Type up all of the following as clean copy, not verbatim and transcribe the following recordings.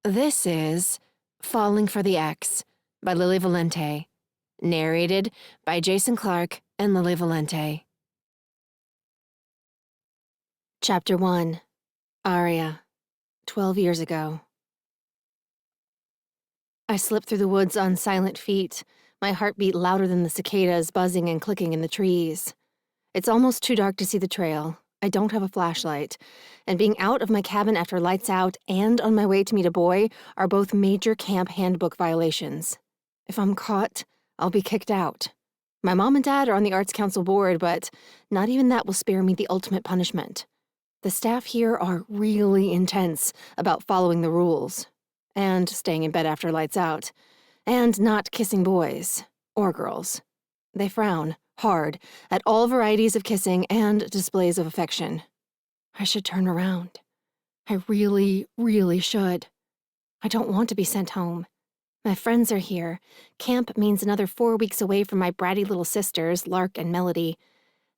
This is Falling for the X by Lili Valente, narrated by Jason Clarke and Lili Valente. Chapter 1, Aria, 12 years ago. I slipped through the woods on silent feet, my heartbeat louder than the cicadas buzzing and clicking in the trees. It's almost too dark to see the trail. I don't have a flashlight, and being out of my cabin after lights out and on my way to meet a boy are both major camp handbook violations. If I'm caught, I'll be kicked out. My mom and dad are on the Arts Council board, but not even that will spare me the ultimate punishment. The staff here are really intense about following the rules, and staying in bed after lights out, and not kissing boys or girls. They frown hard at all varieties of kissing and displays of affection. I should turn around. I really, really should. I don't want to be sent home. My friends are here. Camp means another 4 weeks away from my bratty little sisters, Lark and Melody,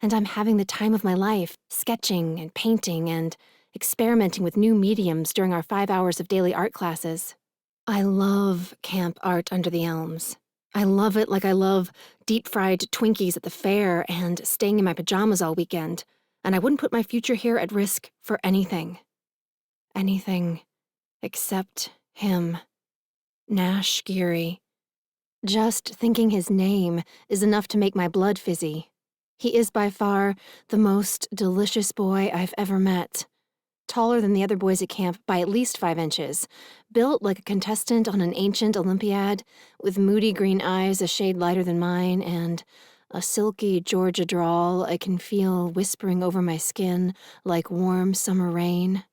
and I'm having the time of my life, sketching and painting and experimenting with new mediums during our 5 hours of daily art classes. I love camp art under the elms. I love it like I love deep-fried Twinkies at the fair and staying in my pajamas all weekend, and I wouldn't put my future here at risk for anything. Anything except him. Nash Geary. Just thinking his name is enough to make my blood fizzy. He is by far the most delicious boy I've ever met. Taller than the other boys at camp by at least 5 inches, built like a contestant on an ancient Olympiad, with moody green eyes a shade lighter than mine, and a silky Georgia drawl I can feel whispering over my skin like warm summer rain.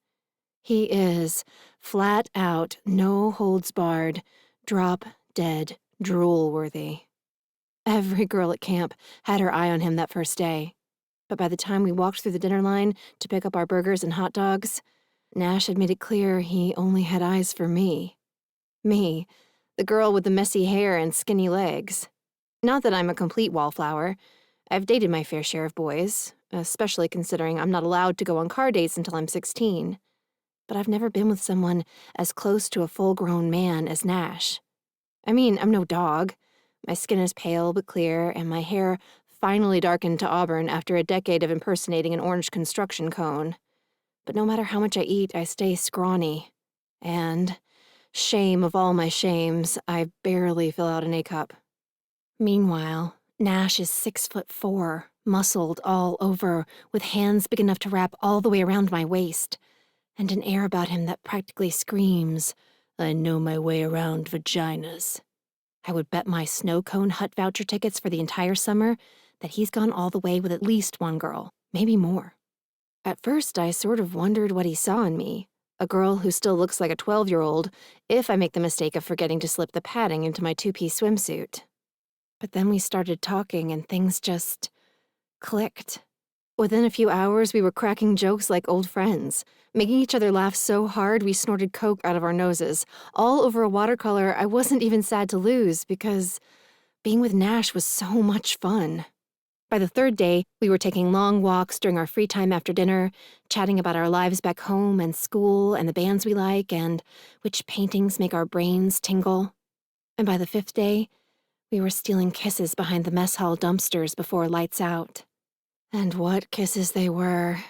He is, flat out, no holds barred, drop dead, drool-worthy. Every girl at camp had her eye on him that first day. But by the time we walked through the dinner line to pick up our burgers and hot dogs, Nash had made it clear he only had eyes for me. Me, the girl with the messy hair and skinny legs. Not that I'm a complete wallflower. I've dated my fair share of boys, especially considering I'm not allowed to go on car dates until I'm 16. But I've never been with someone as close to a full-grown man as Nash. I mean, I'm no dog. My skin is pale but clear, and my hair finally darkened to auburn after a decade of impersonating an orange construction cone. But no matter how much I eat, I stay scrawny. And, shame of all my shames, I barely fill out an A-cup. Meanwhile, Nash is 6'4", muscled all over, with hands big enough to wrap all the way around my waist, and an air about him that practically screams, "I know my way around vaginas." I would bet my snow cone hut voucher tickets for the entire summer that he's gone all the way with at least one girl, maybe more. At first, I sort of wondered what he saw in me, a girl who still looks like a 12-year-old, if I make the mistake of forgetting to slip the padding into my 2-piece swimsuit. But then we started talking and things just clicked. Within a few hours, we were cracking jokes like old friends, making each other laugh so hard we snorted coke out of our noses, all over a watercolor I wasn't even sad to lose because being with Nash was so much fun. By the 3rd day, we were taking long walks during our free time after dinner, chatting about our lives back home and school and the bands we like and which paintings make our brains tingle. And by the 5th day, we were stealing kisses behind the mess hall dumpsters before lights out. And what kisses they were.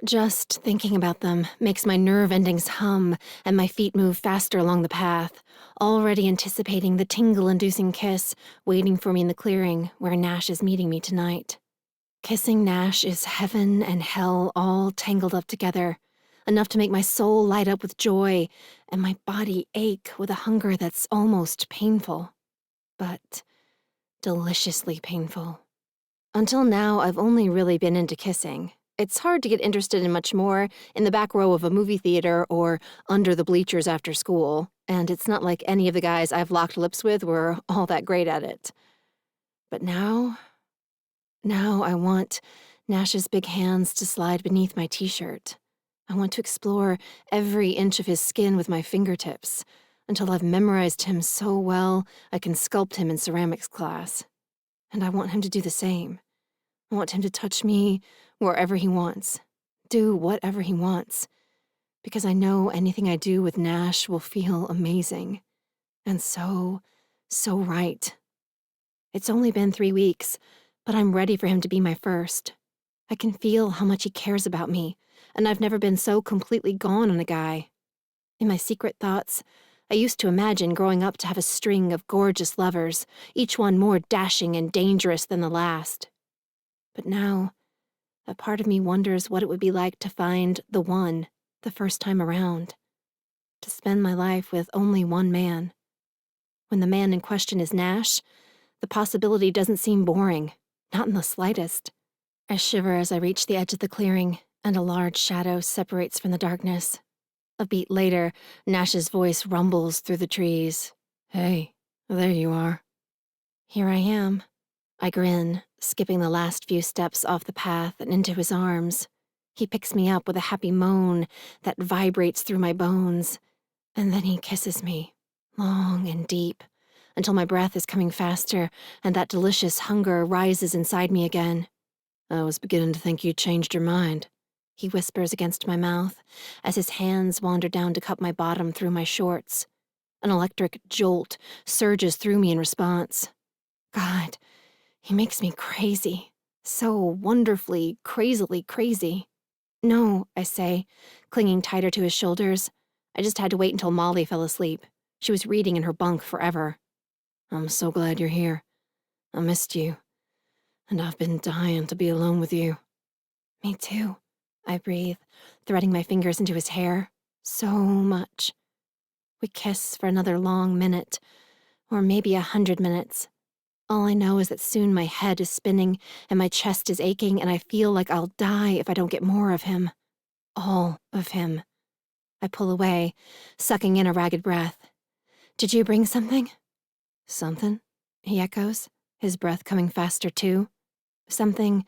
Just thinking about them makes my nerve endings hum and my feet move faster along the path, already anticipating the tingle-inducing kiss waiting for me in the clearing where Nash is meeting me tonight. Kissing Nash is heaven and hell all tangled up together, enough to make my soul light up with joy and my body ache with a hunger that's almost painful, but deliciously painful. Until now, I've only really been into kissing. It's hard to get interested in much more in the back row of a movie theater or under the bleachers after school, and it's not like any of the guys I've locked lips with were all that great at it. But now I want Nash's big hands to slide beneath my t-shirt. I want to explore every inch of his skin with my fingertips until I've memorized him so well I can sculpt him in ceramics class. And I want him to do the same. I want him to touch me wherever he wants, do whatever he wants, because I know anything I do with Nash will feel amazing. And so right. It's only been 3 weeks, but I'm ready for him to be my first. I can feel how much he cares about me, and I've never been so completely gone on a guy. In my secret thoughts, I used to imagine growing up to have a string of gorgeous lovers, each one more dashing and dangerous than the last. But now, a part of me wonders what it would be like to find the one the first time around. To spend my life with only one man. When the man in question is Nash, the possibility doesn't seem boring, not in the slightest. I shiver as I reach the edge of the clearing, and a large shadow separates from the darkness. A beat later, Nash's voice rumbles through the trees. "Hey, there you are." Here I am. I grin, skipping the last few steps off the path and into his arms. He picks me up with a happy moan that vibrates through my bones, and then he kisses me, long and deep, until my breath is coming faster and that delicious hunger rises inside me again. "I was beginning to think you'd changed your mind," he whispers against my mouth as his hands wander down to cup my bottom through my shorts. An electric jolt surges through me in response. God, he makes me crazy. So wonderfully, crazily crazy. "No," I say, clinging tighter to his shoulders. I just had to wait until Molly fell asleep. She was reading in her bunk forever. "I'm so glad you're here. I missed you. And I've been dying to be alone with you." "Me too," I breathe, threading my fingers into his hair. So much. We kiss for another long minute, or maybe 100 minutes. All I know is that soon my head is spinning and my chest is aching and I feel like I'll die if I don't get more of him. All of him. I pull away, sucking in a ragged breath. "Did you bring something?" "Something?" he echoes, his breath coming faster too. "Something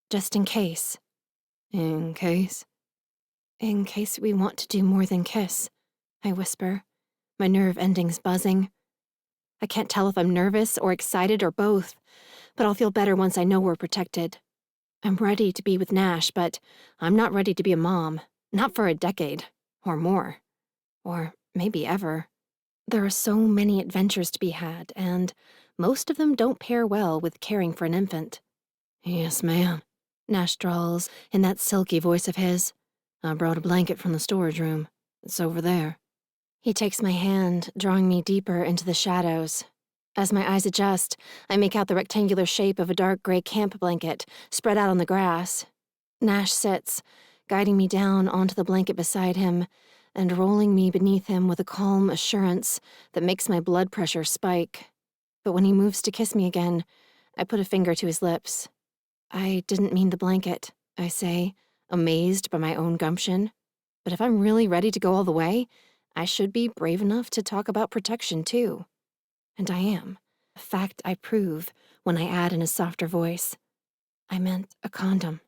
just in case." "In case?" "In case we want to do more than kiss," I whisper, my nerve endings buzzing. I can't tell if I'm nervous or excited or both, but I'll feel better once I know we're protected. I'm ready to be with Nash, but I'm not ready to be a mom. Not for a decade. Or more. Or maybe ever. There are so many adventures to be had, and most of them don't pair well with caring for an infant. "Yes, ma'am," Nash drawls in that silky voice of his. "I brought a blanket from the storage room. It's over there." He takes my hand, drawing me deeper into the shadows. As my eyes adjust, I make out the rectangular shape of a dark gray camp blanket spread out on the grass. Nash sits, guiding me down onto the blanket beside him and rolling me beneath him with a calm assurance that makes my blood pressure spike. But when he moves to kiss me again, I put a finger to his lips. "I didn't mean the blanket," I say, amazed by my own gumption. But if I'm really ready to go all the way, I should be brave enough to talk about protection, too. And I am. A fact I prove when I add in a softer voice. I meant a condom.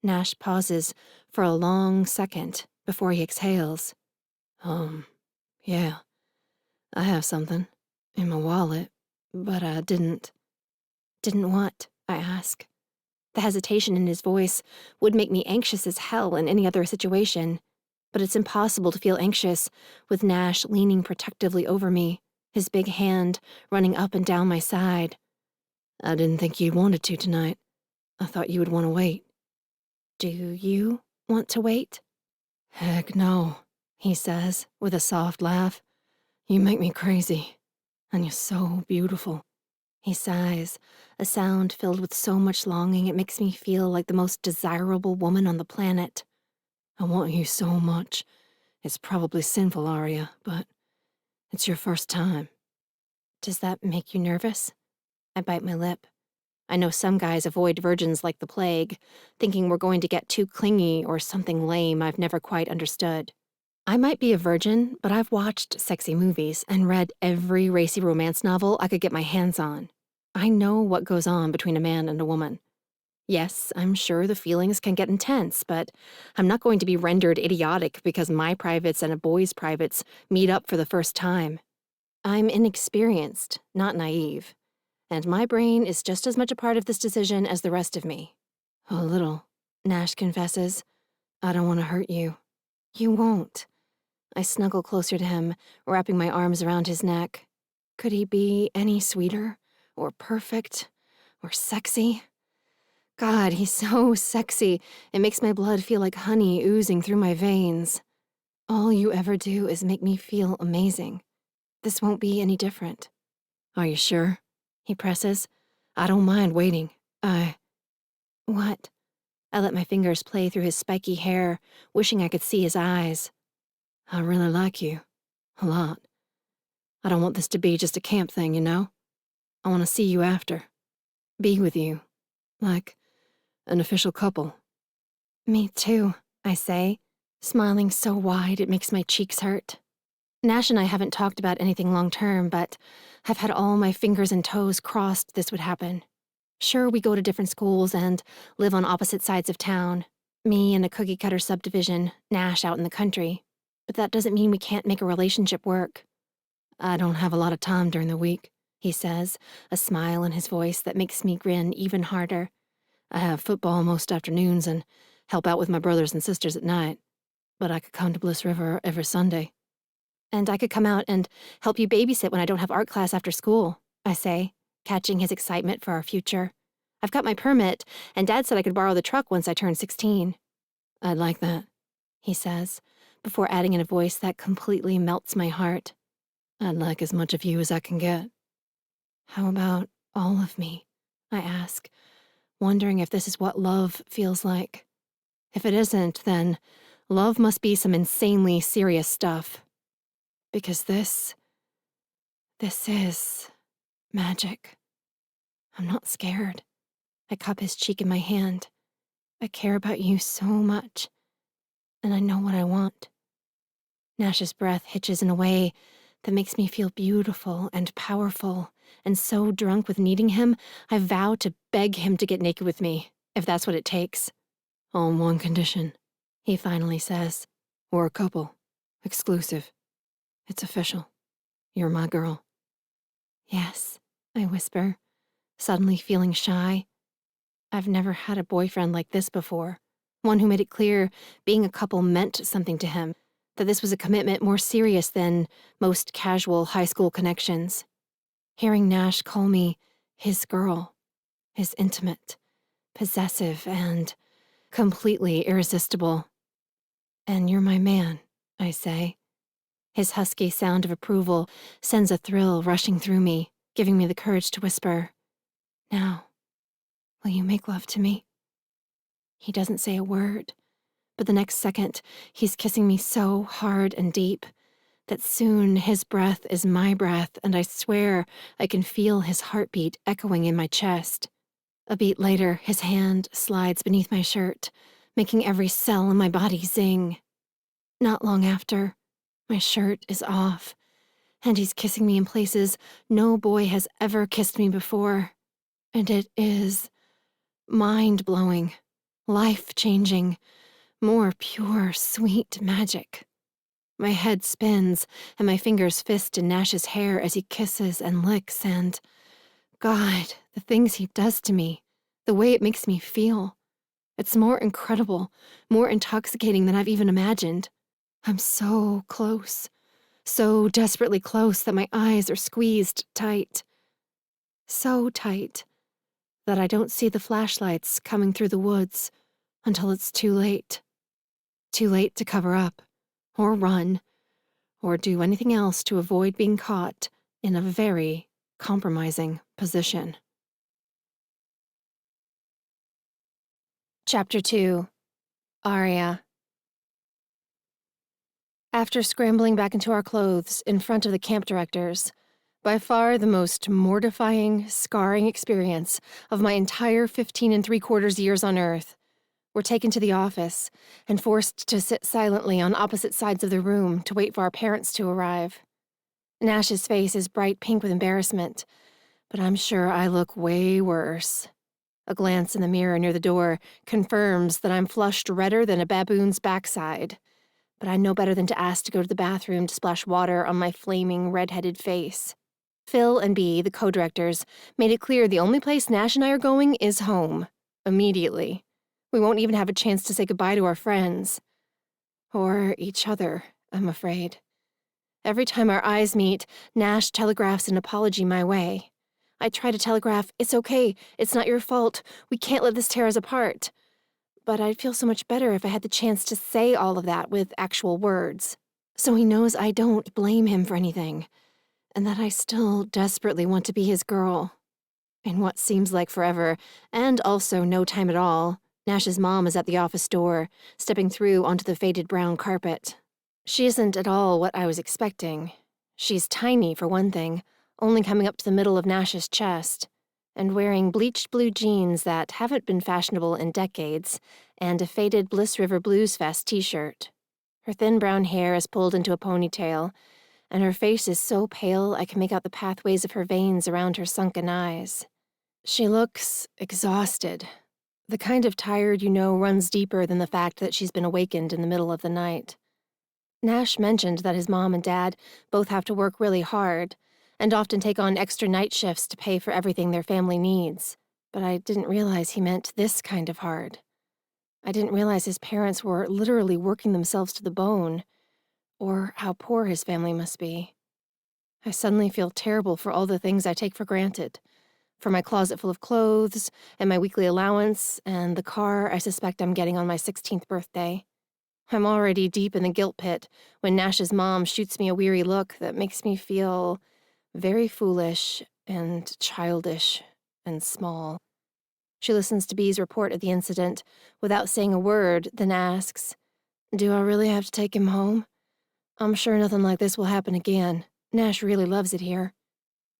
Nash pauses for a long second before he exhales. Yeah, I have something in my wallet, but I didn't." "Didn't what?" I ask. The hesitation in his voice would make me anxious as hell in any other situation, but it's impossible to feel anxious with Nash leaning protectively over me, his big hand running up and down my side. "I didn't think you wanted to tonight. I thought you would want to wait." "Do you want to wait?" "Heck no," he says, with a soft laugh. "You make me crazy, and you're so beautiful." He sighs, a sound filled with so much longing it makes me feel like the most desirable woman on the planet. "I want you so much. It's probably sinful, Arya, but it's your first time." "Does that make you nervous?" I bite my lip. I know some guys avoid virgins like the plague, thinking we're going to get too clingy or something lame I've never quite understood. I might be a virgin, but I've watched sexy movies and read every racy romance novel I could get my hands on. I know what goes on between a man and a woman. Yes, I'm sure the feelings can get intense, but I'm not going to be rendered idiotic because my privates and a boy's privates meet up for the first time. I'm inexperienced, not naive, and my brain is just as much a part of this decision as the rest of me. "A little," Nash confesses. "I don't want to hurt you." You won't. I snuggle closer to him, wrapping my arms around his neck. Could he be any sweeter, or perfect, or sexy? God, he's so sexy. It makes my blood feel like honey oozing through my veins. All you ever do is make me feel amazing. This won't be any different. Are you sure? He presses. I don't mind waiting. What? I let my fingers play through his spiky hair, wishing I could see his eyes. I really like you. A lot. I don't want this to be just a camp thing, you know? I want to see you after. Be with you. Like an official couple. Me too, I say, smiling so wide it makes my cheeks hurt. Nash and I haven't talked about anything long-term, but I've had all my fingers and toes crossed this would happen. Sure, we go to different schools and live on opposite sides of town. Me in a cookie-cutter subdivision, Nash out in the country. But that doesn't mean we can't make a relationship work. I don't have a lot of time during the week, he says, a smile in his voice that makes me grin even harder. I have football most afternoons and help out with my brothers and sisters at night. But I could come to Bliss River every Sunday. And I could come out and help you babysit when I don't have art class after school, I say, catching his excitement for our future. I've got my permit, and Dad said I could borrow the truck once I turn 16. I'd like that, he says, before adding in a voice that completely melts my heart. I'd like as much of you as I can get. How about all of me? I ask, wondering if this is what love feels like. If it isn't, then love must be some insanely serious stuff. Because this is magic. I'm not scared. I cup his cheek in my hand. I care about you so much, and I know what I want. Nash's breath hitches in a way that makes me feel beautiful and powerful, and so drunk with needing him, I vow to beg him to get naked with me, if that's what it takes. On one condition, he finally says. We're a couple. Exclusive. It's official. You're my girl. Yes, I whisper, suddenly feeling shy. I've never had a boyfriend like this before, one who made it clear being a couple meant something to him, that this was a commitment more serious than most casual high school connections. Hearing Nash call me his girl is intimate, possessive, and completely irresistible. And you're my man, I say. His husky sound of approval sends a thrill rushing through me, giving me the courage to whisper, Now, will you make love to me? He doesn't say a word, but the next second, he's kissing me so hard and deep that soon his breath is my breath, and I swear I can feel his heartbeat echoing in my chest. A beat later, his hand slides beneath my shirt, making every cell in my body zing. Not long after, my shirt is off, and he's kissing me in places no boy has ever kissed me before. And it is mind-blowing, life-changing, more pure, sweet magic. My head spins, and my fingers fist in Nash's hair as he kisses and licks, and God, the things he does to me, the way it makes me feel. It's more incredible, more intoxicating than I've even imagined. I'm so close, so desperately close that my eyes are squeezed tight. So tight that I don't see the flashlights coming through the woods until it's too late. Too late to cover up, or run, or do anything else to avoid being caught in a very compromising position. Chapter 2. Aria. After scrambling back into our clothes in front of the camp directors, by far the most mortifying, scarring experience of my entire 15 3/4 years on Earth, we're taken to the office and forced to sit silently on opposite sides of the room to wait for our parents to arrive. Nash's face is bright pink with embarrassment, but I'm sure I look way worse. A glance in the mirror near the door confirms that I'm flushed redder than a baboon's backside, but I know better than to ask to go to the bathroom to splash water on my flaming, red-headed face. Phil and Bea, the co-directors, made it clear the only place Nash and I are going is home. Immediately. We won't even have a chance to say goodbye to our friends. Or each other, I'm afraid. Every time our eyes meet, Nash telegraphs an apology my way. I try to telegraph, "It's okay, it's not your fault, we can't let this tear us apart." But I'd feel so much better if I had the chance to say all of that with actual words. So he knows I don't blame him for anything, and that I still desperately want to be his girl. In what seems like forever, and also no time at all, Nash's mom is at the office door, stepping through onto the faded brown carpet. She isn't at all what I was expecting. She's tiny, for one thing, only coming up to the middle of Nash's chest, and wearing bleached blue jeans that haven't been fashionable in decades, and a faded Bliss River Blues Fest t-shirt. Her thin brown hair is pulled into a ponytail, and her face is so pale I can make out the pathways of her veins around her sunken eyes. She looks exhausted. The kind of tired you know runs deeper than the fact that she's been awakened in the middle of the night. Nash mentioned that his mom and dad both have to work really hard, and often take on extra night shifts to pay for everything their family needs. But I didn't realize he meant this kind of hard. I didn't realize his parents were literally working themselves to the bone, or how poor his family must be. I suddenly feel terrible for all the things I take for granted. For my closet full of clothes, and my weekly allowance, and the car I suspect I'm getting on my 16th birthday. I'm already deep in the guilt pit when Nash's mom shoots me a weary look that makes me feel very foolish and childish and small. She listens to Bee's report of the incident without saying a word, then asks, "Do I really have to take him home? I'm sure nothing like this will happen again. Nash really loves it here."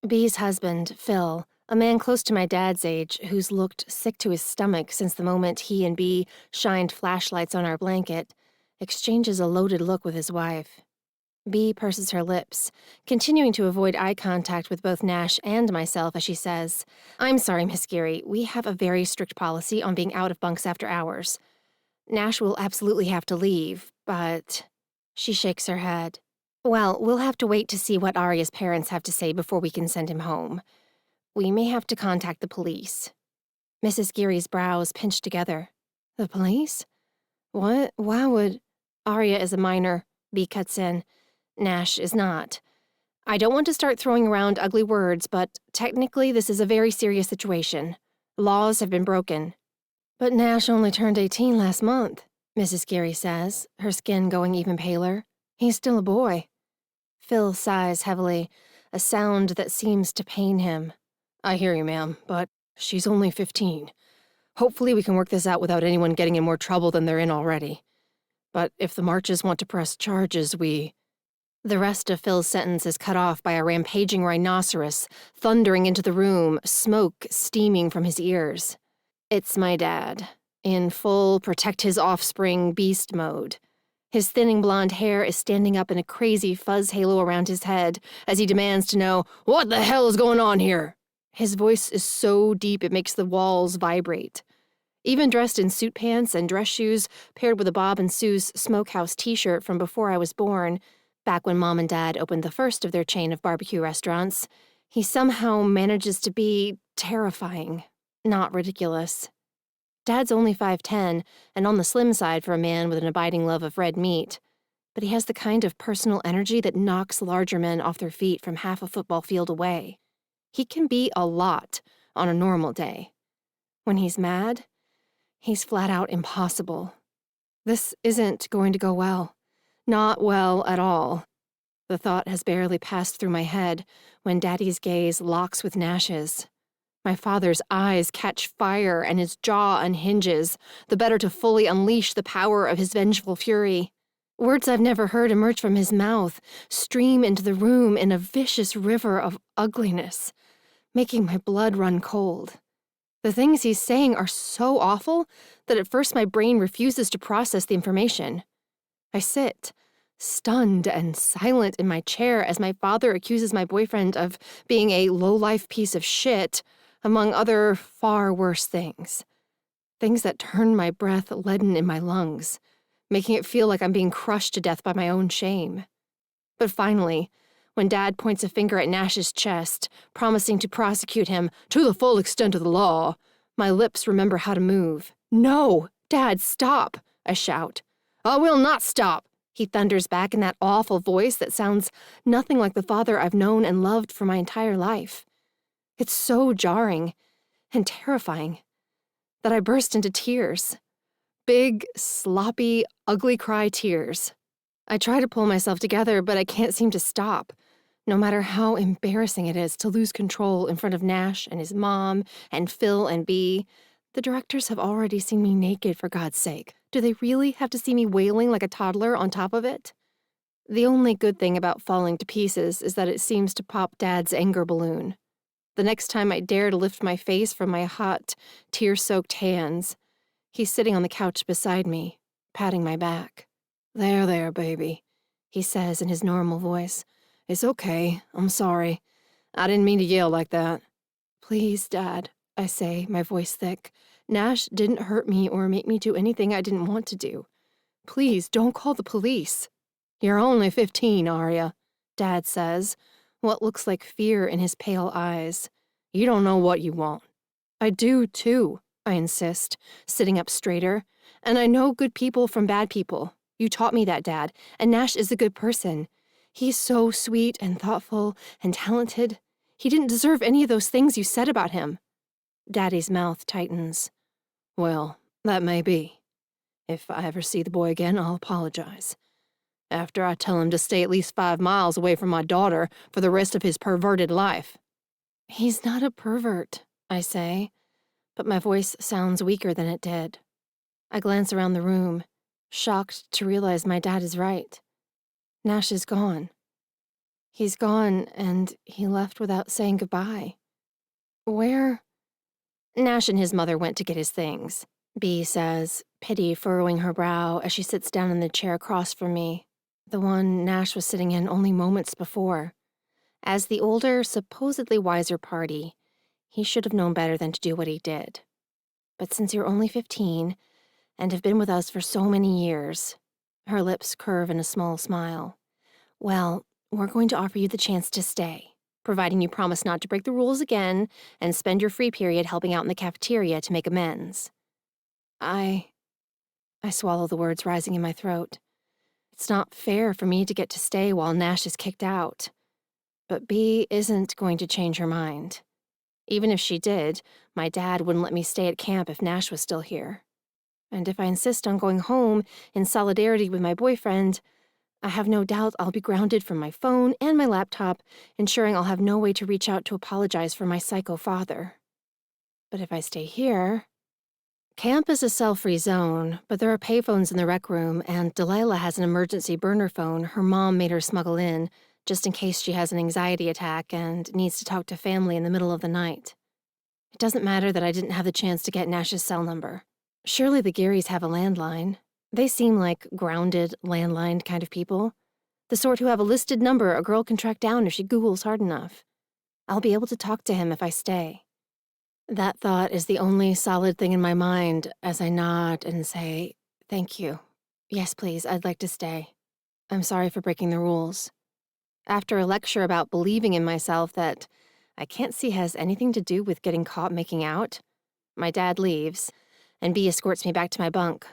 Bee's husband, Phil, a man close to my dad's age who's looked sick to his stomach since the moment he and Bee shined flashlights on our blanket, exchanges a loaded look with his wife. Bee purses her lips, continuing to avoid eye contact with both Nash and myself as she says, "I'm sorry, Miss Geary, we have a very strict policy on being out of bunks after hours. Nash will absolutely have to leave, but..." She shakes her head. "Well, we'll have to wait to see what Arya's parents have to say before we can send him home. We may have to contact the police." Mrs. Geary's brows pinch together. "The police? What? Why would..." "Arya is a minor," Bee cuts in. "Nash is not. I don't want to start throwing around ugly words, but technically this is a very serious situation. Laws have been broken." "But Nash only turned 18 last month," Mrs. Geary says, her skin going even paler. "He's still a boy." Phil sighs heavily, a sound that seems to pain him. "I hear you, ma'am, but she's only 15. Hopefully we can work this out without anyone getting in more trouble than they're in already. But if the Marches want to press charges, we..." The rest of Phil's sentence is cut off by a rampaging rhinoceros thundering into the room, smoke steaming from his ears. It's my dad, in full protect his offspring beast mode. His thinning blonde hair is standing up in a crazy fuzz halo around his head as he demands to know, "What the hell is going on here?" His voice is so deep it makes the walls vibrate. Even dressed in suit pants and dress shoes, paired with a Bob and Sue's Smokehouse t-shirt from before I was born, back when Mom and Dad opened the first of their chain of barbecue restaurants, he somehow manages to be terrifying, not ridiculous. Dad's only 5'10", and on the slim side for a man with an abiding love of red meat, but he has the kind of personal energy that knocks larger men off their feet from half a football field away. He can be a lot on a normal day. When he's mad, he's flat out impossible. This isn't going to go well. Not well at all. The thought has barely passed through my head when Daddy's gaze locks with Nash's. My father's eyes catch fire and his jaw unhinges, the better to fully unleash the power of his vengeful fury. Words I've never heard emerge from his mouth, stream into the room in a vicious river of ugliness, making my blood run cold. The things he's saying are so awful that at first my brain refuses to process the information. I sit, stunned and silent in my chair as my father accuses my boyfriend of being a low-life piece of shit, among other far worse things. Things that turn my breath leaden in my lungs, making it feel like I'm being crushed to death by my own shame. But finally, when Dad points a finger at Nash's chest, promising to prosecute him to the full extent of the law, my lips remember how to move. "No! Dad, stop!" I shout. "I will not stop! He thunders back in that awful voice that sounds nothing like the father I've known and loved for my entire life. It's so jarring and terrifying that I burst into tears. Big, sloppy, ugly cry tears. I try to pull myself together, but I can't seem to stop, no matter how embarrassing it is to lose control in front of Nash and his mom and Phil and Bea. The directors have already seen me naked, for God's sake. Do they really have to see me wailing like a toddler on top of it? The only good thing about falling to pieces is that it seems to pop Dad's anger balloon. The next time I dare to lift my face from my hot, tear-soaked hands, he's sitting on the couch beside me, patting my back. There, baby," he says in his normal voice. "It's okay. I'm sorry. I didn't mean to yell like that." "Please, Dad," I say, my voice thick. "Nash didn't hurt me or make me do anything I didn't want to do. Please, don't call the police." "You're only 15, Arya," Dad says, what looks like fear in his pale eyes. "You don't know what you want." "I do, too," I insist, sitting up straighter. "And I know good people from bad people. You taught me that, Dad, and Nash is a good person. He's so sweet and thoughtful and talented. He didn't deserve any of those things you said about him." Daddy's mouth tightens. "Well, that may be. If I ever see the boy again, I'll apologize. After I tell him to stay at least 5 miles away from my daughter for the rest of his perverted life." "He's not a pervert," I say, but my voice sounds weaker than it did. I glance around the room, shocked to realize my dad is right. Nash is gone. He's gone, and he left without saying goodbye. Where? Nash and his mother went to get his things, Bea says, pity furrowing her brow as she sits down in the chair across from me, the one Nash was sitting in only moments before. As the older, supposedly wiser party, he should have known better than to do what he did. But since you're only 15, and have been with us for so many years, her lips curve in a small smile, well, we're going to offer you the chance to stay, providing you promise not to break the rules again and spend your free period helping out in the cafeteria to make amends. I swallow the words rising in my throat. It's not fair for me to get to stay while Nash is kicked out. But Bea isn't going to change her mind. Even if she did, my dad wouldn't let me stay at camp if Nash was still here. And if I insist on going home in solidarity with my boyfriend, I have no doubt I'll be grounded from my phone and my laptop, ensuring I'll have no way to reach out to apologize for my psycho father. But if I stay here... Camp is a cell-free zone, but there are payphones in the rec room, and Delilah has an emergency burner phone her mom made her smuggle in, just in case she has an anxiety attack and needs to talk to family in the middle of the night. It doesn't matter that I didn't have the chance to get Nash's cell number. Surely the Gearys have a landline. They seem like grounded, landlined kind of people. The sort who have a listed number a girl can track down if she Googles hard enough. I'll be able to talk to him if I stay. That thought is the only solid thing in my mind as I nod and say, "Thank you. Yes, please, I'd like to stay. I'm sorry for breaking the rules." After a lecture about believing in myself that I can't see has anything to do with getting caught making out, my dad leaves, and Bea escorts me back to my bunk,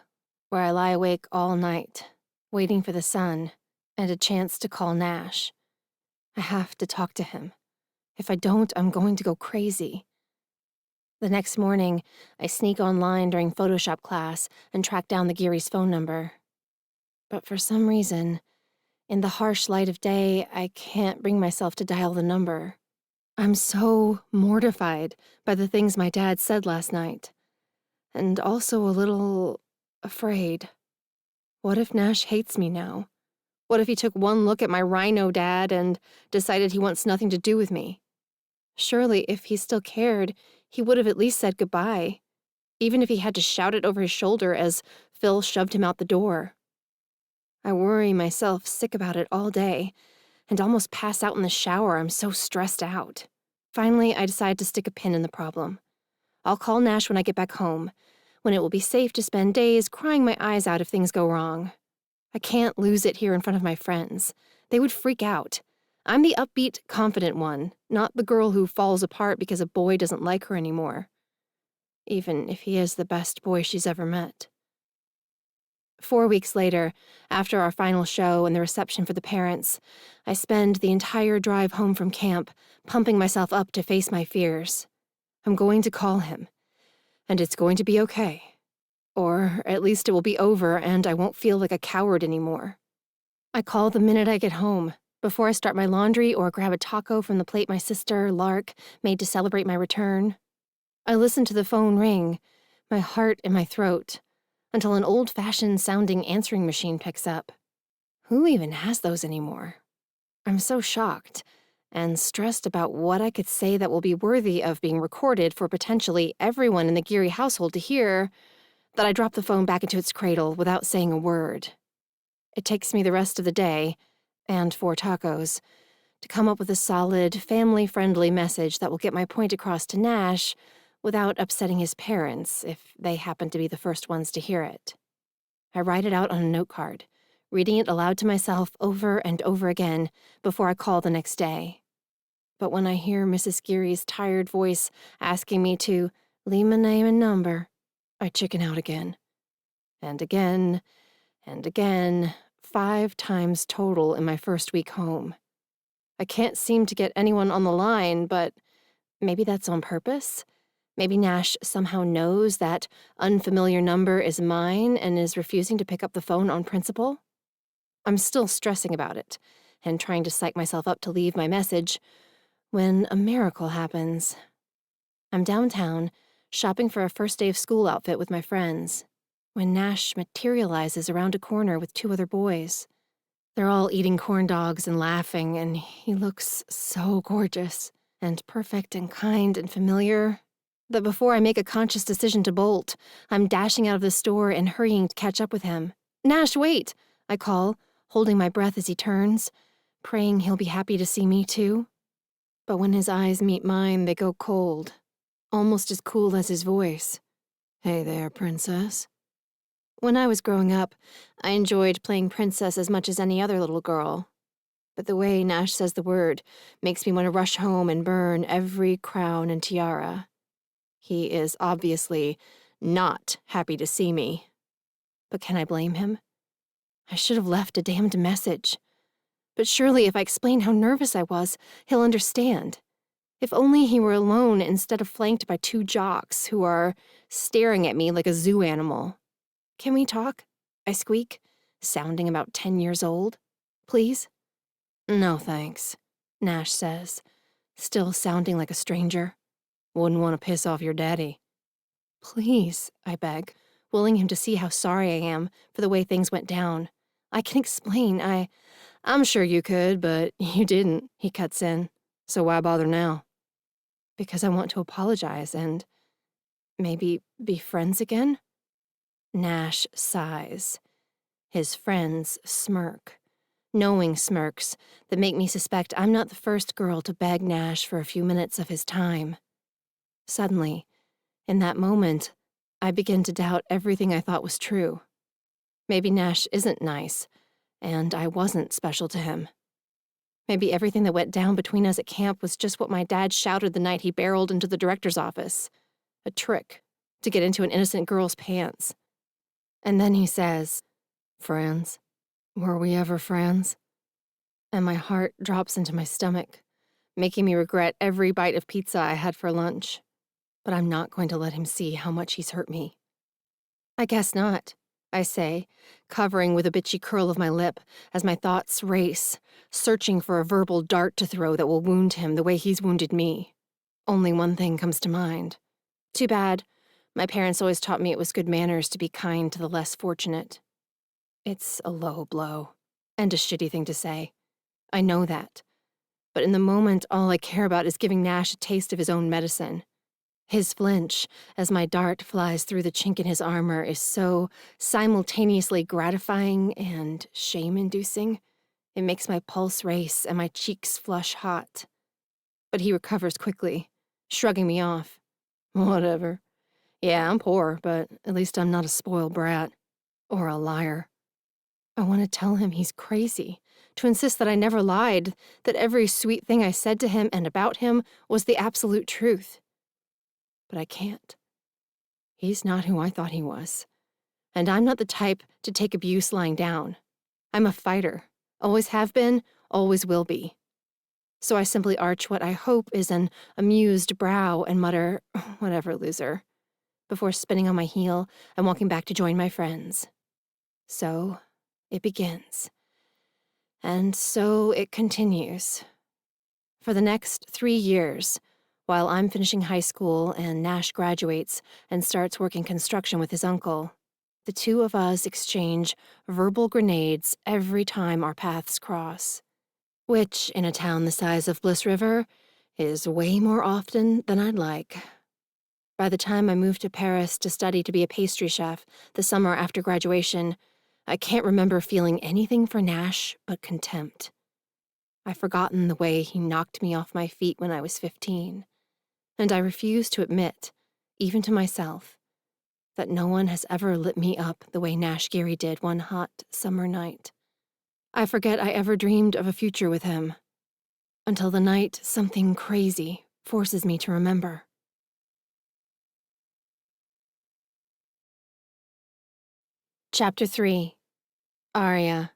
where I lie awake all night, waiting for the sun and a chance to call Nash. I have to talk to him. If I don't, I'm going to go crazy. The next morning, I sneak online during Photoshop class and track down the Geary's phone number. But for some reason, in the harsh light of day, I can't bring myself to dial the number. I'm so mortified by the things my dad said last night, and also a little afraid. What if Nash hates me now? What if he took one look at my rhino dad and decided he wants nothing to do with me? Surely, if he still cared, he would have at least said goodbye, even if he had to shout it over his shoulder as Phil shoved him out the door. I worry myself sick about it all day, and almost pass out in the shower. I'm so stressed out. Finally, I decide to stick a pin in the problem. I'll call Nash when I get back home, when it will be safe to spend days crying my eyes out if things go wrong. I can't lose it here in front of my friends. They would freak out. I'm the upbeat, confident one, not the girl who falls apart because a boy doesn't like her anymore, even if he is the best boy she's ever met. 4 weeks later, after our final show and the reception for the parents, I spend the entire drive home from camp pumping myself up to face my fears. I'm going to call him, and it's going to be okay. Or at least it will be over and I won't feel like a coward anymore. I call the minute I get home, before I start my laundry or grab a taco from the plate my sister, Lark, made to celebrate my return. I listen to the phone ring, my heart in my throat, until an old-fashioned sounding answering machine picks up. Who even has those anymore? I'm so shocked and stressed about what I could say that will be worthy of being recorded for potentially everyone in the Geary household to hear that I drop the phone back into its cradle without saying a word. It takes me the rest of the day, and 4 tacos, to come up with a solid, family-friendly message that will get my point across to Nash without upsetting his parents if they happen to be the first ones to hear it. I write it out on a note card, reading it aloud to myself over and over again before I call the next day. But when I hear Mrs. Geary's tired voice asking me to leave my name and number, I chicken out again. And again, and again, 5 times total in my first week home. I can't seem to get anyone on the line, but maybe that's on purpose? Maybe Nash somehow knows that unfamiliar number is mine and is refusing to pick up the phone on principle? I'm still stressing about it and trying to psych myself up to leave my message when a miracle happens. I'm downtown, shopping for a first day of school outfit with my friends, when Nash materializes around a corner with 2 other boys. They're all eating corn dogs and laughing, and he looks so gorgeous and perfect and kind and familiar that before I make a conscious decision to bolt, I'm dashing out of the store and hurrying to catch up with him. "Nash, wait!" I call, holding my breath as he turns, praying he'll be happy to see me too. But when his eyes meet mine, they go cold, almost as cool as his voice. "Hey there, princess." When I was growing up, I enjoyed playing princess as much as any other little girl. But the way Nash says the word makes me want to rush home and burn every crown and tiara. He is obviously not happy to see me. But can I blame him? I should have left a damned message. But surely if I explain how nervous I was, he'll understand. If only he were alone instead of flanked by 2 jocks who are staring at me like a zoo animal. "Can we talk?" I squeak, sounding about 10 years old. "Please?" "No, thanks," Nash says, still sounding like a stranger. "Wouldn't want to piss off your daddy." "Please," I beg, willing him to see how sorry I am for the way things went down. "I can explain, I'm sure you could, but you didn't," he cuts in. "So why bother now?" "Because I want to apologize and maybe be friends again?" Nash sighs. His friends smirk. Knowing smirks that make me suspect I'm not the first girl to beg Nash for a few minutes of his time. Suddenly, in that moment, I begin to doubt everything I thought was true. Maybe Nash isn't nice, and I wasn't special to him. Maybe everything that went down between us at camp was just what my dad shouted the night he barreled into the director's office. A trick to get into an innocent girl's pants. And then he says, "Friends? Were we ever friends?" And my heart drops into my stomach, making me regret every bite of pizza I had for lunch. But I'm not going to let him see how much he's hurt me. "I guess not," I say, covering with a bitchy curl of my lip as my thoughts race, searching for a verbal dart to throw that will wound him the way he's wounded me. Only one thing comes to mind. Too bad. My parents always taught me it was good manners to be kind to the less fortunate. It's a low blow, and a shitty thing to say. I know that. But in the moment, all I care about is giving Nash a taste of his own medicine. His flinch, as my dart flies through the chink in his armor, is so simultaneously gratifying and shame-inducing. It makes my pulse race and my cheeks flush hot. But he recovers quickly, shrugging me off. "Whatever. Yeah, I'm poor, but at least I'm not a spoiled brat. Or a liar." I want to tell him he's crazy, to insist that I never lied, that every sweet thing I said to him and about him was the absolute truth. But I can't. He's not who I thought he was. and I'm not the type to take abuse lying down. I'm a fighter. Always have been, always will be. So I simply arch what I hope is an amused brow and mutter, "Whatever, loser," before spinning on my heel and walking back to join my friends. So it begins. And so it continues. For the next 3 years, while I'm finishing high school and Nash graduates and starts working construction with his uncle, the two of us exchange verbal grenades every time our paths cross. Which, in a town the size of Bliss River, is way more often than I'd like. By the time I moved to Paris to study to be a pastry chef the summer after graduation, I can't remember feeling anything for Nash but contempt. I've forgotten the way he knocked me off my feet when I was 15, and I refuse to admit, even to myself, that no one has ever lit me up the way Nash Geary did one hot summer night. I forget I ever dreamed of a future with him, until the night something crazy forces me to remember. Chapter 3. Aria.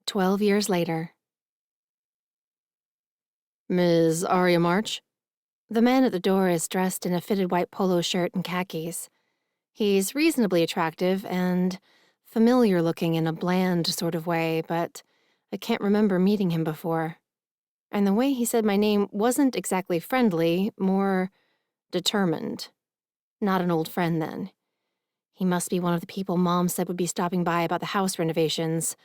12 years later. Ms. Aria March? The man at the door is dressed in a fitted white polo shirt and khakis. He's reasonably attractive and familiar-looking in a bland sort of way, but I can't remember meeting him before. And the way he said my name wasn't exactly friendly, more determined. Not an old friend, then. He must be one of the people Mom said would be stopping by about the house renovations,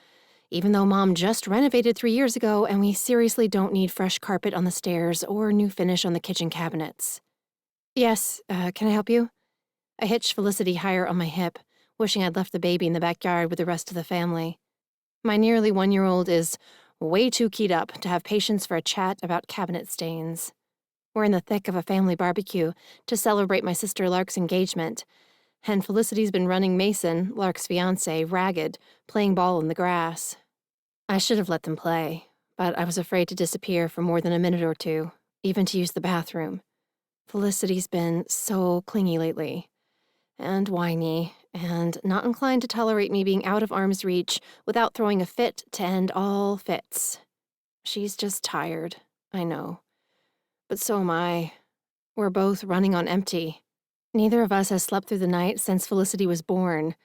even though Mom just renovated 3 years ago and we seriously don't need fresh carpet on the stairs or new finish on the kitchen cabinets. Yes, can I help you? I hitched Felicity higher on my hip, wishing I'd left the baby in the backyard with the rest of the family. My nearly 1-year-old is way too keyed up to have patience for a chat about cabinet stains. We're in the thick of a family barbecue to celebrate my sister Lark's engagement, and Felicity's been running Mason, Lark's fiancé, ragged, playing ball in the grass. I should have let them play, but I was afraid to disappear for more than a minute or two, even to use the bathroom. Felicity's been so clingy lately, and whiny, and not inclined to tolerate me being out of arm's reach without throwing a fit to end all fits. She's just tired, I know. But so am I. We're both running on empty. Neither of us has slept through the night since Felicity was born,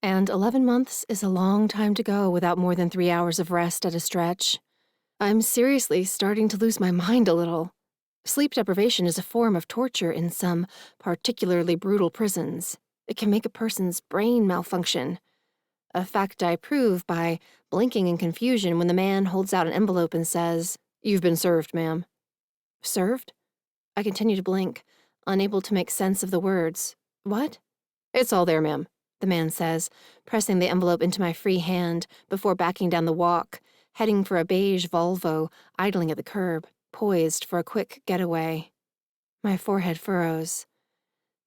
and 11 months is a long time to go without more than 3 hours of rest at a stretch. I'm seriously starting to lose my mind a little. Sleep deprivation is a form of torture in some particularly brutal prisons. It can make a person's brain malfunction. A fact I prove by blinking in confusion when the man holds out an envelope and says, "You've been served, ma'am." Served? I continue to blink, unable to make sense of the words. What? "It's all there, ma'am," the man says, pressing the envelope into my free hand before backing down the walk, heading for a beige Volvo idling at the curb, poised for a quick getaway. My forehead furrows.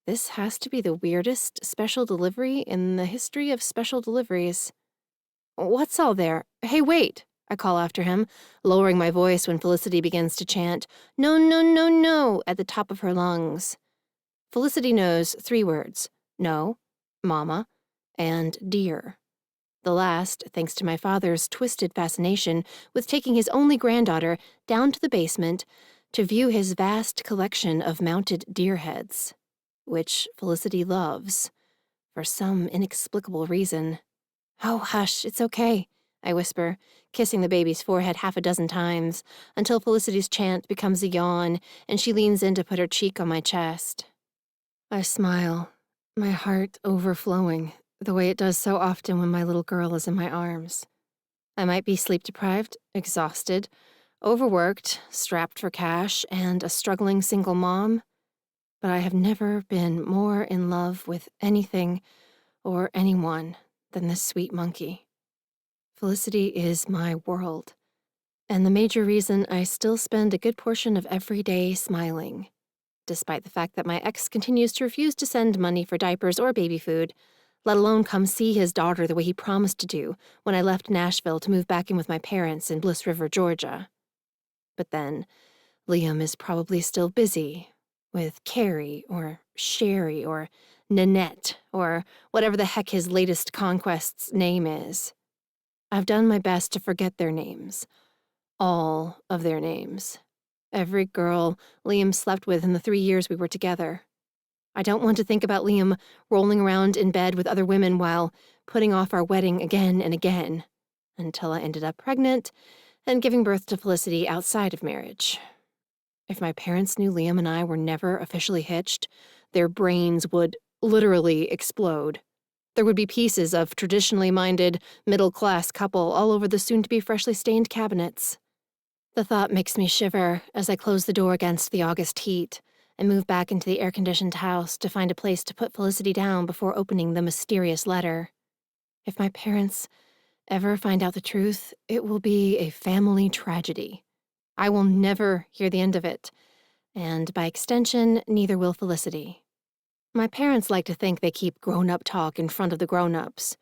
This has to be the weirdest special delivery in the history of special deliveries. "What's all there? Hey, wait!" I call after him, lowering my voice when Felicity begins to chant, "No, no, no, no," at the top of her lungs. Felicity knows 3 words: no, mama, and dear. The last, thanks to my father's twisted fascination with taking his only granddaughter down to the basement to view his vast collection of mounted deer heads, which Felicity loves, for some inexplicable reason. "Oh, hush, it's okay," I whisper, kissing the baby's forehead 6 times, until Felicity's chant becomes a yawn and she leans in to put her cheek on my chest. I smile, my heart overflowing, the way it does so often when my little girl is in my arms. I might be sleep-deprived, exhausted, overworked, strapped for cash, and a struggling single mom, but I have never been more in love with anything or anyone than this sweet monkey. Felicity is my world, and the major reason I still spend a good portion of every day smiling, despite the fact that my ex continues to refuse to send money for diapers or baby food, let alone come see his daughter the way he promised to do when I left Nashville to move back in with my parents in Bliss River, Georgia. But then, Liam is probably still busy with Carrie or Sherry or Nanette, or whatever the heck his latest conquest's name is. I've done my best to forget their names. All of their names. Every girl Liam slept with in the 3 years we were together. I don't want to think about Liam rolling around in bed with other women while putting off our wedding again and again, until I ended up pregnant and giving birth to Felicity outside of marriage. If my parents knew Liam and I were never officially hitched, their brains would literally explode. There would be pieces of traditionally minded, middle-class couple all over the soon-to-be freshly stained cabinets. The thought makes me shiver as I close the door against the August heat and move back into the air-conditioned house to find a place to put Felicity down before opening the mysterious letter. If my parents ever find out the truth, it will be a family tragedy. I will never hear the end of it, and by extension, neither will Felicity. My parents like to think they keep grown-up talk in front of the grown-ups,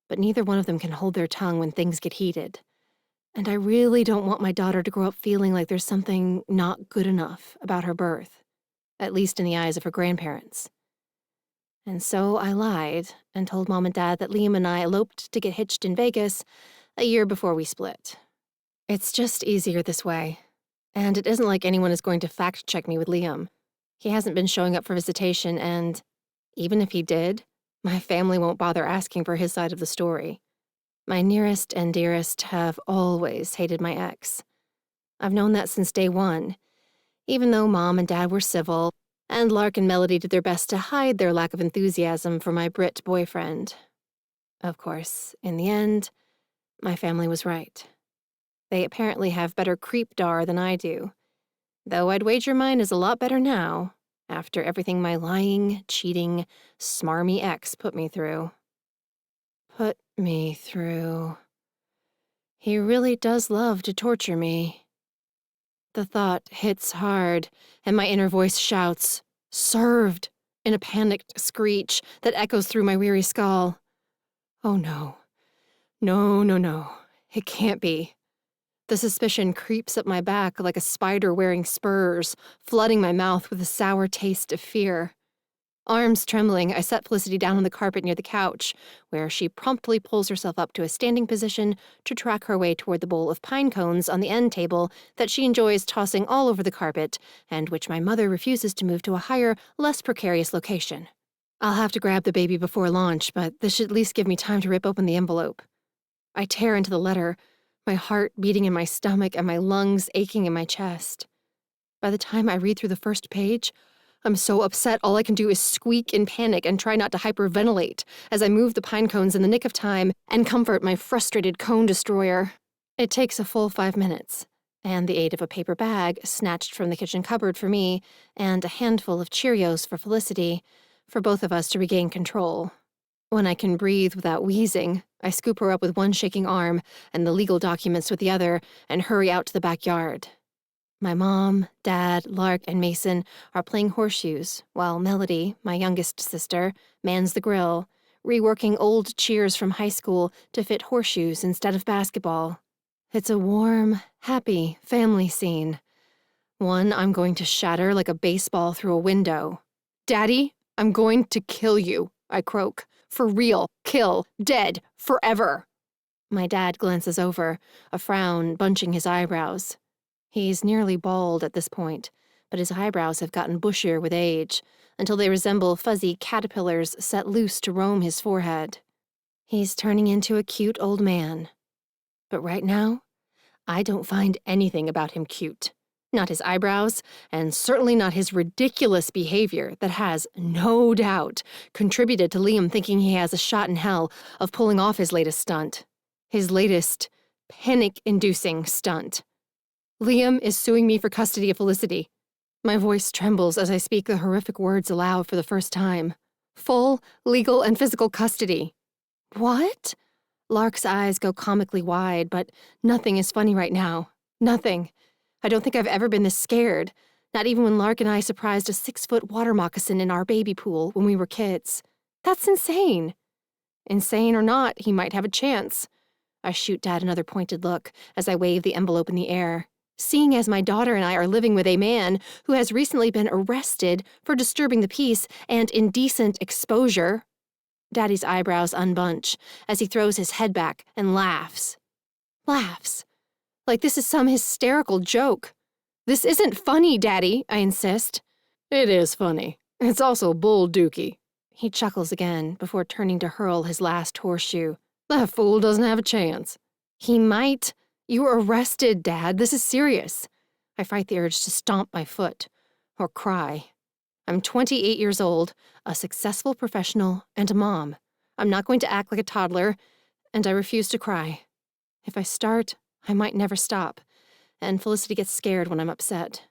but neither one of them can hold their tongue when things get heated. And I really don't want my daughter to grow up feeling like there's something not good enough about her birth, at least in the eyes of her grandparents. And so I lied and told Mom and Dad that Liam and I eloped to get hitched in Vegas a year before we split. It's just easier this way. And it isn't like anyone is going to fact-check me with Liam. He hasn't been showing up for visitation, and even if he did, my family won't bother asking for his side of the story. My nearest and dearest have always hated my ex. I've known that since day one, even though Mom and Dad were civil, and Lark and Melody did their best to hide their lack of enthusiasm for my Brit boyfriend. Of course, in the end, my family was right. They apparently have better creep-dar than I do, though I'd wager mine is a lot better now, after everything my lying, cheating, smarmy ex put me through. Put me through. He really does love to torture me. The thought hits hard, and my inner voice shouts, "Served!" in a panicked screech that echoes through my weary skull. Oh no. No. It can't be. The suspicion creeps up my back like a spider wearing spurs, flooding my mouth with a sour taste of fear. Arms trembling, I set Felicity down on the carpet near the couch, where she promptly pulls herself up to a standing position to track her way toward the bowl of pine cones on the end table that she enjoys tossing all over the carpet, and which my mother refuses to move to a higher, less precarious location. I'll have to grab the baby before launch, but this should at least give me time to rip open the envelope. I tear into the letter, my heart beating in my stomach and my lungs aching in my chest. By the time I read through the first page, I'm so upset all I can do is squeak in panic and try not to hyperventilate as I move the pine cones in the nick of time and comfort my frustrated cone destroyer. It takes a full 5 minutes, and the aid of a paper bag snatched from the kitchen cupboard for me and a handful of Cheerios for Felicity, for both of us to regain control. When I can breathe without wheezing, I scoop her up with one shaking arm and the legal documents with the other and hurry out to the backyard. My mom, Dad, Lark, and Mason are playing horseshoes, while Melody, my youngest sister, mans the grill, reworking old cheers from high school to fit horseshoes instead of basketball. It's a warm, happy family scene. One I'm going to shatter like a baseball through a window. "Daddy, I'm going to kill you," I croak. "For real. Kill. Dead. Forever." My dad glances over, a frown bunching his eyebrows. He's nearly bald at this point, but his eyebrows have gotten bushier with age, until they resemble fuzzy caterpillars set loose to roam his forehead. He's turning into a cute old man. But right now, I don't find anything about him cute. Not his eyebrows, and certainly not his ridiculous behavior that has, no doubt, contributed to Liam thinking he has a shot in hell of pulling off his latest stunt. His latest, panic-inducing stunt. Liam is suing me for custody of Felicity. My voice trembles as I speak the horrific words aloud for the first time. Full, legal, and physical custody. What? Lark's eyes go comically wide, but nothing is funny right now. Nothing. I don't think I've ever been this scared, not even when Lark and I surprised a 6-foot water moccasin in our baby pool when we were kids. That's insane. Insane or not, he might have a chance. I shoot Dad another pointed look as I wave the envelope in the air. seeing as my daughter and I are living with a man who has recently been arrested for disturbing the peace and indecent exposure. Daddy's eyebrows unbunch as he throws his head back and laughs. Laughs. Like this is some hysterical joke. This isn't funny, Daddy, I insist. It is funny. It's also bull dookie. He chuckles again before turning to hurl his last horseshoe. That fool doesn't have a chance. He might. You were arrested, Dad. This is serious. I fight the urge to stomp my foot. Or cry. I'm 28 years old, a successful professional, and a mom. I'm not going to act like a toddler, and I refuse to cry. If I start, I might never stop, and Felicity gets scared when I'm upset.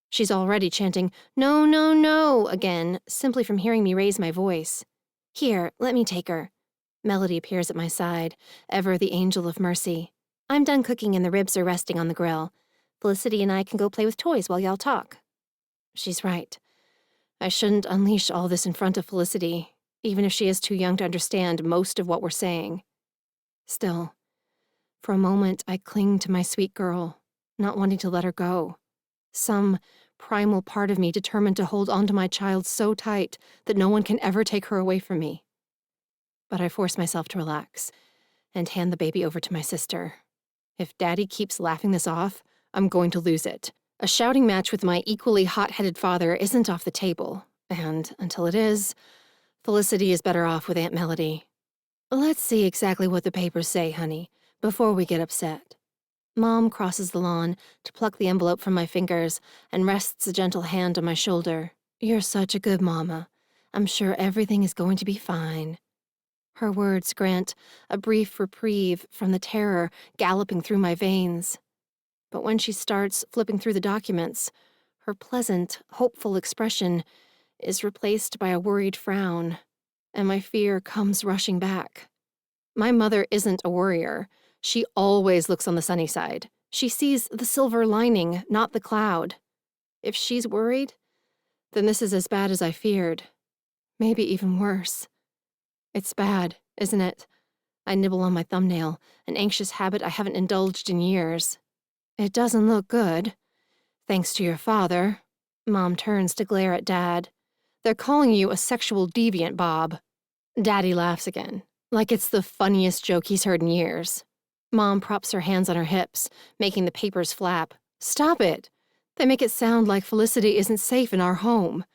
She's already chanting, "No, no, no," again, simply from hearing me raise my voice. Here, let me take her. Melody appears at my side, ever the angel of mercy. I'm done cooking and the ribs are resting on the grill. Felicity and I can go play with toys while y'all talk. She's right. I shouldn't unleash all this in front of Felicity, even if she is too young to understand most of what we're saying. Still, for a moment I cling to my sweet girl, not wanting to let her go. Some primal part of me determined to hold on to my child so tight that no one can ever take her away from me. But I force myself to relax and hand the baby over to my sister. If Daddy keeps laughing this off, I'm going to lose it. A shouting match with my equally hot-headed father isn't off the table, and until it is, Felicity is better off with Aunt Melody. Let's see exactly what the papers say, honey, before we get upset. Mom crosses the lawn to pluck the envelope from my fingers and rests a gentle hand on my shoulder. You're such a good mama. I'm sure everything is going to be fine. Her words grant a brief reprieve from the terror galloping through my veins. But when she starts flipping through the documents, her pleasant, hopeful expression is replaced by a worried frown, and my fear comes rushing back. My mother isn't a worrier. She always looks on the sunny side. She sees the silver lining, not the cloud. If she's worried, then this is as bad as I feared. Maybe even worse. It's bad, isn't it? I nibble on my thumbnail, an anxious habit I haven't indulged in years. It doesn't look good. Thanks to your father. Mom turns to glare at Dad. They're calling you a sexual deviant, Bob. Daddy laughs again, like it's the funniest joke he's heard in years. Mom props her hands on her hips, making the papers flap. Stop it. They make it sound like Felicity isn't safe in our home.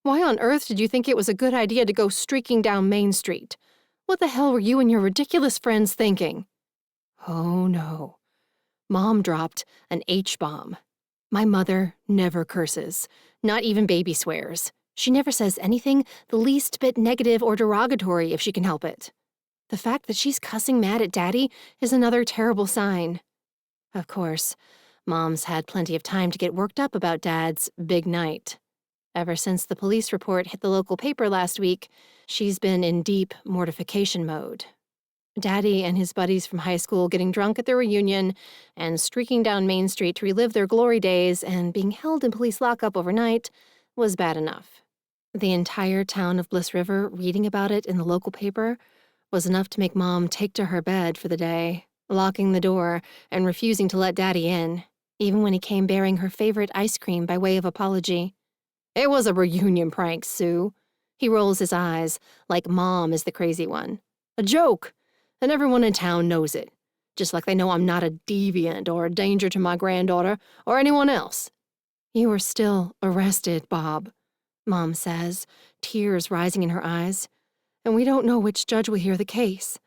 Why on earth did you think it was a good idea to go streaking down Main Street? What the hell were you and your ridiculous friends thinking? Oh, no. Mom dropped an H-bomb. My mother never curses, not even baby swears. She never says anything the least bit negative or derogatory if she can help it. The fact that she's cussing mad at Daddy is another terrible sign. Of course, Mom's had plenty of time to get worked up about Dad's big night. Ever since the police report hit the local paper last week, she's been in deep mortification mode. Daddy and his buddies from high school getting drunk at their reunion and streaking down Main Street to relive their glory days and being held in police lockup overnight was bad enough. The entire town of Bliss River reading about it in the local paper was enough to make Mom take to her bed for the day, locking the door and refusing to let Daddy in, even when he came bearing her favorite ice cream by way of apology. It was a reunion prank, Sue. He rolls his eyes, like Mom is the crazy one. A joke. And everyone in town knows it, just like they know I'm not a deviant or a danger to my granddaughter or anyone else. You are still arrested, Bob, Mom says, tears rising in her eyes. And we don't know which judge will hear the case.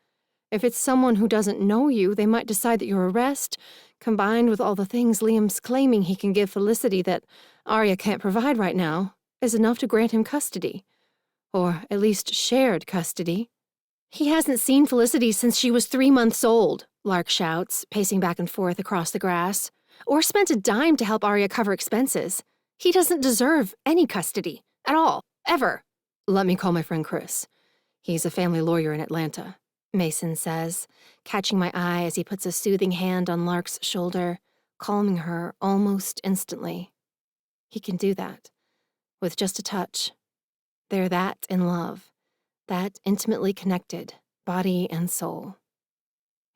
If it's someone who doesn't know you, they might decide that your arrest, combined with all the things Liam's claiming he can give Felicity that Arya can't provide right now, is enough to grant him custody. Or at least shared custody. He hasn't seen Felicity since she was 3 months old, Lark shouts, pacing back and forth across the grass. Or spent a dime to help Arya cover expenses. He doesn't deserve any custody. At all. Ever. Let me call my friend Chris. He's a family lawyer in Atlanta, Mason says, catching my eye as he puts a soothing hand on Lark's shoulder, calming her almost instantly. He can do that. With just a touch. They're that in love. That intimately connected, body and soul.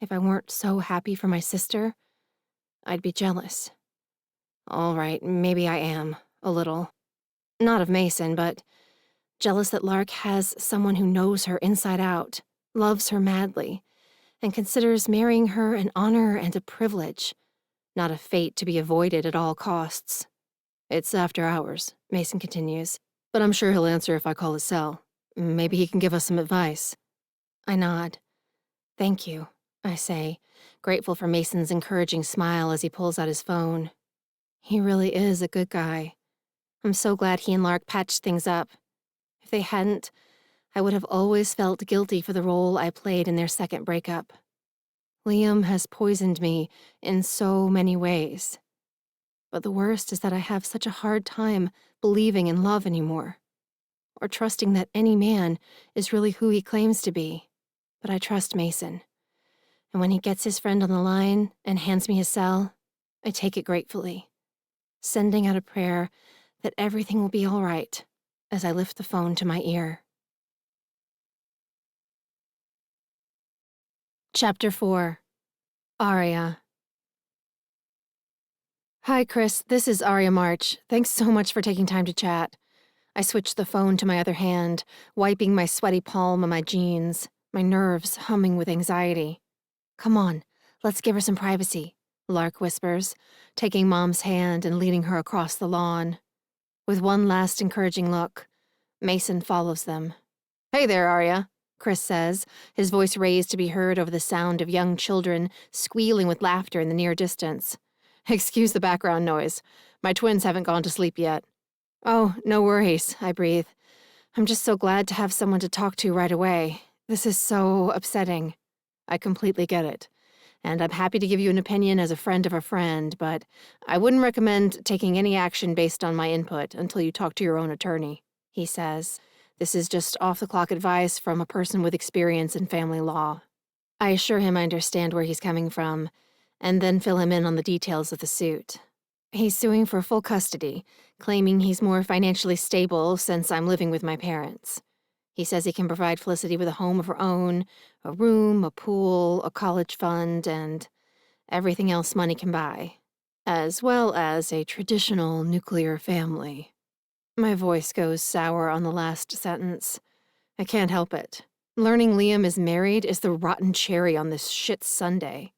If I weren't so happy for my sister, I'd be jealous. All right, maybe I am, a little. Not of Mason, but jealous that Lark has someone who knows her inside out, loves her madly, and considers marrying her an honor and a privilege, not a fate to be avoided at all costs. It's after hours, Mason continues, but I'm sure he'll answer if I call his cell. Maybe he can give us some advice. I nod. Thank you, I say, grateful for Mason's encouraging smile as he pulls out his phone. He really is a good guy. I'm so glad he and Lark patched things up. If they hadn't, I would have always felt guilty for the role I played in their second breakup. Liam has poisoned me in so many ways. But the worst is that I have such a hard time believing in love anymore, or trusting that any man is really who he claims to be. But I trust Mason. And when he gets his friend on the line and hands me his cell, I take it gratefully, sending out a prayer that everything will be all right as I lift the phone to my ear. Chapter 4. Aria. Hi, Chris. This is Aria March. Thanks so much for taking time to chat. I switched the phone to my other hand, wiping my sweaty palm on my jeans, my nerves humming with anxiety. Come on, let's give her some privacy, Lark whispers, taking Mom's hand and leading her across the lawn. With one last encouraging look, Mason follows them. Hey there, Aria, Chris says, his voice raised to be heard over the sound of young children squealing with laughter in the near distance. Excuse the background noise. My twins haven't gone to sleep yet. Oh, no worries, I breathe. I'm just so glad to have someone to talk to right away. This is so upsetting. I completely get it. And I'm happy to give you an opinion as a friend of a friend, but I wouldn't recommend taking any action based on my input until you talk to your own attorney, he says. This is just off-the-clock advice from a person with experience in family law. I assure him I understand where he's coming from, and then fill him in on the details of the suit. He's suing for full custody, claiming he's more financially stable since I'm living with my parents. He says he can provide Felicity with a home of her own, a room, a pool, a college fund, and everything else money can buy, as well as a traditional nuclear family. My voice goes sour on the last sentence. I can't help it. Learning Liam is married is the rotten cherry on this shit sundae.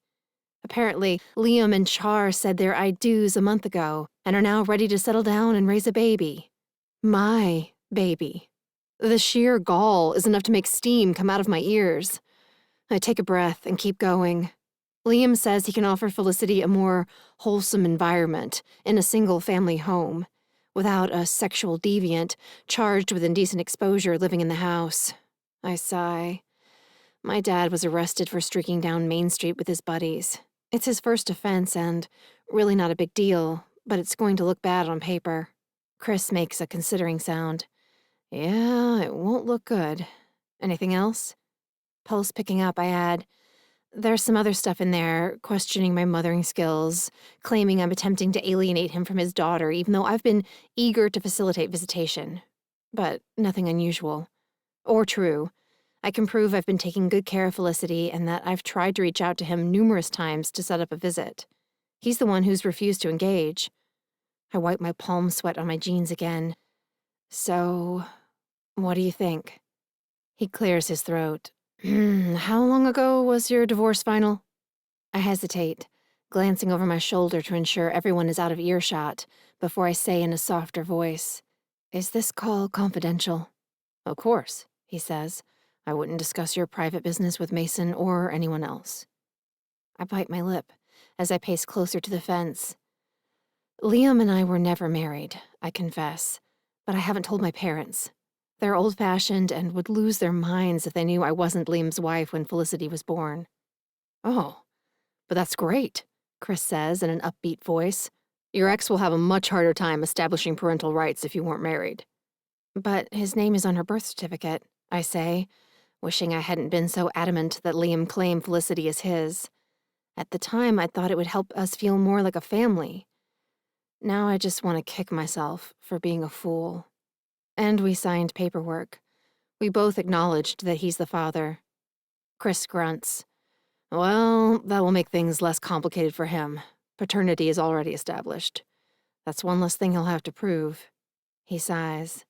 Apparently, Liam and Char said their I do's a month ago and are now ready to settle down and raise a baby. My baby. The sheer gall is enough to make steam come out of my ears. I take a breath and keep going. Liam says he can offer Felicity a more wholesome environment in a single-family home, without a sexual deviant charged with indecent exposure living in the house. I sigh. My dad was arrested for streaking down Main Street with his buddies. It's his first offense and really not a big deal, but it's going to look bad on paper. Chris makes a considering sound. Yeah, it won't look good. Anything else? Pulse picking up, I add, there's some other stuff in there, questioning my mothering skills, claiming I'm attempting to alienate him from his daughter, even though I've been eager to facilitate visitation. But nothing unusual. Or true. I can prove I've been taking good care of Felicity and that I've tried to reach out to him numerous times to set up a visit. He's the one who's refused to engage. I wipe my palm sweat on my jeans again. So, what do you think? He clears his throat. How long ago was your divorce final? I hesitate, glancing over my shoulder to ensure everyone is out of earshot, before I say in a softer voice, Is this call confidential? Of course, he says. I wouldn't discuss your private business with Mason or anyone else. I bite my lip as I pace closer to the fence. Liam and I were never married, I confess, but I haven't told my parents. They're old-fashioned and would lose their minds if they knew I wasn't Liam's wife when Felicity was born. Oh, but that's great, Chris says in an upbeat voice. Your ex will have a much harder time establishing parental rights if you weren't married. But his name is on her birth certificate, I say, wishing I hadn't been so adamant that Liam claim Felicity as his. At the time, I thought it would help us feel more like a family. Now I just want to kick myself for being a fool. And we signed paperwork. We both acknowledged that he's the father. Chris grunts. Well, that will make things less complicated for him. Paternity is already established. That's one less thing he'll have to prove. He sighs.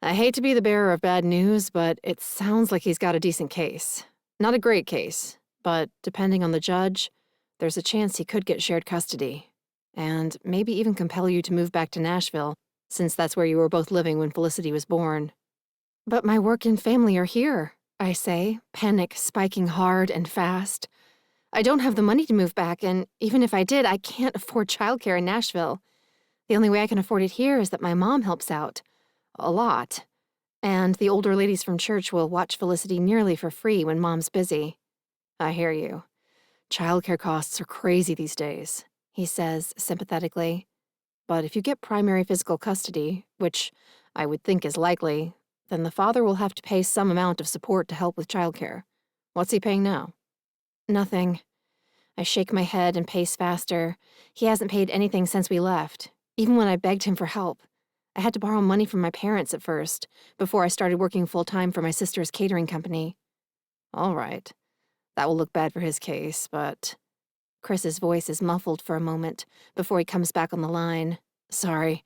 I hate to be the bearer of bad news, but it sounds like he's got a decent case. Not a great case, but depending on the judge, there's a chance he could get shared custody. And maybe even compel you to move back to Nashville, since that's where you were both living when Felicity was born. But my work and family are here, I say, panic spiking hard and fast. I don't have the money to move back, and even if I did, I can't afford childcare in Nashville. The only way I can afford it here is that my mom helps out. A lot. And the older ladies from church will watch Felicity nearly for free when Mom's busy. I hear you. Childcare costs are crazy these days, he says sympathetically. But if you get primary physical custody, which I would think is likely, then the father will have to pay some amount of support to help with childcare. What's he paying now? Nothing. I shake my head and pace faster. He hasn't paid anything since we left, even when I begged him for help. I had to borrow money from my parents at first, before I started working full-time for my sister's catering company. All right. That will look bad for his case, but... Chris's voice is muffled for a moment before he comes back on the line. Sorry.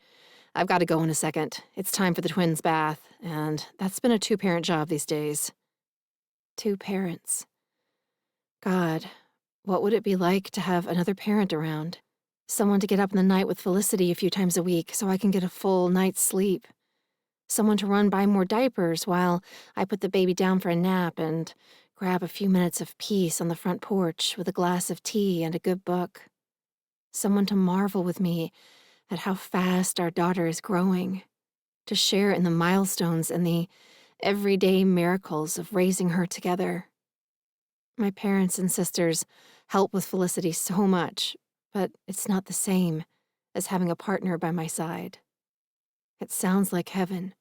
I've got to go in a second. It's time for the twins' bath, and that's been a 2-parent job these days. 2 parents. God, what would it be like to have another parent around? Someone to get up in the night with Felicity a few times a week so I can get a full night's sleep. Someone to run by more diapers while I put the baby down for a nap and grab a few minutes of peace on the front porch with a glass of tea and a good book. Someone to marvel with me at how fast our daughter is growing, to share in the milestones and the everyday miracles of raising her together. My parents and sisters help with Felicity so much, but it's not the same as having a partner by my side. It sounds like heaven,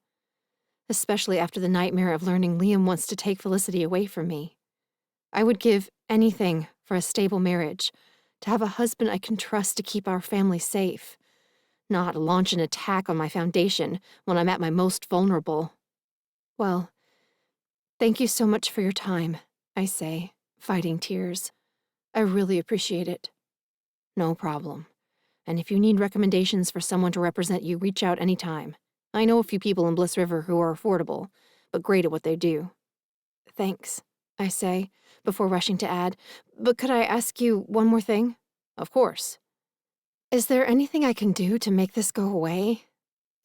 especially after the nightmare of learning Liam wants to take Felicity away from me. I would give anything for a stable marriage, to have a husband I can trust to keep our family safe, not launch an attack on my foundation when I'm at my most vulnerable. Well, thank you so much for your time, I say, fighting tears. I really appreciate it. No problem. And if you need recommendations for someone to represent you, reach out anytime. I know a few people in Bliss River who are affordable, but great at what they do. Thanks, I say, before rushing to add, but could I ask you one more thing? Of course. Is there anything I can do to make this go away?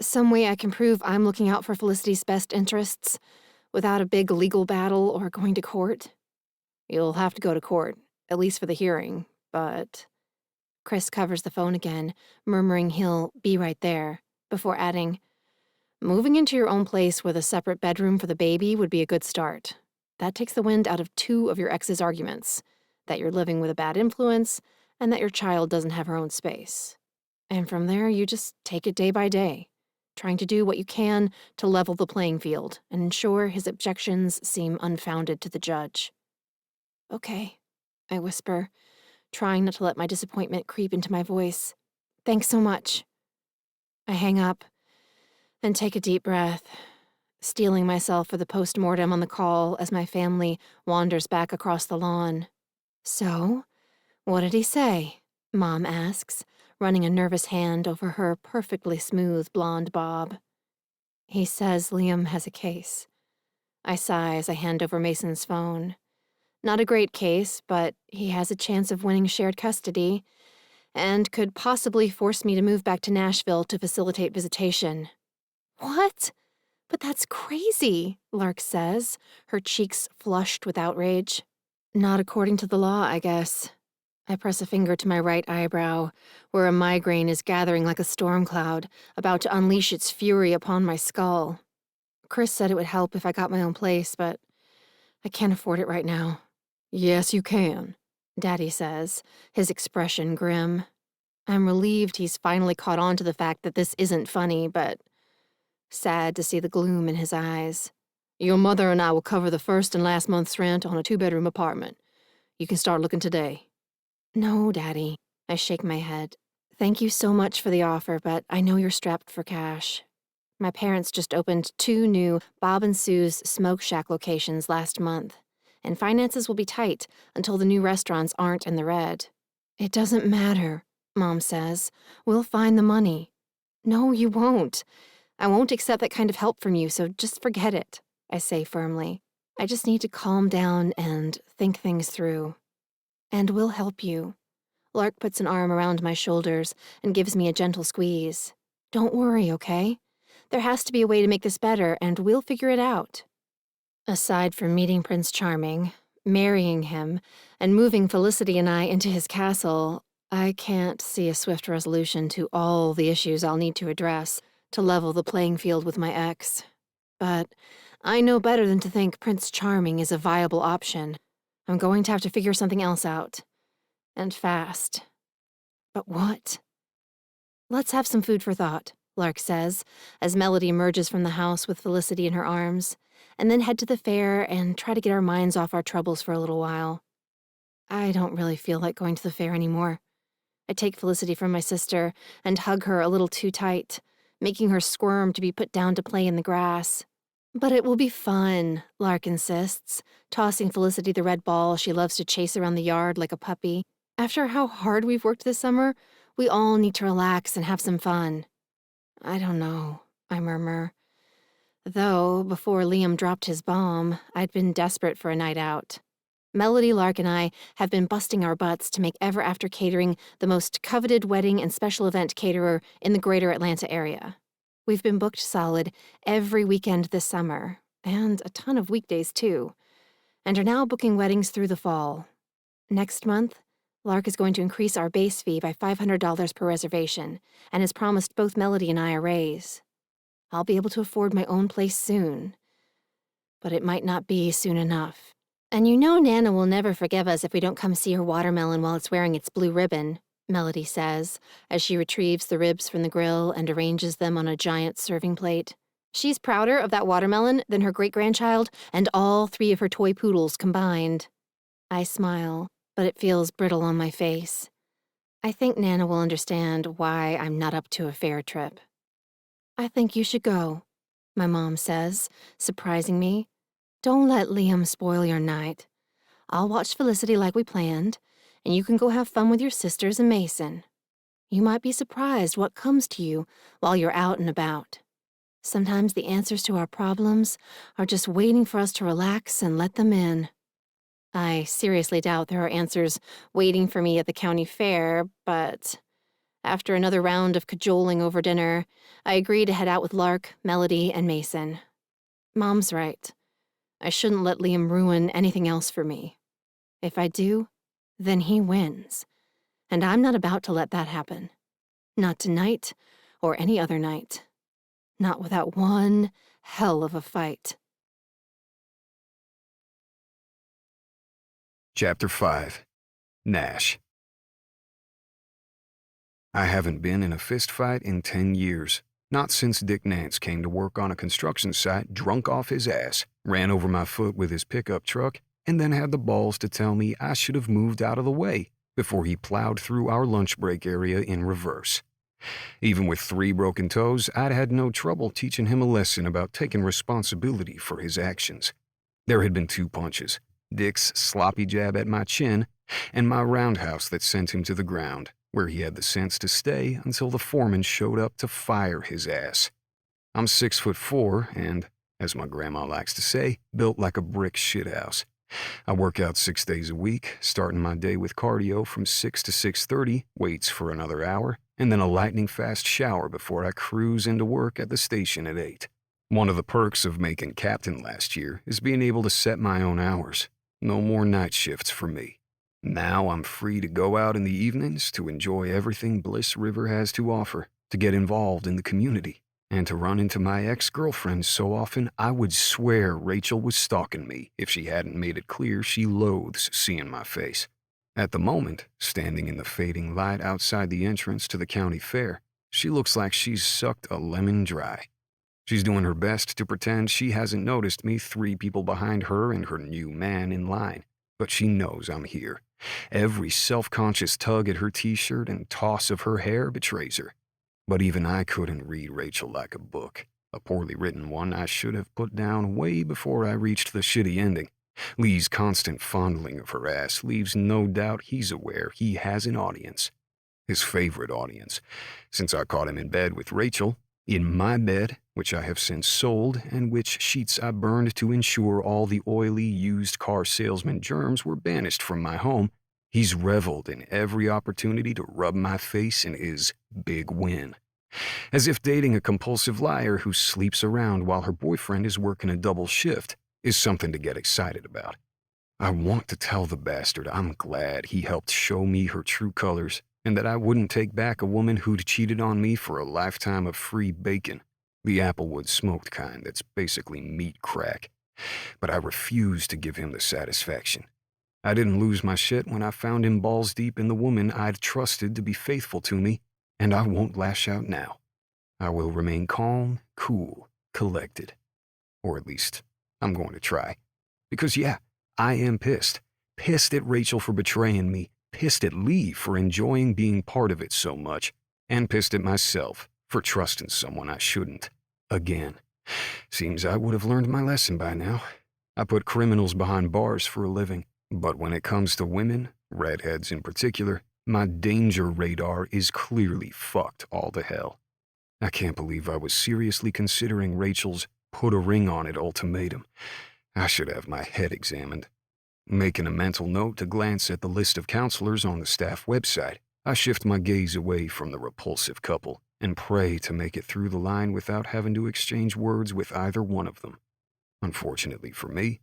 Some way I can prove I'm looking out for Felicity's best interests without a big legal battle or going to court? You'll have to go to court, at least for the hearing, but... Chris covers the phone again, murmuring he'll be right there, before adding, moving into your own place with a separate bedroom for the baby would be a good start. That takes the wind out of 2 of your ex's arguments, that you're living with a bad influence, and that your child doesn't have her own space. And from there, you just take it day by day, trying to do what you can to level the playing field and ensure his objections seem unfounded to the judge. Okay, I whisper, trying not to let my disappointment creep into my voice. Thanks so much. I hang up and take a deep breath, steeling myself for the post-mortem on the call as my family wanders back across the lawn. So, what did he say? Mom asks, running a nervous hand over her perfectly smooth blonde bob. He says Liam has a case. I sigh as I hand over Mason's phone. Not a great case, but he has a chance of winning shared custody, and could possibly force me to move back to Nashville to facilitate visitation. What? But that's crazy, Lark says, her cheeks flushed with outrage. Not according to the law, I guess. I press a finger to my right eyebrow, where a migraine is gathering like a storm cloud, about to unleash its fury upon my skull. Chris said it would help if I got my own place, but I can't afford it right now. Yes, you can, Daddy says, his expression grim. I'm relieved he's finally caught on to the fact that this isn't funny, but sad to see the gloom in his eyes. Your mother and I will cover the first and last month's rent on a 2-bedroom apartment. You can start looking today. No, Daddy. I shake my head. Thank you so much for the offer, but I know you're strapped for cash. My parents just opened 2 new Bob and Sue's Smoke Shack locations last month, and finances will be tight until the new restaurants aren't in the red. It doesn't matter, Mom says. We'll find the money. No, you won't. I won't accept that kind of help from you, so just forget it, I say firmly. I just need to calm down and think things through. And we'll help you. Lark puts an arm around my shoulders and gives me a gentle squeeze. Don't worry, okay? There has to be a way to make this better, and we'll figure it out. Aside from meeting Prince Charming, marrying him, and moving Felicity and I into his castle, I can't see a swift resolution to all the issues I'll need to address to level the playing field with my ex. But I know better than to think Prince Charming is a viable option. I'm going to have to figure something else out. And fast. But what? Let's have some food for thought, Lark says, as Melody emerges from the house with Felicity in her arms, and then head to the fair and try to get our minds off our troubles for a little while. I don't really feel like going to the fair anymore. I take Felicity from my sister and hug her a little too tight, making her squirm to be put down to play in the grass. But it will be fun, Lark insists, tossing Felicity the red ball she loves to chase around the yard like a puppy. After how hard we've worked this summer, we all need to relax and have some fun. I don't know, I murmur. Though, before Liam dropped his bomb, I'd been desperate for a night out. Melody, Lark, and I have been busting our butts to make Ever After Catering the most coveted wedding and special event caterer in the greater Atlanta area. We've been booked solid every weekend this summer, and a ton of weekdays too, and are now booking weddings through the fall. Next month, Lark is going to increase our base fee by $500 per reservation, and has promised both Melody and I a raise. I'll be able to afford my own place soon. But it might not be soon enough. And you know Nana will never forgive us if we don't come see her watermelon while it's wearing its blue ribbon, Melody says, as she retrieves the ribs from the grill and arranges them on a giant serving plate. She's prouder of that watermelon than her great-grandchild and all 3 of her toy poodles combined. I smile, but it feels brittle on my face. I think Nana will understand why I'm not up to a fair trip. I think you should go, my mom says, surprising me. Don't let Liam spoil your night. I'll watch Felicity like we planned, and you can go have fun with your sisters and Mason. You might be surprised what comes to you while you're out and about. Sometimes the answers to our problems are just waiting for us to relax and let them in. I seriously doubt there are answers waiting for me at the county fair, but after another round of cajoling over dinner, I agree to head out with Lark, Melody, and Mason. Mom's right. I shouldn't let Liam ruin anything else for me. If I do, then he wins. And I'm not about to let that happen. Not tonight, or any other night. Not without one hell of a fight. Chapter 5. Nash. I haven't been in a fist fight in 10 years. Not since Dick Nance came to work on a construction site drunk off his ass, ran over my foot with his pickup truck, and then had the balls to tell me I should have moved out of the way before he plowed through our lunch break area in reverse. Even with 3 broken toes, I'd had no trouble teaching him a lesson about taking responsibility for his actions. There had been 2 punches, Dick's sloppy jab at my chin, and my roundhouse that sent him to the ground, where he had the sense to stay until the foreman showed up to fire his ass. I'm 6'4" and, as my grandma likes to say, built like a brick shithouse. I work out 6 days a week, starting my day with cardio from 6 to 6:30, weights for another hour, and then a lightning-fast shower before I cruise into work at the station at 8. One of the perks of making captain last year is being able to set my own hours. No more night shifts for me. Now I'm free to go out in the evenings to enjoy everything Bliss River has to offer, to get involved in the community, and to run into my ex-girlfriend so often I would swear Rachel was stalking me if she hadn't made it clear she loathes seeing my face. At the moment, standing in the fading light outside the entrance to the county fair, she looks like she's sucked a lemon dry. She's doing her best to pretend she hasn't noticed me 3 people behind her and her new man in line, but she knows I'm here. Every self-conscious tug at her t-shirt and toss of her hair betrays her. But even I couldn't read Rachel like a book, a poorly written one I should have put down way before I reached the shitty ending. Lee's constant fondling of her ass leaves no doubt he's aware he has an audience. his favorite audience, since I caught him in bed with Rachel, in my bed, which I have since sold, and which sheets I burned to ensure all the oily used car salesman germs were banished from my home. He's reveled in every opportunity to rub my face in his big win. As if dating a compulsive liar who sleeps around while her boyfriend is working a double shift is something to get excited about. I want to tell the bastard I'm glad he helped show me her true colors, and that I wouldn't take back a woman who'd cheated on me for a lifetime of free bacon, the applewood smoked kind that's basically meat crack. But I refuse to give him the satisfaction. I didn't lose my shit when I found him balls deep in the woman I'd trusted to be faithful to me, and I won't lash out now. I will remain calm, cool, collected. Or at least, I'm going to try. Because yeah, I am pissed. Pissed at Rachel for betraying me, pissed at Lee for enjoying being part of it so much, and pissed at myself for trusting someone I shouldn't. Again. Seems I would have learned my lesson by now. I put criminals behind bars for a living, but when it comes to women, redheads in particular, my danger radar is clearly fucked all to hell. I can't believe I was seriously considering Rachel's put a ring on it ultimatum. I should have my head examined. Making a mental note to glance at the list of counselors on the staff website, I shift my gaze away from the repulsive couple and pray to make it through the line without having to exchange words with either one of them. Unfortunately for me,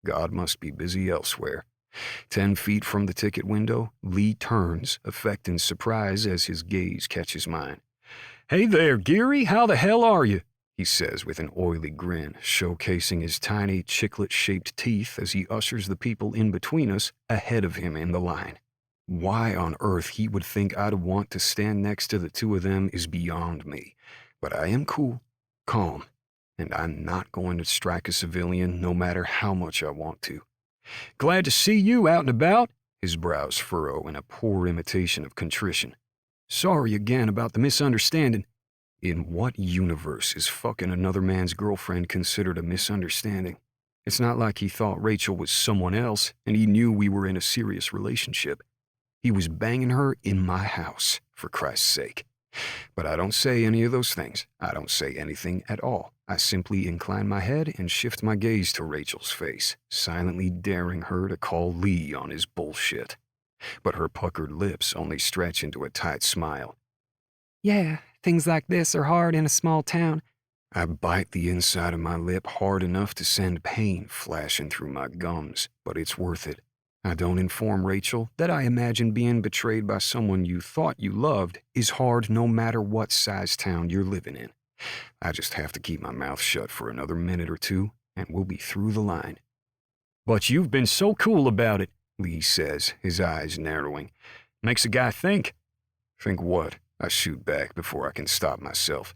God must be busy elsewhere. 10 feet from the ticket window, Lee turns, affecting surprise as his gaze catches mine. "Hey there, Geary, how the hell are you?" he says with an oily grin, showcasing his tiny chiclet-shaped teeth as he ushers the people in between us ahead of him in the line. Why on earth he would think I'd want to stand next to the two of them is beyond me, but I am cool, calm, and I'm not going to strike a civilian no matter how much I want to. "Glad to see you out and about," his brows furrow in a poor imitation of contrition. "Sorry again about the misunderstanding." In what universe is fucking another man's girlfriend considered a misunderstanding? It's not like he thought Rachel was someone else and he knew we were in a serious relationship. He was banging her in my house, for Christ's sake. But I don't say any of those things. I don't say anything at all. I simply incline my head and shift my gaze to Rachel's face, silently daring her to call Lee on his bullshit. But her puckered lips only stretch into a tight smile. "Yeah, things like this are hard in a small town." I bite the inside of my lip hard enough to send pain flashing through my gums, but it's worth it. I don't inform Rachel that I imagine being betrayed by someone you thought you loved is hard no matter what size town you're living in. I just have to keep my mouth shut for another minute or two, and we'll be through the line. "But you've been so cool about it," Lee says, his eyes narrowing. "Makes a guy think." "Think what?" I shoot back before I can stop myself.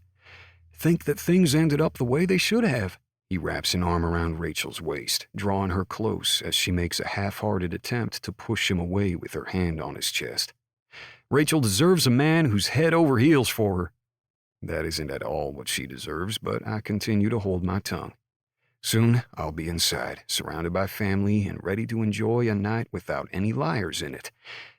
"Think that things ended up the way they should have." He wraps an arm around Rachel's waist, drawing her close as she makes a half-hearted attempt to push him away with her hand on his chest. "Rachel deserves a man who's head over heels for her." That isn't at all what she deserves, but I continue to hold my tongue. Soon, I'll be inside, surrounded by family and ready to enjoy a night without any liars in it.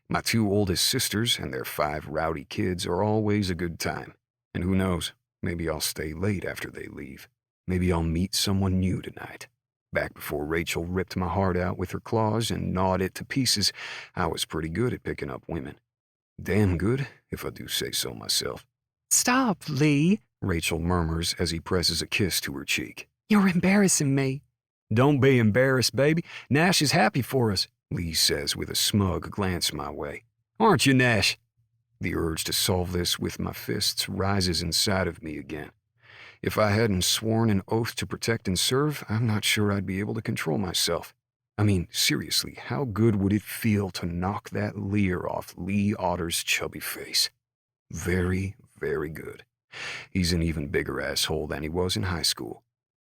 My 2 oldest sisters and their 5 rowdy kids are always a good time. And who knows, maybe I'll stay late after they leave. Maybe I'll meet someone new tonight. Back before Rachel ripped my heart out with her claws and gnawed it to pieces, I was pretty good at picking up women. Damn good, if I do say so myself. "Stop, Lee," Rachel murmurs as he presses a kiss to her cheek. "You're embarrassing me." "Don't be embarrassed, baby. Nash is happy for us," Lee says with a smug glance my way. "Aren't you, Nash?" The urge to solve this with my fists rises inside of me again. If I hadn't sworn an oath to protect and serve, I'm not sure I'd be able to control myself. I mean, seriously, how good would it feel to knock that leer off Lee Otter's chubby face? Very, very good. He's an even bigger asshole than he was in high school.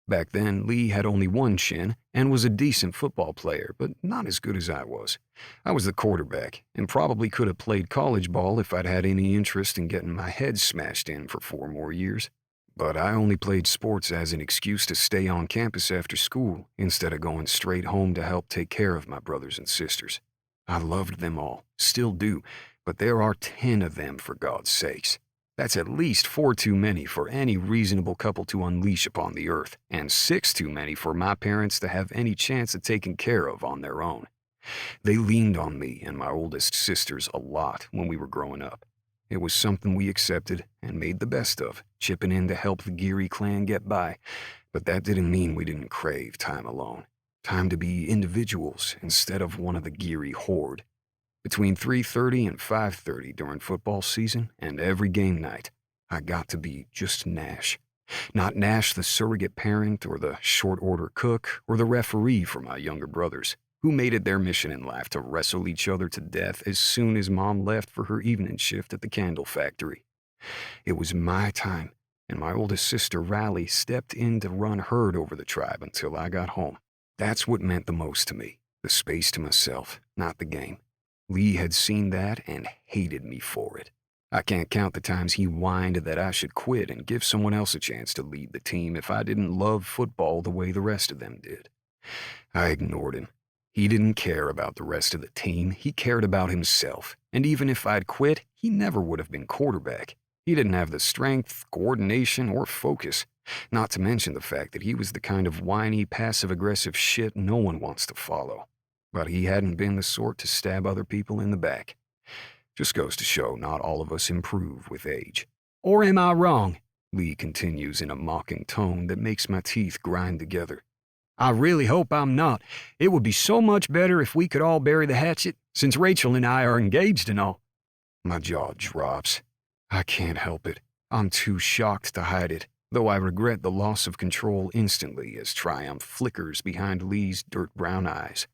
Back then, Lee had only one chin and was a decent football player, but not as good as I was. I was the quarterback and probably could have played college ball if I'd had any interest in getting my head smashed in for 4 more years. But I only played sports as an excuse to stay on campus after school instead of going straight home to help take care of my brothers and sisters. I loved them all, still do, But there are 10 of them, for God's sakes. That's at least 4 too many for any reasonable couple to unleash upon the earth, and 6 too many for my parents to have any chance of taking care of on their own. They leaned on me and my oldest sisters a lot when we were growing up. It was something we accepted and made the best of, chipping in to help the Geary clan get by, but that didn't mean we didn't crave time alone. Time to be individuals instead of one of the Geary horde. Between 3:30 and 5:30 during football season and every game night, I got to be just Nash. Not Nash the surrogate parent or the short order cook or the referee for my younger brothers, who made it their mission in life to wrestle each other to death as soon as Mom left for her evening shift at the candle factory. It was my time, and my oldest sister Riley stepped in to run herd over the tribe until I got home. That's what meant the most to me, the space to myself, not the game. Lee had seen that and hated me for it. I can't count the times he whined that I should quit and give someone else a chance to lead the team if I didn't love football the way the rest of them did. I ignored him. He didn't care about the rest of the team, he cared about himself, and even if I'd quit, he never would have been quarterback. He didn't have the strength, coordination, or focus, not to mention the fact that he was the kind of whiny, passive-aggressive shit no one wants to follow. But he hadn't been the sort to stab other people in the back. Just goes to show not all of us improve with age. Or am I wrong? Lee continues in a mocking tone that makes my teeth grind together. I really hope I'm not. It would be so much better if we could all bury the hatchet, since Rachel and I are engaged and all. My jaw drops. I can't help it. I'm too shocked to hide it, though I regret the loss of control instantly as triumph flickers behind Lee's dirt-brown eyes.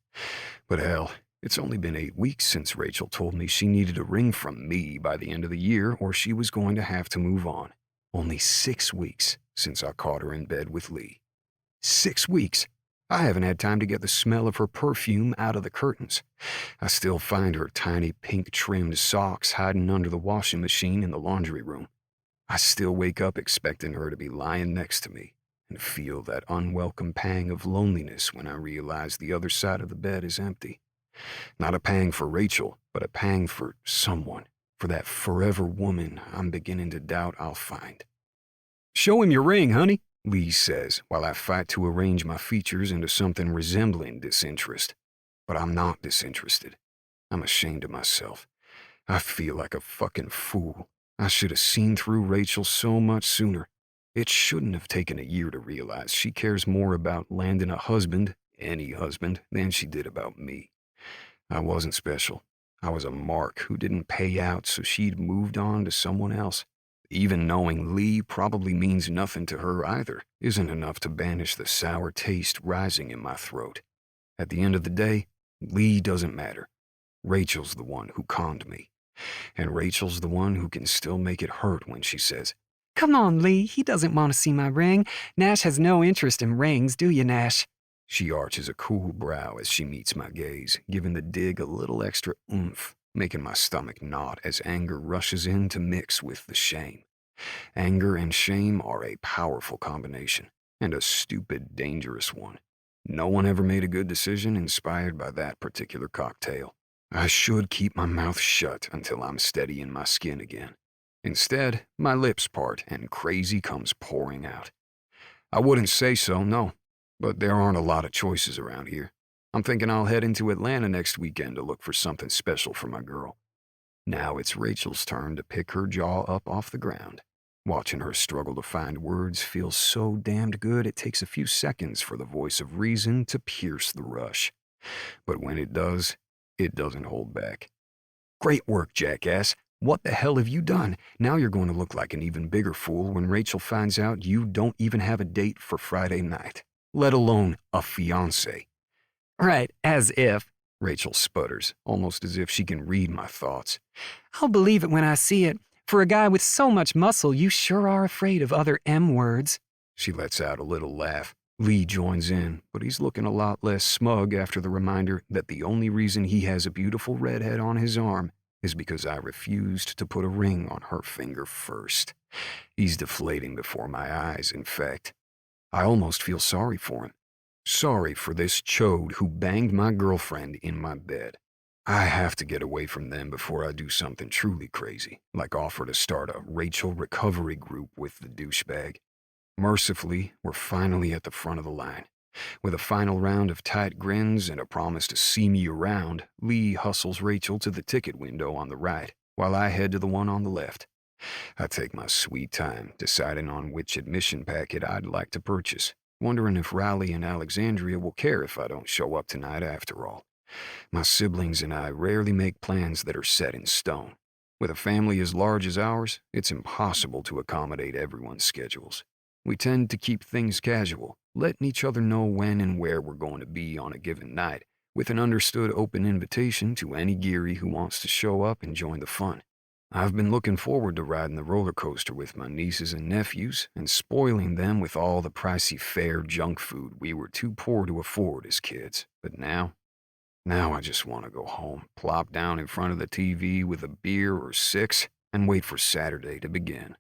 But hell, it's only been 8 weeks since Rachel told me she needed a ring from me by the end of the year or she was going to have to move on. Only 6 weeks since I caught her in bed with Lee. 6 weeks. I haven't had time to get the smell of her perfume out of the curtains. I still find her tiny pink-trimmed socks hiding under the washing machine in the laundry room. I still wake up expecting her to be lying next to me and feel that unwelcome pang of loneliness when I realize the other side of the bed is empty. Not a pang for Rachel, but a pang for someone, for that forever woman I'm beginning to doubt I'll find. Show him your ring, honey, Lee says, while I fight to arrange my features into something resembling disinterest. But I'm not disinterested. I'm ashamed of myself. I feel like a fucking fool. I should have seen through Rachel so much sooner. It shouldn't have taken a year to realize she cares more about landing a husband, any husband, than she did about me. I wasn't special. I was a mark who didn't pay out, so she'd moved on to someone else. Even knowing Lee probably means nothing to her either isn't enough to banish the sour taste rising in my throat. At the end of the day, Lee doesn't matter. Rachel's the one who conned me. And Rachel's the one who can still make it hurt when she says, "Come on, Lee, he doesn't want to see my ring. Nash has no interest in rings, do you, Nash?" She arches a cool brow as she meets my gaze, giving the dig a little extra oomph, making my stomach knot as anger rushes in to mix with the shame. Anger and shame are a powerful combination, and a stupid, dangerous one. No one ever made a good decision inspired by that particular cocktail. I should keep my mouth shut until I'm steady in my skin again. Instead, my lips part and crazy comes pouring out. I wouldn't say so, no, but there aren't a lot of choices around here. I'm thinking I'll head into Atlanta next weekend to look for something special for my girl. Now it's Rachel's turn to pick her jaw up off the ground. Watching her struggle to find words feels so damned good it takes a few seconds for the voice of reason to pierce the rush. But when it does, it doesn't hold back. Great work, jackass. What the hell have you done? Now you're going to look like an even bigger fool when Rachel finds out you don't even have a date for Friday night, let alone a fiancé. Right, as if, Rachel sputters, almost as if she can read my thoughts. I'll believe it when I see it. For a guy with so much muscle, you sure are afraid of other M words. She lets out a little laugh. Lee joins in, but he's looking a lot less smug after the reminder that the only reason he has a beautiful redhead on his arm is because I refused to put a ring on her finger first. He's deflating before my eyes, in fact. I almost feel sorry for him. Sorry for this chode who banged my girlfriend in my bed. I have to get away from them before I do something truly crazy, like offer to start a Rachel recovery group with the douchebag. Mercifully, we're finally at the front of the line. With a final round of tight grins and a promise to see me around, Lee hustles Rachel to the ticket window on the right, while I head to the one on the left. I take my sweet time, deciding on which admission packet I'd like to purchase, wondering if Raleigh and Alexandria will care if I don't show up tonight after all. My siblings and I rarely make plans that are set in stone. With a family as large as ours, it's impossible to accommodate everyone's schedules. We tend to keep things casual, letting each other know when and where we're going to be on a given night, with an understood open invitation to any Geary who wants to show up and join the fun. I've been looking forward to riding the roller coaster with my nieces and nephews and spoiling them with all the pricey fare junk food we were too poor to afford as kids. But now I just want to go home, plop down in front of the TV with a beer or six, and wait for Saturday to begin.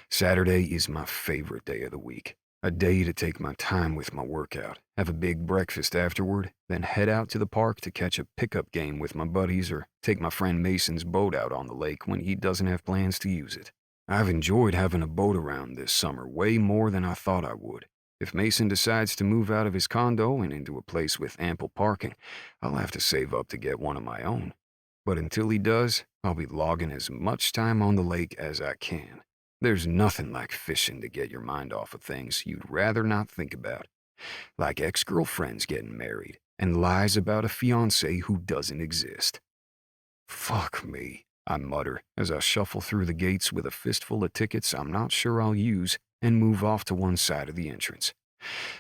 Saturday is my favorite day of the week. A day to take my time with my workout, have a big breakfast afterward, then head out to the park to catch a pickup game with my buddies or take my friend Mason's boat out on the lake when he doesn't have plans to use it. I've enjoyed having a boat around this summer way more than I thought I would. If Mason decides to move out of his condo and into a place with ample parking, I'll have to save up to get one of my own. But until he does, I'll be logging as much time on the lake as I can. There's nothing like fishing to get your mind off of things you'd rather not think about, like ex-girlfriends getting married and lies about a fiancé who doesn't exist. Fuck me, I mutter as I shuffle through the gates with a fistful of tickets I'm not sure I'll use and move off to one side of the entrance.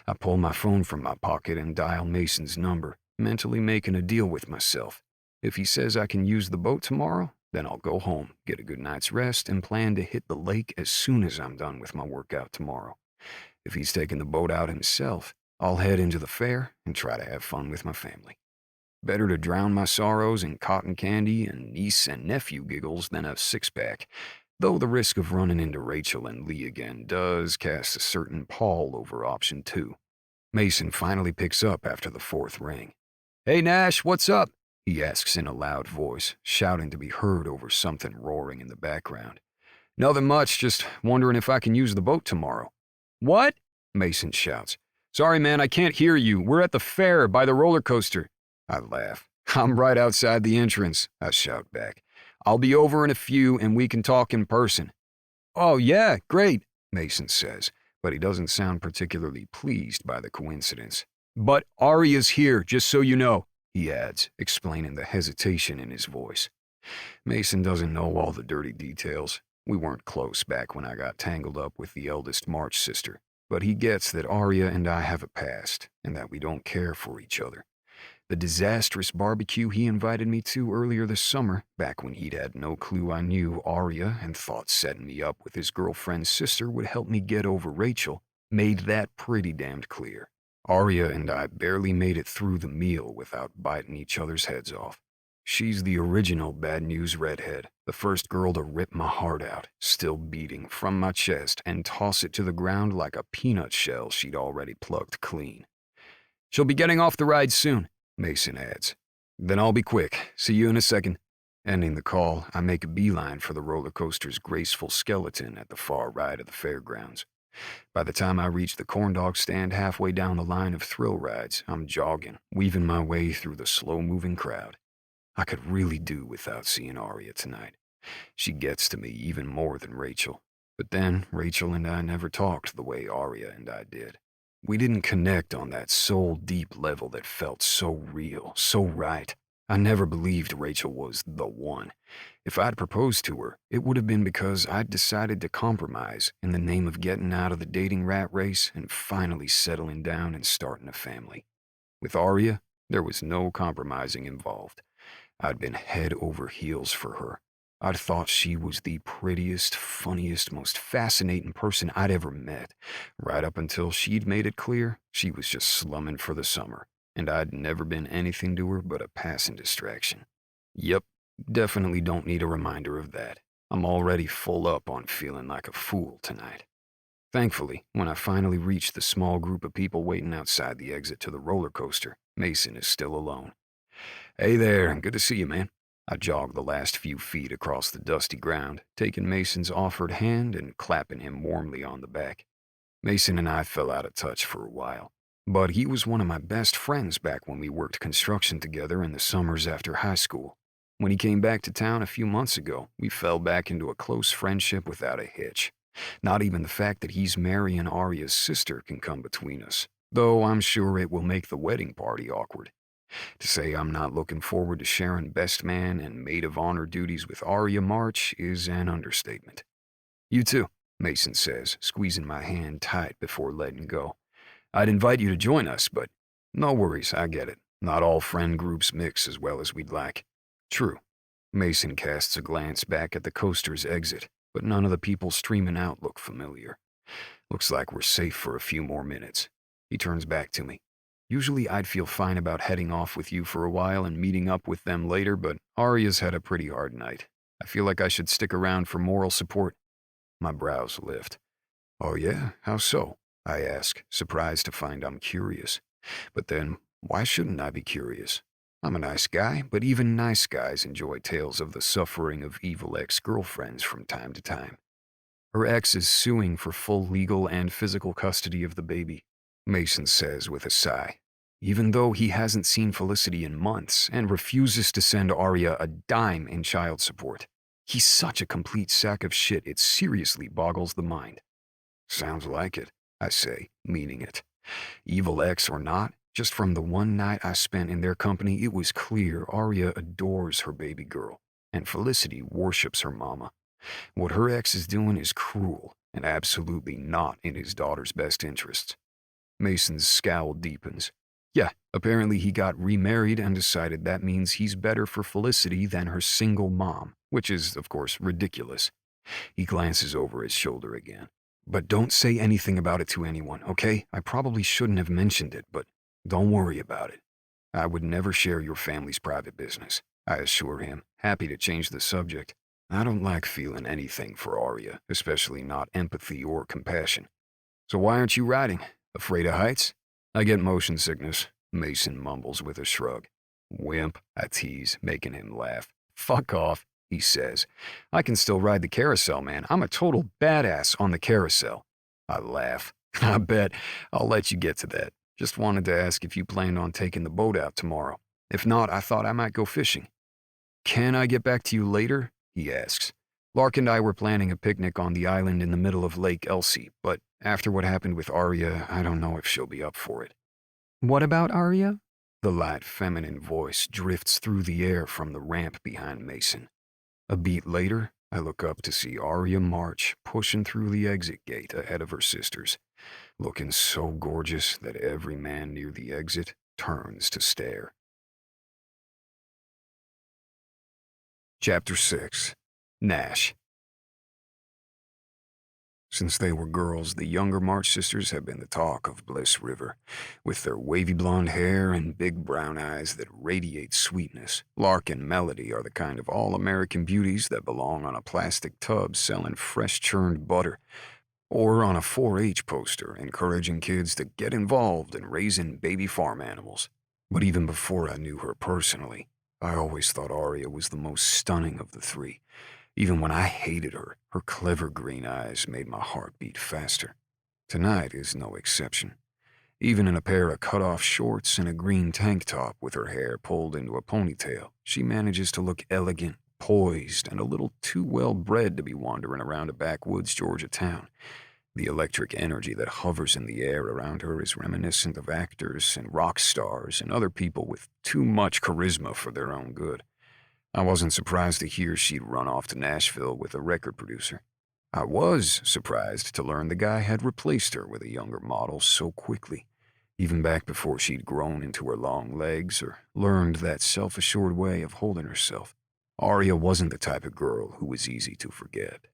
I pull my phone from my pocket and dial Mason's number, mentally making a deal with myself. If he says I can use the boat tomorrow, then I'll go home, get a good night's rest, and plan to hit the lake as soon as I'm done with my workout tomorrow. If he's taking the boat out himself, I'll head into the fair and try to have fun with my family. Better to drown my sorrows in cotton candy and niece and nephew giggles than a six-pack, though the risk of running into Rachel and Lee again does cast a certain pall over option 2. Mason finally picks up after the fourth ring. "Hey Nash, what's up?" he asks in a loud voice, shouting to be heard over something roaring in the background. "Nothing much, just wondering if I can use the boat tomorrow." "What?" Mason shouts. "Sorry man, I can't hear you. We're at the fair by the roller coaster." I laugh. "I'm right outside the entrance," I shout back. "I'll be over in a few and we can talk in person." "Oh yeah, great," Mason says, but he doesn't sound particularly pleased by the coincidence. "But Aria's here, just so you know," he adds, explaining the hesitation in his voice. Mason doesn't know all the dirty details. We weren't close back when I got tangled up with the eldest March sister, but he gets that Aria and I have a past, and that we don't care for each other. The disastrous barbecue he invited me to earlier this summer, back when he'd had no clue I knew Aria and thought setting me up with his girlfriend's sister would help me get over Rachel, made that pretty damned clear. Aria and I barely made it through the meal without biting each other's heads off. She's the original bad news redhead, the first girl to rip my heart out, still beating, from my chest and toss it to the ground like a peanut shell she'd already plucked clean. "She'll be getting off the ride soon," Mason adds. "Then I'll be quick. See you in a second." Ending the call, I make a beeline for the roller coaster's graceful skeleton at the far right of the fairgrounds. By the time I reach the corn dog stand halfway down the line of thrill rides, I'm jogging, weaving my way through the slow-moving crowd. I could really do without seeing Aria tonight. She gets to me even more than Rachel. But then, Rachel and I never talked the way Aria and I did. We didn't connect on that soul-deep level that felt so real, so right. I never believed Rachel was the one. If I'd proposed to her, it would have been because I'd decided to compromise in the name of getting out of the dating rat race and finally settling down and starting a family. With Aria, there was no compromising involved. I'd been head over heels for her. I'd thought she was the prettiest, funniest, most fascinating person I'd ever met, right up until she'd made it clear she was just slumming for the summer, and I'd never been anything to her but a passing distraction. Yep, definitely don't need a reminder of that. I'm already full up on feeling like a fool tonight. Thankfully, when I finally reach the small group of people waiting outside the exit to the roller coaster, Mason is still alone. Hey there, good to see you, man. I jogged the last few feet across the dusty ground, taking Mason's offered hand and clapping him warmly on the back. Mason and I fell out of touch for a while, but he was one of my best friends back when we worked construction together in the summers after high school. When he came back to town a few months ago, we fell back into a close friendship without a hitch. Not even the fact that he's marrying Arya's sister can come between us, though I'm sure it will make the wedding party awkward. To say I'm not looking forward to sharing best man and maid of honor duties with Arya March is an understatement. You too, Mason says, squeezing my hand tight before letting go. I'd invite you to join us, but no worries, I get it. Not all friend groups mix as well as we'd like. True. Mason casts a glance back at the coaster's exit, but none of the people streaming out look familiar. Looks like we're safe for a few more minutes. He turns back to me. Usually I'd feel fine about heading off with you for a while and meeting up with them later, but Arya's had a pretty hard night. I feel like I should stick around for moral support. My brows lift. Oh yeah? How so? I ask, surprised to find I'm curious. But then, why shouldn't I be curious? I'm a nice guy, but even nice guys enjoy tales of the suffering of evil ex-girlfriends from time to time. Her ex is suing for full legal and physical custody of the baby, Mason says with a sigh. Even though he hasn't seen Felicity in months and refuses to send Arya a dime in child support. He's such a complete sack of shit it seriously boggles the mind. Sounds like it, I say, meaning it. Evil ex or not, just from the one night I spent in their company, it was clear Arya adores her baby girl, and Felicity worships her mama. What her ex is doing is cruel and absolutely not in his daughter's best interests. Mason's scowl deepens. Yeah, apparently he got remarried and decided that means he's better for Felicity than her single mom, which is, of course, ridiculous. He glances over his shoulder again. But don't say anything about it to anyone, okay? I probably shouldn't have mentioned it, but don't worry about it. I would never share your family's private business, I assure him, happy to change the subject. I don't like feeling anything for Arya, especially not empathy or compassion. So why aren't you riding? Afraid of heights? I get motion sickness, Mason mumbles with a shrug. Wimp, I tease, making him laugh. Fuck off, he says. I can still ride the carousel, man. I'm a total badass on the carousel. I laugh. I bet. I'll let you get to that. Just wanted to ask if you planned on taking the boat out tomorrow. If not, I thought I might go fishing. Can I get back to you later? He asks. Lark and I were planning a picnic on the island in the middle of Lake Elsie, but after what happened with Arya, I don't know if she'll be up for it. What about Arya? The light feminine voice drifts through the air from the ramp behind Mason. A beat later, I look up to see Arya March pushing through the exit gate ahead of her sisters, looking so gorgeous that every man near the exit turns to stare. Chapter 6. Nash. Since they were girls, the younger March sisters have been the talk of Bliss River. With their wavy blonde hair and big brown eyes that radiate sweetness, Lark and Melody are the kind of all-American beauties that belong on a plastic tub selling fresh-churned butter, or on a 4-H poster encouraging kids to get involved in raising baby farm animals. But even before I knew her personally, I always thought Arya was the most stunning of the three. Even when I hated her, her clever green eyes made my heart beat faster. Tonight is no exception. Even in a pair of cut-off shorts and a green tank top with her hair pulled into a ponytail, she manages to look elegant, poised, and a little too well-bred to be wandering around a backwoods Georgia town. The electric energy that hovers in the air around her is reminiscent of actors and rock stars and other people with too much charisma for their own good. I wasn't surprised to hear she'd run off to Nashville with a record producer. I was surprised to learn the guy had replaced her with a younger model so quickly, even back before she'd grown into her long legs or learned that self-assured way of holding herself. Arya wasn't the type of girl who was easy to forget.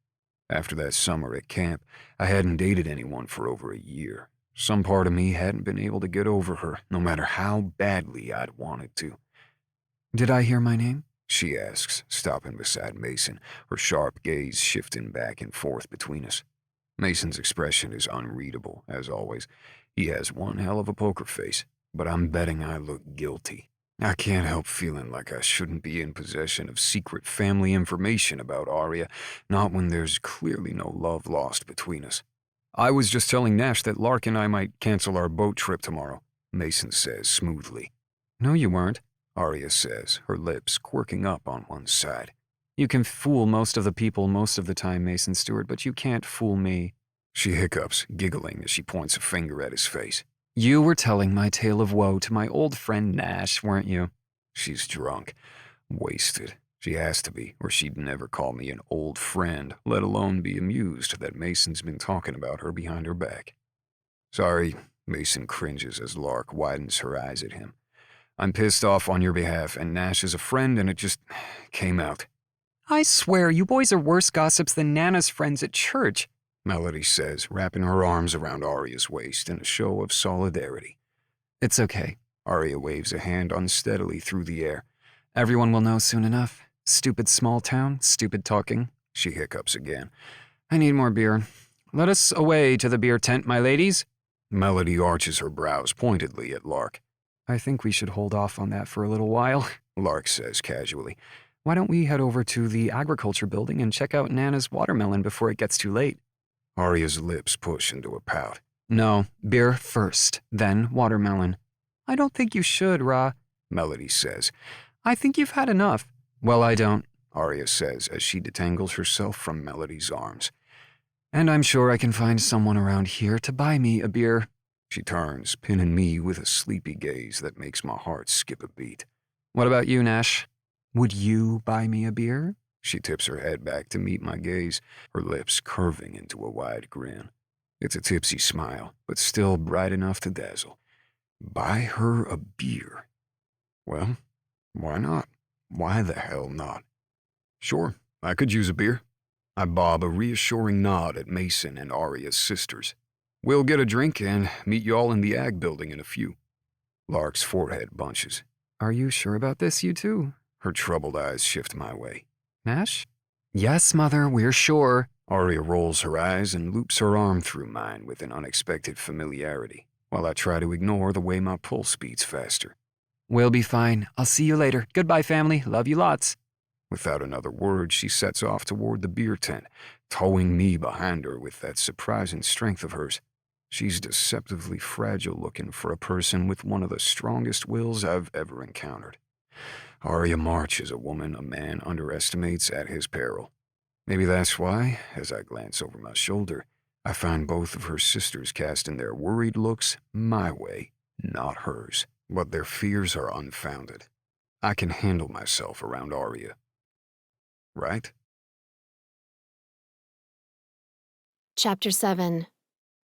After that summer at camp, I hadn't dated anyone for over a year. Some part of me hadn't been able to get over her, no matter how badly I'd wanted to. Did I hear my name? She asks, stopping beside Mason, her sharp gaze shifting back and forth between us. Mason's expression is unreadable, as always. He has one hell of a poker face, but I'm betting I look guilty. I can't help feeling like I shouldn't be in possession of secret family information about Arya, not when there's clearly no love lost between us. I was just telling Nash that Lark and I might cancel our boat trip tomorrow, Mason says smoothly. No, you weren't, Arya says, her lips quirking up on one side. You can fool most of the people most of the time, Mason Stewart, but you can't fool me. She hiccups, giggling as she points a finger at his face. You were telling my tale of woe to my old friend Nash, weren't you? She's drunk. Wasted. She has to be, or she'd never call me an old friend, let alone be amused that Mason's been talking about her behind her back. Sorry, Mason cringes as Lark widens her eyes at him. I'm pissed off on your behalf, and Nash is a friend, and it just came out. I swear, you boys are worse gossips than Nana's friends at church, Melody says, wrapping her arms around Arya's waist in a show of solidarity. It's okay. Arya waves a hand unsteadily through the air. Everyone will know soon enough. Stupid small town, stupid talking. She hiccups again. I need more beer. Let us away to the beer tent, my ladies. Melody arches her brows pointedly at Lark. I think we should hold off on that for a little while, Lark says casually. Why don't we head over to the agriculture building and check out Nana's watermelon before it gets too late? Arya's lips push into a pout. No, beer first, then watermelon. I don't think you should, Ra, Melody says. I think you've had enough. Well, I don't, Arya says as she detangles herself from Melody's arms. And I'm sure I can find someone around here to buy me a beer. She turns, pinning me with a sleepy gaze that makes my heart skip a beat. What about you, Nash? Would you buy me a beer? She tips her head back to meet my gaze, her lips curving into a wide grin. It's a tipsy smile, but still bright enough to dazzle. Buy her a beer? Well, why not? Why the hell not? Sure, I could use a beer. I bob a reassuring nod at Mason and Arya's sisters. We'll get a drink and meet you all in the ag building in a few. Lark's forehead bunches. Are you sure about this, you two? Her troubled eyes shift my way. Nash? Yes, Mother, we're sure. Arya rolls her eyes and loops her arm through mine with an unexpected familiarity, while I try to ignore the way my pulse beats faster. We'll be fine. I'll see you later. Goodbye, family. Love you lots. Without another word, she sets off toward the beer tent, towing me behind her with that surprising strength of hers. She's deceptively fragile looking for a person with one of the strongest wills I've ever encountered. Arya March is a woman a man underestimates at his peril. Maybe that's why, as I glance over my shoulder, I find both of her sisters casting their worried looks my way, not hers. But their fears are unfounded. I can handle myself around Arya. Right? Chapter 7.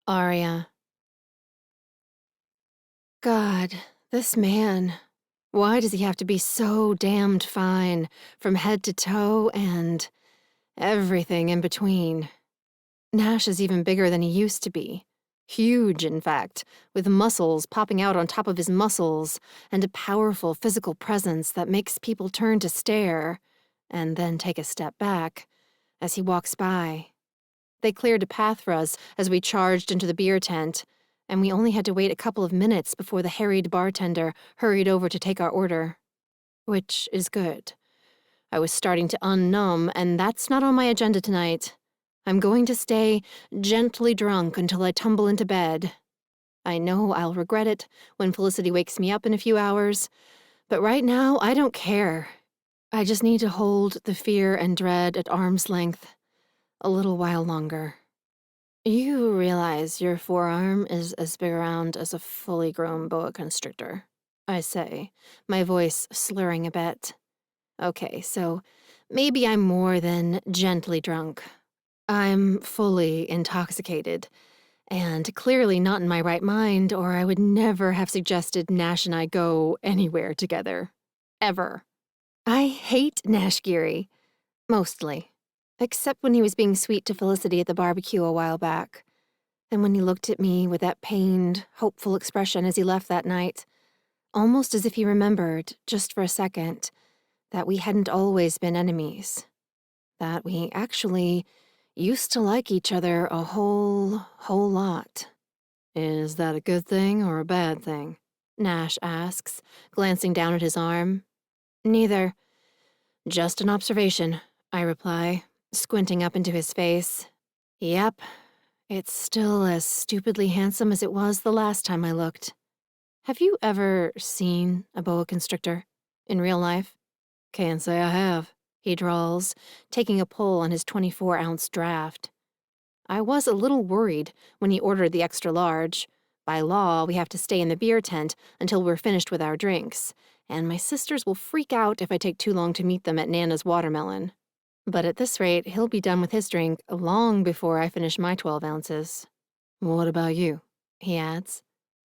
Arya. God, this man. Why does he have to be so damned fine, from head to toe and everything in between? Nash is even bigger than he used to be. Huge, in fact, with muscles popping out on top of his muscles and a powerful physical presence that makes people turn to stare and then take a step back as he walks by. They cleared a path for us as we charged into the beer tent, and we only had to wait a couple of minutes before the harried bartender hurried over to take our order. Which is good. I was starting to unnumb, and that's not on my agenda tonight. I'm going to stay gently drunk until I tumble into bed. I know I'll regret it when Felicity wakes me up in a few hours, but right now I don't care. I just need to hold the fear and dread at arm's length a little while longer. You realize your forearm is as big around as a fully grown boa constrictor, I say, my voice slurring a bit. Okay, so maybe I'm more than gently drunk. I'm fully intoxicated, and clearly not in my right mind, or I would never have suggested Nash and I go anywhere together. Ever. I hate Nash Geary. Mostly. Except when he was being sweet to Felicity at the barbecue a while back. And when he looked at me with that pained, hopeful expression as he left that night. Almost as if he remembered, just for a second, that we hadn't always been enemies. That we actually used to like each other a whole lot. Is that a good thing or a bad thing? Nash asks, glancing down at his arm. Neither. Just an observation, I reply, squinting up into his face. Yep, it's still as stupidly handsome as it was the last time I looked. Have you ever seen a boa constrictor in real life? Can't say I have, he drawls, taking a pull on his 24-ounce draft. I was a little worried when he ordered the extra large. By law, we have to stay in the beer tent until we're finished with our drinks, and my sisters will freak out if I take too long to meet them at Nana's Watermelon. But at this rate, he'll be done with his drink long before I finish my 12 ounces. What about you? He adds.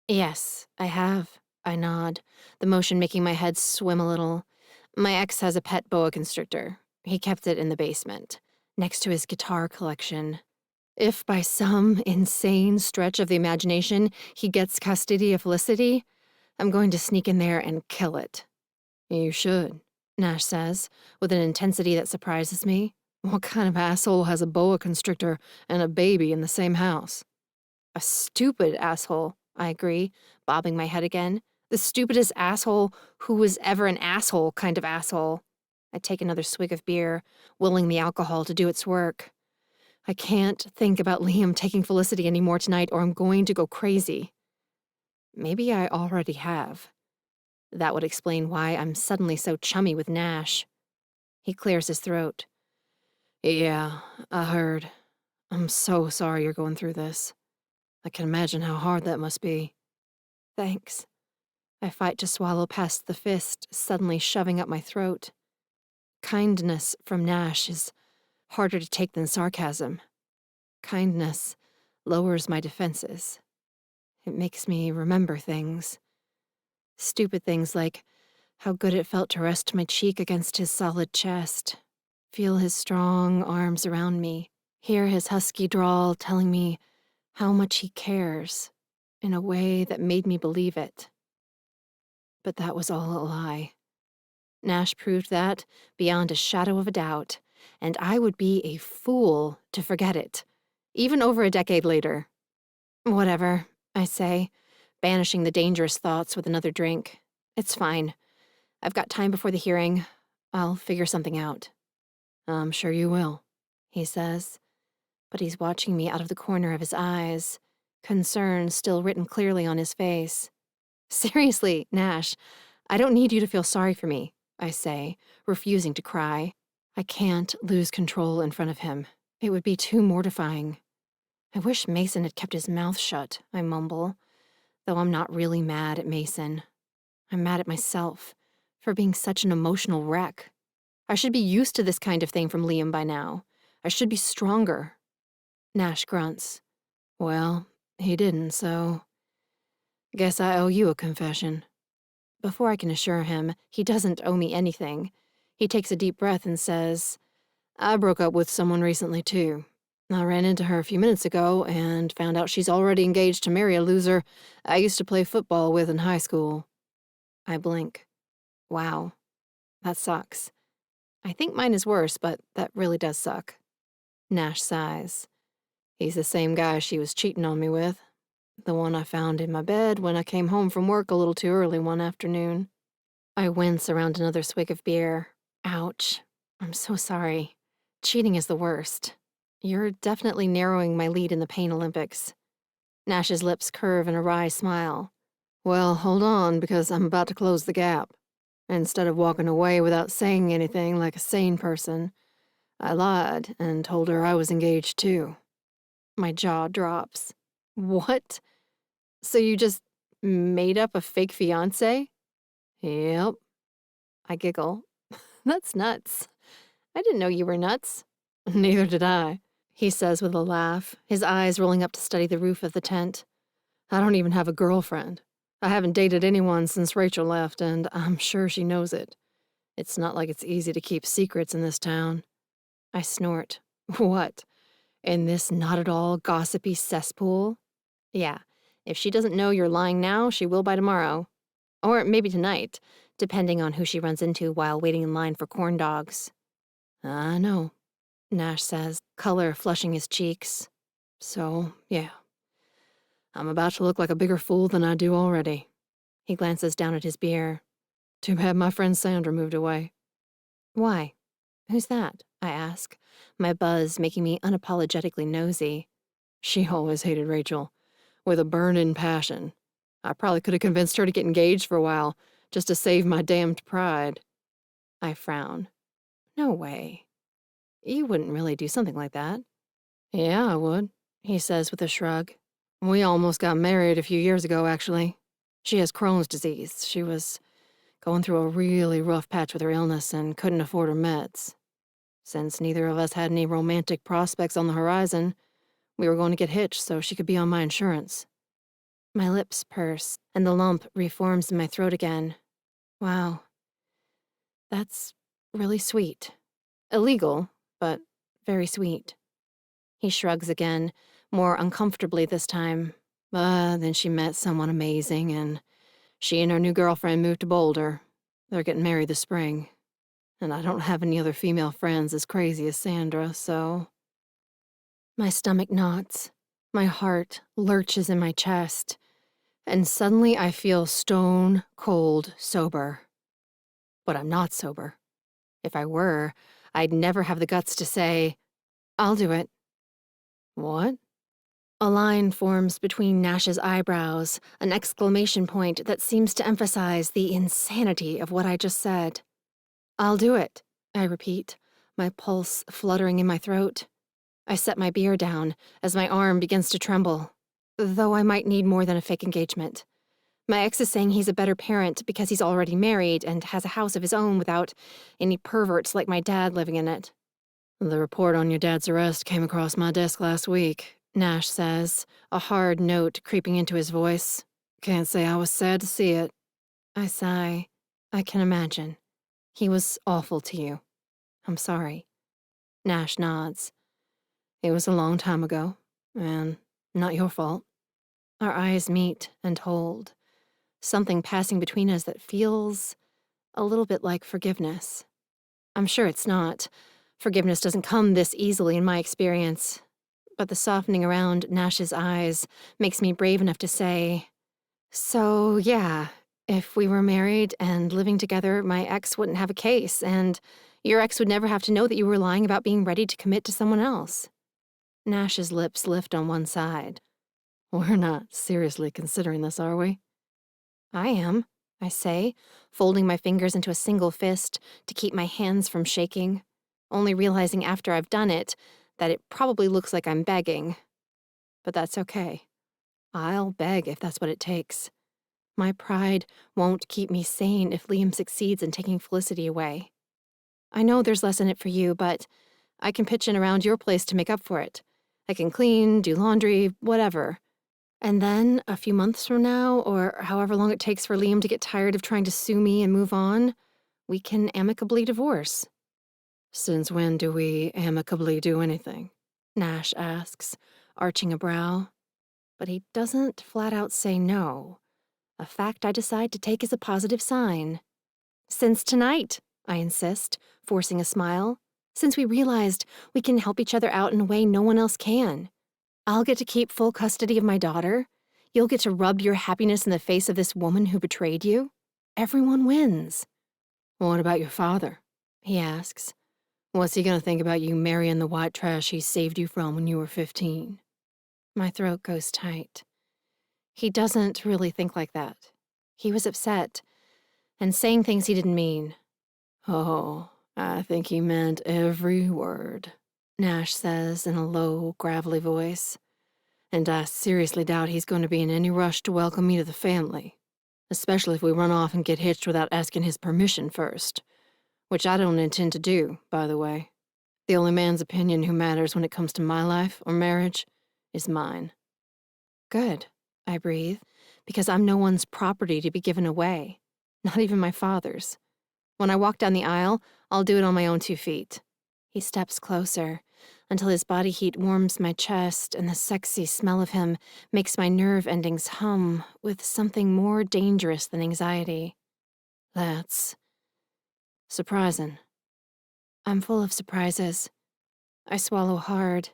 Yes, I have. I nod, the motion making my head swim a little. My ex has a pet boa constrictor. He kept it in the basement, next to his guitar collection. If by some insane stretch of the imagination he gets custody of Felicity, I'm going to sneak in there and kill it. You should, Nash says, with an intensity that surprises me. What kind of asshole has a boa constrictor and a baby in the same house? A stupid asshole, I agree, bobbing my head again. The stupidest asshole who was ever an asshole kind of asshole. I take another swig of beer, willing the alcohol to do its work. I can't think about Liam taking Felicity anymore tonight or I'm going to go crazy. Maybe I already have. That would explain why I'm suddenly so chummy with Nash. He clears his throat. Yeah, I heard. I'm so sorry you're going through this. I can imagine how hard that must be. Thanks. I fight to swallow past the fist suddenly shoving up my throat. Kindness from Nash is harder to take than sarcasm. Kindness lowers my defenses. It makes me remember things. Stupid things like how good it felt to rest my cheek against his solid chest, feel his strong arms around me, hear his husky drawl telling me how much he cares in a way that made me believe it. But that was all a lie. Nash proved that beyond a shadow of a doubt, and I would be a fool to forget it, even over a decade later. Whatever, I say, banishing the dangerous thoughts with another drink. It's fine. I've got time before the hearing. I'll figure something out. I'm sure you will, he says, but he's watching me out of the corner of his eyes, concern still written clearly on his face. Seriously, Nash, I don't need you to feel sorry for me, I say, refusing to cry. I can't lose control in front of him. It would be too mortifying. I wish Mason had kept his mouth shut, I mumble, though I'm not really mad at Mason. I'm mad at myself for being such an emotional wreck. I should be used to this kind of thing from Liam by now. I should be stronger. Nash grunts. Well, he didn't, so guess I owe you a confession. Before I can assure him he doesn't owe me anything, he takes a deep breath and says, I broke up with someone recently, too. I ran into her a few minutes ago and found out she's already engaged to marry a loser I used to play football with in high school. I blink. Wow. That sucks. I think mine is worse, but that really does suck. Nash sighs. He's the same guy she was cheating on me with. The one I found in my bed when I came home from work a little too early one afternoon. I wince around another swig of beer. Ouch. I'm so sorry. Cheating is the worst. You're definitely narrowing my lead in the Pain Olympics. Nash's lips curve in a wry smile. Well, hold on, because I'm about to close the gap. Instead of walking away without saying anything like a sane person, I lied and told her I was engaged too. My jaw drops. What? So you just made up a fake fiancé? Yep. I giggle. That's nuts. I didn't know you were nuts. Neither did I, he says with a laugh, his eyes rolling up to study the roof of the tent. I don't even have a girlfriend. I haven't dated anyone since Rachel left, and I'm sure she knows it. It's not like it's easy to keep secrets in this town. I snort. What? In this not-at-all gossipy cesspool? Yeah, if she doesn't know you're lying now, she will by tomorrow. Or maybe tonight, depending on who she runs into while waiting in line for corn dogs. I know, Nash says, color flushing his cheeks. So, yeah. I'm about to look like a bigger fool than I do already. He glances down at his beer. Too bad my friend Sandra moved away. Why? Who's that? I ask, my buzz making me unapologetically nosy. She always hated Rachel, with a burning passion. I probably could have convinced her to get engaged for a while, just to save my damned pride. I frown. No way. You wouldn't really do something like that. Yeah, I would, he says with a shrug. We almost got married a few years ago, actually. She has Crohn's disease. She was going through a really rough patch with her illness and couldn't afford her meds. Since neither of us had any romantic prospects on the horizon, we were going to get hitched so she could be on my insurance. My lips purse, and the lump reforms in my throat again. Wow. That's really sweet. Illegal, but very sweet. He shrugs again, more uncomfortably this time. Then she met someone amazing, and she and her new girlfriend moved to Boulder. They're getting married this spring. And I don't have any other female friends as crazy as Sandra, so... My stomach knots. My heart lurches in my chest. And suddenly I feel stone cold sober. But I'm not sober. If I were, I'd never have the guts to say, I'll do it. What? A line forms between Nash's eyebrows, an exclamation point that seems to emphasize the insanity of what I just said. I'll do it, I repeat, my pulse fluttering in my throat. I set my beer down as my arm begins to tremble, though I might need more than a fake engagement. My ex is saying he's a better parent because he's already married and has a house of his own without any perverts like my dad living in it. The report on your dad's arrest came across my desk last week, Nash says, a hard note creeping into his voice. Can't say I was sad to see it. I sigh. I can imagine. He was awful to you. I'm sorry. Nash nods. It was a long time ago, and not your fault. Our eyes meet and hold, something passing between us that feels a little bit like forgiveness. I'm sure it's not. Forgiveness doesn't come this easily in my experience, but the softening around Nash's eyes makes me brave enough to say, so yeah, if we were married and living together, my ex wouldn't have a case, and your ex would never have to know that you were lying about being ready to commit to someone else. Nash's lips lift on one side. We're not seriously considering this, are we? I am, I say, folding my fingers into a single fist to keep my hands from shaking, only realizing after I've done it that it probably looks like I'm begging. But that's okay. I'll beg if that's what it takes. My pride won't keep me sane if Liam succeeds in taking Felicity away. I know there's less in it for you, but I can pitch in around your place to make up for it. I can clean, do laundry, whatever. And then, a few months from now, or however long it takes for Liam to get tired of trying to sue me and move on, we can amicably divorce. Since when do we amicably do anything? Nash asks, arching a brow. But he doesn't flat out say no, a fact I decide to take as a positive sign. Since tonight, I insist, forcing a smile. Since we realized we can help each other out in a way no one else can. I'll get to keep full custody of my daughter. You'll get to rub your happiness in the face of this woman who betrayed you. Everyone wins. What about your father? He asks. What's he gonna think about you marrying the white trash he saved you from when you were 15? My throat goes tight. He doesn't really think like that. He was upset, and saying things he didn't mean. Oh, I think he meant every word, Nash says in a low, gravelly voice. And I seriously doubt he's going to be in any rush to welcome me to the family, especially if we run off and get hitched without asking his permission first, which I don't intend to do, by the way. The only man's opinion who matters when it comes to my life or marriage is mine. Good, I breathe, because I'm no one's property to be given away, not even my father's. When I walk down the aisle, I'll do it on my own 2 feet. He steps closer, until his body heat warms my chest and the sexy smell of him makes my nerve endings hum with something more dangerous than anxiety. That's surprising. I'm full of surprises. I swallow hard.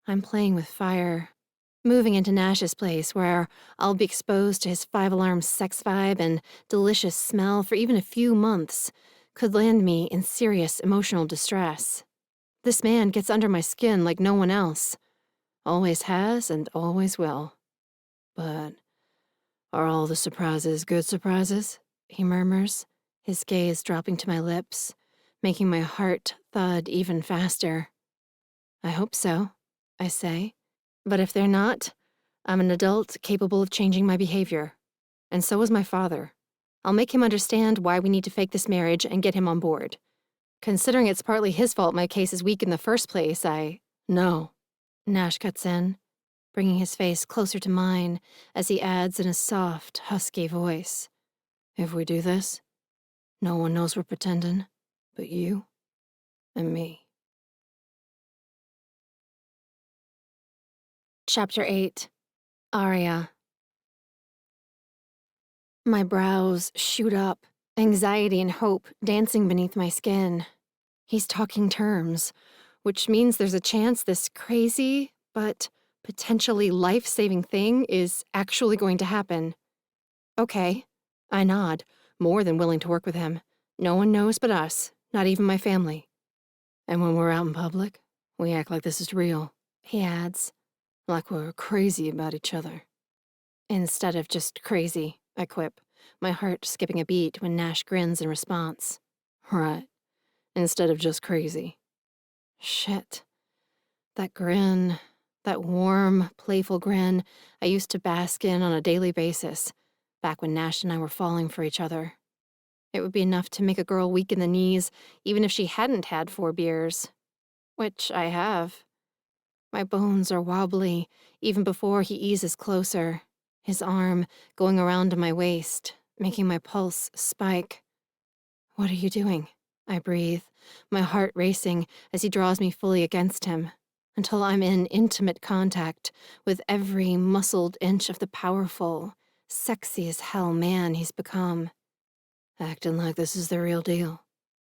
I'm playing with fire. Moving into Nash's place, where I'll be exposed to his five-alarm sex vibe and delicious smell for even a few months, could land me in serious emotional distress. This man gets under my skin like no one else. Always has and always will. But are all the surprises good surprises? He murmurs, his gaze dropping to my lips, making my heart thud even faster. I hope so, I say. But if they're not, I'm an adult capable of changing my behavior. And so is my father. I'll make him understand why we need to fake this marriage and get him on board. Considering it's partly his fault my case is weak in the first place, No. Nash cuts in, bringing his face closer to mine as he adds in a soft, husky voice. If we do this, no one knows we're pretending, but you and me. Chapter 8. Aria. My brows shoot up, anxiety and hope dancing beneath my skin. He's talking terms, which means there's a chance this crazy, but potentially life-saving thing is actually going to happen. Okay, I nod, more than willing to work with him. No one knows but us, not even my family. And when we're out in public, we act like this is real, he adds, like we're crazy about each other. Instead of just crazy, I quip, my heart skipping a beat when Nash grins in response. Right, instead of just crazy. Shit. That grin, that warm, playful grin I used to bask in on a daily basis, back when Nash and I were falling for each other. It would be enough to make a girl weak in the knees, even if she hadn't had 4 beers. Which I have. My bones are wobbly, even before he eases closer, his arm going around my waist, making my pulse spike. What are you doing? I breathe, my heart racing as he draws me fully against him, until I'm in intimate contact with every muscled inch of the powerful, sexy as hell man he's become. Acting like this is the real deal,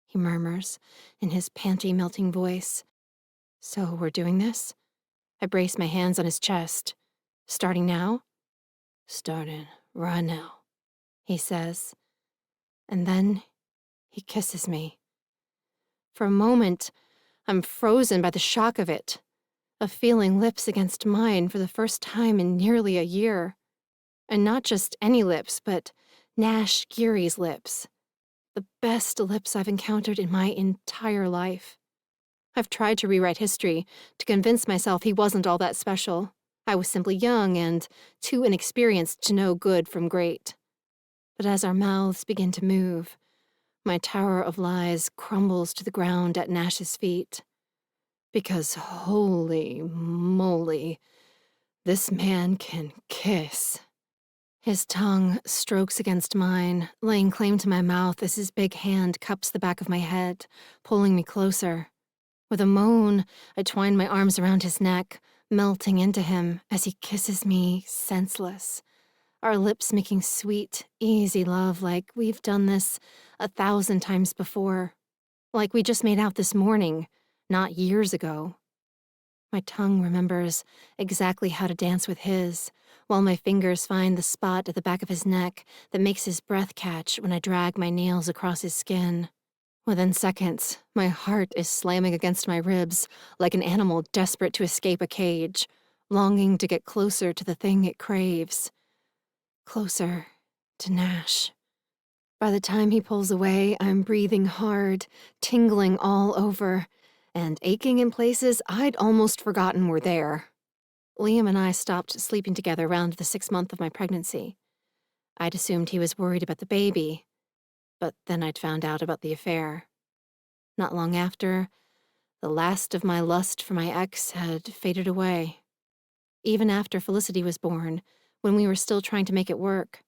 he murmurs in his panty-melting voice. So we're doing this? I brace my hands on his chest. Starting now? Starting right now, he says. And then he kisses me. For a moment, I'm frozen by the shock of it, of feeling lips against mine for the first time in nearly a year. And not just any lips, but Nash Geary's lips. The best lips I've encountered in my entire life. I've tried to rewrite history, to convince myself he wasn't all that special. I was simply young and too inexperienced to know good from great. But as our mouths begin to move, my tower of lies crumbles to the ground at Nash's feet. Because holy moly, this man can kiss. His tongue strokes against mine, laying claim to my mouth as his big hand cups the back of my head, pulling me closer. With a moan, I twine my arms around his neck, melting into him as he kisses me senseless. Our lips making sweet, easy love like we've done this 1,000 times before. Like we just made out this morning, not years ago. My tongue remembers exactly how to dance with his, while my fingers find the spot at the back of his neck that makes his breath catch when I drag my nails across his skin. Within seconds, my heart is slamming against my ribs like an animal desperate to escape a cage, longing to get closer to the thing it craves. Closer to Nash. By the time he pulls away, I'm breathing hard, tingling all over, and aching in places I'd almost forgotten were there. Liam and I stopped sleeping together around the 6th month of my pregnancy. I'd assumed he was worried about the baby, but then I'd found out about the affair. Not long after, the last of my lust for my ex had faded away. Even after Felicity was born, when we were still trying to make it work,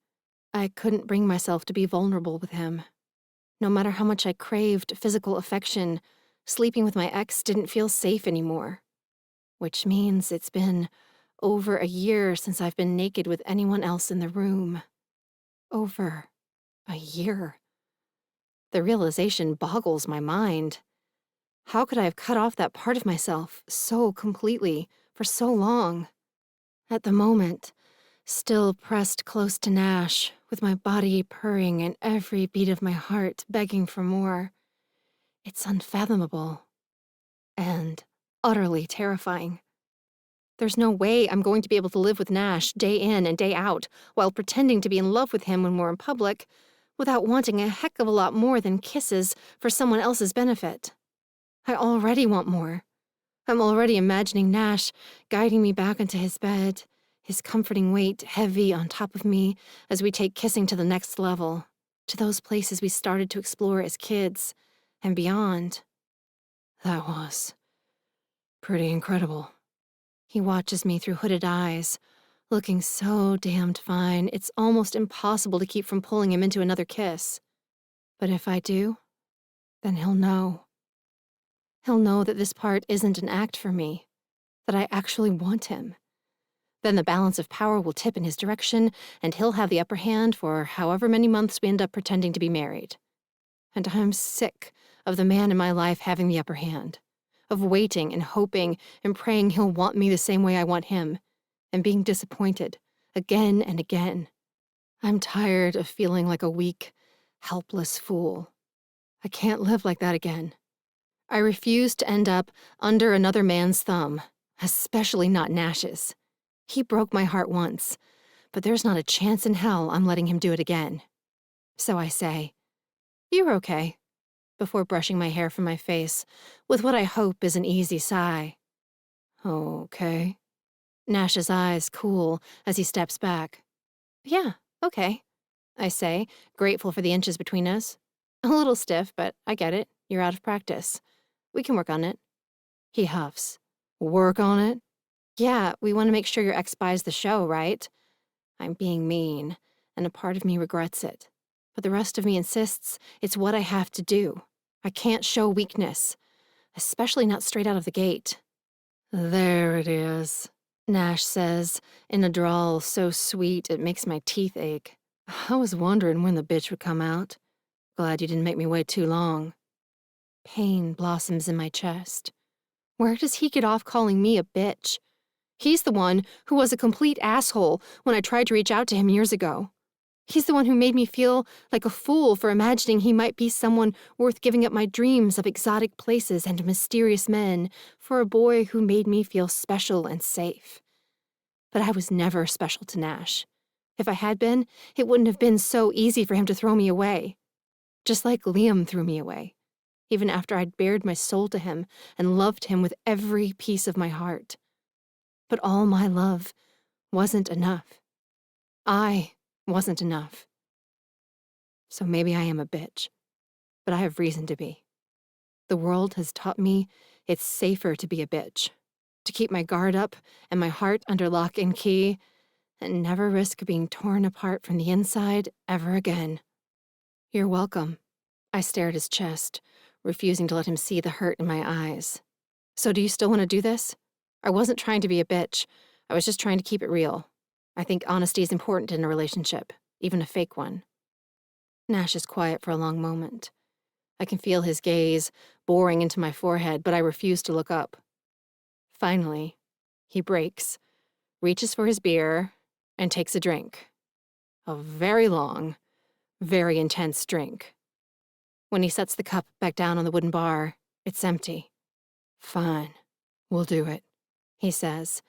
I couldn't bring myself to be vulnerable with him. No matter how much I craved physical affection, sleeping with my ex didn't feel safe anymore. Which means it's been over a year since I've been naked with anyone else in the room. Over a year. The realization boggles my mind. How could I have cut off that part of myself so completely for so long? At the moment, still pressed close to Nash, with my body purring and every beat of my heart begging for more, it's unfathomable and utterly terrifying. There's no way I'm going to be able to live with Nash day in and day out while pretending to be in love with him when we're in public without wanting a heck of a lot more than kisses for someone else's benefit. I already want more. I'm already imagining Nash guiding me back into his bed, his comforting weight heavy on top of me as we take kissing to the next level, to those places we started to explore as kids and beyond. That was pretty incredible. He watches me through hooded eyes, looking so damned fine, it's almost impossible to keep from pulling him into another kiss. But if I do, then he'll know. He'll know that this part isn't an act for me, that I actually want him. Then the balance of power will tip in his direction, and he'll have the upper hand for however many months we end up pretending to be married. And I'm sick of the man in my life having the upper hand, of waiting and hoping and praying he'll want me the same way I want him, and being disappointed again and again. I'm tired of feeling like a weak, helpless fool. I can't live like that again. I refuse to end up under another man's thumb, especially not Nash's. He broke my heart once, but there's not a chance in hell I'm letting him do it again. So I say, "You're okay," before brushing my hair from my face with what I hope is an easy sigh. "Okay." Nash's eyes cool as he steps back. "Yeah, okay," I say, grateful for the inches between us. A little stiff, but I get it. You're out of practice. We can work on it. He huffs. "Work on it?" "Yeah, we want to make sure your ex buys the show, right?" I'm being mean, and a part of me regrets it. But the rest of me insists it's what I have to do. I can't show weakness, especially not straight out of the gate. "There it is," Nash says, in a drawl so sweet it makes my teeth ache. "I was wondering when the bitch would come out. Glad you didn't make me wait too long." Pain blossoms in my chest. Where does he get off calling me a bitch? He's the one who was a complete asshole when I tried to reach out to him years ago. He's the one who made me feel like a fool for imagining he might be someone worth giving up my dreams of exotic places and mysterious men for a boy who made me feel special and safe. But I was never special to Nash. If I had been, it wouldn't have been so easy for him to throw me away. Just like Liam threw me away, even after I'd bared my soul to him and loved him with every piece of my heart. But all my love wasn't enough. I wasn't enough. So maybe I am a bitch, but I have reason to be. The world has taught me it's safer to be a bitch, to keep my guard up and my heart under lock and key, and never risk being torn apart from the inside ever again. "You're welcome." I stare at his chest, refusing to let him see the hurt in my eyes. "So do you still want to do this? I wasn't trying to be a bitch. I was just trying to keep it real. I think honesty is important in a relationship, even a fake one." Nash is quiet for a long moment. I can feel his gaze boring into my forehead, but I refuse to look up. Finally, he breaks, reaches for his beer, and takes a drink. A very long, very intense drink. When he sets the cup back down on the wooden bar, it's empty. "Fine, we'll do it," he says,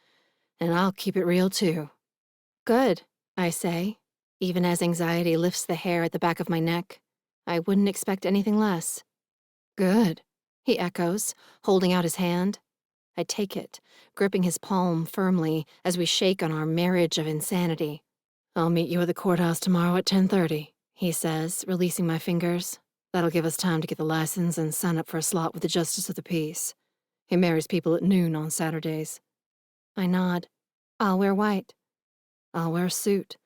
"and I'll keep it real too." "Good," I say, even as anxiety lifts the hair at the back of my neck. I wouldn't expect anything less. "Good," he echoes, holding out his hand. I take it, gripping his palm firmly as we shake on our marriage of insanity. "I'll meet you at the courthouse tomorrow at 10:30, he says, releasing my fingers. "That'll give us time to get the license and sign up for a slot with the Justice of the Peace. He marries people at noon on Saturdays." I nod. "I'll wear white." "I'll wear a suit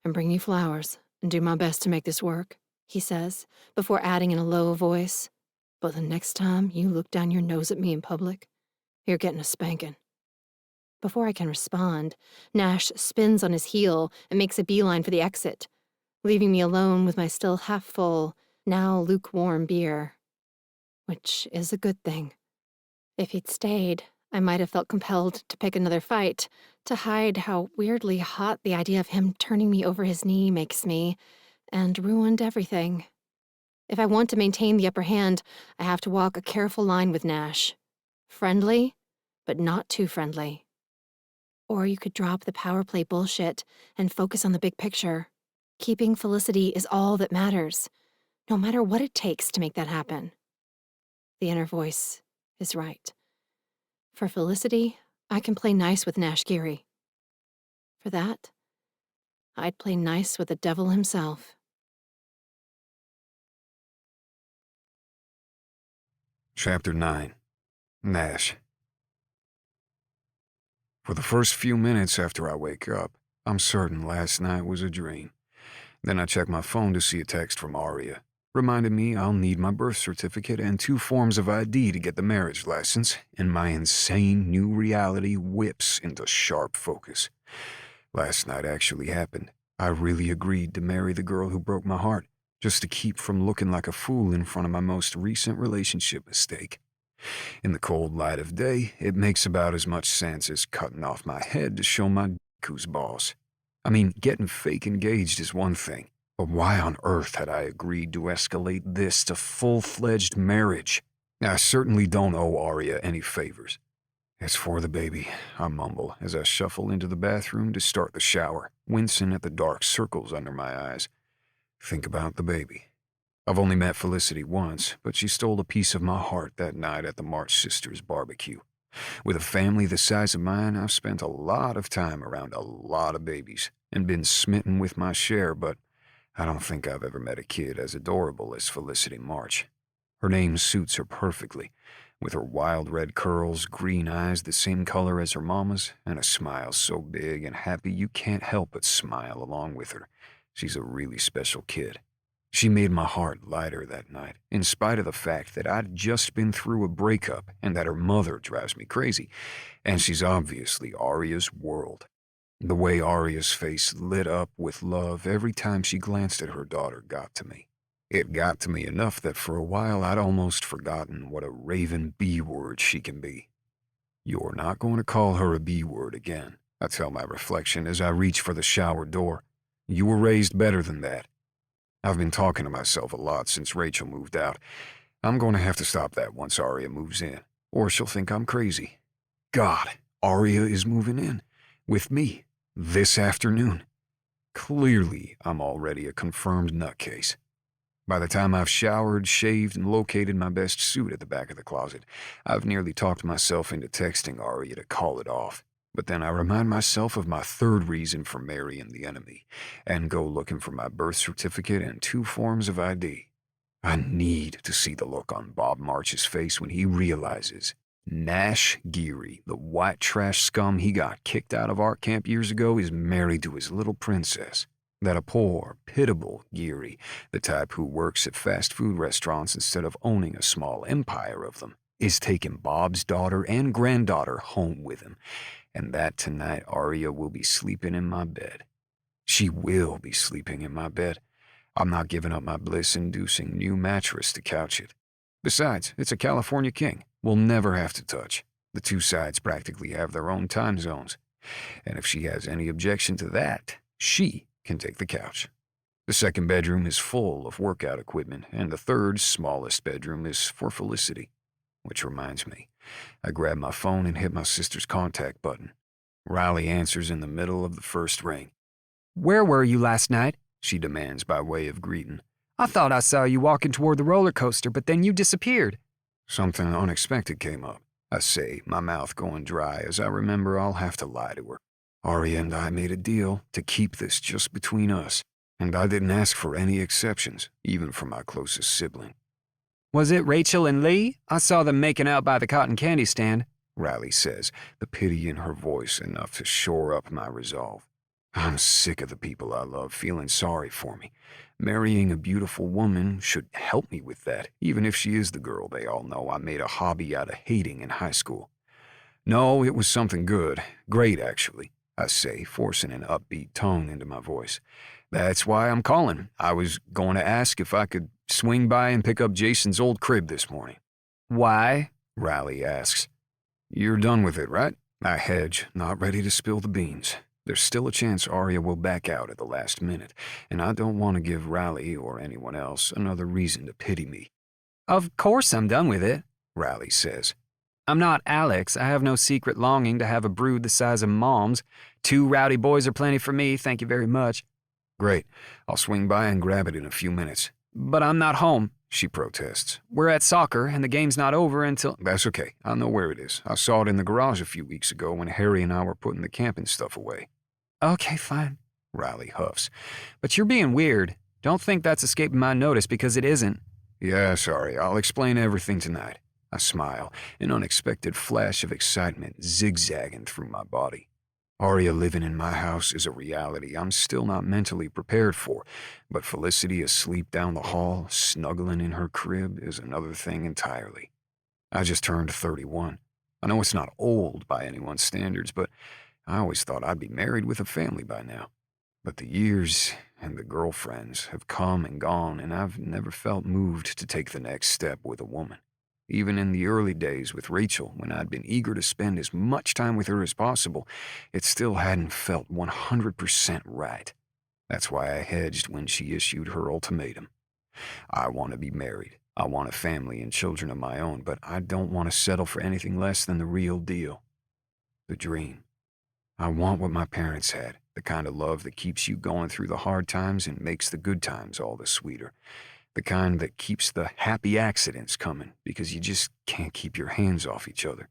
and bring you flowers and do my best to make this work," he says, before adding in a low voice, "But the next time you look down your nose at me in public, you're getting a spanking." Before I can respond, Nash spins on his heel and makes a beeline for the exit, leaving me alone with my still half-full, now lukewarm beer. Which is a good thing. If he'd stayed, I might have felt compelled to pick another fight, to hide how weirdly hot the idea of him turning me over his knee makes me, and ruined everything. If I want to maintain the upper hand, I have to walk a careful line with Nash. Friendly, but not too friendly. Or you could drop the power play bullshit and focus on the big picture. Keeping Felicity is all that matters, no matter what it takes to make that happen. The inner voice is right. For Felicity, I can play nice with Nash Geary. For that, I'd play nice with the devil himself. Chapter 9. Nash. For the first few minutes after I wake up, I'm certain last night was a dream. Then I check my phone to see a text from Aria, reminding me I'll need my birth certificate and 2 forms of ID to get the marriage license, and my insane new reality whips into sharp focus. Last night actually happened. I really agreed to marry the girl who broke my heart, just to keep from looking like a fool in front of my most recent relationship mistake. In the cold light of day, it makes about as much sense as cutting off my head to show my dick who's boss. I mean, getting fake engaged is one thing, but why on earth had I agreed to escalate this to full-fledged marriage? I certainly don't owe Aria any favors. It's for the baby, I mumble as I shuffle into the bathroom to start the shower, wincing at the dark circles under my eyes. Think about the baby. I've only met Felicity once, but she stole a piece of my heart that night at the March Sisters barbecue. With a family the size of mine, I've spent a lot of time around a lot of babies and been smitten with my share, but I don't think I've ever met a kid as adorable as Felicity March. Her name suits her perfectly, with her wild red curls, green eyes the same color as her mama's, and a smile so big and happy you can't help but smile along with her. She's a really special kid. She made my heart lighter that night, in spite of the fact that I'd just been through a breakup and that her mother drives me crazy, and she's obviously Aria's world. The way Aria's face lit up with love every time she glanced at her daughter got to me. It got to me enough that for a while I'd almost forgotten what a raven B-word she can be. You're not going to call her a B-word again, I tell my reflection as I reach for the shower door. You were raised better than that. I've been talking to myself a lot since Rachel moved out. I'm going to have to stop that once Aria moves in, or she'll think I'm crazy. God, Aria is moving in. With me. This afternoon. Clearly, I'm already a confirmed nutcase. By the time I've showered, shaved, and located my best suit at the back of the closet, I've nearly talked myself into texting Aria to call it off. But then I remind myself of my third reason for marrying the enemy, and go looking for my birth certificate and 2 forms of ID. I need to see the look on Bob March's face when he realizes Nash Geary, the white trash scum he got kicked out of art camp years ago, is married to his little princess. That a poor, pitiable Geary, the type who works at fast food restaurants instead of owning a small empire of them, is taking Bob's daughter and granddaughter home with him, and that tonight Aria will be sleeping in my bed. She will be sleeping in my bed. I'm not giving up my bliss-inducing new mattress to couch it. Besides, it's a California king. We'll never have to touch. The 2 sides practically have their own time zones. And if she has any objection to that, she can take the couch. The 2nd bedroom is full of workout equipment, and the 3rd, smallest bedroom is for Felicity. Which reminds me, I grab my phone and hit my sister's contact button. Riley answers in the middle of the first ring. "Where were you last night?" she demands by way of greeting. "I thought I saw you walking toward the roller coaster, but then you disappeared." Something unexpected came up, I say, my mouth going dry as I remember I'll have to lie to her. Aria and I made a deal to keep this just between us, and I didn't ask for any exceptions, even from my closest sibling. "Was it Rachel and Lee? I saw them making out by the cotton candy stand," Riley says, the pity in her voice enough to shore up my resolve. I'm sick of the people I love feeling sorry for me. Marrying a beautiful woman should help me with that, even if she is the girl they all know I made a hobby out of hating in high school. No, it was something good. Great, actually, I say, forcing an upbeat tone into my voice. That's why I'm calling. I was going to ask if I could swing by and pick up Jason's old crib this morning. "Why?" Riley asks. You're done with it, right? I hedge, not ready to spill the beans. There's still a chance Arya will back out at the last minute, and I don't want to give Riley or anyone else another reason to pity me. Of course I'm done with it, Riley says. I'm not Alex. I have no secret longing to have a brood the size of Mom's. 2 rowdy boys are plenty for me, thank you very much. Great. I'll swing by and grab it in a few minutes. But I'm not home, she protests. We're at soccer, and the game's not over until— That's okay. I know where it is. I saw it in the garage a few weeks ago when Harry and I were putting the camping stuff away. Okay, fine. Riley huffs. But you're being weird. Don't think that's escaping my notice, because it isn't. Yeah, sorry. I'll explain everything tonight. I smile, an unexpected flash of excitement zigzagging through my body. Arya living in my house is a reality I'm still not mentally prepared for, but Felicity asleep down the hall, snuggling in her crib, is another thing entirely. I just turned 31. I know it's not old by anyone's standards, but I always thought I'd be married with a family by now. But the years and the girlfriends have come and gone, and I've never felt moved to take the next step with a woman. Even in the early days with Rachel, when I'd been eager to spend as much time with her as possible, it still hadn't felt 100% right. That's why I hedged when she issued her ultimatum. I want to be married. I want a family and children of my own, but I don't want to settle for anything less than the real deal. The dream. I want what my parents had, the kind of love that keeps you going through the hard times and makes the good times all the sweeter. The kind that keeps the happy accidents coming because you just can't keep your hands off each other.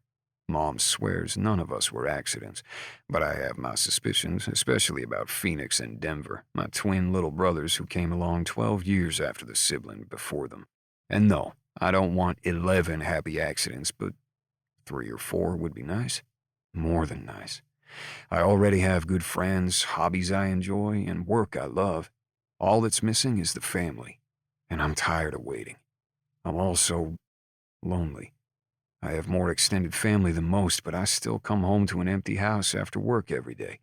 Mom swears none of us were accidents, but I have my suspicions, especially about Phoenix and Denver, my twin little brothers who came along 12 years after the sibling before them. And no, I don't want 11 happy accidents, but 3 or 4 would be nice. More than nice. I already have good friends, hobbies I enjoy, and work I love. All that's missing is the family. And I'm tired of waiting. I'm also lonely. I have more extended family than most, but I still come home to an empty house after work every day.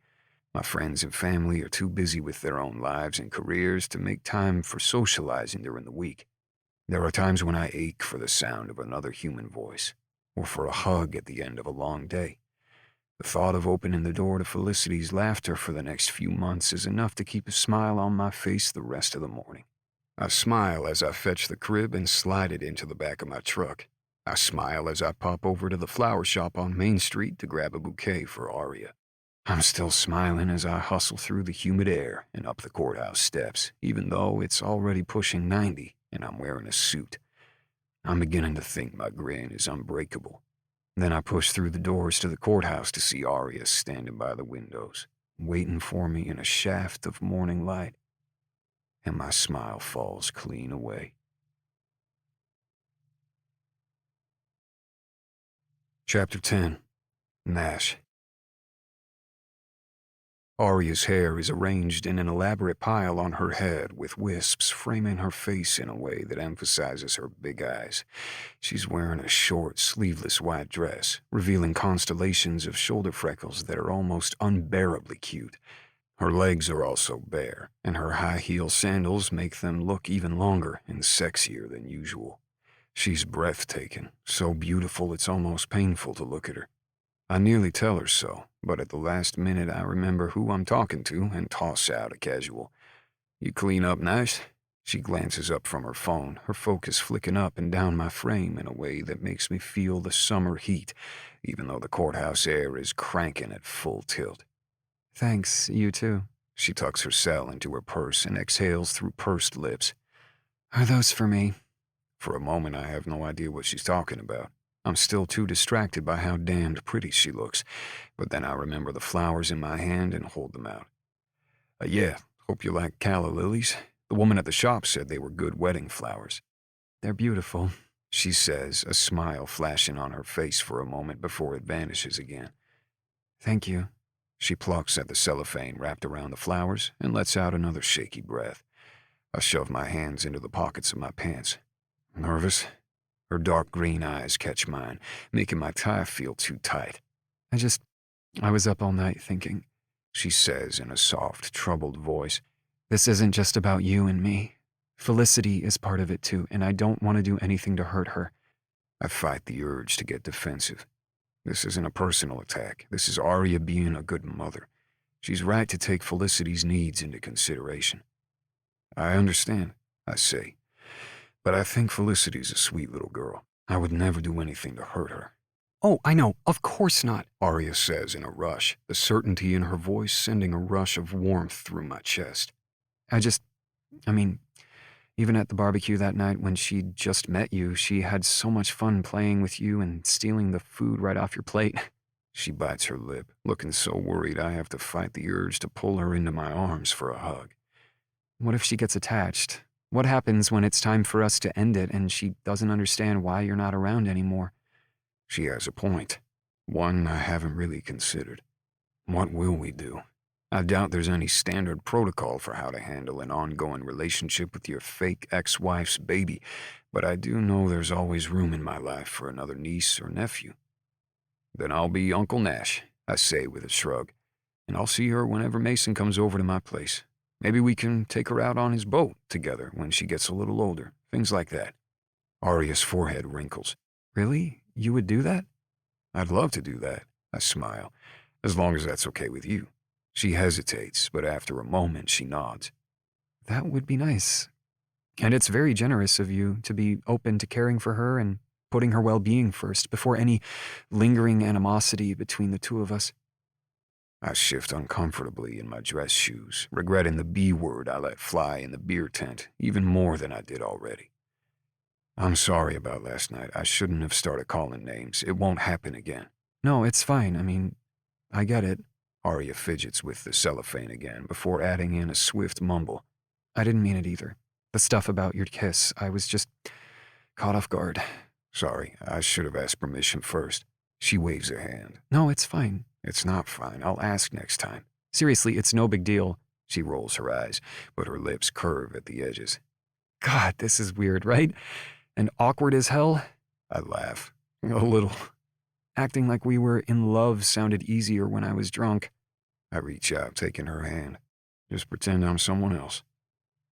My friends and family are too busy with their own lives and careers to make time for socializing during the week. There are times when I ache for the sound of another human voice, or for a hug at the end of a long day. The thought of opening the door to Felicity's laughter for the next few months is enough to keep a smile on my face the rest of the morning. I smile as I fetch the crib and slide it into the back of my truck. I smile as I pop over to the flower shop on Main Street to grab a bouquet for Arya. I'm still smiling as I hustle through the humid air and up the courthouse steps, even though it's already pushing 90 and I'm wearing a suit. I'm beginning to think my grin is unbreakable. Then I push through the doors to the courthouse to see Arya standing by the windows, waiting for me in a shaft of morning light. And my smile falls clean away. Chapter 10. Nash. Arya's hair is arranged in an elaborate pile on her head, with wisps framing her face in a way that emphasizes her big eyes. She's wearing a short, sleeveless white dress, revealing constellations of shoulder freckles that are almost unbearably cute. Her legs are also bare, and her high-heel sandals make them look even longer and sexier than usual. She's breathtaking, so beautiful it's almost painful to look at her. I nearly tell her so, but at the last minute I remember who I'm talking to and toss out a casual. "You clean up nice?" She glances up from her phone, her focus flicking up and down my frame in a way that makes me feel the summer heat, even though the courthouse air is cranking at full tilt. Thanks, you too. She tucks her cell into her purse and exhales through pursed lips. Are those for me? For a moment, I have no idea what she's talking about. I'm still too distracted by how damned pretty she looks, but then I remember the flowers in my hand and hold them out. Yeah, hope you like calla lilies. The woman at the shop said they were good wedding flowers." They're beautiful, she says, a smile flashing on her face for a moment before it vanishes again. Thank you. She plucks at the cellophane wrapped around the flowers and lets out another shaky breath. I shove my hands into the pockets of my pants. Nervous? Her dark green eyes catch mine, making my tie feel too tight. I was up all night thinking, she says in a soft, troubled voice. This isn't just about you and me. Felicity is part of it too, and I don't want to do anything to hurt her. I fight the urge to get defensive. This isn't a personal attack. This is Arya being a good mother. She's right to take Felicity's needs into consideration. I understand, I say, but I think Felicity's a sweet little girl. I would never do anything to hurt her. Oh, I know, of course not. Arya says in a rush, the certainty in her voice sending a rush of warmth through my chest. I mean, even at the barbecue that night when she'd just met you, she had so much fun playing with you and stealing the food right off your plate. She bites her lip, looking so worried I have to fight the urge to pull her into my arms for a hug. What if she gets attached? What happens when it's time for us to end it and she doesn't understand why you're not around anymore? She has a point. One I haven't really considered. What will we do? I doubt there's any standard protocol for how to handle an ongoing relationship with your fake ex-wife's baby, but I do know there's always room in my life for another niece or nephew. Then I'll be Uncle Nash, I say with a shrug, and I'll see her whenever Mason comes over to my place. Maybe we can take her out on his boat together when she gets a little older, things like that. Arya's forehead wrinkles. Really? You would do that? I'd love to do that, I smile, as long as that's okay with you. She hesitates, but after a moment she nods. That would be nice. And it's very generous of you to be open to caring for her and putting her well-being first before any lingering animosity between the two of us. I shift uncomfortably in my dress shoes, regretting the B word I let fly in the beer tent even more than I did already. I'm sorry about last night. I shouldn't have started calling names. It won't happen again. No, it's fine. I mean, I get it. Arya fidgets with the cellophane again before adding in a swift mumble. I didn't mean it either. The stuff about your kiss, I was just caught off guard. Sorry, I should have asked permission first. She waves a hand. No, it's fine. It's not fine. I'll ask next time. Seriously, it's no big deal. She rolls her eyes, but her lips curve at the edges. God, this is weird, right? And awkward as hell? I laugh. A little. Acting like we were in love sounded easier when I was drunk. I reach out, taking her hand. Just pretend I'm someone else.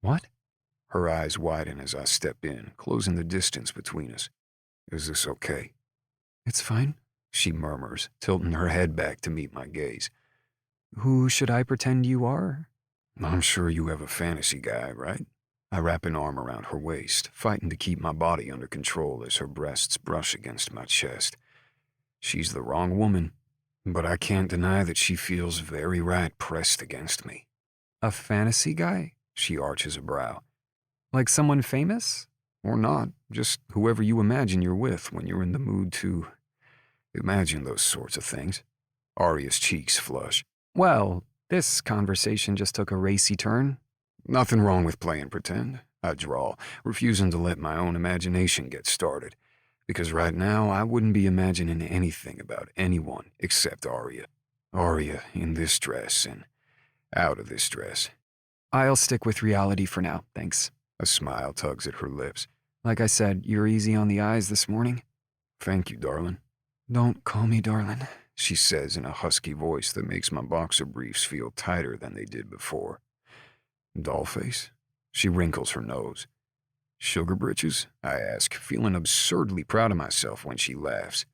What? Her eyes widen as I step in, closing the distance between us. Is this okay? It's fine, she murmurs, tilting her head back to meet my gaze. Who should I pretend you are? I'm sure you have a fantasy guy, right? I wrap an arm around her waist, fighting to keep my body under control as her breasts brush against my chest. She's the wrong woman, but I can't deny that she feels very right pressed against me. A fantasy guy? She arches a brow. Like someone famous? Or not, just whoever you imagine you're with when you're in the mood to imagine those sorts of things. Arya's cheeks flush. Well, this conversation just took a racy turn. Nothing wrong with playing pretend, I drawl, refusing to let my own imagination get started. Because right now, I wouldn't be imagining anything about anyone except Arya. Arya in this dress and out of this dress. I'll stick with reality for now, thanks. A smile tugs at her lips. Like I said, you're easy on the eyes this morning. Thank you, darling. Don't call me darling, she says in a husky voice that makes my boxer briefs feel tighter than they did before. Dollface? She wrinkles her nose. Sugar britches? I ask, feeling absurdly proud of myself when she laughs.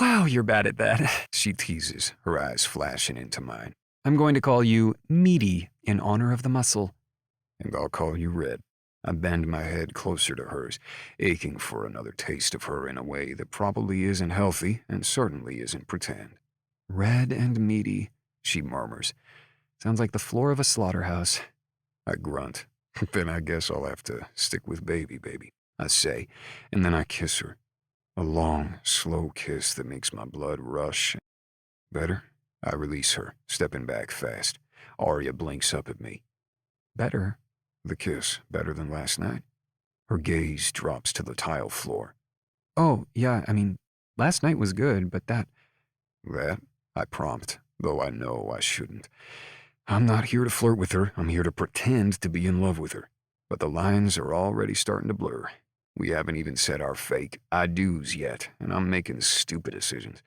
Wow, you're bad at that, she teases, her eyes flashing into mine. I'm going to call you Meaty in honor of the muscle. And I'll call you Red. I bend my head closer to hers, aching for another taste of her in a way that probably isn't healthy and certainly isn't pretend. Red and meaty, she murmurs. Sounds like the floor of a slaughterhouse. I grunt. Then I guess I'll have to stick with baby, I say, and then I kiss her. A long, slow kiss that makes my blood rush. Better? I release her, stepping back fast. Arya blinks up at me. Better? The kiss, better than last night? Her gaze drops to the tile floor. Oh, yeah, I mean, last night was good, but that... That? I prompt, though I know I shouldn't. I'm not here to flirt with her. I'm here to pretend to be in love with her. But the lines are already starting to blur. We haven't even said our fake I-dos yet, and I'm making stupid decisions.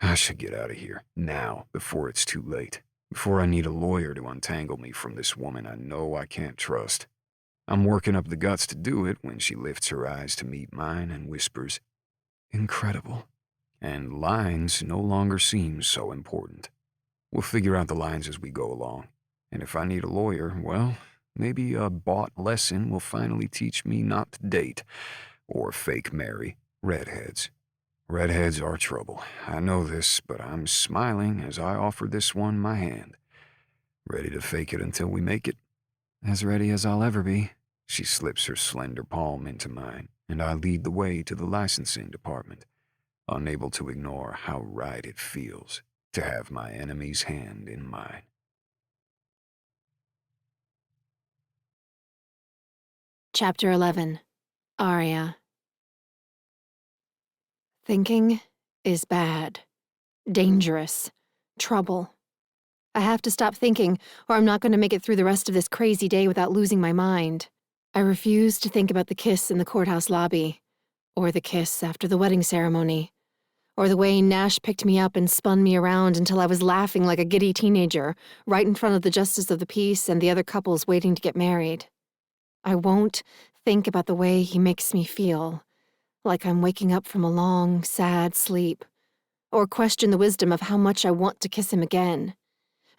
I should get out of here, now, before it's too late. Before I need a lawyer to untangle me from this woman I know I can't trust. I'm working up the guts to do it when she lifts her eyes to meet mine and whispers, "Incredible." and lines no longer seem so important. We'll figure out the lines as we go along. And if I need a lawyer, well, maybe a bought lesson will finally teach me not to date or fake marry redheads. Redheads are trouble. I know this, but I'm smiling as I offer this one my hand. Ready to fake it until we make it? As ready as I'll ever be. She slips her slender palm into mine, and I lead the way to the licensing department, unable to ignore how right it feels to have my enemy's hand in mine. Chapter 11. Aria. Thinking is bad, dangerous, trouble. I have to stop thinking, or I'm not going to make it through the rest of this crazy day without losing my mind. I refuse to think about the kiss in the courthouse lobby, or the kiss after the wedding ceremony, or the way Nash picked me up and spun me around until I was laughing like a giddy teenager, right in front of the justice of the peace and the other couples waiting to get married. I won't think about the way he makes me feel, like I'm waking up from a long, sad sleep, or question the wisdom of how much I want to kiss him again.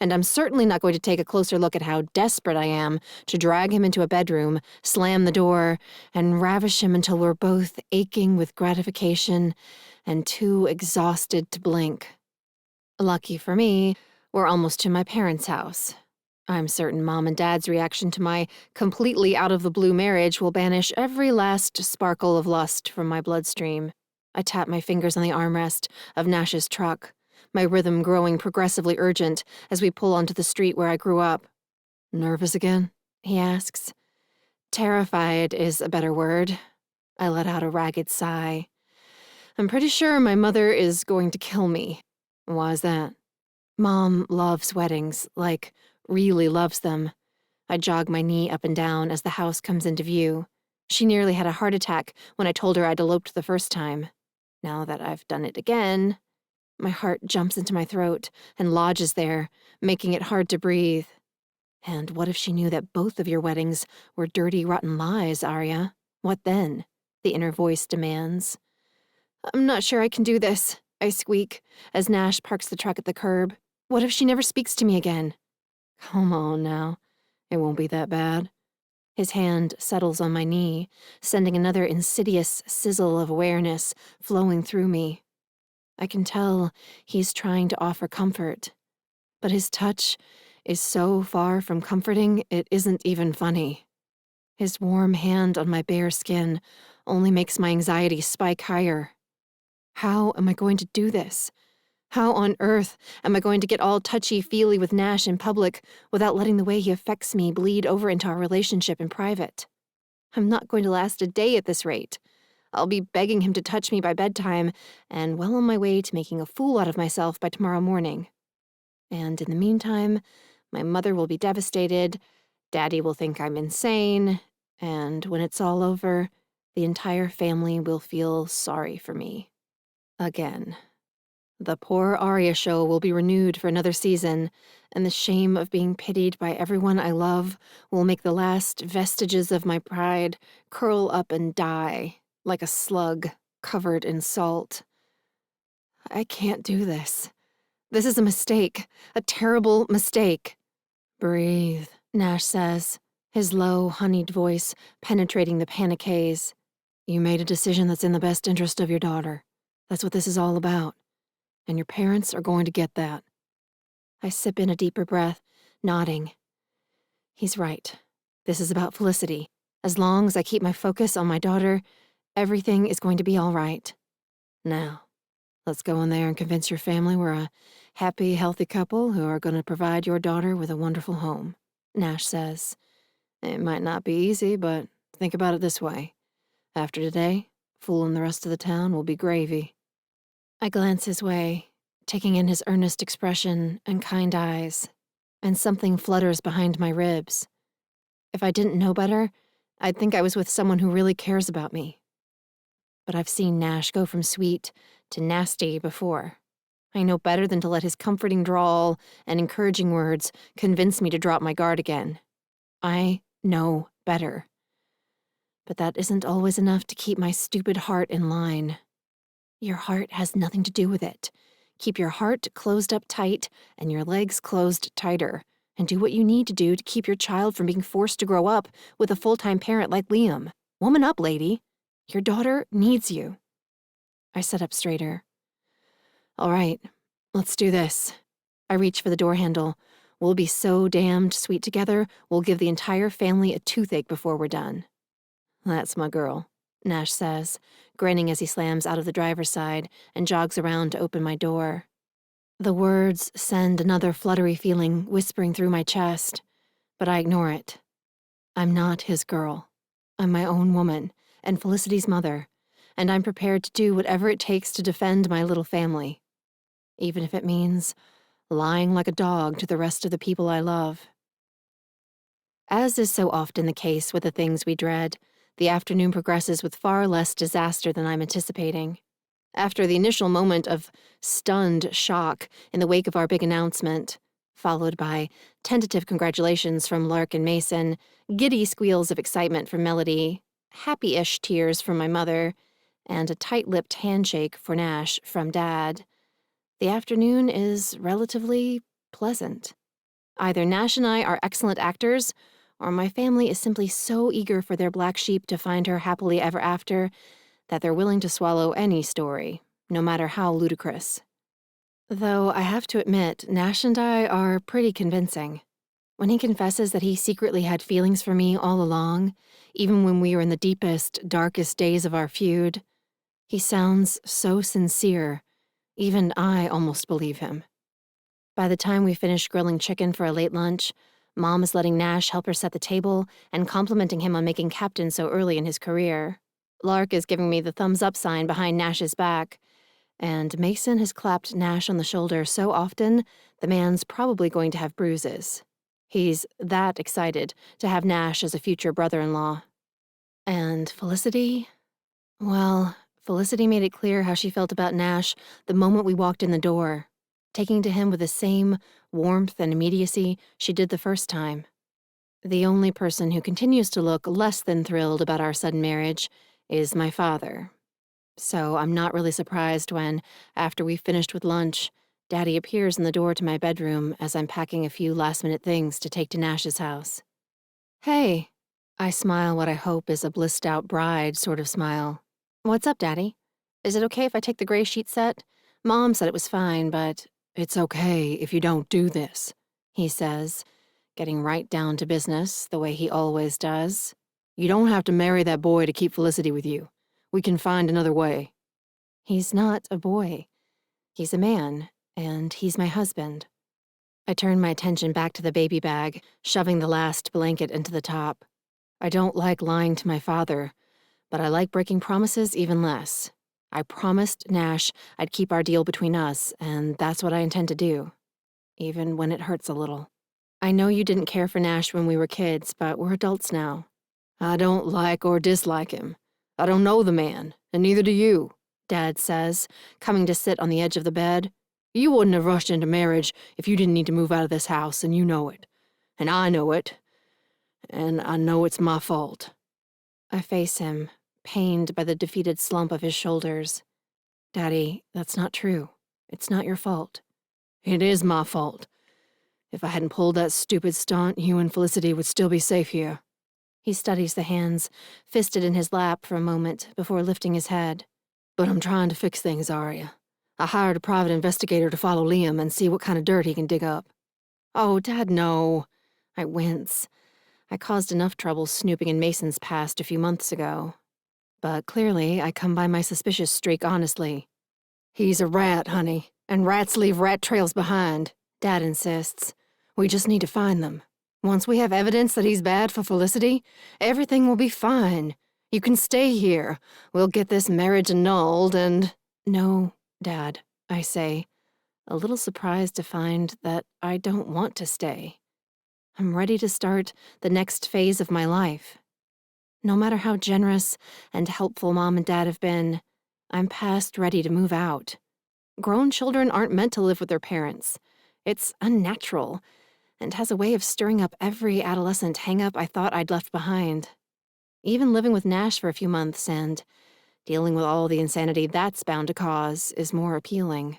And I'm certainly not going to take a closer look at how desperate I am to drag him into a bedroom, slam the door, and ravish him until we're both aching with gratification and too exhausted to blink. Lucky for me, we're almost to my parents' house. I'm certain Mom and Dad's reaction to my completely out-of-the-blue marriage will banish every last sparkle of lust from my bloodstream. I tap my fingers on the armrest of Nash's truck, my rhythm growing progressively urgent as we pull onto the street where I grew up. "Nervous again?" he asks. Terrified is a better word. I let out a ragged sigh. I'm pretty sure my mother is going to kill me. Why's that? Mom loves weddings, like, really loves them. I jog my knee up and down as the house comes into view. She nearly had a heart attack when I told her I'd eloped the first time. Now that I've done it again, my heart jumps into my throat and lodges there, making it hard to breathe. And what if she knew that both of your weddings were dirty, rotten lies, Arya? What then? The inner voice demands. I'm not sure I can do this, I squeak, as Nash parks the truck at the curb. What if she never speaks to me again? Come on now. It won't be that bad. His hand settles on my knee, sending another insidious sizzle of awareness flowing through me. I can tell he's trying to offer comfort, but his touch is so far from comforting it isn't even funny. His warm hand on my bare skin only makes my anxiety spike higher. How am I going to do this? How on earth am I going to get all touchy-feely with Nash in public without letting the way he affects me bleed over into our relationship in private? I'm not going to last a day at this rate. I'll be begging him to touch me by bedtime and well on my way to making a fool out of myself by tomorrow morning. And in the meantime, my mother will be devastated, Daddy will think I'm insane, and when it's all over, the entire family will feel sorry for me. Again. The poor Arya show will be renewed for another season, and the shame of being pitied by everyone I love will make the last vestiges of my pride curl up and die, like a slug covered in salt. I can't do this. This is a mistake, a terrible mistake. Breathe, Nash says, his low, honeyed voice penetrating the panic haze. You made a decision that's in the best interest of your daughter. That's what this is all about. And your parents are going to get that. I sip in a deeper breath, nodding. He's right. This is about Felicity. As long as I keep my focus on my daughter, everything is going to be all right. Now, let's go in there and convince your family we're a happy, healthy couple who are going to provide your daughter with a wonderful home, Nash says. It might not be easy, but think about it this way. After today, fooling the rest of the town will be gravy. I glance his way, taking in his earnest expression and kind eyes, and something flutters behind my ribs. If I didn't know better, I'd think I was with someone who really cares about me. But I've seen Nash go from sweet to nasty before. I know better than to let his comforting drawl and encouraging words convince me to drop my guard again. I know better. But that isn't always enough to keep my stupid heart in line. Your heart has nothing to do with it. Keep your heart closed up tight and your legs closed tighter, and do what you need to do to keep your child from being forced to grow up with a full-time parent like Liam. Woman up, lady. Your daughter needs you. I sat up straighter. All right, let's do this. I reach for the door handle. We'll be so damned sweet together, we'll give the entire family a toothache before we're done. That's my girl, Nash says, grinning as he slams out of the driver's side and jogs around to open my door. The words send another fluttery feeling whispering through my chest, but I ignore it. I'm not his girl. I'm my own woman and Felicity's mother, and I'm prepared to do whatever it takes to defend my little family, even if it means lying like a dog to the rest of the people I love. As is so often the case with the things we dread, the afternoon progresses with far less disaster than I'm anticipating. After the initial moment of stunned shock in the wake of our big announcement, followed by tentative congratulations from Lark and Mason, giddy squeals of excitement from Melody, happy-ish tears from my mother, and a tight-lipped handshake for Nash from Dad, the afternoon is relatively pleasant. Either Nash and I are excellent actors, or my family is simply so eager for their black sheep to find her happily ever after that they're willing to swallow any story, no matter how ludicrous. Though I have to admit, Nash and I are pretty convincing. When he confesses that he secretly had feelings for me all along, even when we were in the deepest, darkest days of our feud, he sounds so sincere. Even I almost believe him. By the time we finish grilling chicken for a late lunch, Mom is letting Nash help her set the table and complimenting him on making captain so early in his career. Lark is giving me the thumbs-up sign behind Nash's back, and Mason has clapped Nash on the shoulder so often the man's probably going to have bruises. He's that excited to have Nash as a future brother-in-law. And Felicity? Well, Felicity made it clear how she felt about Nash the moment we walked in the door, taking to him with the same warmth and immediacy she did the first time. The only person who continues to look less than thrilled about our sudden marriage is my father. So I'm not really surprised when, after we've finished with lunch, Daddy appears in the door to my bedroom as I'm packing a few last-minute things to take to Nash's house. Hey, I smile what I hope is a blissed-out bride sort of smile. What's up, Daddy? Is it okay if I take the gray sheet set? Mom said it was fine, but it's okay if you don't do this, he says, getting right down to business the way he always does. You don't have to marry that boy to keep Felicity with you. We can find another way. He's not a boy. He's a man, and he's my husband. I turn my attention back to the baby bag, shoving the last blanket into the top. I don't like lying to my father, but I like breaking promises even less. I promised Nash I'd keep our deal between us, and that's what I intend to do, even when it hurts a little. I know you didn't care for Nash when we were kids, but we're adults now. I don't like or dislike him. I don't know the man, and neither do you, Dad says, coming to sit on the edge of the bed. You wouldn't have rushed into marriage if you didn't need to move out of this house, and you know it. And I know it. And I know it's my fault. I face him, pained by the defeated slump of his shoulders. Daddy, that's not true. It's not your fault. It is my fault. If I hadn't pulled that stupid stunt, you and Felicity would still be safe here. He studies the hands, fisted in his lap for a moment before lifting his head. But I'm trying to fix things, Arya. I hired a private investigator to follow Liam and see what kind of dirt he can dig up. Oh, Dad, no. I wince. I caused enough trouble snooping in Mason's past a few months ago. But clearly, I come by my suspicious streak honestly. He's a rat, honey, and rats leave rat trails behind, Dad insists. We just need to find them. Once we have evidence that he's bad for Felicity, everything will be fine. You can stay here. We'll get this marriage annulled and— No, Dad, I say, a little surprised to find that I don't want to stay. I'm ready to start the next phase of my life. No matter how generous and helpful Mom and Dad have been, I'm past ready to move out. Grown children aren't meant to live with their parents. It's unnatural, and has a way of stirring up every adolescent hang-up I thought I'd left behind. Even living with Nash for a few months and Dealing with all the insanity that's bound to cause is more appealing.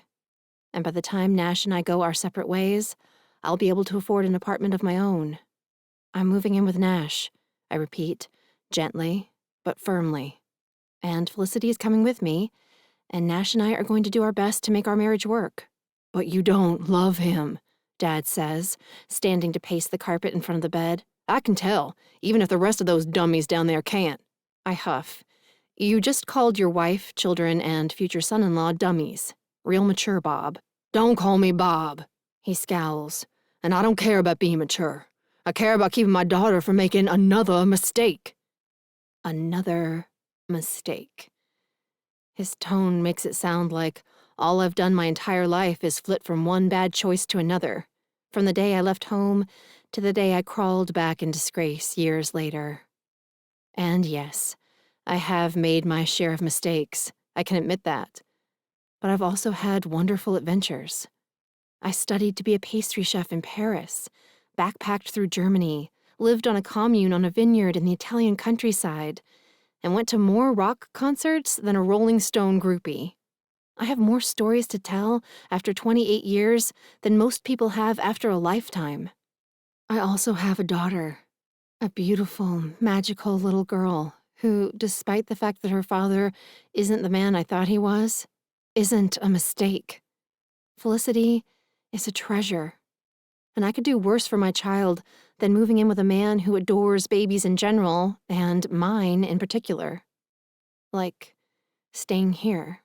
And by the time Nash and I go our separate ways, I'll be able to afford an apartment of my own. I'm moving in with Nash, I repeat, gently, but firmly. And Felicity is coming with me, and Nash and I are going to do our best to make our marriage work. But you don't love him, Dad says, standing to pace the carpet in front of the bed. I can tell, even if the rest of those dummies down there can't. I huff. You just called your wife, children, and future son-in-law dummies. Real mature, Bob. Don't call me Bob, he scowls. And I don't care about being mature. I care about keeping my daughter from making another mistake. Another mistake. His tone makes it sound like all I've done my entire life is flit from one bad choice to another, from the day I left home to the day I crawled back in disgrace years later. And yes, I have made my share of mistakes. I can admit that. But I've also had wonderful adventures. I studied to be a pastry chef in Paris, backpacked through Germany, lived on a commune on a vineyard in the Italian countryside, and went to more rock concerts than a Rolling Stone groupie. I have more stories to tell after 28 years than most people have after a lifetime. I also have a daughter, a beautiful, magical little girl who, despite the fact that her father isn't the man I thought he was, isn't a mistake. Felicity is a treasure. And I could do worse for my child than moving in with a man who adores babies in general, and mine in particular. Like staying here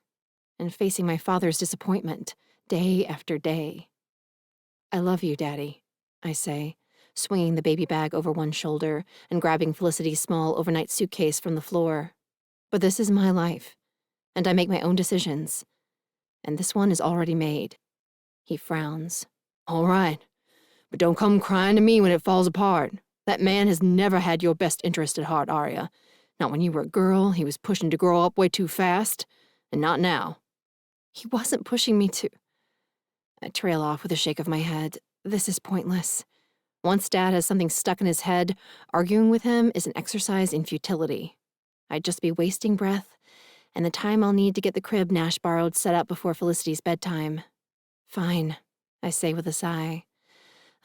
and facing my father's disappointment day after day. I love you, Daddy, I say, swinging the baby bag over one shoulder and grabbing Felicity's small overnight suitcase from the floor. But this is my life, and I make my own decisions. And this one is already made. He frowns. All right. But don't come crying to me when it falls apart. That man has never had your best interest at heart, Arya. Not when you were a girl, he was pushing to grow up way too fast. And not now. He wasn't pushing me to... I trail off with a shake of my head. This is pointless. Once Dad has something stuck in his head, arguing with him is an exercise in futility. I'd just be wasting breath, and the time I'll need to get the crib Nash borrowed set up before Felicity's bedtime. Fine, I say with a sigh.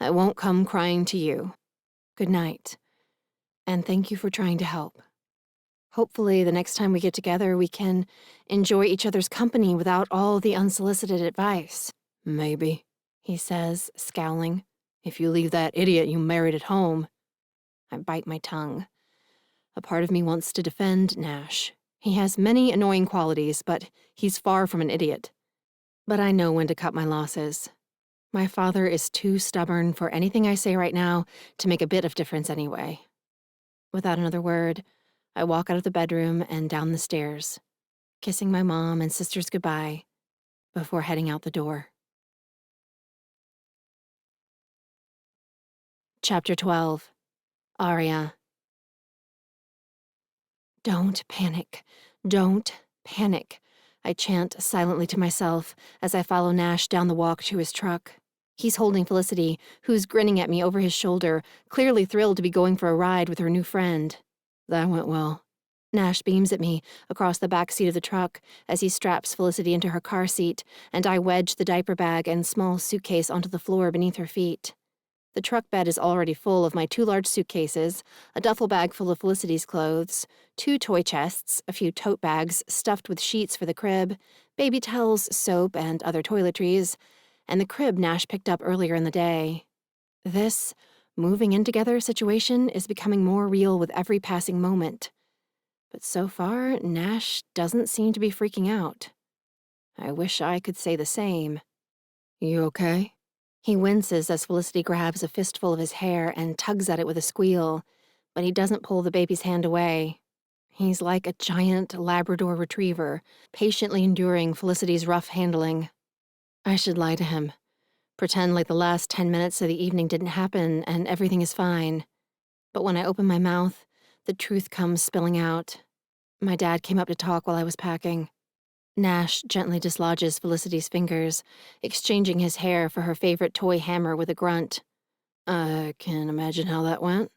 I won't come crying to you. Good night. And thank you for trying to help. Hopefully, the next time we get together, we can enjoy each other's company without all the unsolicited advice. Maybe, he says, scowling. If you leave that idiot you married at home. I bite my tongue. A part of me wants to defend Nash. He has many annoying qualities, but he's far from an idiot. But I know when to cut my losses. My father is too stubborn for anything I say right now to make a bit of difference anyway. Without another word, I walk out of the bedroom and down the stairs, kissing my mom and sisters goodbye before heading out the door. Chapter 12. Arya. Don't panic. Don't panic. I chant silently to myself as I follow Nash down the walk to his truck. He's holding Felicity, who's grinning at me over his shoulder, clearly thrilled to be going for a ride with her new friend. That went well. Nash beams at me across the back seat of the truck as he straps Felicity into her car seat, and I wedge the diaper bag and small suitcase onto the floor beneath her feet. The truck bed is already full of my 2 large suitcases, a duffel bag full of Felicity's clothes, 2 toy chests, a few tote bags stuffed with sheets for the crib, baby towels, soap, and other toiletries, and the crib Nash picked up earlier in the day. This moving in together situation is becoming more real with every passing moment. But so far, Nash doesn't seem to be freaking out. I wish I could say the same. You okay? He winces as Felicity grabs a fistful of his hair and tugs at it with a squeal, but he doesn't pull the baby's hand away. He's like a giant Labrador retriever, patiently enduring Felicity's rough handling. I should lie to him. Pretend like the last 10 minutes of the evening didn't happen and everything is fine. But when I open my mouth, the truth comes spilling out. My dad came up to talk while I was packing. Nash gently dislodges Felicity's fingers, exchanging his hair for her favorite toy hammer with a grunt. I can imagine how that went.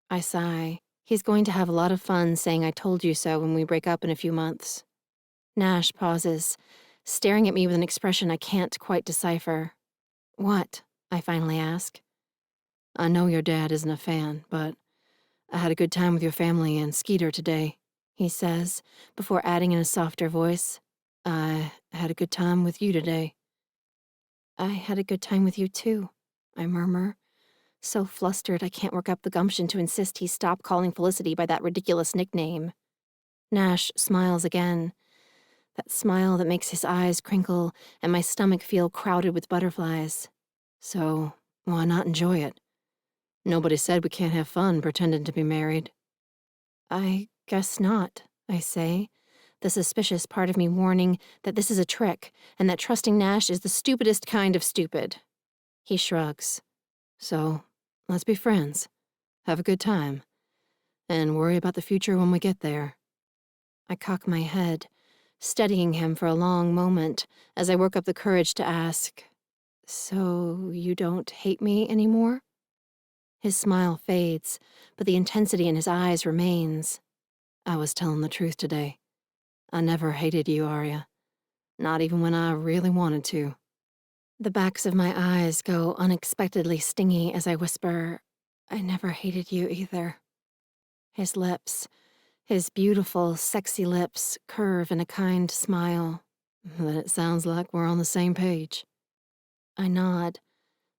I sigh. He's going to have a lot of fun saying I told you so when we break up in a few months. Nash pauses, staring at me with an expression I can't quite decipher. What? I finally ask. I know your dad isn't a fan, but I had a good time with your family and Skeeter today, he says, before adding in a softer voice, I had a good time with you today. I had a good time with you too, I murmur, so flustered I can't work up the gumption to insist he stop calling Felicity by that ridiculous nickname. Nash smiles again, that smile that makes his eyes crinkle and my stomach feel crowded with butterflies. So, why not enjoy it? Nobody said we can't have fun pretending to be married. I guess not, I say, the suspicious part of me warning that this is a trick and that trusting Nash is the stupidest kind of stupid. He shrugs. So, let's be friends, have a good time, and worry about the future when we get there. I cock my head, studying him for a long moment as I work up the courage to ask, So you don't hate me anymore? His smile fades, but the intensity in his eyes remains. I was telling the truth today. I never hated you, Arya. Not even when I really wanted to. The backs of my eyes go unexpectedly stingy as I whisper, I never hated you either. His lips, his beautiful, sexy lips, curve in a kind smile. Then it sounds like we're on the same page. I nod,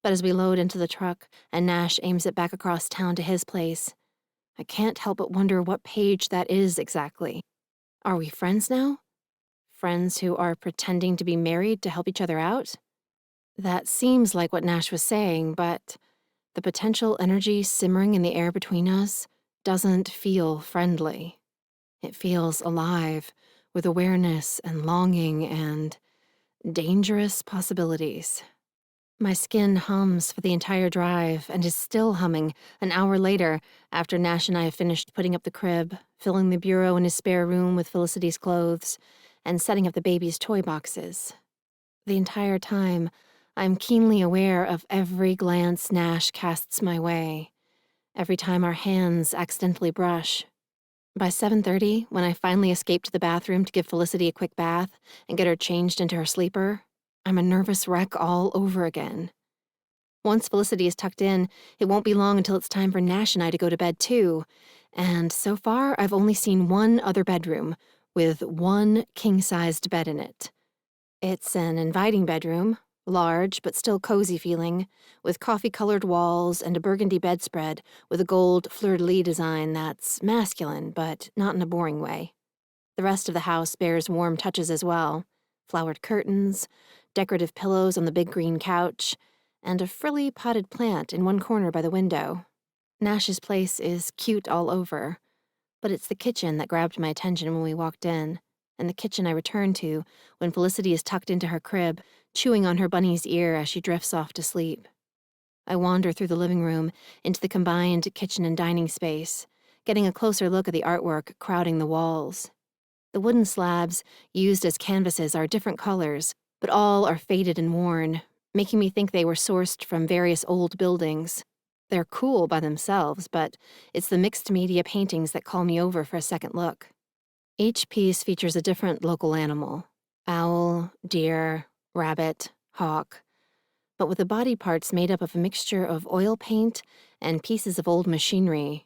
but as we load into the truck and Nash aims it back across town to his place, I can't help but wonder what page that is exactly. Are we friends now? Friends who are pretending to be married to help each other out? That seems like what Nash was saying, but the potential energy simmering in the air between us doesn't feel friendly. It feels alive, with awareness and longing and dangerous possibilities. My skin hums for the entire drive and is still humming an hour later after Nash and I have finished putting up the crib, filling the bureau in his spare room with Felicity's clothes, and setting up the baby's toy boxes. The entire time, I'm keenly aware of every glance Nash casts my way, every time our hands accidentally brush. By 7:30, when I finally escape to the bathroom to give Felicity a quick bath and get her changed into her sleeper, I'm a nervous wreck all over again. Once Felicity is tucked in, it won't be long until it's time for Nash and I to go to bed too, and so far I've only seen one other bedroom, with one king-sized bed in it. It's an inviting bedroom, large but still cozy feeling, with coffee-colored walls and a burgundy bedspread with a gold fleur-de-lis design that's masculine but not in a boring way. The rest of the house bears warm touches as well. Flowered curtains, decorative pillows on the big green couch, and a frilly potted plant in one corner by the window. Nash's place is cute all over, but it's the kitchen that grabbed my attention when we walked in, and the kitchen I return to when Felicity is tucked into her crib, chewing on her bunny's ear as she drifts off to sleep. I wander through the living room into the combined kitchen and dining space, getting a closer look at the artwork crowding the walls. The wooden slabs used as canvases are different colors, but all are faded and worn, making me think they were sourced from various old buildings. They're cool by themselves, but it's the mixed media paintings that call me over for a second look. Each piece features a different local animal: owl, deer, rabbit, hawk, but with the body parts made up of a mixture of oil paint and pieces of old machinery.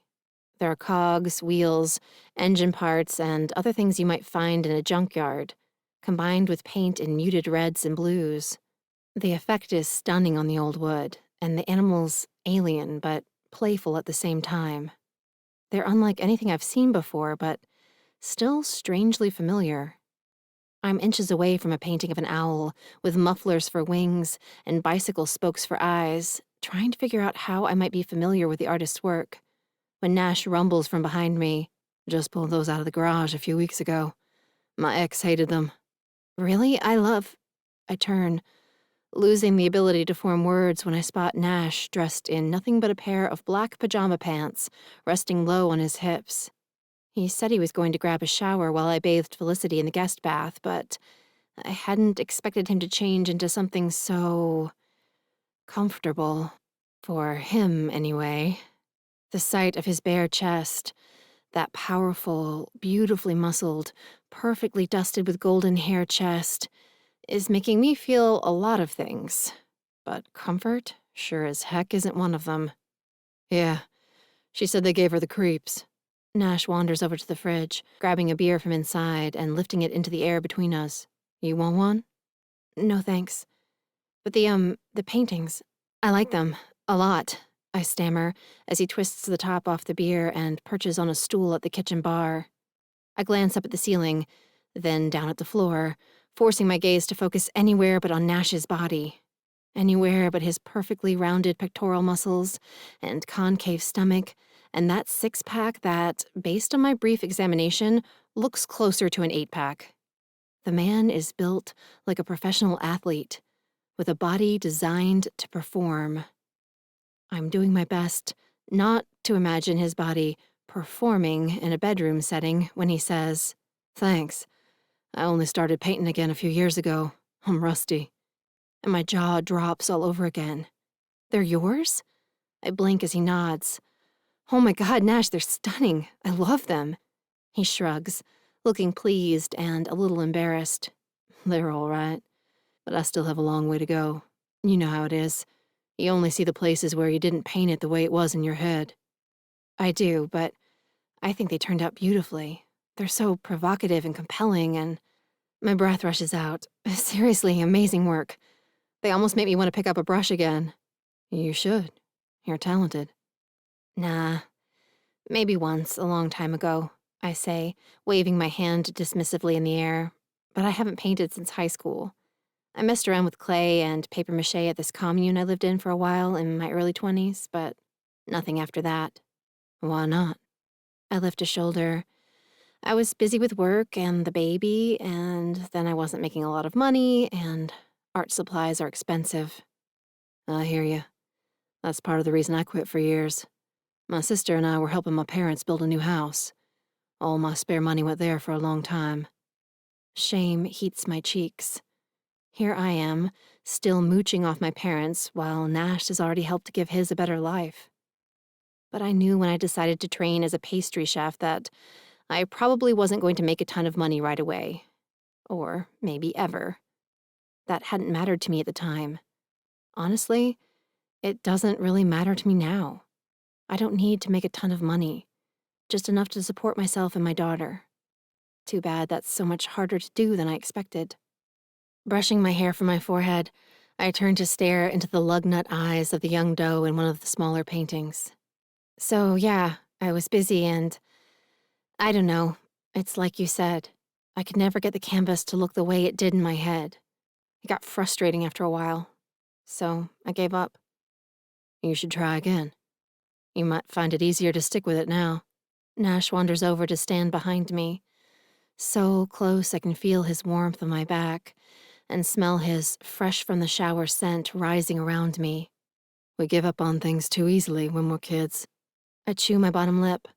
There are cogs, wheels, engine parts, and other things you might find in a junkyard, combined with paint in muted reds and blues. The effect is stunning on the old wood, and the animals alien but playful at the same time. They're unlike anything I've seen before, but still strangely familiar. I'm inches away from a painting of an owl with mufflers for wings and bicycle spokes for eyes, trying to figure out how I might be familiar with the artist's work, when Nash rumbles from behind me. Just pulled those out of the garage a few weeks ago. My ex hated them. Really? I turn, losing the ability to form words when I spot Nash dressed in nothing but a pair of black pajama pants, resting low on his hips. He said he was going to grab a shower while I bathed Felicity in the guest bath, but I hadn't expected him to change into something so comfortable. For him, anyway. The sight of his bare chest, That powerful, beautifully muscled, perfectly dusted with golden hair chest is making me feel a lot of things. But comfort sure as heck isn't one of them. Yeah, she said they gave her the creeps. Nash wanders over to the fridge, grabbing a beer from inside and lifting it into the air between us. You want one? No thanks. But the paintings, I like them. A lot, I stammer, as he twists the top off the beer and perches on a stool at the kitchen bar. I glance up at the ceiling, then down at the floor, forcing my gaze to focus anywhere but on Nash's body. Anywhere but his perfectly rounded pectoral muscles and concave stomach, and that six-pack that, based on my brief examination, looks closer to an eight-pack. The man is built like a professional athlete, with a body designed to perform. I'm doing my best not to imagine his body performing in a bedroom setting when he says, "Thanks. I only started painting again a few years ago. I'm rusty." And my jaw drops all over again. They're yours? I blink as he nods. Oh my God, Nash, they're stunning. I love them. He shrugs, looking pleased and a little embarrassed. They're all right, but I still have a long way to go. You know how it is. You only see the places where you didn't paint it the way it was in your head. I do, but I think they turned out beautifully. They're so provocative and compelling, and my breath rushes out. Seriously, amazing work. They almost make me want to pick up a brush again. You should. You're talented. Nah. Maybe once, a long time ago, I say, waving my hand dismissively in the air. But I haven't painted since high school. I messed around with clay and papier-mâché at this commune I lived in for a while in my early 20s, but nothing after that. Why not? I lift a shoulder. I was busy with work and the baby, and then I wasn't making a lot of money, and art supplies are expensive. I hear you. That's part of the reason I quit for years. My sister and I were helping my parents build a new house. All my spare money went there for a long time. Shame heats my cheeks. Here I am, still mooching off my parents, while Nash has already helped to give his a better life. But I knew when I decided to train as a pastry chef that I probably wasn't going to make a ton of money right away. Or maybe ever. That hadn't mattered to me at the time. Honestly, it doesn't really matter to me now. I don't need to make a ton of money, just enough to support myself and my daughter. Too bad that's so much harder to do than I expected. Brushing my hair from my forehead, I turned to stare into the lug-nut eyes of the young doe in one of the smaller paintings. So, yeah, I was busy and I don't know, it's like you said. I could never get the canvas to look the way it did in my head. It got frustrating after a while, so I gave up. You should try again. You might find it easier to stick with it now. Nash wanders over to stand behind me, so close I can feel his warmth on my back and smell his fresh-from-the-shower scent rising around me. We give up on things too easily when we're kids. I chew my bottom lip,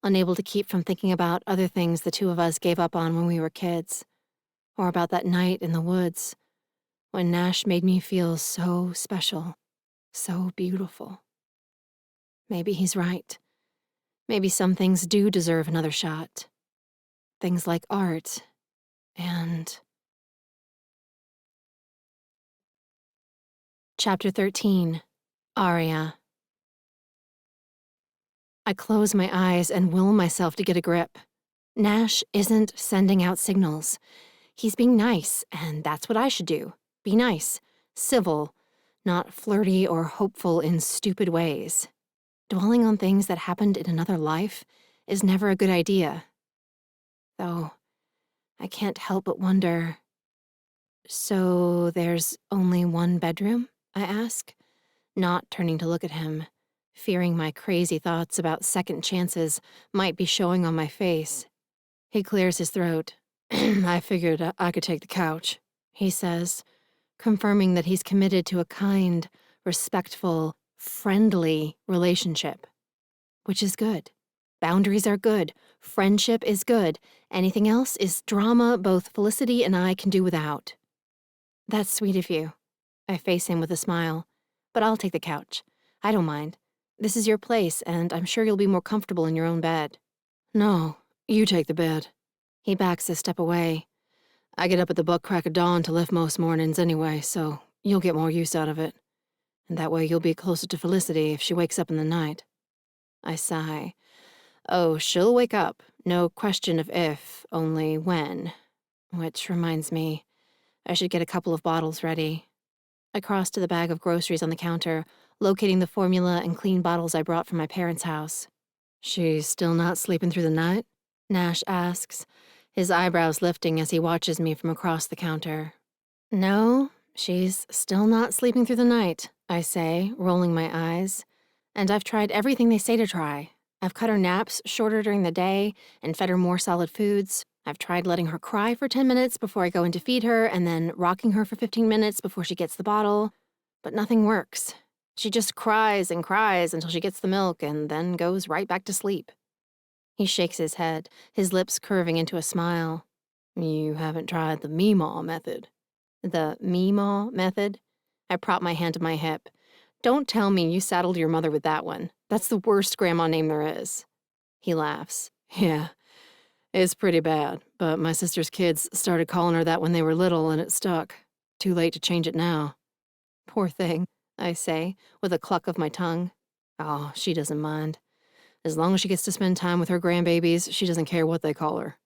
unable to keep from thinking about other things the two of us gave up on when we were kids, or about that night in the woods when Nash made me feel so special, so beautiful. Maybe he's right. Maybe some things do deserve another shot. Things like art and... Chapter 13, Aria. I close my eyes and will myself to get a grip. Nash isn't sending out signals. He's being nice, and that's what I should do. Be nice, civil, not flirty or hopeful in stupid ways. Dwelling on things that happened in another life is never a good idea. Though, I can't help but wonder... So there's only one bedroom? I ask, not turning to look at him, fearing my crazy thoughts about second chances might be showing on my face. He clears his throat. I figured I could take the couch, he says, confirming that he's committed to a kind, respectful, friendly relationship. Which is good. Boundaries are good. Friendship is good. Anything else is drama both Felicity and I can do without. That's sweet of you. I face him with a smile. But I'll take the couch. I don't mind. This is your place, and I'm sure you'll be more comfortable in your own bed. No, you take the bed. He backs a step away. I get up at the buck crack of dawn to lift most mornings anyway, so you'll get more use out of it. And that way you'll be closer to Felicity if she wakes up in the night. I sigh. Oh, she'll wake up. No question of if, only when. Which reminds me, I should get a couple of bottles ready. I cross to the bag of groceries on the counter, locating the formula and clean bottles I brought from my parents' house. She's still not sleeping through the night? Nash asks, his eyebrows lifting as he watches me from across the counter. No, she's still not sleeping through the night, I say, rolling my eyes. And I've tried everything they say to try. I've cut her naps shorter during the day and fed her more solid foods. I've tried letting her cry for 10 minutes before I go in to feed her and then rocking her for 15 minutes before she gets the bottle. But nothing works. She just cries and cries until she gets the milk and then goes right back to sleep. He shakes his head, his lips curving into a smile. You haven't tried the Meemaw method. The Meemaw method? I prop my hand to my hip. Don't tell me you saddled your mother with that one. That's the worst grandma name there is. He laughs. Yeah, it's pretty bad, but my sister's kids started calling her that when they were little and it stuck. Too late to change it now. Poor thing, I say, with a cluck of my tongue. Oh, she doesn't mind. As long as she gets to spend time with her grandbabies, she doesn't care what they call her.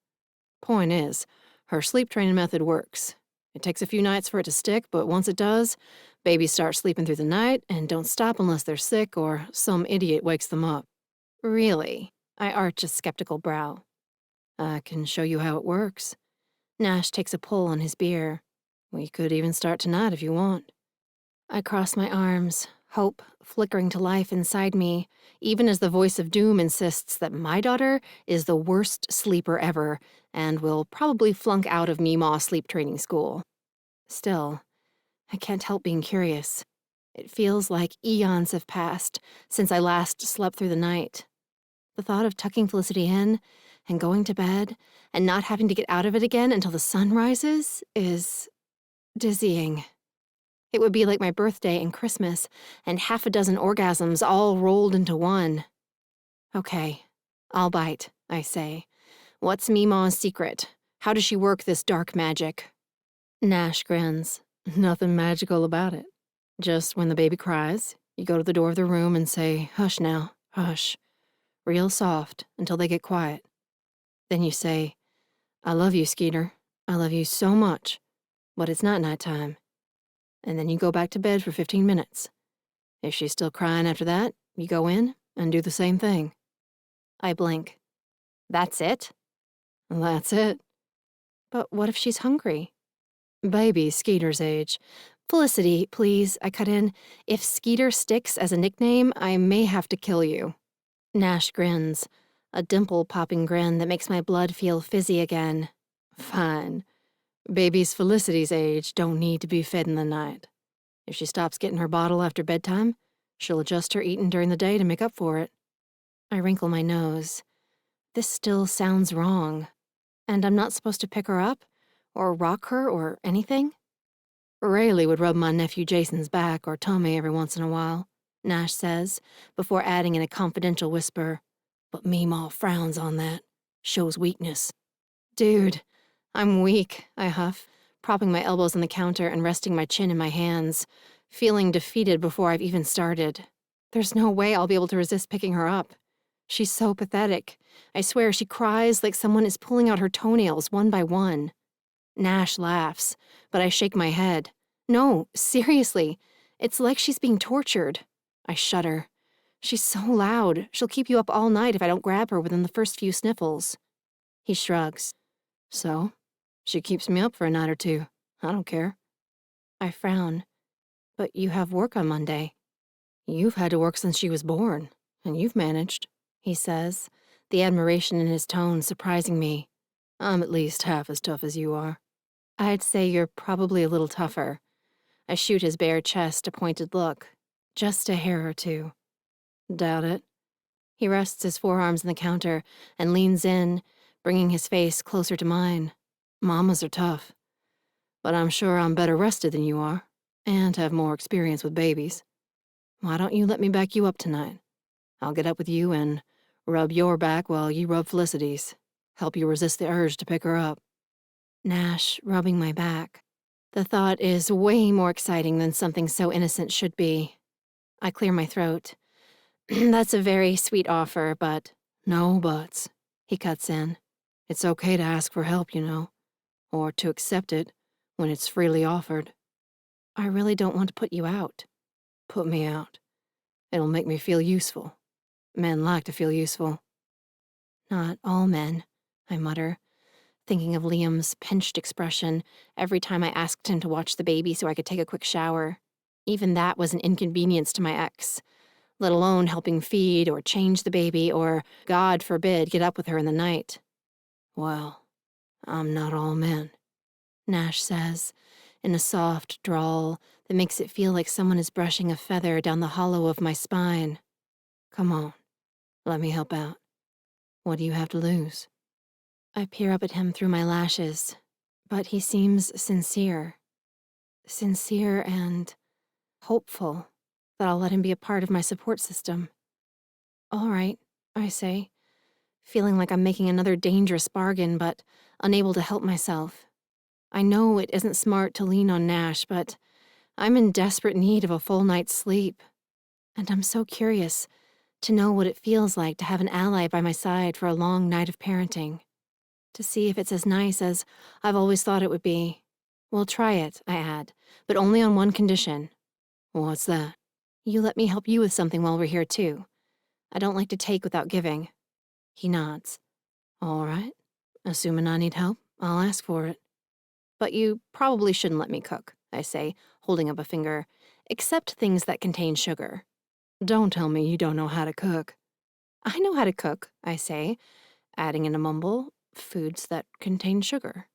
Point is, her sleep training method works. It takes a few nights for it to stick, but once it does, babies start sleeping through the night and don't stop unless they're sick or some idiot wakes them up. Really? I arch a skeptical brow. I can show you how it works. Nash takes a pull on his beer. We could even start tonight if you want. I cross my arms, hope flickering to life inside me, even as the voice of doom insists that my daughter is the worst sleeper ever and will probably flunk out of Meemaw sleep training school. Still, I can't help being curious. It feels like eons have passed since I last slept through the night. The thought of tucking Felicity in and going to bed and not having to get out of it again until the sun rises is dizzying. It would be like my birthday and Christmas and half a dozen orgasms all rolled into one. Okay, I'll bite, I say. What's Meemaw's secret? How does she work this dark magic? Nash grins. Nothing magical about it. Just when the baby cries, you go to the door of the room and say, hush now, hush. Real soft until they get quiet. Then you say, I love you, Skeeter. I love you so much. But it's not nighttime. And then you go back to bed for 15 minutes. If she's still crying after that, you go in and do the same thing. I blink. That's it? That's it. But what if she's hungry? Baby, Skeeter's age. Felicity, please, I cut in. If Skeeter sticks as a nickname, I may have to kill you. Nash grins, a dimple-popping grin that makes my blood feel fizzy again. Fine. Babies Felicity's age don't need to be fed in the night. If she stops getting her bottle after bedtime, she'll adjust her eating during the day to make up for it. I wrinkle my nose. This still sounds wrong. And I'm not supposed to pick her up? Or rock her or anything? Rayleigh would rub my nephew Jason's back or tummy every once in a while, Nash says, before adding in a confidential whisper. But Meemaw frowns on that. Shows weakness. Dude, I'm weak, I huff, propping my elbows on the counter and resting my chin in my hands, feeling defeated before I've even started. There's no way I'll be able to resist picking her up. She's so pathetic. I swear she cries like someone is pulling out her toenails one by one. Nash laughs, but I shake my head. No, seriously, it's like she's being tortured. I shudder. She's so loud, she'll keep you up all night if I don't grab her within the first few sniffles. He shrugs. So, she keeps me up for a night or two. I don't care. I frown. But you have work on Monday. You've had to work since she was born, and you've managed, he says, the admiration in his tone surprising me. I'm at least half as tough as you are. I'd say you're probably a little tougher. I shoot his bare chest a pointed look. Just a hair or two. Doubt it. He rests his forearms on the counter and leans in, bringing his face closer to mine. Mamas are tough. But I'm sure I'm better rested than you are, and have more experience with babies. Why don't you let me back you up tonight? I'll get up with you and Rub your back while you rub Felicity's. Help you resist the urge to pick her up. Nash rubbing my back. The thought is way more exciting than something so innocent should be. I clear my throat. That's a very sweet offer, but no buts. He cuts in. It's okay to ask for help, you know, or to accept it when it's freely offered. I really don't want to put you out. Put me out. It'll make me feel useful. Men like to feel useful. Not all men, I mutter, thinking of Liam's pinched expression every time I asked him to watch the baby so I could take a quick shower. Even that was an inconvenience to my ex, let alone helping feed or change the baby or, God forbid, get up with her in the night. Well, I'm not all men, Nash says, in a soft drawl that makes it feel like someone is brushing a feather down the hollow of my spine. Come on, let me help out. What do you have to lose? I peer up at him through my lashes, but he seems sincere. Sincere and hopeful that I'll let him be a part of my support system. All right, I say, feeling like I'm making another dangerous bargain, but unable to help myself. I know it isn't smart to lean on Nash, but I'm in desperate need of a full night's sleep. And I'm so curious to know what it feels like to have an ally by my side for a long night of parenting. To see if it's as nice as I've always thought it would be. We'll try it, I add, but only on one condition. What's that? You let me help you with something while we're here, too. I don't like to take without giving. He nods. All right. Assuming I need help, I'll ask for it. But you probably shouldn't let me cook, I say, holding up a finger, except things that contain sugar. Don't tell me you don't know how to cook. I know how to cook, I say, adding in a mumble, foods that contain sugar.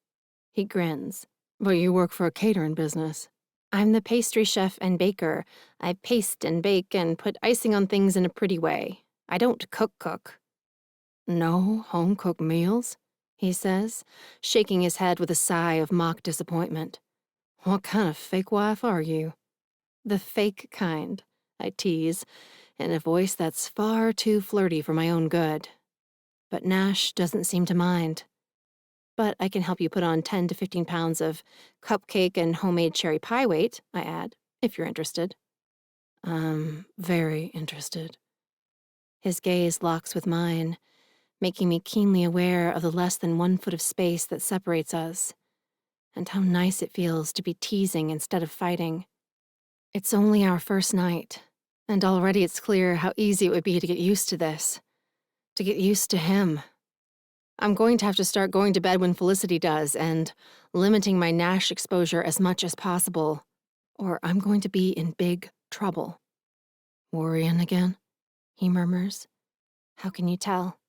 He grins. But you work for a catering business. I'm the pastry chef and baker. I paste and bake and put icing on things in a pretty way. I don't cook. No home-cooked meals? He says, shaking his head with a sigh of mock disappointment. What kind of fake wife are you? The fake kind, I tease, in a voice that's far too flirty for my own good. But Nash doesn't seem to mind. But I can help you put on 10 to 15 pounds of cupcake and homemade cherry pie weight, I add, if you're interested. I'm very interested. His gaze locks with mine, making me keenly aware of the less than 1 foot of space that separates us, and how nice it feels to be teasing instead of fighting. It's only our first night, and already it's clear how easy it would be to get used to this, to get used to him. I'm going to have to start going to bed when Felicity does and limiting my Nash exposure as much as possible, or I'm going to be in big trouble. Worrying again? He murmurs. How can you tell?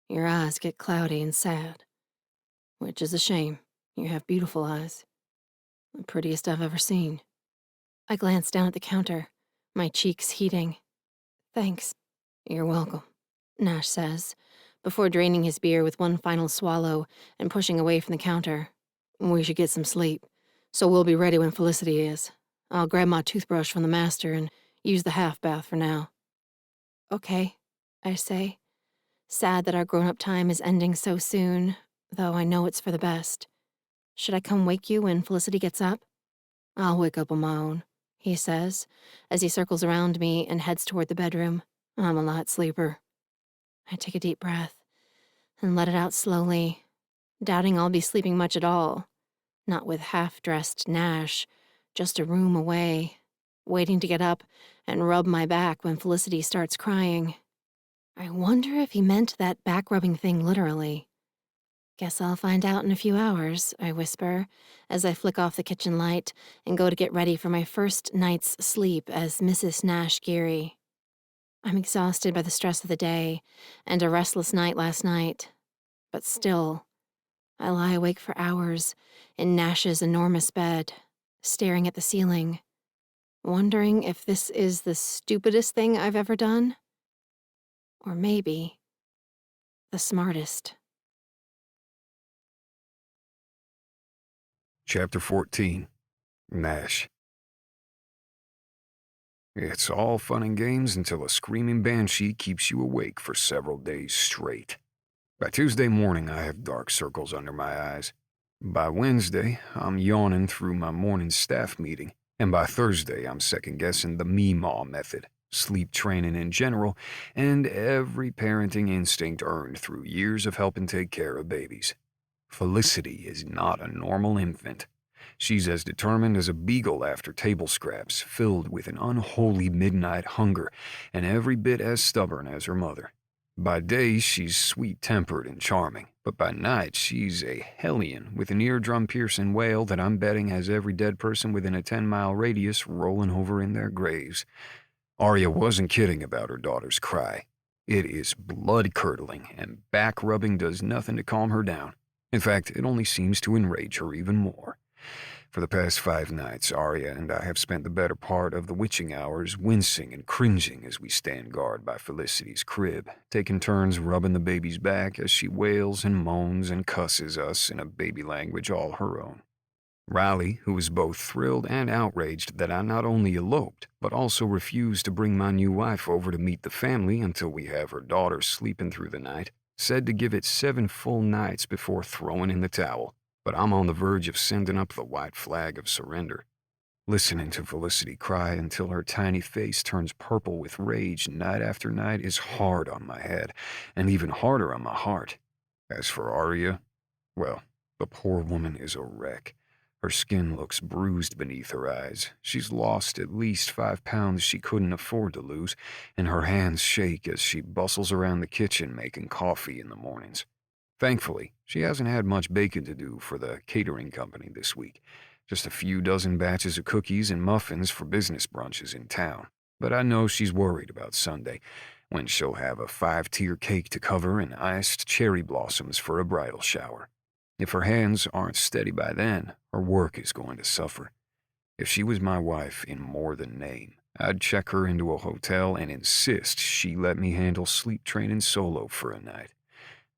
Your eyes get cloudy and sad. Which is a shame. You have beautiful eyes. The prettiest I've ever seen. I glance down at the counter, my cheeks heating. Thanks. You're welcome, Nash says, before draining his beer with one final swallow and pushing away from the counter. We should get some sleep, so we'll be ready when Felicity is. I'll grab my toothbrush from the master and use the half bath for now. Okay, I say, sad that our grown-up time is ending so soon, though I know it's for the best. Should I come wake you when Felicity gets up? I'll wake up on my own, he says, as he circles around me and heads toward the bedroom. I'm a light sleeper. I take a deep breath and let it out slowly, doubting I'll be sleeping much at all. Not with half-dressed Nash, just a room away, waiting to get up and rub my back when Felicity starts crying. I wonder if he meant that back-rubbing thing literally. Guess I'll find out in a few hours, I whisper, as I flick off the kitchen light and go to get ready for my first night's sleep as Mrs. Nash Geary. I'm exhausted by the stress of the day and a restless night last night, but still, I lie awake for hours in Nash's enormous bed, staring at the ceiling, wondering if this is the stupidest thing I've ever done, or maybe the smartest. Chapter 14. Nash. It's all fun and games until a screaming banshee keeps you awake for several days straight. By Tuesday morning, I have dark circles under my eyes. By Wednesday, I'm yawning through my morning staff meeting. And by Thursday, I'm second-guessing the Meemaw method, sleep training in general, and every parenting instinct earned through years of helping take care of babies. Felicity is not a normal infant. She's as determined as a beagle after table scraps, filled with an unholy midnight hunger, and every bit as stubborn as her mother. By day, she's sweet-tempered and charming, but by night, she's a hellion with an eardrum-piercing wail that I'm betting has every dead person within a 10-mile radius rolling over in their graves. Arya wasn't kidding about her daughter's cry. It is blood-curdling, and back-rubbing does nothing to calm her down. In fact, it only seems to enrage her even more. For the past 5 nights, Arya and I have spent the better part of the witching hours wincing and cringing as we stand guard by Felicity's crib, taking turns rubbing the baby's back as she wails and moans and cusses us in a baby language all her own. Riley, who is both thrilled and outraged that I not only eloped, but also refused to bring my new wife over to meet the family until we have her daughter sleeping through the night, said to give it 7 full nights before throwing in the towel. But I'm on the verge of sending up the white flag of surrender. Listening to Felicity cry until her tiny face turns purple with rage night after night is hard on my head, and even harder on my heart. As for Arya, well, the poor woman is a wreck. Her skin looks bruised beneath her eyes. She's lost at least 5 pounds she couldn't afford to lose, and her hands shake as she bustles around the kitchen making coffee in the mornings. Thankfully, she hasn't had much baking to do for the catering company this week. Just a few dozen batches of cookies and muffins for business brunches in town. But I know she's worried about Sunday, when she'll have a 5-tier cake to cover and iced cherry blossoms for a bridal shower. If her hands aren't steady by then, her work is going to suffer. If she was my wife in more than name, I'd check her into a hotel and insist she let me handle sleep training solo for a night.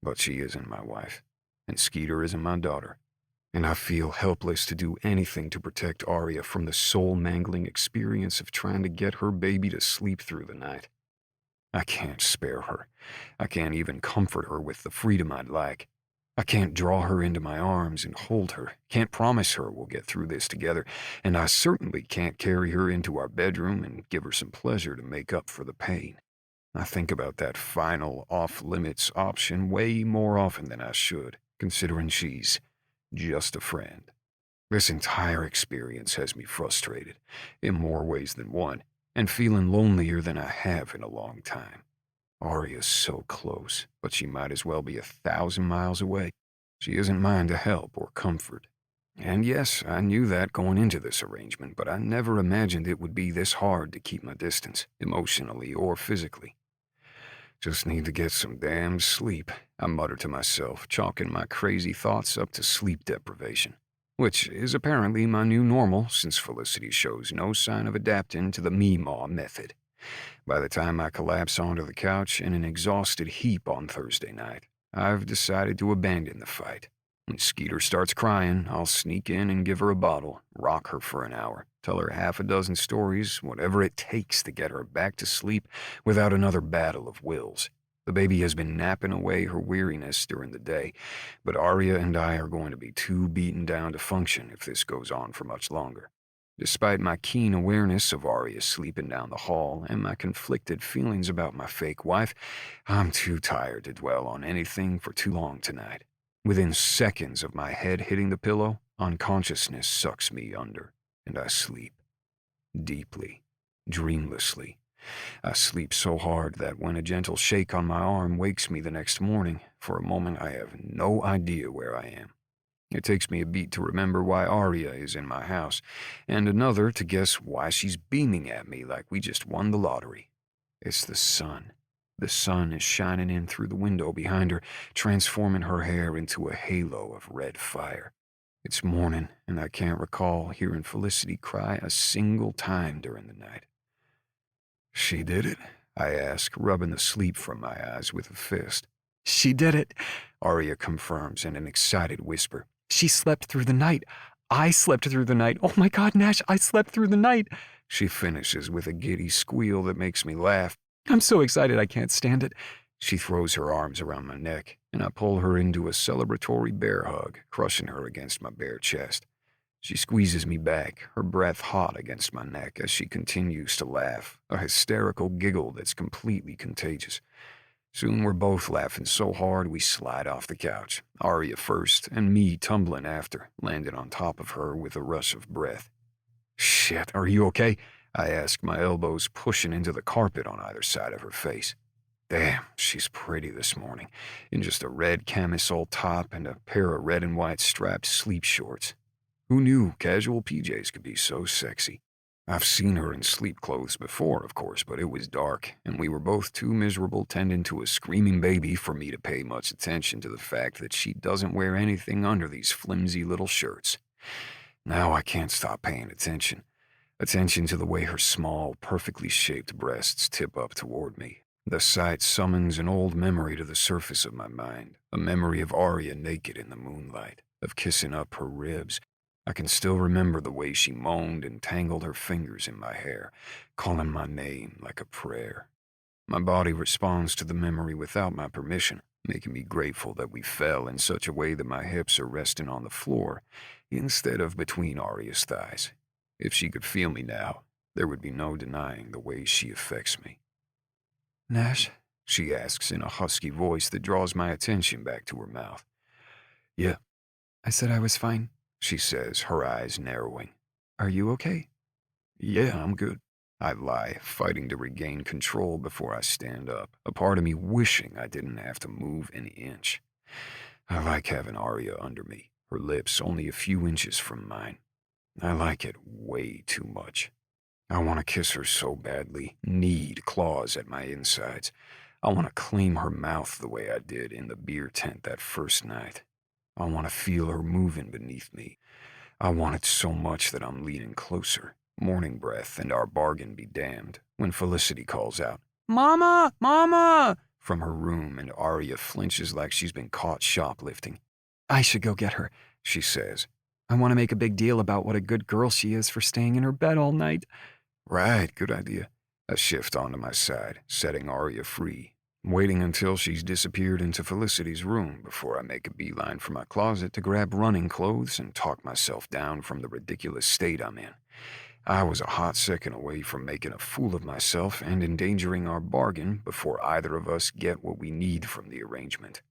But she isn't my wife, and Skeeter isn't my daughter, and I feel helpless to do anything to protect Arya from the soul-mangling experience of trying to get her baby to sleep through the night. I can't spare her. I can't even comfort her with the freedom I'd like. I can't draw her into my arms and hold her, can't promise her we'll get through this together, and I certainly can't carry her into our bedroom and give her some pleasure to make up for the pain. I think about that final off-limits option way more often than I should, considering she's just a friend. This entire experience has me frustrated, in more ways than one, and feeling lonelier than I have in a long time. Arya's so close, but she might as well be 1,000 miles away. She isn't mine to help or comfort. And yes, I knew that going into this arrangement, but I never imagined it would be this hard to keep my distance, emotionally or physically. Just need to get some damn sleep, I muttered to myself, chalking my crazy thoughts up to sleep deprivation, which is apparently my new normal since Felicity shows no sign of adapting to the Meemaw method. By the time I collapse onto the couch in an exhausted heap on Thursday night, I've decided to abandon the fight. When Skeeter starts crying, I'll sneak in and give her a bottle, rock her for an hour, tell her 6 stories, whatever it takes to get her back to sleep without another battle of wills. The baby has been napping away her weariness during the day, but Arya and I are going to be too beaten down to function if this goes on for much longer. Despite my keen awareness of Arya sleeping down the hall and my conflicted feelings about my fake wife, I'm too tired to dwell on anything for too long tonight. Within seconds of my head hitting the pillow, unconsciousness sucks me under, and I sleep. Deeply, dreamlessly. I sleep so hard that when a gentle shake on my arm wakes me the next morning, for a moment I have no idea where I am. It takes me a beat to remember why Arya is in my house, and another to guess why she's beaming at me like we just won the lottery. It's the sun. The sun is shining in through the window behind her, transforming her hair into a halo of red fire. It's morning, and I can't recall hearing Felicity cry a single time during the night. "She did it?" I ask, rubbing the sleep from my eyes with a fist. She did it, Arya confirms in an excited whisper. She slept through the night. I slept through the night. Oh my God, Nash, I slept through the night. She finishes with a giddy squeal that makes me laugh. I'm so excited I can't stand it. She throws her arms around my neck, and I pull her into a celebratory bear hug, crushing her against my bare chest. She squeezes me back, her breath hot against my neck as she continues to laugh, a hysterical giggle that's completely contagious. Soon we're both laughing so hard we slide off the couch, Arya first and me tumbling after, landing on top of her with a rush of breath. "Shit, are you okay?" I ask, my elbows pushing into the carpet on either side of her face. Damn, she's pretty this morning, in just a red camisole top and a pair of red and white striped sleep shorts. Who knew casual PJs could be so sexy? I've seen her in sleep clothes before, of course, but it was dark, and we were both too miserable tending to a screaming baby for me to pay much attention to the fact that she doesn't wear anything under these flimsy little shirts. Now I can't stop paying attention. Attention to the way her small, perfectly shaped breasts tip up toward me. The sight summons an old memory to the surface of my mind, a memory of Arya naked in the moonlight, of kissing up her ribs. I can still remember the way she moaned and tangled her fingers in my hair, calling my name like a prayer. My body responds to the memory without my permission, making me grateful that we fell in such a way that my hips are resting on the floor instead of between Arya's thighs. If she could feel me now, there would be no denying the way she affects me. Nash? She asks in a husky voice that draws my attention back to her mouth. Yeah, I said I was fine. she says, her eyes narrowing. Are you okay? Yeah, I'm good. I lie, fighting to regain control before I stand up, a part of me wishing I didn't have to move an inch. I like having Arya under me, her lips only a few inches from mine. I like it way too much. I want to kiss her so badly, need claws at my insides. I want to claim her mouth the way I did in the beer tent that first night. I want to feel her moving beneath me. I want it so much that I'm leaning closer, morning breath and our bargain be damned, when Felicity calls out, "Mama! Mama!" from her room, and Arya flinches like she's been caught shoplifting. I should go get her, She says. I want to make a big deal about what a good girl she is for staying in her bed all night. Right, good idea. I shift onto my side, setting Arya free, waiting until she's disappeared into Felicity's room before I make a beeline for my closet to grab running clothes and talk myself down from the ridiculous state I'm in. I was a hot second away from making a fool of myself and endangering our bargain before either of us get what we need from the arrangement.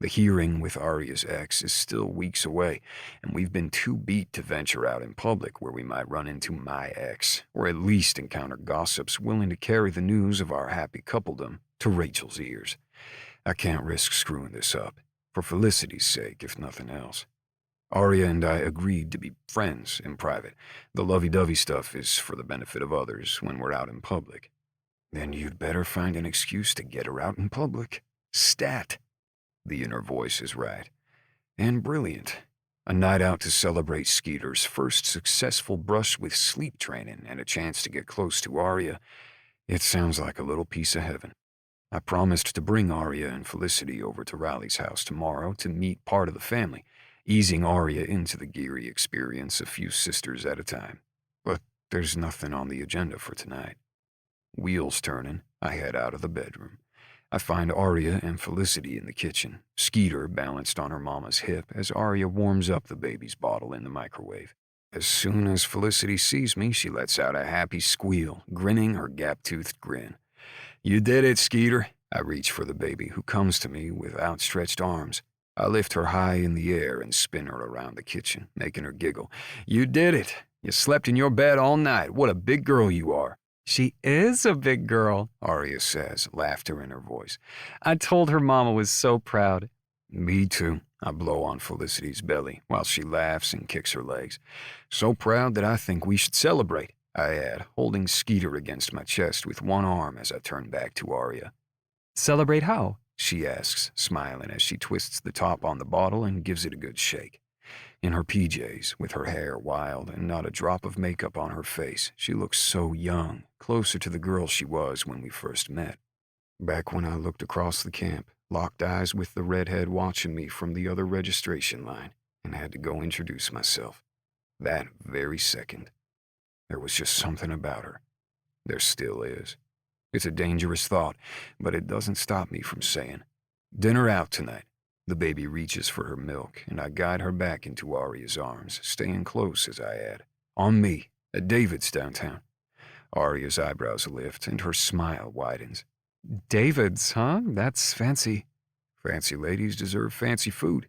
The hearing with Arya's ex is still weeks away, and we've been too beat to venture out in public where we might run into my ex, or at least encounter gossips willing to carry the news of our happy coupledom to Rachel's ears. I can't risk screwing this up, for Felicity's sake, if nothing else. Arya and I agreed to be friends in private. The lovey-dovey stuff is for the benefit of others when we're out in public. Then you'd better find an excuse to get her out in public. Stat. The inner voice is right. And brilliant. A night out to celebrate Skeeter's first successful brush with sleep training and a chance to get close to Arya. It sounds like a little piece of heaven. I promised to bring Arya and Felicity over to Riley's house tomorrow to meet part of the family, easing Arya into the Geary experience a few sisters at a time. But there's nothing on the agenda for tonight. Wheels turning, I head out of the bedroom. I find Arya and Felicity in the kitchen, Skeeter balanced on her mama's hip as Arya warms up the baby's bottle in the microwave. As soon as Felicity sees me, she lets out a happy squeal, grinning her gap-toothed grin. You did it, Skeeter. I reach for the baby, who comes to me with outstretched arms. I lift her high in the air and spin her around the kitchen, making her giggle. You did it. You slept in your bed all night. What a big girl you are. She is a big girl, Arya says, laughter in her voice. I told her mama was so proud. Me too. I blow on Felicity's belly while she laughs and kicks her legs. So proud that I think we should celebrate, I add, holding Skeeter against my chest with one arm as I turn back to Arya. Celebrate how? She asks, smiling as she twists the top on the bottle and gives it a good shake. In her PJs, with her hair wild and not a drop of makeup on her face, she looks so young, closer to the girl she was when we first met. Back when I looked across the camp, locked eyes with the redhead watching me from the other registration line, and had to go introduce myself. That very second. There was just something about her. There still is. It's a dangerous thought, but it doesn't stop me from saying, "Dinner out tonight." The baby reaches for her milk, and I guide her back into Arya's arms, staying close as I add, "On me, at David's downtown." Arya's eyebrows lift, and her smile widens. David's, huh? That's fancy. Fancy ladies deserve fancy food.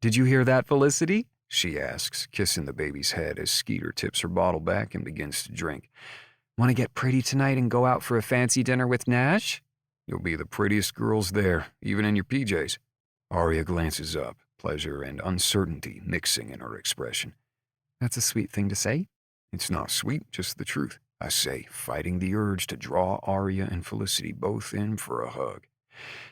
Did you hear that, Felicity? She asks, kissing the baby's head as Skeeter tips her bottle back and begins to drink. Want to get pretty tonight and go out for a fancy dinner with Nash? You'll be the prettiest girls there, even in your PJs. Arya glances up, pleasure and uncertainty mixing in her expression. That's a sweet thing to say. It's not sweet, just the truth, I say, fighting the urge to draw Arya and Felicity both in for a hug.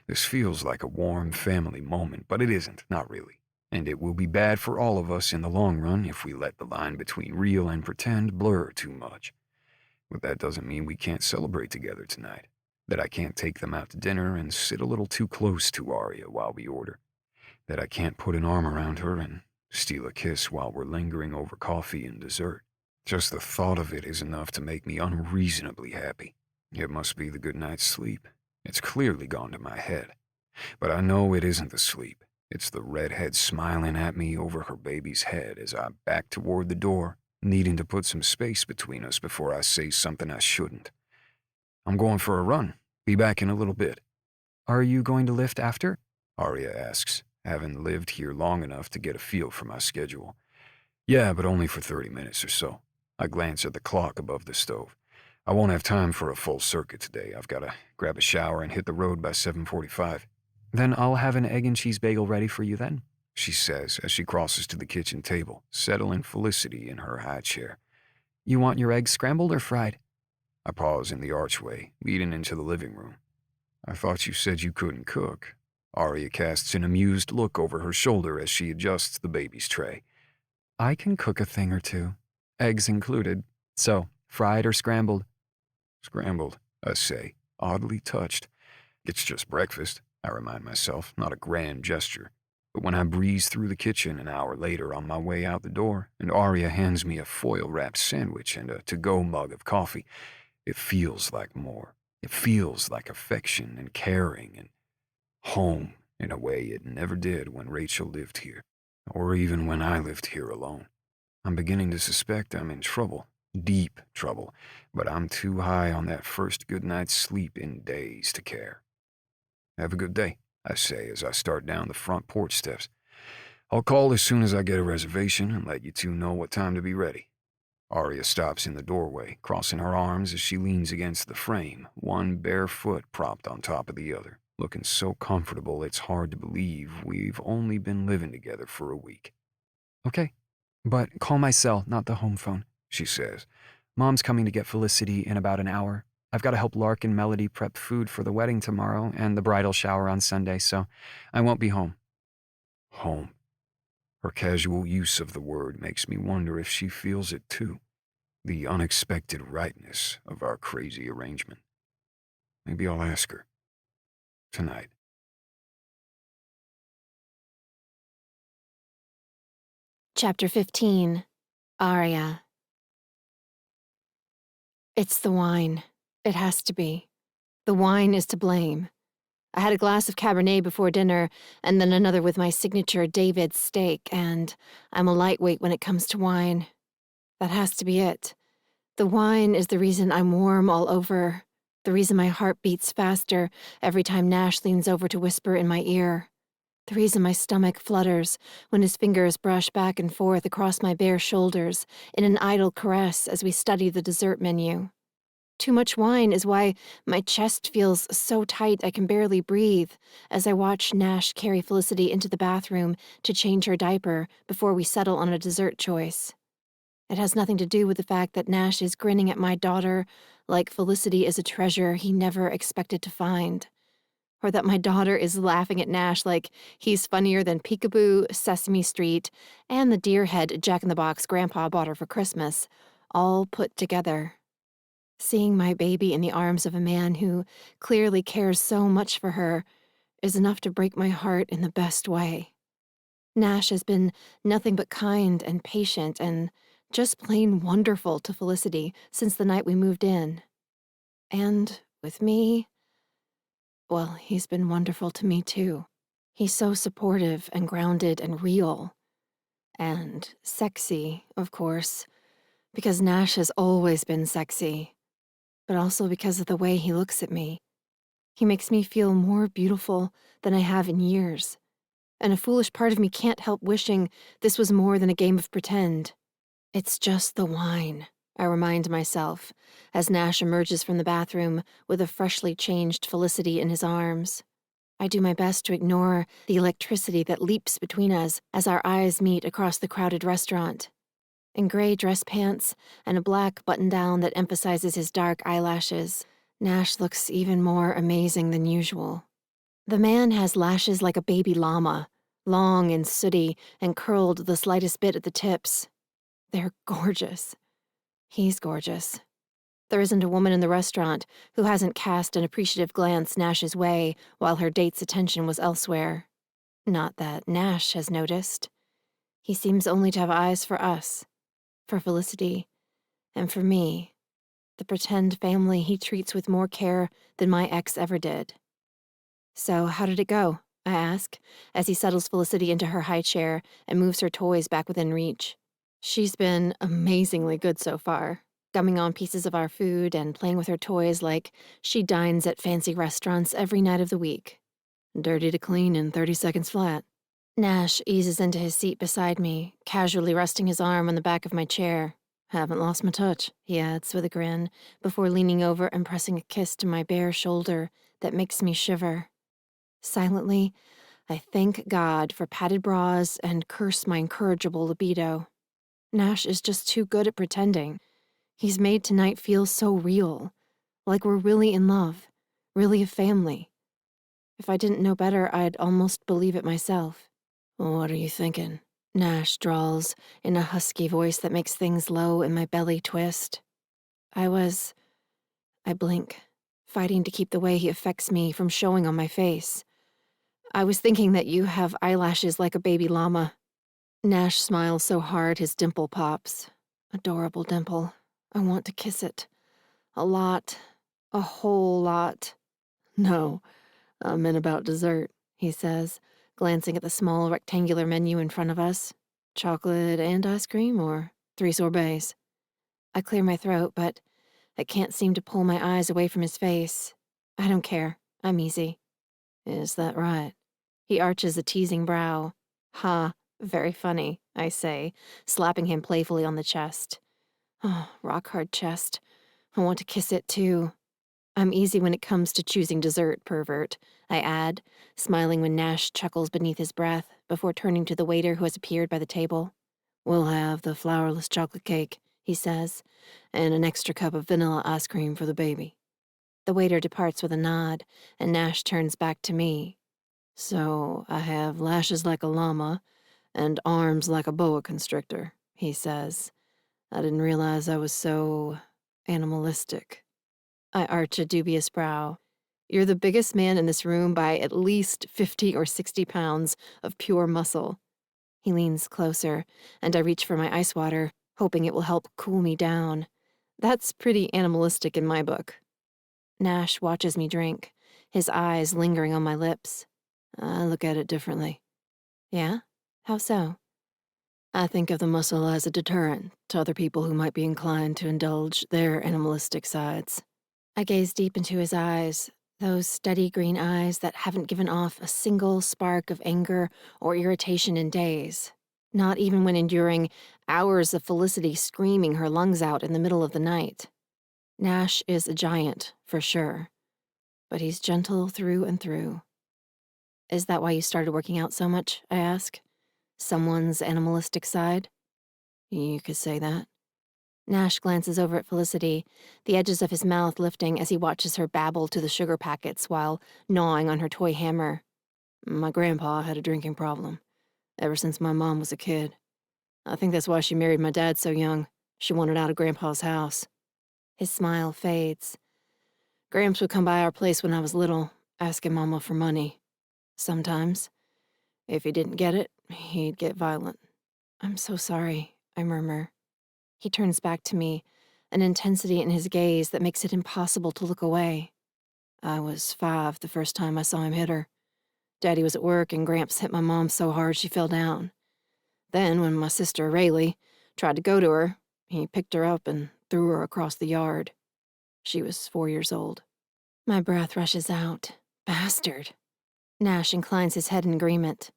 This feels like a warm family moment, but it isn't, not really. And it will be bad for all of us in the long run if we let the line between real and pretend blur too much. But that doesn't mean we can't celebrate together tonight, that I can't take them out to dinner and sit a little too close to Arya while we order, that I can't put an arm around her and steal a kiss while we're lingering over coffee and dessert. Just the thought of it is enough to make me unreasonably happy. It must be the good night's sleep. It's clearly gone to my head. But I know it isn't the sleep. It's the redhead smiling at me over her baby's head as I back toward the door, needing to put some space between us before I say something I shouldn't. "I'm going for a run. Be back in a little bit." Are you going to lift after? Arya asks, having lived here long enough to get a feel for my schedule. "Yeah, but only for 30 minutes or so." I glance at the clock above the stove. "I won't have time for a full circuit today. I've got to grab a shower and hit the road by 7:45. Then I'll have an egg and cheese bagel ready for you then," she says as she crosses to the kitchen table, settling Felicity in her high chair. You want your eggs scrambled or fried? I pause in the archway, leading into the living room. "I thought you said you couldn't cook." Arya casts an amused look over her shoulder as she adjusts the baby's tray. I can cook a thing or two, eggs included. So, fried or scrambled? "Scrambled," I say, oddly touched. "It's just breakfast," I remind myself, not a grand gesture. But when I breeze through the kitchen an hour later on my way out the door, and Arya hands me a foil-wrapped sandwich and a to-go mug of coffee, it feels like more. It feels like affection and caring and home in a way it never did when Rachel lived here, or even when I lived here alone. I'm beginning to suspect I'm in trouble, deep trouble, but I'm too high on that first good night's sleep in days to care. "Have a good day," I say as I start down the front porch steps. "I'll call as soon as I get a reservation and let you two know what time to be ready." Arya stops in the doorway, crossing her arms as she leans against the frame, one bare foot propped on top of the other, looking so comfortable it's hard to believe we've only been living together for a week. Okay. But call my cell, not the home phone, she says. Mom's coming to get Felicity in about an hour. I've got to help Lark and Melody prep food for the wedding tomorrow and the bridal shower on Sunday, so I won't be home. Home. Her casual use of the word makes me wonder if she feels it too. The unexpected rightness of our crazy arrangement. Maybe I'll ask her. Tonight. Chapter 15. Arya. It's the wine. It has to be. The wine is to blame. I had a glass of Cabernet before dinner, and then another with my signature David steak, and I'm a lightweight when it comes to wine. That has to be it. The wine is the reason I'm warm all over, the reason my heart beats faster every time Nash leans over to whisper in my ear, the reason my stomach flutters when his fingers brush back and forth across my bare shoulders in an idle caress as we study the dessert menu. Too much wine is why my chest feels so tight I can barely breathe as I watch Nash carry Felicity into the bathroom to change her diaper before we settle on a dessert choice. It has nothing to do with the fact that Nash is grinning at my daughter like Felicity is a treasure he never expected to find, or that my daughter is laughing at Nash like he's funnier than Peekaboo, Sesame Street, and the deer head Jack-in-the-Box Grandpa bought her for Christmas, all put together. Seeing my baby in the arms of a man who clearly cares so much for her is enough to break my heart in the best way. Nash has been nothing but kind and patient, and Just plain wonderful to Felicity since the night we moved in. And with me, well, he's been wonderful to me too. He's so supportive and grounded and real. And sexy, of course, because Nash has always been sexy, but also because of the way he looks at me. He makes me feel more beautiful than I have in years, and a foolish part of me can't help wishing this was more than a game of pretend. It's just the wine, I remind myself, as Nash emerges from the bathroom with a freshly changed Felicity in his arms. I do my best to ignore the electricity that leaps between us as our eyes meet across the crowded restaurant. In gray dress pants and a black button-down that emphasizes his dark eyelashes, Nash looks even more amazing than usual. The man has lashes like a baby llama, long and sooty and curled the slightest bit at the tips. They're gorgeous. He's gorgeous. There isn't a woman in the restaurant who hasn't cast an appreciative glance Nash's way while her date's attention was elsewhere. Not that Nash has noticed. He seems only to have eyes for us, for Felicity, and for me, the pretend family he treats with more care than my ex ever did. So how did it go? I ask, as he settles Felicity into her high chair and moves her toys back within reach. She's been amazingly good so far, gumming on pieces of our food and playing with her toys like she dines at fancy restaurants every night of the week. Dirty to clean in 30 seconds flat. Nash eases into his seat beside me, casually resting his arm on the back of my chair. Haven't lost my touch, he adds with a grin, before leaning over and pressing a kiss to my bare shoulder that makes me shiver. Silently, I thank God for padded bras and curse my incorrigible libido. Nash is just too good at pretending. He's made tonight feel so real, like we're really in love, really a family. If I didn't know better, I'd almost believe it myself. What are you thinking? Nash drawls in a husky voice that makes things low in my belly twist. I blink, fighting to keep the way he affects me from showing on my face. I was thinking that you have eyelashes like a baby llama. Nash smiles so hard his dimple pops. Adorable dimple. I want to kiss it. A lot. A whole lot. No, I meant about dessert, he says, glancing at the small rectangular menu in front of us. Chocolate and ice cream, or 3 sorbets? I clear my throat, but I can't seem to pull my eyes away from his face. I don't care. I'm easy. Is that right? He arches a teasing brow. Ha, very funny, I say, slapping him playfully on the chest. Oh, rock-hard chest. I want to kiss it, too. I'm easy when it comes to choosing dessert, pervert, I add, smiling when Nash chuckles beneath his breath before turning to the waiter who has appeared by the table. We'll have the flourless chocolate cake, he says, and an extra cup of vanilla ice cream for the baby. The waiter departs with a nod, and Nash turns back to me. So I have lashes like a llama and arms like a boa constrictor, he says. I didn't realize I was so animalistic. I arch a dubious brow. You're the biggest man in this room by at least 50 or 60 pounds of pure muscle. He leans closer, and I reach for my ice water, hoping it will help cool me down. That's pretty animalistic in my book. Nash watches me drink, his eyes lingering on my lips. I look at it differently. Yeah? How so? I think of the muscle as a deterrent to other people who might be inclined to indulge their animalistic sides. I gaze deep into his eyes, those steady green eyes that haven't given off a single spark of anger or irritation in days, not even when enduring hours of Felicity screaming her lungs out in the middle of the night. Nash is a giant, for sure, but he's gentle through and through. Is that why you started working out so much, I ask? Someone's animalistic side? You could say that. Nash glances over at Felicity, the edges of his mouth lifting as he watches her babble to the sugar packets while gnawing on her toy hammer. My grandpa had a drinking problem, ever since my mom was a kid. I think that's why she married my dad so young. She wanted out of Grandpa's house. His smile fades. Gramps would come by our place when I was little, asking Mama for money. Sometimes. If he didn't get it, he'd get violent. I'm so sorry, I murmur. He turns back to me, an intensity in his gaze that makes it impossible to look away. I was 5 the first time I saw him hit her. Daddy was at work and Gramps hit my mom so hard she fell down. Then, when my sister, Rayleigh, tried to go to her, he picked her up and threw her across the yard. She was 4 years old. My breath rushes out. Bastard. Nash inclines his head in agreement.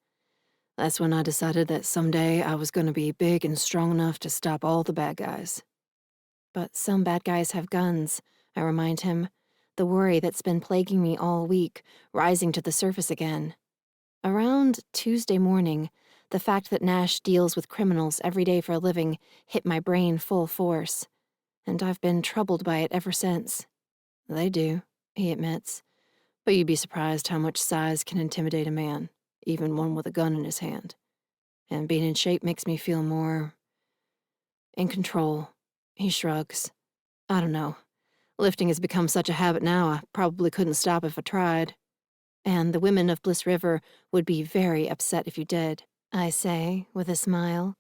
That's when I decided that someday I was going to be big and strong enough to stop all the bad guys. But some bad guys have guns, I remind him, the worry that's been plaguing me all week rising to the surface again. Around Tuesday morning, the fact that Nash deals with criminals every day for a living hit my brain full force, and I've been troubled by it ever since. They do, he admits, but you'd be surprised how much size can intimidate a man, even one with a gun in his hand. And being in shape makes me feel more in control. He shrugs. I don't know. Lifting has become such a habit now, I probably couldn't stop if I tried. And the women of Bliss River would be very upset if you did, I say, with a smile.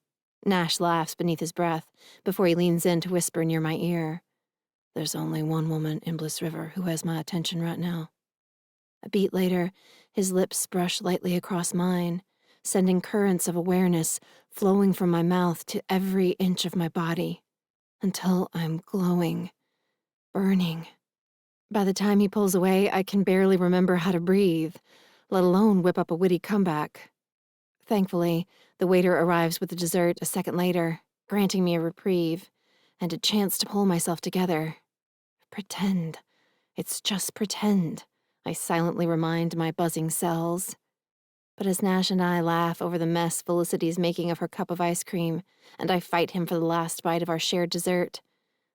Nash laughs beneath his breath before he leans in to whisper near my ear. There's only one woman in Bliss River who has my attention right now. A beat later, his lips brush lightly across mine, sending currents of awareness flowing from my mouth to every inch of my body, until I'm glowing, burning. By the time he pulls away, I can barely remember how to breathe, let alone whip up a witty comeback. Thankfully, the waiter arrives with the dessert a second later, granting me a reprieve and a chance to pull myself together. Pretend. It's just pretend, I silently remind my buzzing cells. But as Nash and I laugh over the mess Felicity's making of her cup of ice cream, and I fight him for the last bite of our shared dessert,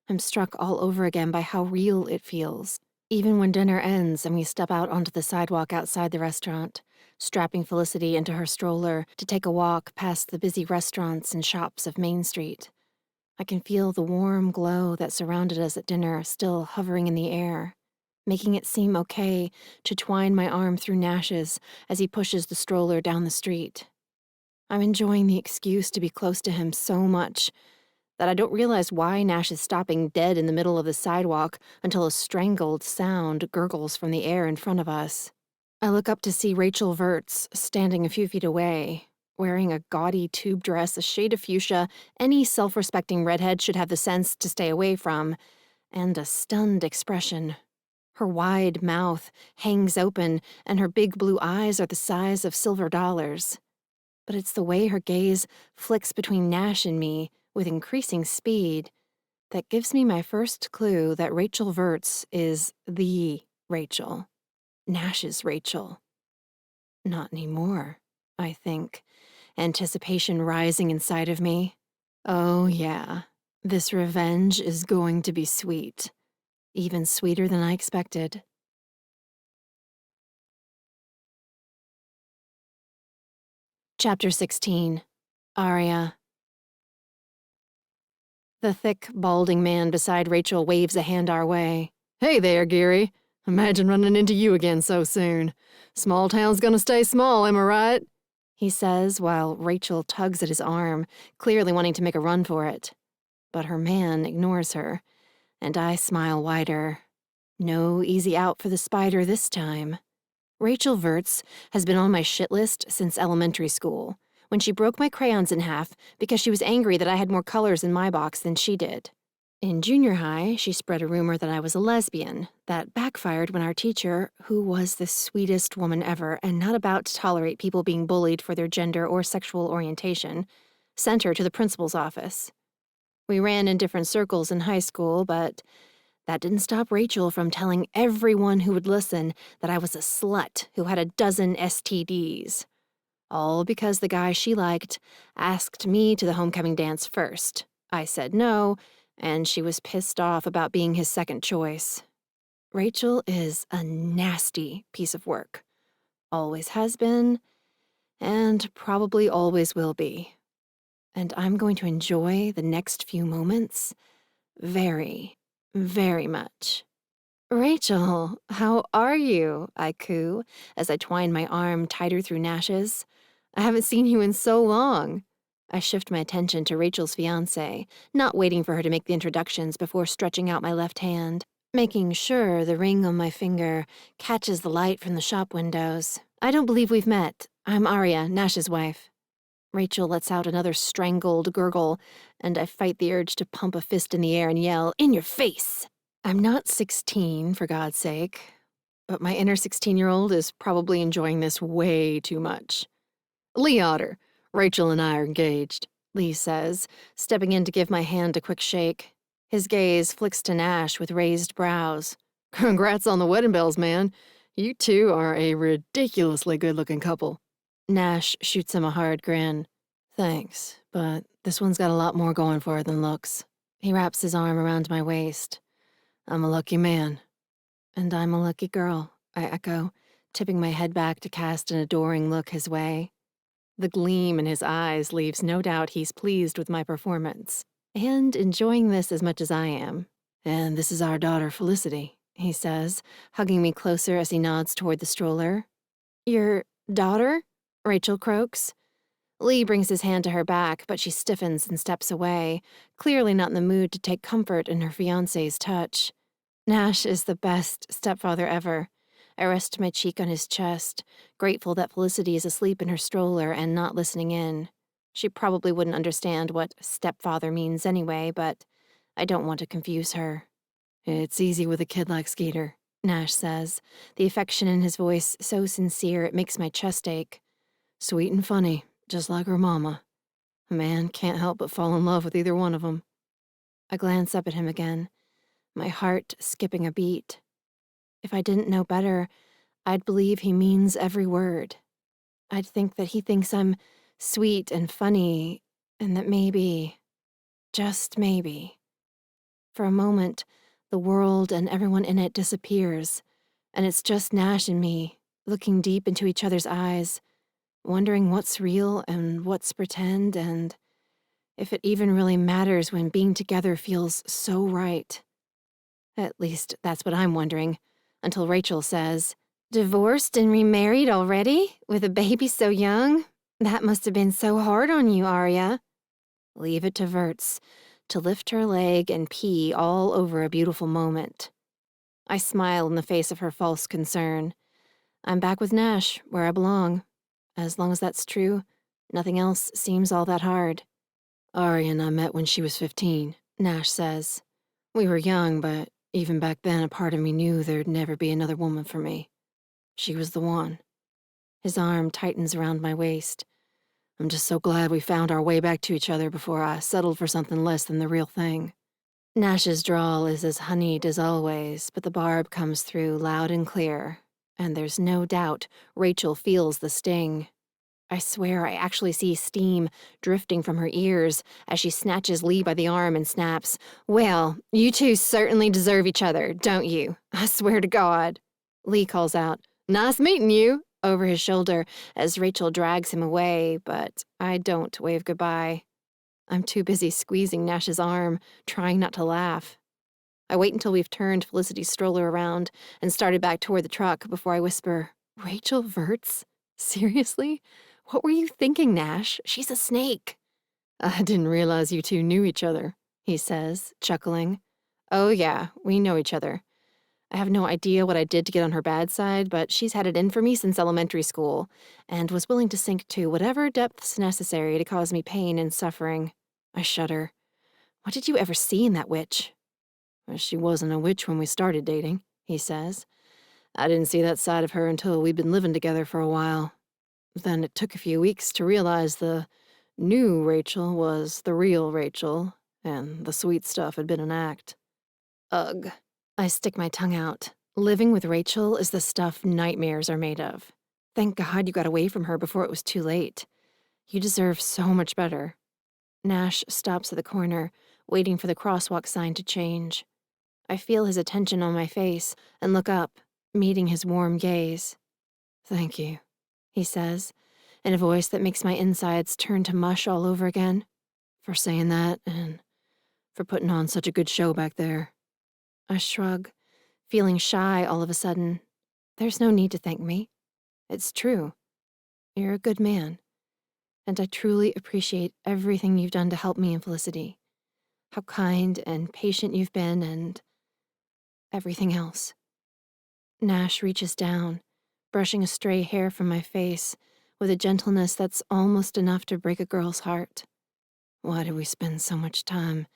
I'm struck all over again by how real it feels. Even when dinner ends and we step out onto the sidewalk outside the restaurant, strapping Felicity into her stroller to take a walk past the busy restaurants and shops of Main Street, I can feel the warm glow that surrounded us at dinner still hovering in the air, making it seem okay to twine my arm through Nash's as he pushes the stroller down the street. I'm enjoying the excuse to be close to him so much that I don't realize why Nash is stopping dead in the middle of the sidewalk until a strangled sound gurgles from the air in front of us. I look up to see Rachel Verts standing a few feet away, wearing a gaudy tube dress, a shade of fuchsia any self-respecting redhead should have the sense to stay away from, and a stunned expression. Her wide mouth hangs open, and her big blue eyes are the size of silver dollars. But it's the way her gaze flicks between Nash and me with increasing speed that gives me my first clue that Rachel Verts is the Rachel. Nash's Rachel. Not anymore, I think, anticipation rising inside of me. Oh yeah, this revenge is going to be sweet. Even sweeter than I expected. Chapter 16. Aria. The thick, balding man beside Rachel waves a hand our way. Hey there, Geary. Imagine running into you again so soon. Small town's gonna stay small, am I right? He says while Rachel tugs at his arm, clearly wanting to make a run for it. But her man ignores her, and I smile wider. No easy out for the spider this time. Rachel Verts has been on my shit list since elementary school, when she broke my crayons in half because she was angry that I had more colors in my box than she did. In junior high, she spread a rumor that I was a lesbian that backfired when our teacher, who was the sweetest woman ever and not about to tolerate people being bullied for their gender or sexual orientation, sent her to the principal's office. We ran in different circles in high school, but that didn't stop Rachel from telling everyone who would listen that I was a slut who had a dozen STDs. All because the guy she liked asked me to the homecoming dance first. I said no, and she was pissed off about being his second choice. Rachel is a nasty piece of work. Always has been, and probably always will be. And I'm going to enjoy the next few moments very, very much. Rachel, how are you? I coo as I twine my arm tighter through Nash's. I haven't seen you in so long. I shift my attention to Rachel's fiancé, not waiting for her to make the introductions before stretching out my left hand, making sure the ring on my finger catches the light from the shop windows. I don't believe we've met. I'm Arya, Nash's wife. Rachel lets out another strangled gurgle, and I fight the urge to pump a fist in the air and yell, "In your face!" I'm not 16, for God's sake, but my inner 16-year-old is probably enjoying this way too much. Lee Otter, Rachel and I are engaged, Lee says, stepping in to give my hand a quick shake. His gaze flicks to Nash with raised brows. Congrats on the wedding bells, man. You two are a ridiculously good-looking couple. Nash shoots him a hard grin. Thanks, but this one's got a lot more going for it than looks. He wraps his arm around my waist. I'm a lucky man. And I'm a lucky girl, I echo, tipping my head back to cast an adoring look his way. The gleam in his eyes leaves no doubt he's pleased with my performance, and enjoying this as much as I am. And this is our daughter, Felicity, he says, hugging me closer as he nods toward the stroller. Your daughter? Rachel croaks. Lee brings his hand to her back, but she stiffens and steps away, clearly not in the mood to take comfort in her fiancé's touch. Nash is the best stepfather ever. I rest my cheek on his chest, grateful that Felicity is asleep in her stroller and not listening in. She probably wouldn't understand what stepfather means anyway, but I don't want to confuse her. It's easy with a kid like Skeeter, Nash says, the affection in his voice so sincere it makes my chest ache. Sweet and funny, just like her mama. A man can't help but fall in love with either one of them. I glance up at him again, my heart skipping a beat. If I didn't know better, I'd believe he means every word. I'd think that he thinks I'm sweet and funny, and that maybe, just maybe, for a moment, the world and everyone in it disappears, and it's just Nash and me, looking deep into each other's eyes, wondering what's real and what's pretend, and if it even really matters when being together feels so right. At least that's what I'm wondering, until Rachel says, Divorced and remarried already? With a baby so young? That must have been so hard on you, Arya. Leave it to Verts to lift her leg and pee all over a beautiful moment. I smile in the face of her false concern. I'm back with Nash, where I belong. As long as that's true, nothing else seems all that hard. Arya and I met when she was 15, Nash says. We were young, but even back then a part of me knew there'd never be another woman for me. She was the one. His arm tightens around my waist. I'm just so glad we found our way back to each other before I settled for something less than the real thing. Nash's drawl is as honeyed as always, but the barb comes through loud and clear, and there's no doubt Rachel feels the sting. I swear I actually see steam drifting from her ears as she snatches Lee by the arm and snaps, Well, you two certainly deserve each other, don't you? I swear to God. Lee calls out, Nice meeting you, over his shoulder as Rachel drags him away, but I don't wave goodbye. I'm too busy squeezing Nash's arm, trying not to laugh. I wait until we've turned Felicity's stroller around and started back toward the truck before I whisper, Rachel Verts? Seriously? What were you thinking, Nash? She's a snake. I didn't realize you two knew each other, he says, chuckling. Oh yeah, we know each other. I have no idea what I did to get on her bad side, but she's had it in for me since elementary school, and was willing to sink to whatever depths necessary to cause me pain and suffering. I shudder. What did you ever see in that witch? Well, she wasn't a witch when we started dating, he says. I didn't see that side of her until we'd been living together for a while. Then it took a few weeks to realize the new Rachel was the real Rachel, and the sweet stuff had been an act. Ugh. I stick my tongue out. Living with Rachel is the stuff nightmares are made of. Thank God you got away from her before it was too late. You deserve so much better. Nash stops at the corner, waiting for the crosswalk sign to change. I feel his attention on my face and look up, meeting his warm gaze. Thank you, he says, in a voice that makes my insides turn to mush all over again, for saying that and for putting on such a good show back there. I shrug, feeling shy all of a sudden. There's no need to thank me. It's true. You're a good man. and I truly appreciate everything you've done to help me and Felicity. How kind and patient you've been, and everything else. Nash reaches down, brushing a stray hair from my face with a gentleness that's almost enough to break a girl's heart. Why do we spend so much time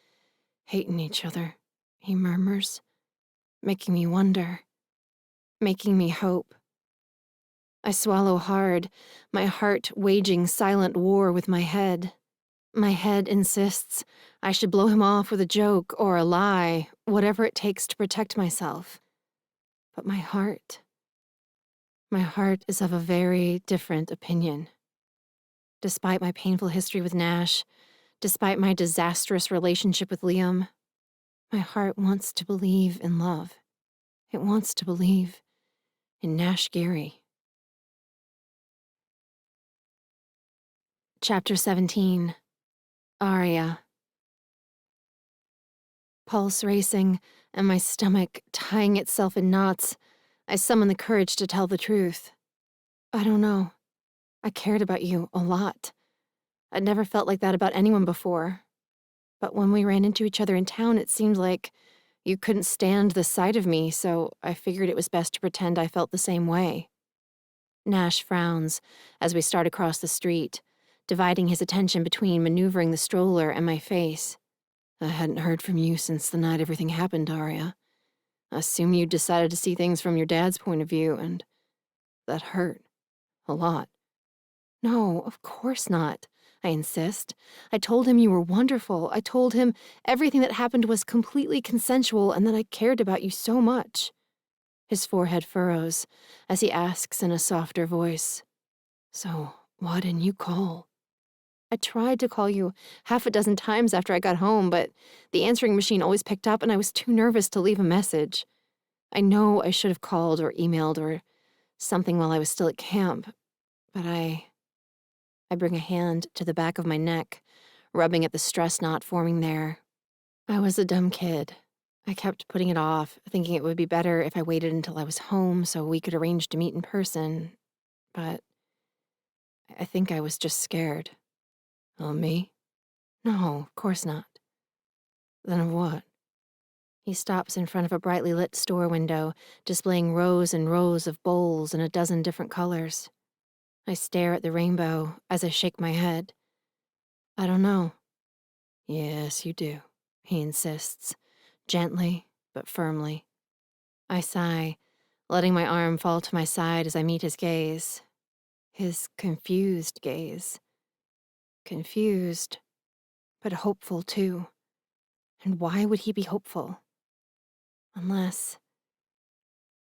hating each other? He murmurs, making me wonder, making me hope. I swallow hard, my heart waging silent war with my head. My head insists I should blow him off with a joke or a lie, whatever it takes to protect myself. But my heart is of a very different opinion. Despite my painful history with Nash, despite my disastrous relationship with Liam, my heart wants to believe in love. It wants to believe in Nash Geary. Chapter 17. Aria. Pulse racing and my stomach tying itself in knots, I summon the courage to tell the truth. I don't know. I cared about you a lot. I'd never felt like that about anyone before. But when we ran into each other in town, it seemed like you couldn't stand the sight of me, so I figured it was best to pretend I felt the same way. Nash frowns as we start across the street, dividing his attention between maneuvering the stroller and my face. I hadn't heard from you since the night everything happened, Aria. I assume you decided to see things from your dad's point of view, and that hurt. A lot. No, of course not, I insist. I told him you were wonderful. I told him everything that happened was completely consensual and that I cared about you so much. His forehead furrows as he asks in a softer voice, "So, why didn't you call?" I tried to call you half a dozen times after I got home, but the answering machine always picked up and I was too nervous to leave a message. I know I should have called or emailed or something while I was still at camp, but I bring a hand to the back of my neck, rubbing at the stress knot forming there. I was a dumb kid. I kept putting it off, thinking it would be better if I waited until I was home so we could arrange to meet in person, but I think I was just scared. Oh, me? No, of course not. Then of what? He stops in front of a brightly lit store window, displaying rows and rows of bowls in a dozen different colors. I stare at the rainbow as I shake my head. I don't know. Yes, you do, he insists, gently but firmly. I sigh, letting my arm fall to my side as I meet his gaze. His confused gaze. Confused, but hopeful too. And why would he be hopeful? Unless...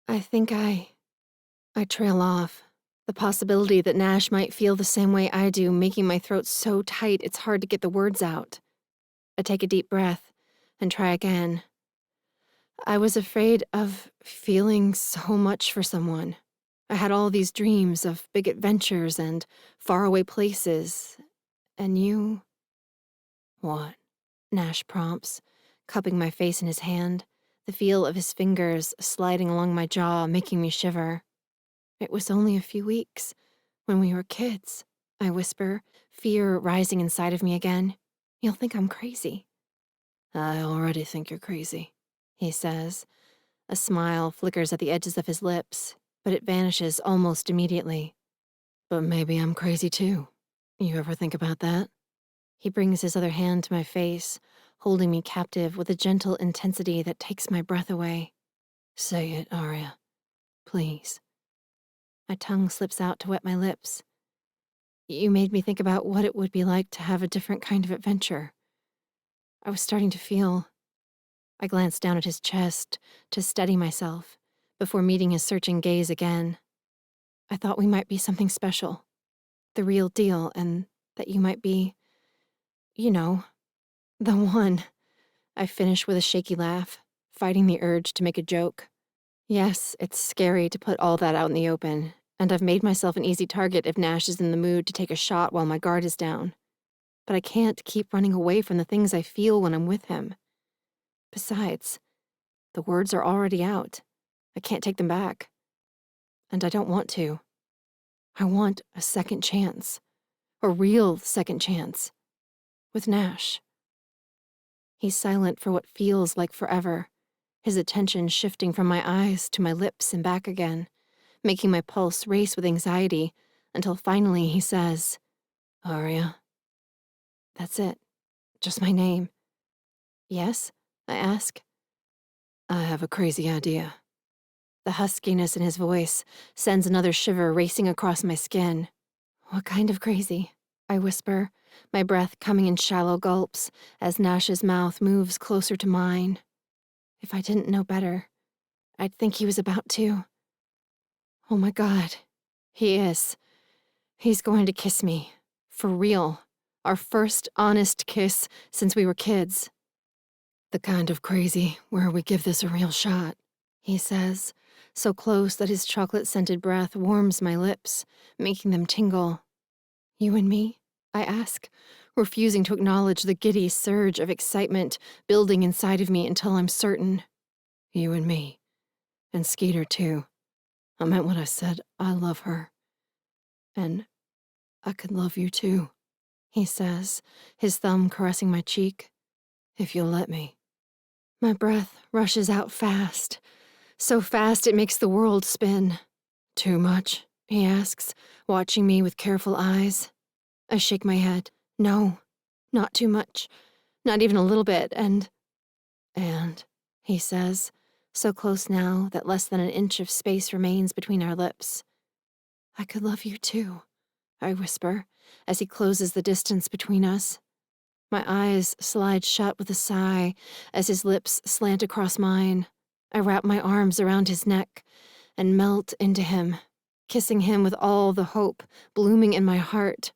I think I trail off. The possibility that Nash might feel the same way I do, making my throat so tight it's hard to get the words out. I take a deep breath and try again. I was afraid of feeling so much for someone. I had all these dreams of big adventures and faraway places. And you... What? Nash prompts, cupping my face in his hand, the feel of his fingers sliding along my jaw, making me shiver. It was only a few weeks, when we were kids, I whisper, fear rising inside of me again. You'll think I'm crazy. I already think you're crazy, he says. A smile flickers at the edges of his lips, but it vanishes almost immediately. But maybe I'm crazy too. You ever think about that? He brings his other hand to my face, holding me captive with a gentle intensity that takes my breath away. Say it, Aria. Please. My tongue slips out to wet my lips. You made me think about what it would be like to have a different kind of adventure. I was starting to feel... I glanced down at his chest to steady myself before meeting his searching gaze again. I thought we might be something special, the real deal, and that you might be, you know, the one. I finish with a shaky laugh, fighting the urge to make a joke. Yes, it's scary to put all that out in the open, and I've made myself an easy target if Nash is in the mood to take a shot while my guard is down. But I can't keep running away from the things I feel when I'm with him. Besides, the words are already out. I can't take them back. And I don't want to. I want a second chance. A real second chance. With Nash. He's silent for what feels like forever, his attention shifting from my eyes to my lips and back again, making my pulse race with anxiety, until finally he says, "Aria." That's it. Just my name. "Yes?" I ask. "I have a crazy idea." The huskiness in his voice sends another shiver racing across my skin. "What kind of crazy?" I whisper, my breath coming in shallow gulps as Nash's mouth moves closer to mine. If I didn't know better, I'd think he was about to. Oh my God, he is. He's going to kiss me. For real. Our first honest kiss since we were kids. "The kind of crazy where we give this a real shot," he says, so close that his chocolate-scented breath warms my lips, making them tingle. "You and me?" I ask, refusing to acknowledge the giddy surge of excitement building inside of me until I'm certain. "You and me. And Skeeter, too. I meant when I said I love her. And I could love you, too," he says, his thumb caressing my cheek. "If you'll let me." My breath rushes out fast. So fast it makes the world spin. "Too much?" he asks, watching me with careful eyes. I shake my head. "No, not too much. Not even a little bit, and, he says, so close now that less than an inch of space remains between our lips. "I could love you too," I whisper, as he closes the distance between us. My eyes slide shut with a sigh as his lips slant across mine. I wrap my arms around his neck and melt into him, kissing him with all the hope blooming in my heart,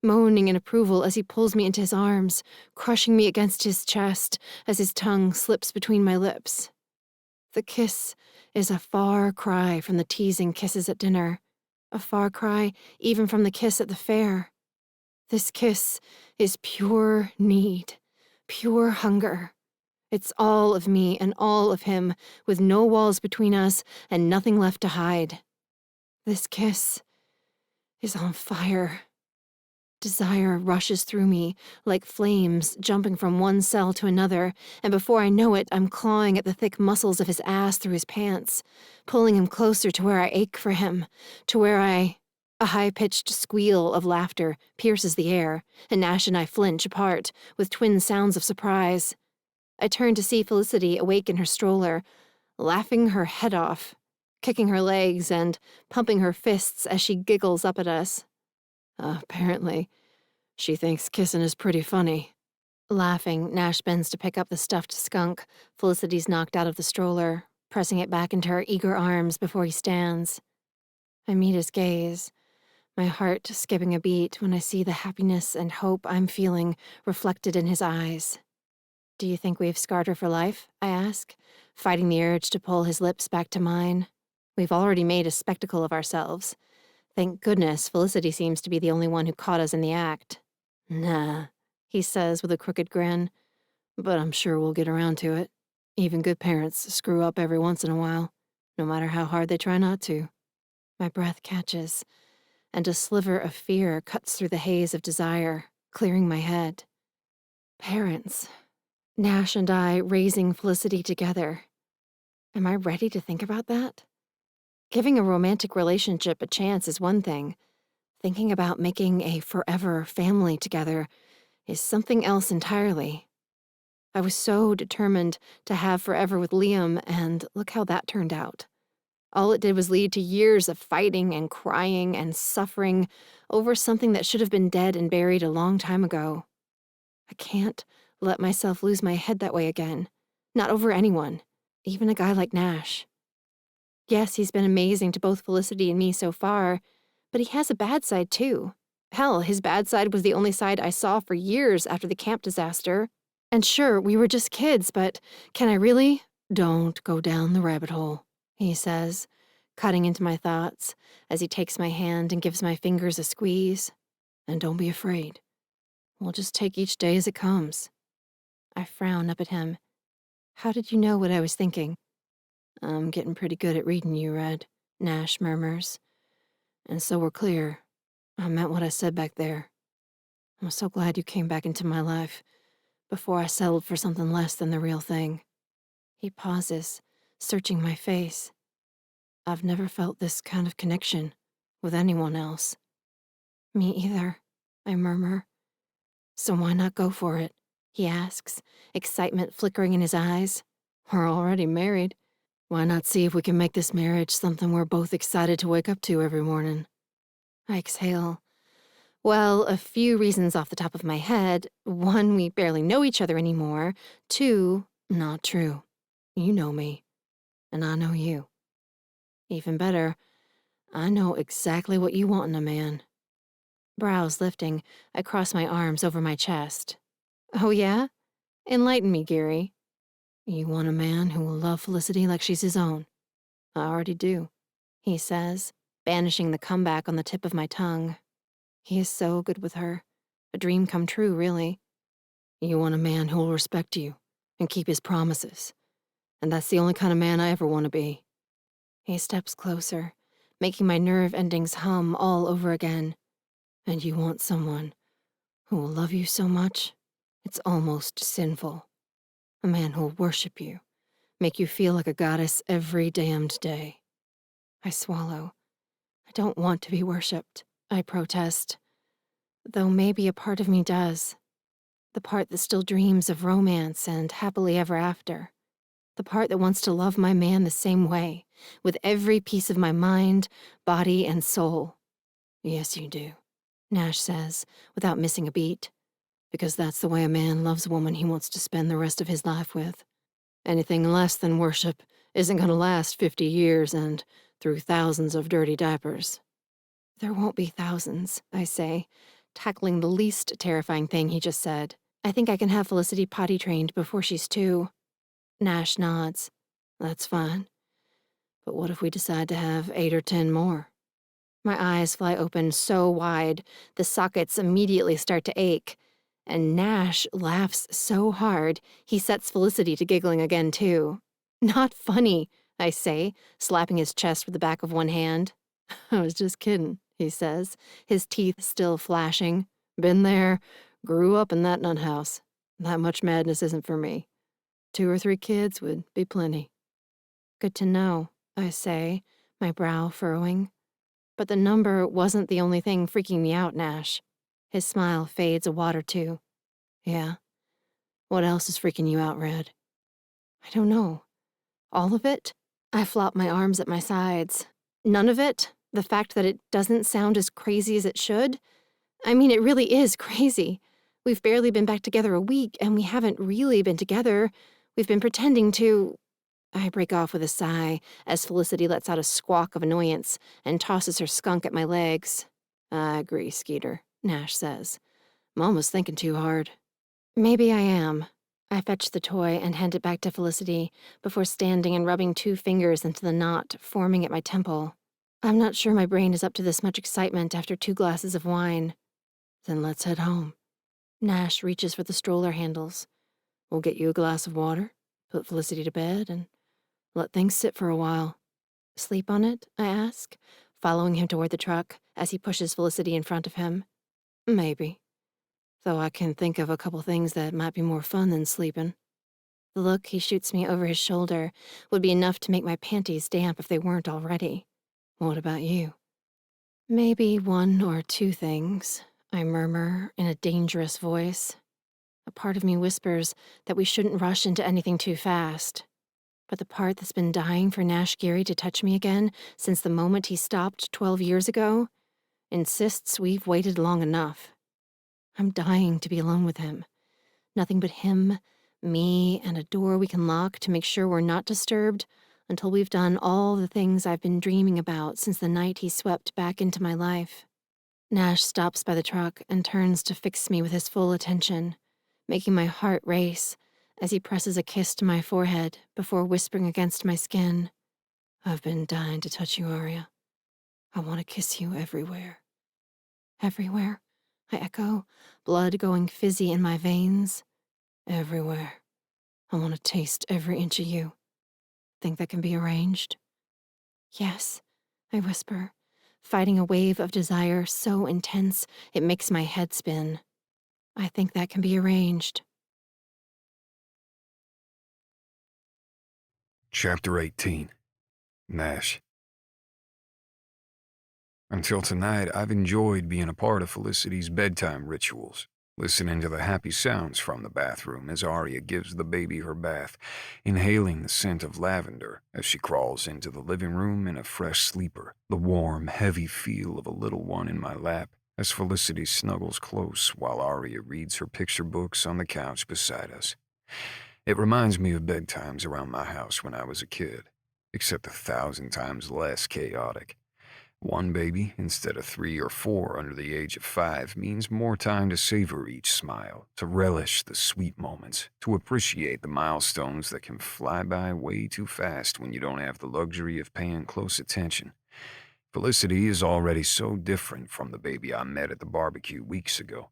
moaning in approval as he pulls me into his arms, crushing me against his chest as his tongue slips between my lips. The kiss is a far cry from the teasing kisses at dinner, a far cry even from the kiss at the fair. This kiss is pure need, pure hunger. It's all of me and all of him, with no walls between us and nothing left to hide. This kiss is on fire. Desire rushes through me like flames jumping from one cell to another, and before I know it, I'm clawing at the thick muscles of his ass through his pants, pulling him closer to where I ache for him, to where A high-pitched squeal of laughter pierces the air, and Nash and I flinch apart, with twin sounds of surprise. I turn to see Felicity awake in her stroller, laughing her head off, kicking her legs and pumping her fists as she giggles up at us. Apparently, she thinks kissing is pretty funny." Laughing, Nash bends to pick up the stuffed skunk Felicity's knocked out of the stroller, pressing it back into her eager arms before he stands. I meet his gaze, my heart skipping a beat when I see the happiness and hope I'm feeling reflected in his eyes. "Do you think we've scarred her for life?" I ask, fighting the urge to pull his lips back to mine. We've already made a spectacle of ourselves. Thank goodness Felicity seems to be the only one who caught us in the act. "Nah," he says with a crooked grin, "but I'm sure we'll get around to it. Even good parents screw up every once in a while, no matter how hard they try not to." My breath catches, and a sliver of fear cuts through the haze of desire, clearing my head. Parents. Nash and I raising Felicity together. Am I ready to think about that? Giving a romantic relationship a chance is one thing. Thinking about making a forever family together is something else entirely. I was so determined to have forever with Liam, and look how that turned out. All it did was lead to years of fighting and crying and suffering over something that should have been dead and buried a long time ago. I can't let myself lose my head that way again. Not over anyone, even a guy like Nash. Yes, he's been amazing to both Felicity and me so far, but he has a bad side too. Hell, his bad side was the only side I saw for years after the camp disaster. And sure, we were just kids, but can I really? Don't go down the rabbit hole, he says, cutting into my thoughts as he takes my hand and gives my fingers a squeeze. And don't be afraid. We'll just take each day as it comes. I frown up at him. How did you know what I was thinking? I'm getting pretty good at reading you, Red, Nash murmurs. And so we're clear. I meant what I said back there. I'm so glad you came back into my life before I settled for something less than the real thing. He pauses, searching my face. I've never felt this kind of connection with anyone else. Me either, I murmur. So why not go for it? He asks, excitement flickering in his eyes. We're already married. Why not see if we can make this marriage something we're both excited to wake up to every morning? I exhale. Well, a few reasons off the top of my head. One, we barely know each other anymore. Two, not true. You know me, and I know you. Even better, I know exactly what you want in a man. Brows lifting, I cross my arms over my chest. Oh yeah? Enlighten me, Geary. You want a man who will love Felicity like she's his own. I already do, he says, banishing the comeback on the tip of my tongue. He is so good with her. A dream come true, really. You want a man who will respect you and keep his promises. And that's the only kind of man I ever want to be. He steps closer, making my nerve endings hum all over again. And you want someone who will love you so much, it's almost sinful. A man who'll worship you, make you feel like a goddess every damned day. I swallow. I don't want to be worshipped, I protest. Though maybe a part of me does. The part that still dreams of romance and happily ever after. The part that wants to love my man the same way, with every piece of my mind, body, and soul. Yes, you do, Nash says, without missing a beat. Because that's the way a man loves a woman he wants to spend the rest of his life with. Anything less than worship isn't going to last 50 years and through thousands of dirty diapers. There won't be thousands, I say, tackling the least terrifying thing he just said. I think I can have Felicity potty trained before she's 2. Nash nods. That's fine. But what if we decide to have 8 or 10 more? My eyes fly open so wide, the sockets immediately start to ache. And Nash laughs so hard, he sets Felicity to giggling again, too. Not funny, I say, slapping his chest with the back of one hand. I was just kidding, he says, his teeth still flashing. Been there, grew up in that nut house. That much madness isn't for me. 2 or 3 kids would be plenty. Good to know, I say, my brow furrowing. But the number wasn't the only thing freaking me out, Nash. His smile fades a wad or two. Yeah. What else is freaking you out, Red? I don't know. All of it? I flop my arms at my sides. None of it? The fact that it doesn't sound as crazy as it should? I mean, it really is crazy. We've barely been back together a week, and we haven't really been together. We've been pretending to... I break off with a sigh as Felicity lets out a squawk of annoyance and tosses her skunk at my legs. I agree, Skeeter, Nash says. Mom was thinking too hard. Maybe I am. I fetch the toy and hand it back to Felicity before standing and rubbing 2 fingers into the knot forming at my temple. I'm not sure my brain is up to this much excitement after 2 glasses of wine. Then let's head home. Nash reaches for the stroller handles. We'll get you a glass of water, put Felicity to bed, and let things sit for a while. Sleep on it? I ask, following him toward the truck as he pushes Felicity in front of him. Maybe. Though I can think of a couple things that might be more fun than sleeping. The look he shoots me over his shoulder would be enough to make my panties damp if they weren't already. What about you? Maybe 1 or 2 things, I murmur in a dangerous voice. A part of me whispers that we shouldn't rush into anything too fast. But the part that's been dying for Nash Geary to touch me again since the moment he stopped 12 years ago insists we've waited long enough. I'm dying to be alone with him. Nothing but him, me, and a door we can lock to make sure we're not disturbed until we've done all the things I've been dreaming about since the night he swept back into my life. Nash stops by the truck and turns to fix me with his full attention, making my heart race as he presses a kiss to my forehead before whispering against my skin. I've been dying to touch you, Arya. I want to kiss you everywhere. Everywhere? I echo, blood going fizzy in my veins. Everywhere. I want to taste every inch of you. Think that can be arranged? Yes, I whisper, fighting a wave of desire so intense it makes my head spin. I think that can be arranged. Chapter 18. Nash. Until tonight, I've enjoyed being a part of Felicity's bedtime rituals, listening to the happy sounds from the bathroom as Arya gives the baby her bath, inhaling the scent of lavender as she crawls into the living room in a fresh sleeper, the warm, heavy feel of a little one in my lap as Felicity snuggles close while Arya reads her picture books on the couch beside us. It reminds me of bedtimes around my house when I was a kid, except 1,000 times less chaotic. One baby, instead of 3 or 4 under the age of 5, means more time to savor each smile, to relish the sweet moments, to appreciate the milestones that can fly by way too fast when you don't have the luxury of paying close attention. Felicity is already so different from the baby I met at the barbecue weeks ago.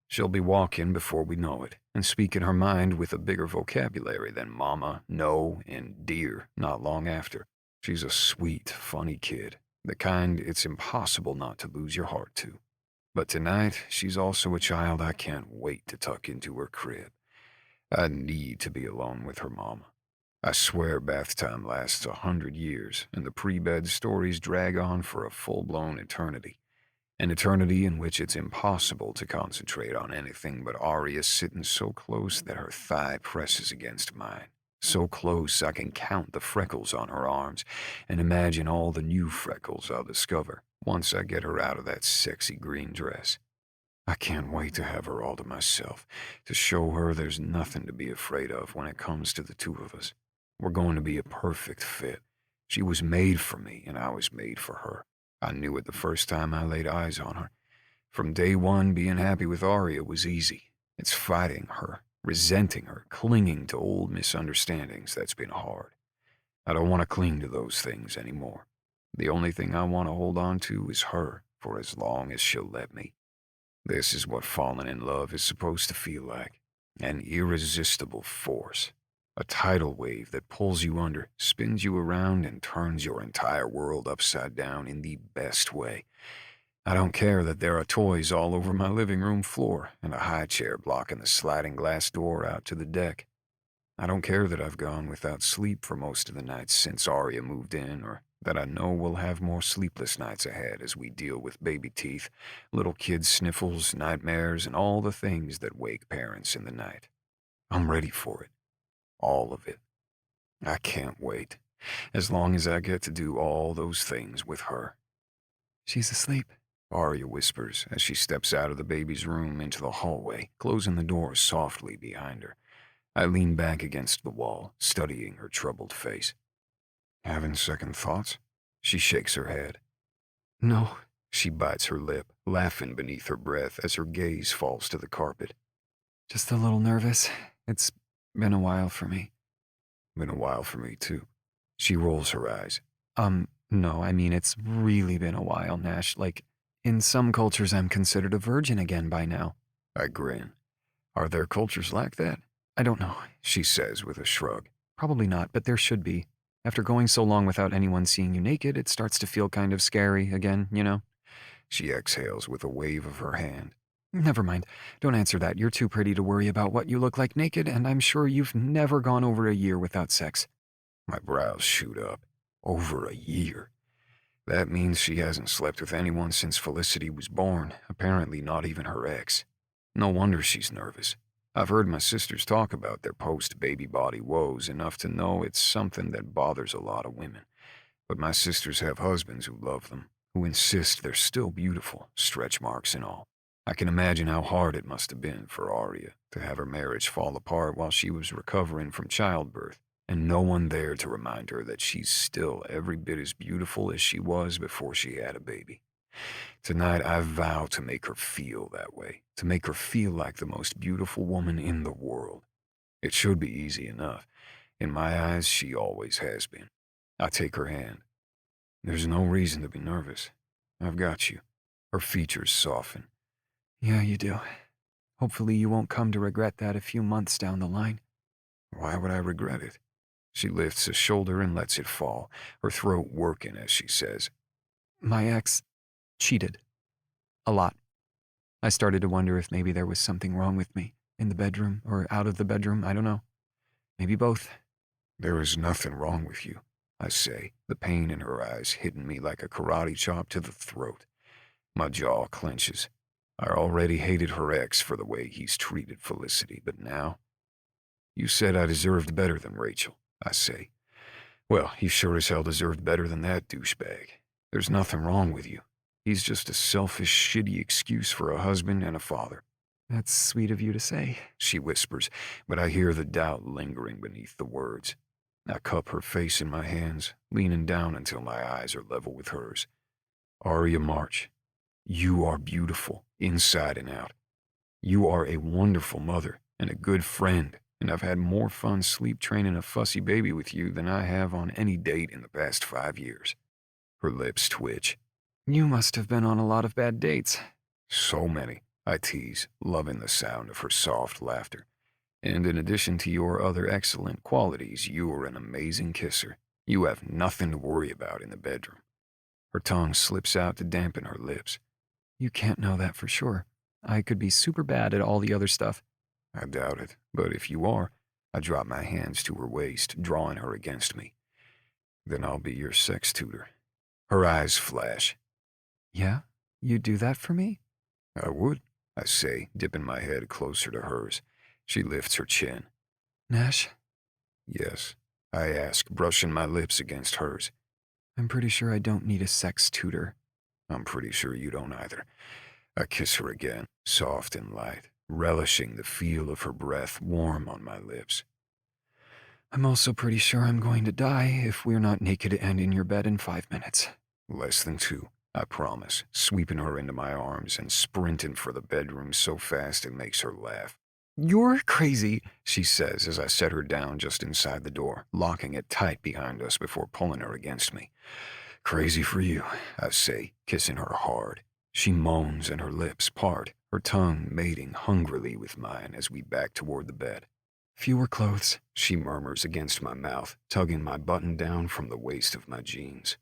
She'll be walking before we know it, and speaking her mind with a bigger vocabulary than mama, no, and dear not long after. She's a sweet, funny kid, the kind it's impossible not to lose your heart to. But tonight, she's also a child I can't wait to tuck into her crib. I need to be alone with her mama. I swear bath time lasts 100 years, and the pre-bed stories drag on for a full-blown eternity. An eternity in which it's impossible to concentrate on anything but Arya sitting so close that her thigh presses against mine. So close I can count the freckles on her arms and imagine all the new freckles I'll discover once I get her out of that sexy green dress. I can't wait to have her all to myself, to show her there's nothing to be afraid of when it comes to the two of us. We're going to be a perfect fit. She was made for me, and I was made for her. I knew it the first time I laid eyes on her. From day one, being happy with Arya was easy. It's fighting her, resenting her, clinging to old misunderstandings that's been hard. I don't want to cling to those things anymore. The only thing I want to hold on to is her for as long as she'll let me. This is what falling in love is supposed to feel like. An irresistible force. A tidal wave that pulls you under, spins you around, and turns your entire world upside down in the best way. I don't care that there are toys all over my living room floor and a high chair blocking the sliding glass door out to the deck. I don't care that I've gone without sleep for most of the nights since Arya moved in, or that I know we'll have more sleepless nights ahead as we deal with baby teeth, little kid sniffles, nightmares, and all the things that wake parents in the night. I'm ready for it. All of it. I can't wait, as long as I get to do all those things with her. She's asleep, Arya whispers as she steps out of the baby's room into the hallway, closing the door softly behind her. I lean back against the wall, studying her troubled face. Having second thoughts? She shakes her head. No, She bites her lip, laughing beneath her breath as her gaze falls to the carpet. just a little nervous. It's been a while for me. Been a while for me, too. She rolls her eyes. No, I mean, it's really been a while, Nash. Like, in some cultures, I'm considered a virgin again by now. I grin. Are there cultures like that? I don't know. She says with a shrug. Probably not, but there should be. After going so long without anyone seeing you naked, it starts to feel kind of scary again, you know? She exhales with a wave of her hand. Never mind. Don't answer that. You're too pretty to worry about what you look like naked, and I'm sure you've never gone over a year without sex. My brows shoot up. Over a year. That means she hasn't slept with anyone since Felicity was born, apparently not even her ex. No wonder she's nervous. I've heard my sisters talk about their post-baby body woes enough to know it's something that bothers a lot of women. But my sisters have husbands who love them, who insist they're still beautiful, stretch marks and all. I can imagine how hard it must have been for Arya to have her marriage fall apart while she was recovering from childbirth, and no one there to remind her that she's still every bit as beautiful as she was before she had a baby. Tonight, I vow to make her feel that way, to make her feel like the most beautiful woman in the world. It should be easy enough. In my eyes, she always has been. I take her hand. There's no reason to be nervous. I've got you. Her features soften. Yeah, you do. Hopefully you won't come to regret that a few months down the line. Why would I regret it? She lifts a shoulder and lets it fall, her throat working as she says, My ex cheated. A lot. I started to wonder if maybe there was something wrong with me, in the bedroom or out of the bedroom, I don't know. Maybe both. There is nothing wrong with you, I say, the pain in her eyes hitting me like a karate chop to the throat. My jaw clenches. I already hated her ex for the way he's treated Felicity, but now... You said I deserved better than Rachel, I say. Well, he sure as hell deserved better than that douchebag. There's nothing wrong with you. He's just a selfish, shitty excuse for a husband and a father. That's sweet of you to say, She whispers, but I hear the doubt lingering beneath the words. I cup her face in my hands, leaning down until my eyes are level with hers. Arya March, you are beautiful, inside and out. You are a wonderful mother and a good friend, and I've had more fun sleep training a fussy baby with you than I have on any date in the past 5 years. Her lips twitch. You must have been on a lot of bad dates. So many, I tease, loving the sound of her soft laughter. And in addition to your other excellent qualities, you are an amazing kisser. You have nothing to worry about in the bedroom. Her tongue slips out to dampen her lips. You can't know that for sure. I could be super bad at all the other stuff. I doubt it, but if you are, I drop my hands to her waist, drawing her against me. Then I'll be your sex tutor. Her eyes flash. Yeah? You'd do that for me? I would, I say, dipping my head closer to hers. She lifts her chin. Nash? Yes, I ask, brushing my lips against hers. I'm pretty sure I don't need a sex tutor. I'm pretty sure you don't either. I kiss her again, soft and light, relishing the feel of her breath warm on my lips. I'm also pretty sure I'm going to die if we're not naked and in your bed in 5 minutes. Less than 2, I promise, sweeping her into my arms and sprinting for the bedroom so fast it makes her laugh. You're crazy, She says as I set her down just inside the door, locking it tight behind us before pulling her against me. Crazy for you, I say, kissing her hard. She moans and her lips part, her tongue mating hungrily with mine as we back toward the bed. Fewer clothes. She murmurs against my mouth, tugging my button down from the waist of my jeans.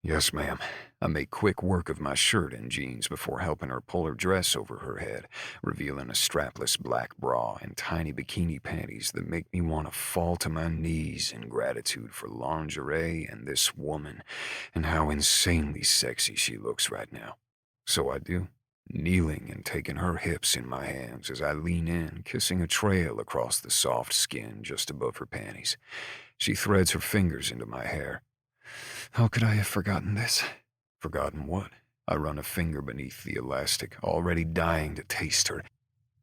Yes, ma'am. I make quick work of my shirt and jeans before helping her pull her dress over her head, revealing a strapless black bra and tiny bikini panties that make me want to fall to my knees in gratitude for lingerie and this woman and how insanely sexy she looks right now. So I do, kneeling and taking her hips in my hands as I lean in, kissing a trail across the soft skin just above her panties. She threads her fingers into my hair. How could I have forgotten this? Forgotten what? I run a finger beneath the elastic, already dying to taste her.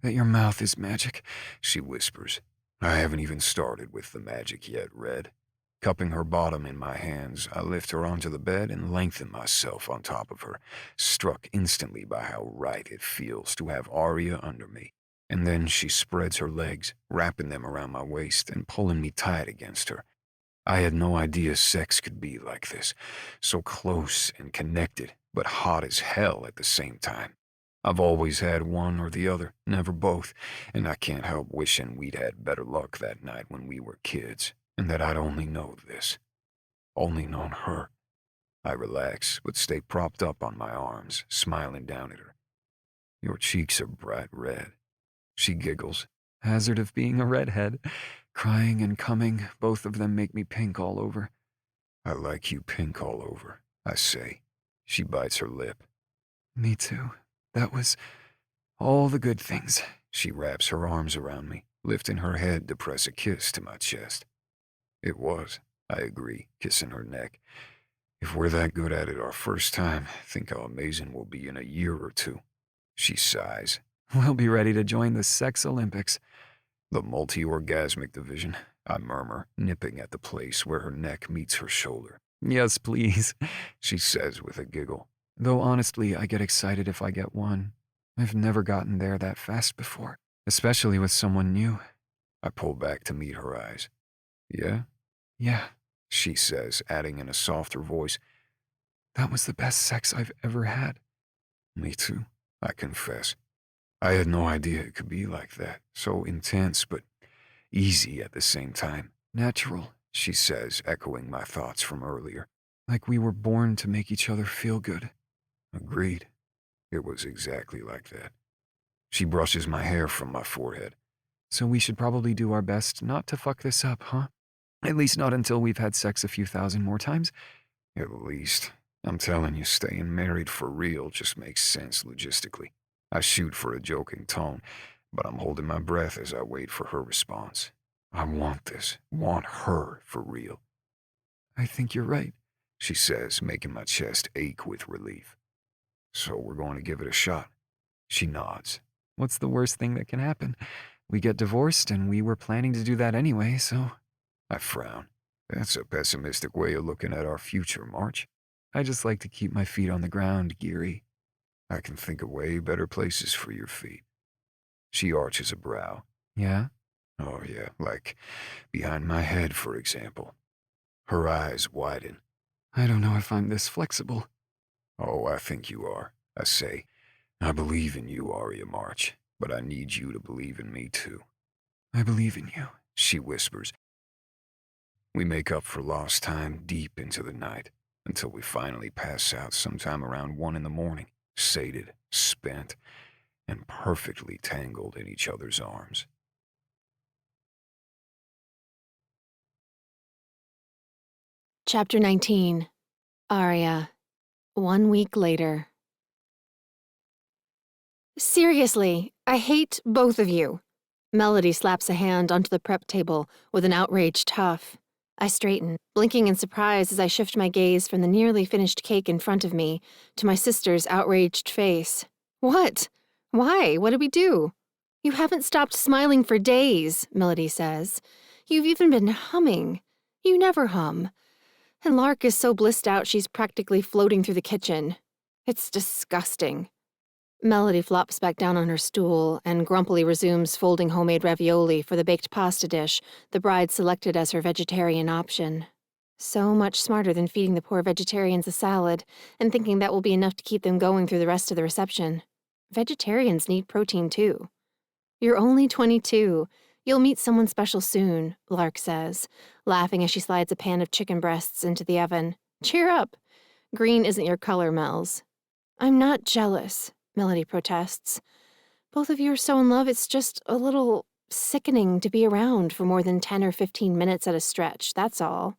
That your mouth is magic, She whispers. I haven't even started with the magic yet, Red. Cupping her bottom in my hands, I lift her onto the bed and lengthen myself on top of her, struck instantly by how right it feels to have Arya under me. And then she spreads her legs, wrapping them around my waist and pulling me tight against her. I had no idea sex could be like this, so close and connected, but hot as hell at the same time. I've always had one or the other, never both, and I can't help wishing we'd had better luck that night when we were kids, and that I'd only known this. Only known her. I relax, but stay propped up on my arms, smiling down at her. Your cheeks are bright red. She giggles. hazard of being a redhead. Crying and coming, both of them make me pink all over. I like you pink all over, I say. She bites her lip. Me too. That was all the good things. She wraps her arms around me, lifting her head to press a kiss to my chest. It was, I agree, kissing her neck. If we're that good at it our first time, think how amazing we'll be in a year or 2. She sighs. We'll be ready to join the Sex Olympics. The multi-orgasmic division, I murmur, nipping at the place where her neck meets her shoulder. Yes, please. She says with a giggle. Though honestly, I get excited if I get one. I've never gotten there that fast before, especially with someone new. I pull back to meet her eyes. Yeah? Yeah, She says, adding in a softer voice. that was the best sex I've ever had. Me too, I confess. I had no idea it could be like that, so intense but easy at the same time. Natural, She says, echoing my thoughts from earlier. like we were born to make each other feel good. Agreed. It was exactly like that. She brushes my hair from my forehead. So we should probably do our best not to fuck this up, huh? At least not until we've had sex a few thousand more times. At least. I'm telling you, staying married for real just makes sense logistically. I shoot for a joking tone, but I'm holding my breath as I wait for her response. I want this. Want her for real. I think you're right, She says, making my chest ache with relief. So we're going to give it a shot. She nods. What's the worst thing that can happen? We get divorced, and we were planning to do that anyway, so I frown. That's a pessimistic way of looking at our future, March. I just like to keep my feet on the ground, Geary. I can think of way better places for your feet. She arches a brow. Yeah? Oh yeah, like behind my head, for example. Her eyes widen. I don't know if I'm this flexible. Oh, I think you are, I say. I believe in you, Arya March, but I need you to believe in me too. I believe in you, She whispers. We make up for lost time deep into the night, until we finally pass out sometime around 1 in the morning, sated, spent, and perfectly tangled in each other's arms. Chapter 19. Arya. 1 week later. Seriously, I hate both of you. Melody slaps a hand onto the prep table with an outraged huff. I straighten, blinking in surprise as I shift my gaze from the nearly finished cake in front of me to my sister's outraged face. What? Why? What did we do? You haven't stopped smiling for days, Melody says. You've even been humming. You never hum. And Lark is so blissed out she's practically floating through the kitchen. It's disgusting. Melody flops back down on her stool and grumpily resumes folding homemade ravioli for the baked pasta dish the bride selected as her vegetarian option. So much smarter than feeding the poor vegetarians a salad and thinking that will be enough to keep them going through the rest of the reception. Vegetarians need protein too. You're only 22. You'll meet someone special soon, Lark says, laughing as she slides a pan of chicken breasts into the oven. Cheer up. Green isn't your color, Mel's. I'm not jealous, Melody protests. Both of you are so in love, it's just a little sickening to be around for more than 10 or 15 minutes at a stretch, that's all.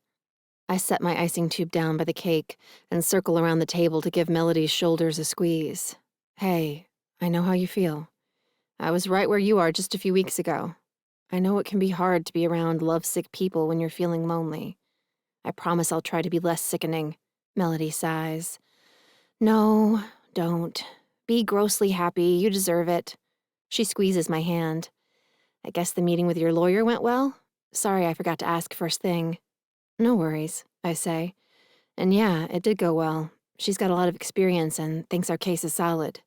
I set my icing tube down by the cake and circle around the table to give Melody's shoulders a squeeze. Hey, I know how you feel. I was right where you are just a few weeks ago. I know it can be hard to be around lovesick people when you're feeling lonely. I promise I'll try to be less sickening, Melody sighs. No, don't. Be grossly happy, you deserve it. She squeezes my hand. I guess the meeting with your lawyer went well? Sorry I forgot to ask first thing. No worries, I say. And yeah, it did go well. She's got a lot of experience and thinks our case is solid.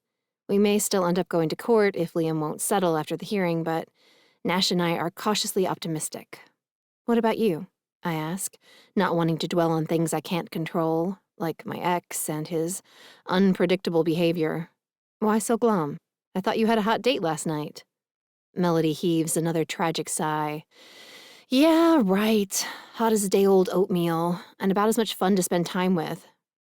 We may still end up going to court if Liam won't settle after the hearing, but Nash and I are cautiously optimistic. What about you? I ask, not wanting to dwell on things I can't control, like my ex and his unpredictable behavior. Why so glum? I thought you had a hot date last night. Melody heaves another tragic sigh. Yeah, right. Hot as day-old oatmeal, and about as much fun to spend time with.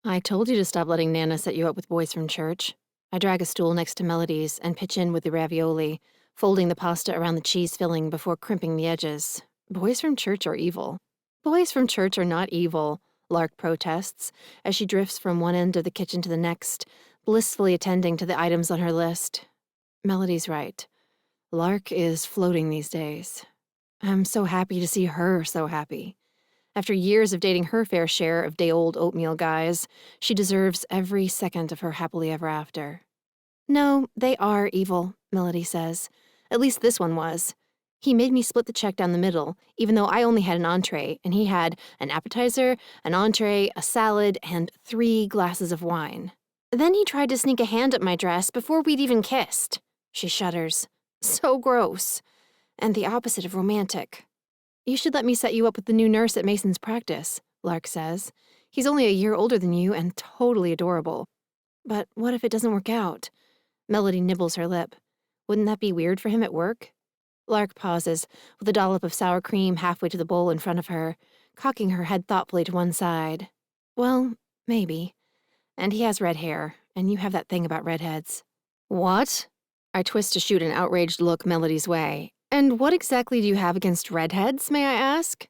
I told you to stop letting Nana set you up with boys from church. I drag a stool next to Melody's and pitch in with the ravioli, folding the pasta around the cheese filling before crimping the edges. Boys from church are evil. Boys from church are not evil, Lark protests, as she drifts from one end of the kitchen to the next, blissfully attending to the items on her list. Melody's right. Lark is floating these days. I'm so happy to see her so happy. After years of dating her fair share of day-old oatmeal guys, she deserves every second of her happily ever after. No, they are evil, Melody says. At least this one was. He made me split the check down the middle, even though I only had an entree, and he had an appetizer, an entree, a salad, and 3 glasses of wine. Then he tried to sneak a hand up my dress before we'd even kissed. She shudders. So gross. And the opposite of romantic. You should let me set you up with the new nurse at Mason's practice, Lark says. He's only a year older than you and totally adorable. But what if it doesn't work out? Melody nibbles her lip. Wouldn't that be weird for him at work? Lark pauses, with a dollop of sour cream halfway to the bowl in front of her, cocking her head thoughtfully to one side. Well, maybe. And he has red hair, and you have that thing about redheads. What? I twist to shoot an outraged look Melody's way. And what exactly do you have against redheads, may I ask?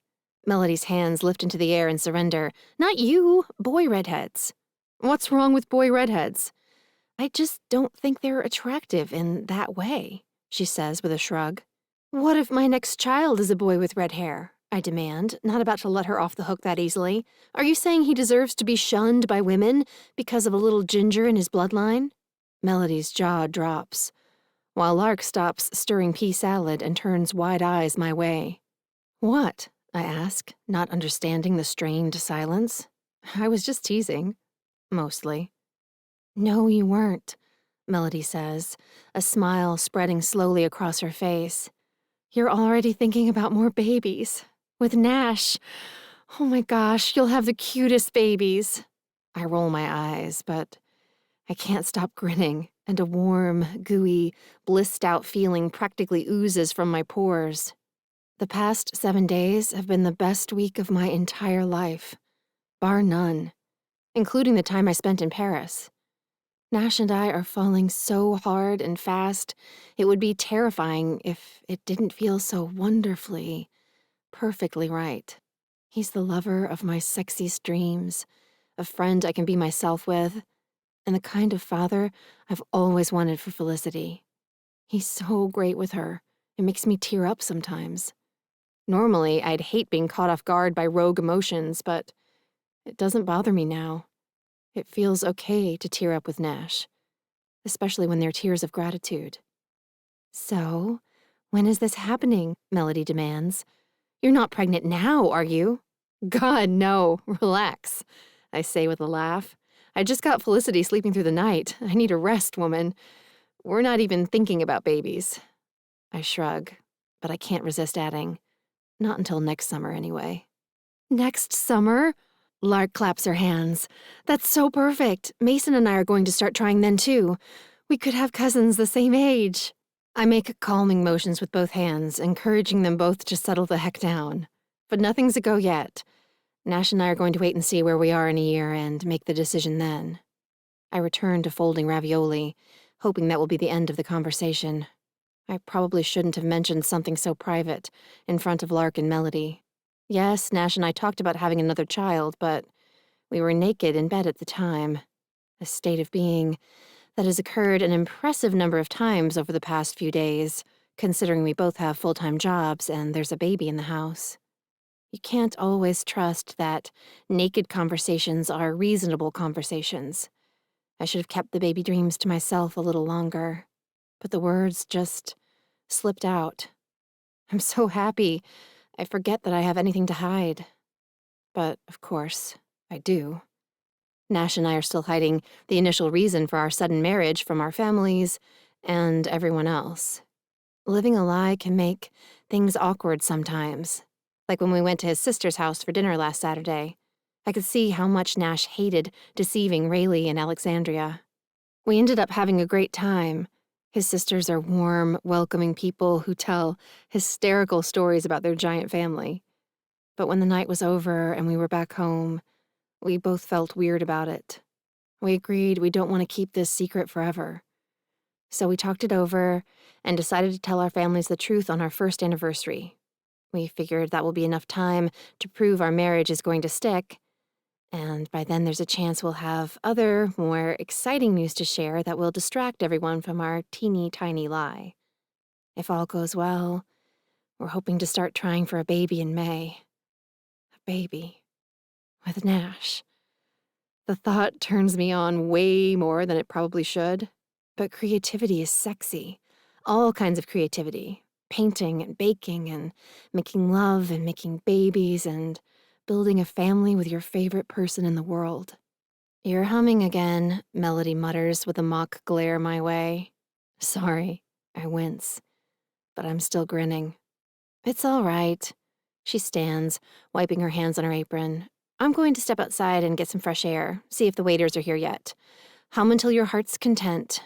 Melody's hands lift into the air in surrender. Not you, boy redheads. What's wrong with boy redheads? I just don't think they're attractive in that way, she says with a shrug. What if my next child is a boy with red hair? I demand, not about to let her off the hook that easily. Are you saying he deserves to be shunned by women because of a little ginger in his bloodline? Melody's jaw drops, while Lark stops stirring pea salad and turns wide eyes my way. What? I ask, not understanding the strained silence. I was just teasing. Mostly. No, you weren't, Melody says, a smile spreading slowly across her face. You're already thinking about more babies. With Nash. Oh my gosh, you'll have the cutest babies. I roll my eyes, but I can't stop grinning, and a warm, gooey, blissed-out feeling practically oozes from my pores. The past 7 days have been the best week of my entire life, bar none, including the time I spent in Paris. Nash and I are falling so hard and fast, it would be terrifying if it didn't feel so wonderfully, perfectly right. He's the lover of my sexiest dreams, a friend I can be myself with, and the kind of father I've always wanted for Felicity. He's so great with her. It makes me tear up sometimes. Normally, I'd hate being caught off guard by rogue emotions, but it doesn't bother me now. It feels okay to tear up with Nash, especially when they're tears of gratitude. So, when is this happening? Melody demands. You're not pregnant now, are you? God, no. Relax, I say with a laugh. I just got Felicity sleeping through the night. I need a rest, woman. We're not even thinking about babies. I shrug, but I can't resist adding. Not until next summer, anyway. Next summer? Lark claps her hands. That's so perfect. Mason and I are going to start trying then, too. We could have cousins the same age. I make calming motions with both hands, encouraging them both to settle the heck down. But nothing's a go yet. Nash and I are going to wait and see where we are in a year and make the decision then. I return to folding ravioli, hoping that will be the end of the conversation. I probably shouldn't have mentioned something so private in front of Lark and Melody. Yes, Nash and I talked about having another child, but we were naked in bed at the time. A state of being that has occurred an impressive number of times over the past few days, considering we both have full-time jobs and there's a baby in the house. You can't always trust that naked conversations are reasonable conversations. I should have kept the baby dreams to myself a little longer, but the words just slipped out. I'm so happy. I forget that I have anything to hide. But, of course, I do. Nash and I are still hiding the initial reason for our sudden marriage from our families and everyone else. Living a lie can make things awkward sometimes, like when we went to his sister's house for dinner last Saturday. I could see how much Nash hated deceiving Rayleigh and Alexandria. We ended up having a great time. His sisters are warm, welcoming people who tell hysterical stories about their giant family. But when the night was over and we were back home, we both felt weird about it. We agreed we don't want to keep this secret forever. So we talked it over and decided to tell our families the truth on our first anniversary. We figured that will be enough time to prove our marriage is going to stick, and by then there's a chance we'll have other, more exciting news to share that will distract everyone from our teeny tiny lie. If all goes well, we're hoping to start trying for a baby in May. A baby. With Nash. The thought turns me on way more than it probably should. But creativity is sexy. All kinds of creativity. Painting and baking and making love and making babies and building a family with your favorite person in the world. You're humming again, Melody mutters with a mock glare my way. Sorry, I wince. But I'm still grinning. It's all right. She stands, wiping her hands on her apron. I'm going to step outside and get some fresh air, see if the waiters are here yet. Hum until your heart's content.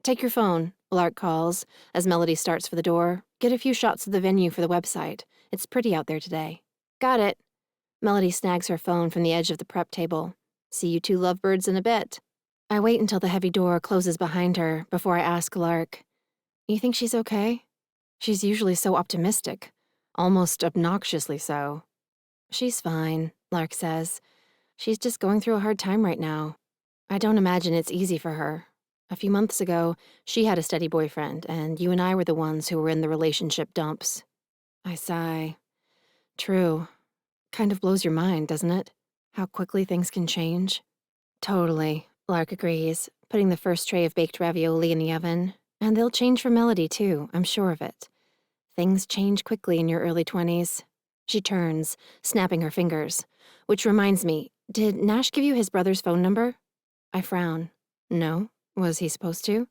Take your phone, Lark calls, as Melody starts for the door. Get a few shots of the venue for the website. It's pretty out there today. Got it. Melody snags her phone from the edge of the prep table. See you two lovebirds in a bit. I wait until the heavy door closes behind her before I ask Lark, You think she's okay? She's usually so optimistic, almost obnoxiously so. She's fine, Lark says. She's just going through a hard time right now. I don't imagine it's easy for her. A few months ago, she had a steady boyfriend, and you and I were the ones who were in the relationship dumps. I sigh. True. Kind of blows your mind, doesn't it? How quickly things can change. Totally, Lark agrees, putting the first tray of baked ravioli in the oven. And they'll change for Melody, too, I'm sure of it. Things change quickly in your early 20s. She turns, snapping her fingers. Which reminds me, did Nash give you his brother's phone number? I frown. No? Was he supposed to?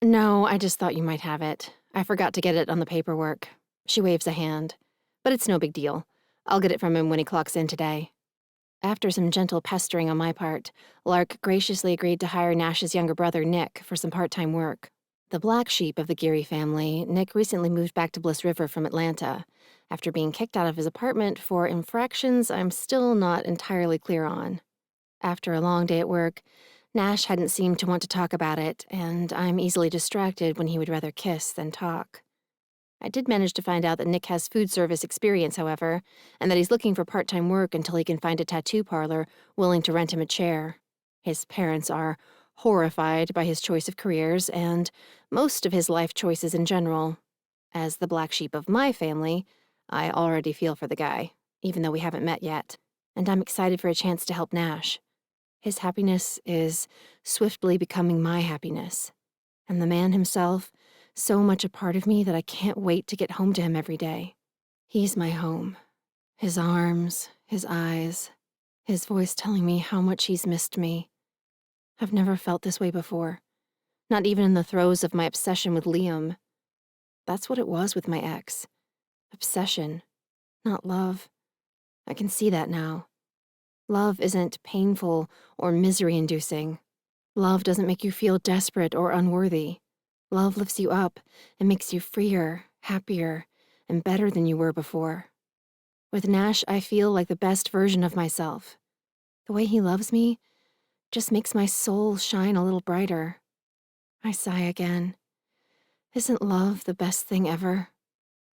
No, I just thought you might have it. I forgot to get it on the paperwork. She waves a hand. But it's no big deal. I'll get it from him when he clocks in today. After some gentle pestering on my part, Lark graciously agreed to hire Nash's younger brother, Nick, for some part-time work. The black sheep of the Geary family, Nick recently moved back to Bliss River from Atlanta, after being kicked out of his apartment for infractions I'm still not entirely clear on. After a long day at work, Nash hadn't seemed to want to talk about it, and I'm easily distracted when he would rather kiss than talk. I did manage to find out that Nick has food service experience, however, and that he's looking for part-time work until he can find a tattoo parlor willing to rent him a chair. His parents are horrified by his choice of careers and most of his life choices in general. As the black sheep of my family, I already feel for the guy, even though we haven't met yet, and I'm excited for a chance to help Nash. His happiness is swiftly becoming my happiness, and the man himself, so much a part of me that I can't wait to get home to him every day. He's my home. His arms, his eyes, his voice telling me how much he's missed me. I've never felt this way before, not even in the throes of my obsession with Liam. That's what it was with my ex. Obsession, not love. I can see that now. Love isn't painful or misery-inducing. Love doesn't make you feel desperate or unworthy. Love lifts you up and makes you freer, happier, and better than you were before. With Nash, I feel like the best version of myself. The way he loves me just makes my soul shine a little brighter. I sigh again. Isn't love the best thing ever?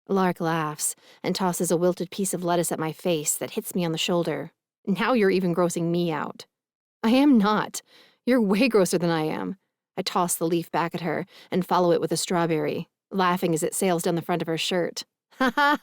Lark laughs and tosses a wilted piece of lettuce at my face that hits me on the shoulder. Now you're even grossing me out. I am not. You're way grosser than I am. I toss the leaf back at her and follow it with a strawberry, laughing as it sails down the front of her shirt. Ha ha!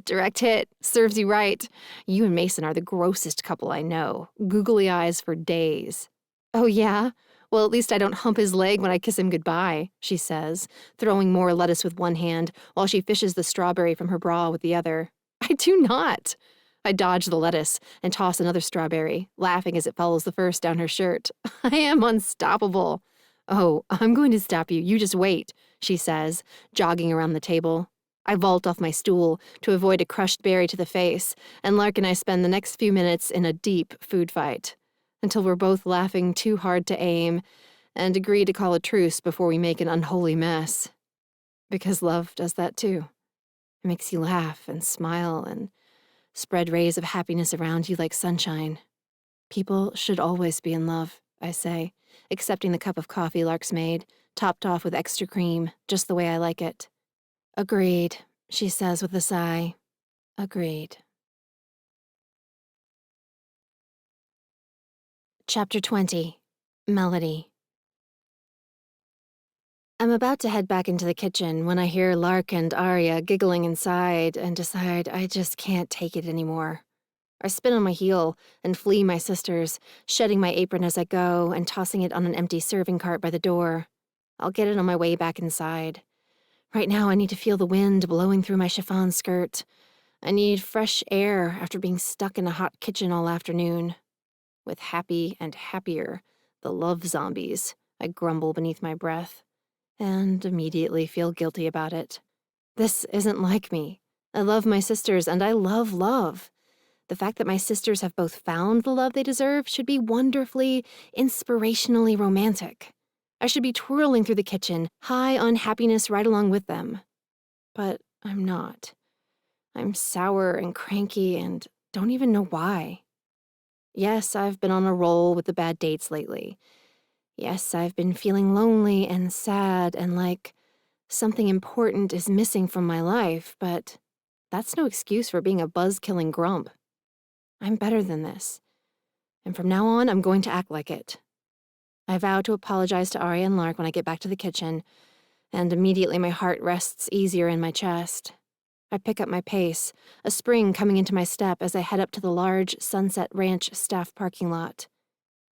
Direct hit. Serves you right. You and Mason are the grossest couple I know. Googly eyes for days. Oh, yeah? Well, at least I don't hump his leg when I kiss him goodbye, she says, throwing more lettuce with one hand while she fishes the strawberry from her bra with the other. I do not. I dodge the lettuce and toss another strawberry, laughing as it follows the first down her shirt. I am unstoppable. Oh, I'm going to stop you. You just wait, she says, jogging around the table. I vault off my stool to avoid a crushed berry to the face, and Lark and I spend the next few minutes in a deep food fight, until we're both laughing too hard to aim and agree to call a truce before we make an unholy mess. Because love does that too. It makes you laugh and smile and spread rays of happiness around you like sunshine. People should always be in love, I say, accepting the cup of coffee Lark's made, topped off with extra cream, just the way I like it. Agreed, she says with a sigh. Agreed. Chapter 20. Melody. I'm about to head back into the kitchen when I hear Lark and Arya giggling inside and decide I just can't take it anymore. I spin on my heel and flee my sisters, shedding my apron as I go and tossing it on an empty serving cart by the door. I'll get it on my way back inside. Right now I need to feel the wind blowing through my chiffon skirt. I need fresh air after being stuck in a hot kitchen all afternoon. With happy and happier, the love zombies, I grumble beneath my breath, and immediately feel guilty about it. This isn't like me. I love my sisters, and I love love. The fact that my sisters have both found the love they deserve should be wonderfully, inspirationally romantic. I should be twirling through the kitchen, high on happiness right along with them. But I'm not. I'm sour and cranky and don't even know why. Yes, I've been on a roll with the bad dates lately. Yes, I've been feeling lonely and sad and like Something important is missing from my life, but that's no excuse for being a buzz-killing grump. I'm better than this, and from now on, I'm going to act like it. I vow to apologize to Arya and Lark when I get back to the kitchen, and immediately my heart rests easier in my chest. I pick up my pace, a spring coming into my step as I head up to the large Sunset Ranch staff parking lot.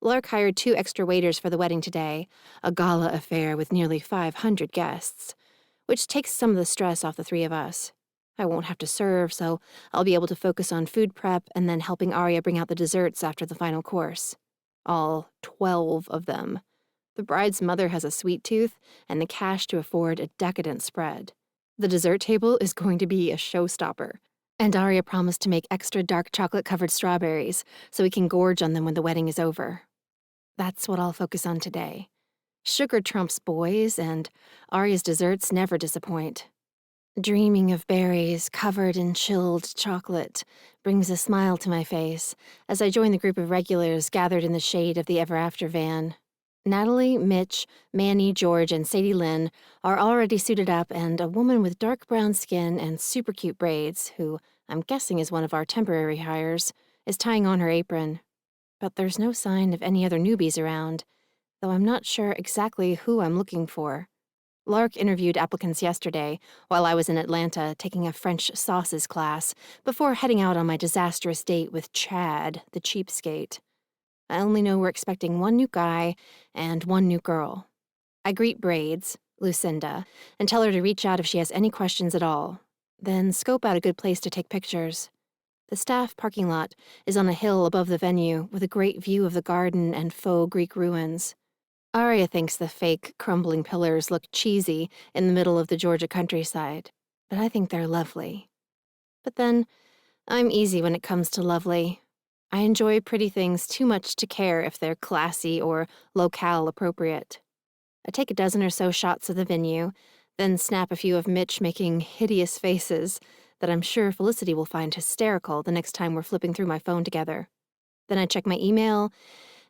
Lark hired 2 extra waiters for the wedding today, a gala affair with nearly 500 guests, which takes some of the stress off the 3 of us. I won't have to serve, so I'll be able to focus on food prep and then helping Arya bring out the desserts after the final course. All 12 of them. The bride's mother has a sweet tooth and the cash to afford a decadent spread. The dessert table is going to be a showstopper, and Arya promised to make extra dark chocolate-covered strawberries so we can gorge on them when the wedding is over. That's what I'll focus on today. Sugar trumps boys, and Arya's desserts never disappoint. Dreaming of berries covered in chilled chocolate brings a smile to my face as I join the group of regulars gathered in the shade of the Ever After van. Natalie, Mitch, Manny, George, and Sadie Lynn are already suited up, and a woman with dark brown skin and super cute braids, who I'm guessing is one of our temporary hires, is tying on her apron. But there's no sign of any other newbies around, though I'm not sure exactly who I'm looking for. Lark interviewed applicants yesterday while I was in Atlanta taking a French sauces class before heading out on my disastrous date with Chad, the cheapskate. I only know we're expecting 1 new guy and 1 new girl. I greet Braids, Lucinda, and tell her to reach out if she has any questions at all, then scope out a good place to take pictures. The staff parking lot is on a hill above the venue with a great view of the garden and faux Greek ruins. Arya thinks the fake, crumbling pillars look cheesy in the middle of the Georgia countryside, but I think they're lovely. But then, I'm easy when it comes to lovely. I enjoy pretty things too much to care if they're classy or locale appropriate. I take a dozen or so shots of the venue, then snap a few of Mitch making hideous faces that I'm sure Felicity will find hysterical the next time we're flipping through my phone together. Then I check my email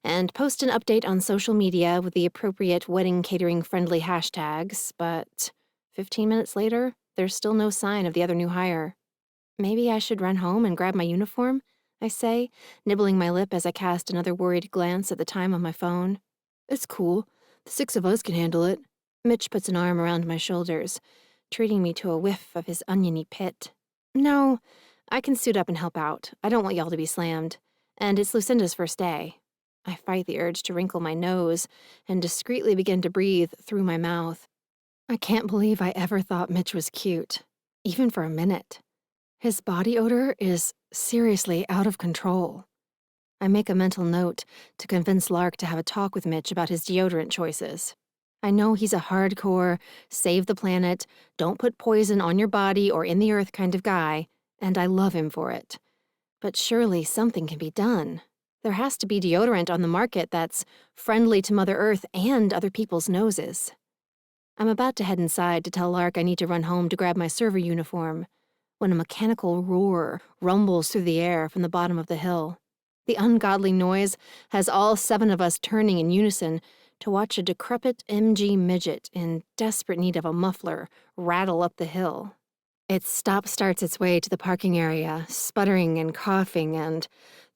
and post an update on social media with the appropriate wedding catering-friendly hashtags, but 15 minutes later, there's still no sign of the other new hire. Maybe I should run home and grab my uniform, I say, nibbling my lip as I cast another worried glance at the time on my phone. It's cool. The 6 of us can handle it. Mitch puts an arm around my shoulders, treating me to a whiff of his oniony pit. No, I can suit up and help out. I don't want y'all to be slammed. And it's Lucinda's first day. I fight the urge to wrinkle my nose and discreetly begin to breathe through my mouth. I can't believe I ever thought Mitch was cute, even for a minute. His body odor is seriously out of control. I make a mental note to convince Lark to have a talk with Mitch about his deodorant choices. I know he's a hardcore, save the planet, don't put poison on your body or in the earth kind of guy, and I love him for it. But surely something can be done. There has to be deodorant on the market that's friendly to Mother Earth and other people's noses. I'm about to head inside to tell Lark I need to run home to grab my server uniform, when a mechanical roar rumbles through the air from the bottom of the hill. The ungodly noise has all 7 of us turning in unison to watch a decrepit MG midget in desperate need of a muffler rattle up the hill. It stop-starts its way to the parking area, sputtering and coughing and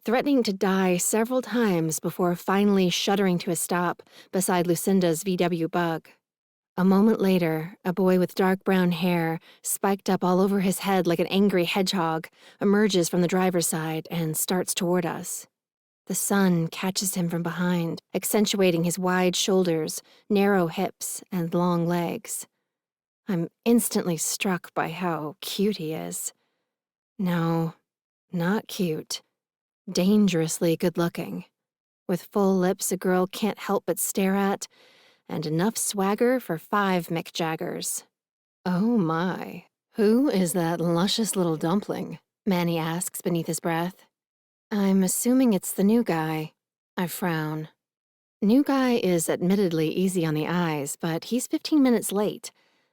threatening to die several times before finally shuddering to a stop beside Lucinda's VW Bug. A moment later, a boy with dark brown hair, spiked up all over his head like an angry hedgehog, emerges from the driver's side and starts toward us. The sun catches him from behind, accentuating his wide shoulders, narrow hips, and long legs. I'm instantly struck by how cute he is. No, not cute. Dangerously good-looking. With full lips a girl can't help but stare at, and enough swagger for 5 Mick Jaggers. Oh my, who is that luscious little dumpling? Manny asks beneath his breath. I'm assuming it's the new guy. I frown. New guy is admittedly easy on the eyes, but he's 15 minutes late,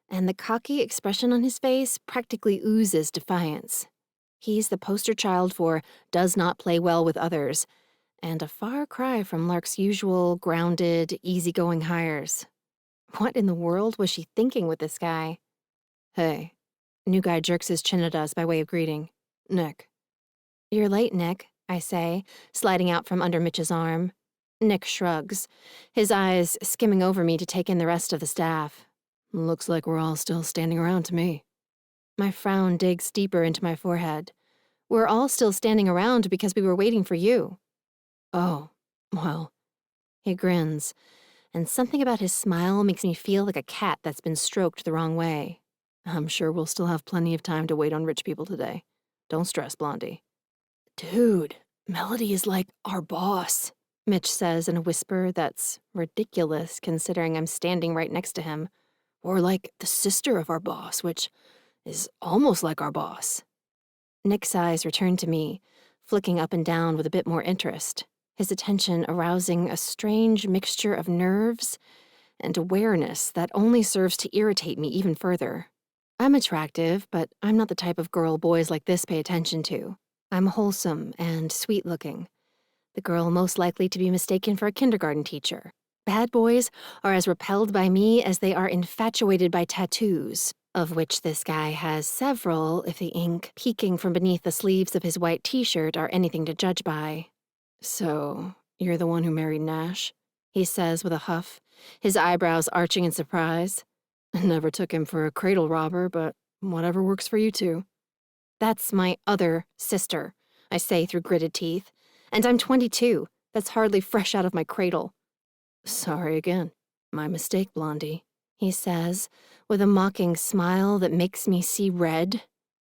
and the cocky expression on his face practically oozes defiance. He's the poster child for does not play well with others, and a far cry from Lark's usual grounded, easygoing hires. What in the world was she thinking with this guy? Hey. New guy jerks his chin at us by way of greeting. Nick. You're late, Nick, I say, sliding out from under Mitch's arm. Nick shrugs, his eyes skimming over me to take in the rest of the staff. Looks like we're all still standing around to me. My frown digs deeper into my forehead. We're all still standing around because we were waiting for you. Oh, well. He grins, and something about his smile makes me feel like a cat that's been stroked the wrong way. I'm sure we'll still have plenty of time to wait on rich people today. Don't stress, Blondie. Dude, Melody is like our boss, Mitch says in a whisper that's ridiculous considering I'm standing right next to him. Or like the sister of our boss, which is almost like our boss. Nick's eyes return to me, flicking up and down with a bit more interest, his attention arousing a strange mixture of nerves and awareness that only serves to irritate me even further. I'm attractive, but I'm not the type of girl boys like this pay attention to. I'm wholesome and sweet-looking, the girl most likely to be mistaken for a kindergarten teacher. Bad boys are as repelled by me as they are infatuated by tattoos, of which this guy has several if the ink peeking from beneath the sleeves of his white t-shirt are anything to judge by. So, you're the one who married Nash? He says with a huff, his eyebrows arching in surprise. Never took him for a cradle robber, but whatever works for you two. That's my other sister, I say through gritted teeth. And I'm 22. That's hardly fresh out of my cradle. Sorry again. My mistake, Blondie, he says, with a mocking smile that makes me see red.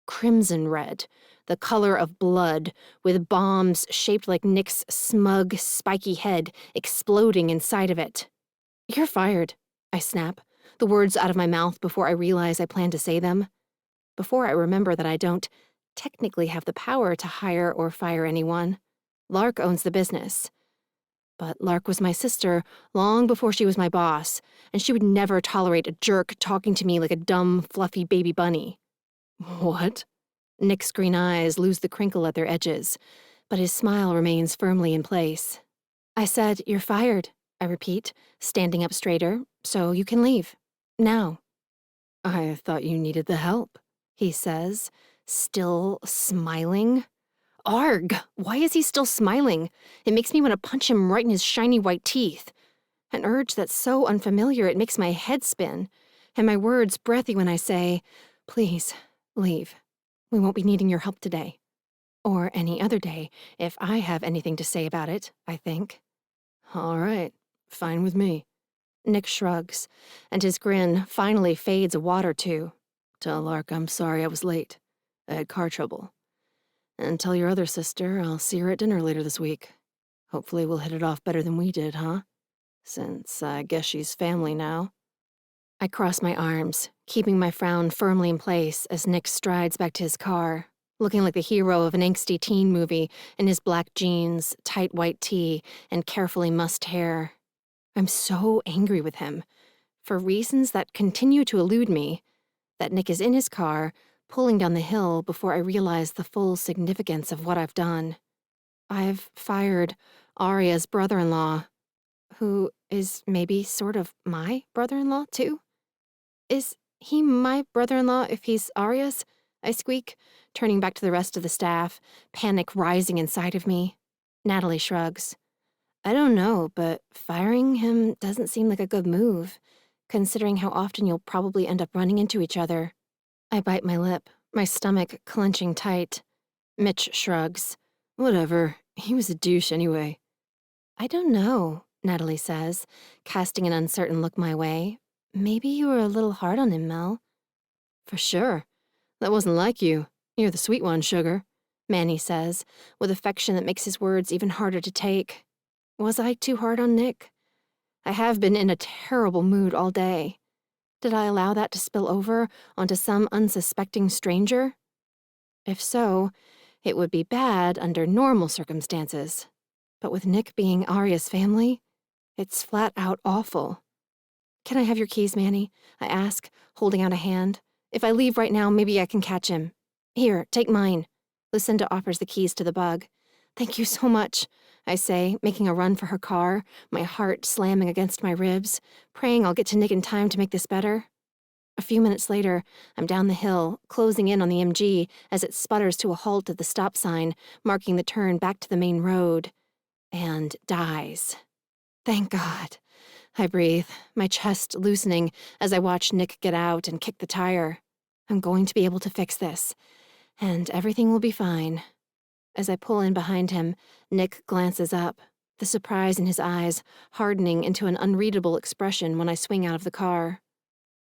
Crimson red, the color of blood, with bombs shaped like Nick's smug, spiky head exploding inside of it. You're fired, I snap, the words out of my mouth before I realize I plan to say them. Before I remember that I don't technically have the power to hire or fire anyone. Lark owns the business. But Lark was my sister long before she was my boss, and she would never tolerate a jerk talking to me like a dumb, fluffy baby bunny. What? Nick's green eyes lose the crinkle at their edges, but his smile remains firmly in place. I said, you're fired, I repeat, standing up straighter, so you can leave. Now. I thought you needed the help, he says, still smiling. Arg! Why is he still smiling? It makes me want to punch him right in his shiny white teeth. An urge that's so unfamiliar it makes my head spin, and my words breathy when I say, please, leave. We won't be needing your help today. Or any other day, if I have anything to say about it, I think. All right, fine with me. Nick shrugs, and his grin finally fades a wad or two. Tell Lark I'm sorry I was late. I had car trouble. And tell your other sister I'll see her at dinner later this week. Hopefully we'll hit it off better than we did, huh? Since I guess she's family now. I cross my arms, keeping my frown firmly in place as Nick strides back to his car, looking like the hero of an angsty teen movie in his black jeans, tight white tee, and carefully mussed hair. I'm so angry with him, for reasons that continue to elude me, that Nick is in his car, pulling down the hill before I realize the full significance of what I've done. I've fired Arya's brother-in-law, who is maybe sort of my brother-in-law, too? Is he my brother-in-law if he's Arya's? I squeak, turning back to the rest of the staff, panic rising inside of me. Natalie shrugs. I don't know, but firing him doesn't seem like a good move, considering how often you'll probably end up running into each other. I bite my lip, my stomach clenching tight. Mitch shrugs. Whatever, he was a douche anyway. I don't know, Natalie says, casting an uncertain look my way. Maybe you were a little hard on him, Mel. For sure. That wasn't like you. You're the sweet one, sugar, Manny says, with affection that makes his words even harder to take. Was I too hard on Nick? I have been in a terrible mood all day. Did I allow that to spill over onto some unsuspecting stranger? If so, it would be bad under normal circumstances. But with Nick being Arya's family, it's flat out awful. Can I have your keys, Manny? I ask, holding out a hand. If I leave right now, maybe I can catch him. Here, take mine. Lucinda offers the keys to the bug. Thank you so much, I say, making a run for her car, my heart slamming against my ribs, praying I'll get to Nick in time to make this better. A few minutes later, I'm down the hill, closing in on the MG as it sputters to a halt at the stop sign, marking the turn back to the main road, and dies. Thank God. I breathe, my chest loosening as I watch Nick get out and kick the tire. I'm going to be able to fix this, and everything will be fine. As I pull in behind him, Nick glances up, the surprise in his eyes hardening into an unreadable expression when I swing out of the car.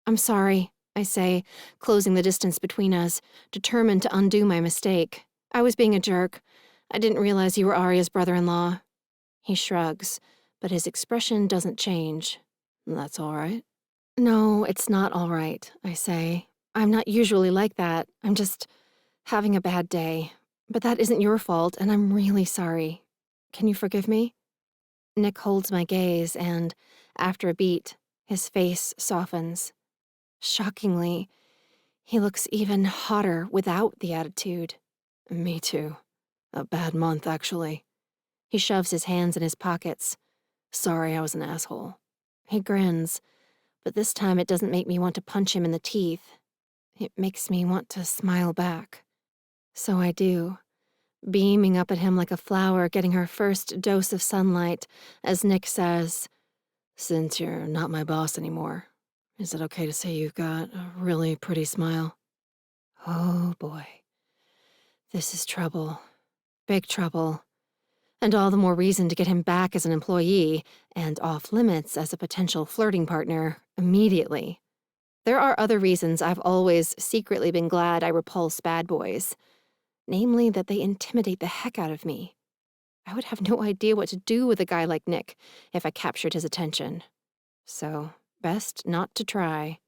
I'm sorry, I say, closing the distance between us, determined to undo my mistake. I was being a jerk. I didn't realize you were Arya's brother-in-law. He shrugs, but his expression doesn't change. That's all right. No, it's not all right, I say. I'm not usually like that. I'm just having a bad day. But that isn't your fault, and I'm really sorry. Can you forgive me? Nick holds my gaze, and, after a beat, his face softens. Shockingly, he looks even hotter without the attitude. Me too. A bad month, actually. He shoves his hands in his pockets. Sorry I was an asshole. He grins, but this time it doesn't make me want to punch him in the teeth. It makes me want to smile back. So I do, beaming up at him like a flower getting her first dose of sunlight, as Nick says, "Since you're not my boss anymore, is it okay to say you've got a really pretty smile?" Oh boy. This is trouble. Big trouble. And all the more reason to get him back as an employee, and off limits as a potential flirting partner, immediately. There are other reasons I've always secretly been glad I repulse bad boys. Namely that they intimidate the heck out of me. I would have no idea what to do with a guy like Nick if I captured his attention. So, best not to try.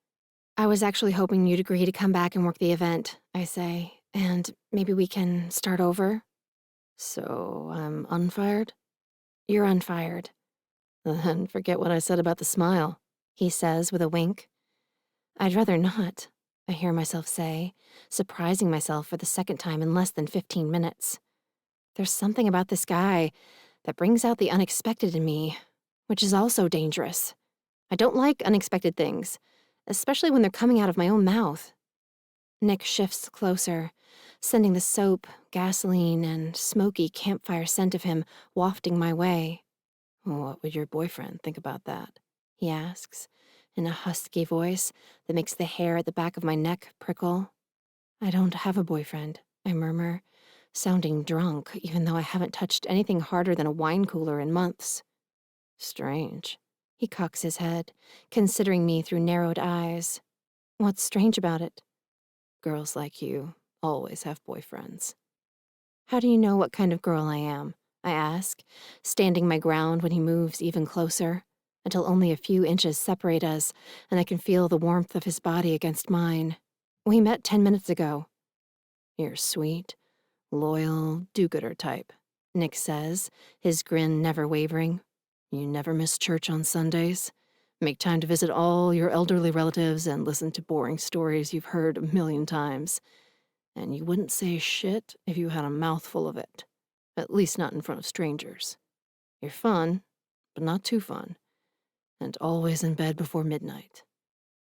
I was actually hoping you'd agree to come back and work the event, I say, and maybe we can start over? So, I'm unfired? You're unfired. Then forget what I said about the smile, he says with a wink. I'd rather not, I hear myself say, surprising myself for the second time in less than 15 minutes. There's something about this guy that brings out the unexpected in me, which is also dangerous. I don't like unexpected things, especially when they're coming out of my own mouth. Nick shifts closer, sending the soap, gasoline, and smoky campfire scent of him wafting my way. What would your boyfriend think about that? He asks, in a husky voice that makes the hair at the back of my neck prickle. I don't have a boyfriend, I murmur, sounding drunk even though I haven't touched anything harder than a wine cooler in months. Strange. He cocks his head, considering me through narrowed eyes. What's strange about it? Girls like you always have boyfriends. How do you know what kind of girl I am? I ask, standing my ground when he moves even closer, until only a few inches separate us, and I can feel the warmth of his body against mine. We met 10 minutes ago. You're sweet, loyal, do-gooder type, Nick says, his grin never wavering. You never miss church on Sundays. Make time to visit all your elderly relatives and listen to boring stories you've heard a million times. And you wouldn't say shit if you had a mouthful of it. At least not in front of strangers. You're fun, but not too fun. And always in bed before midnight.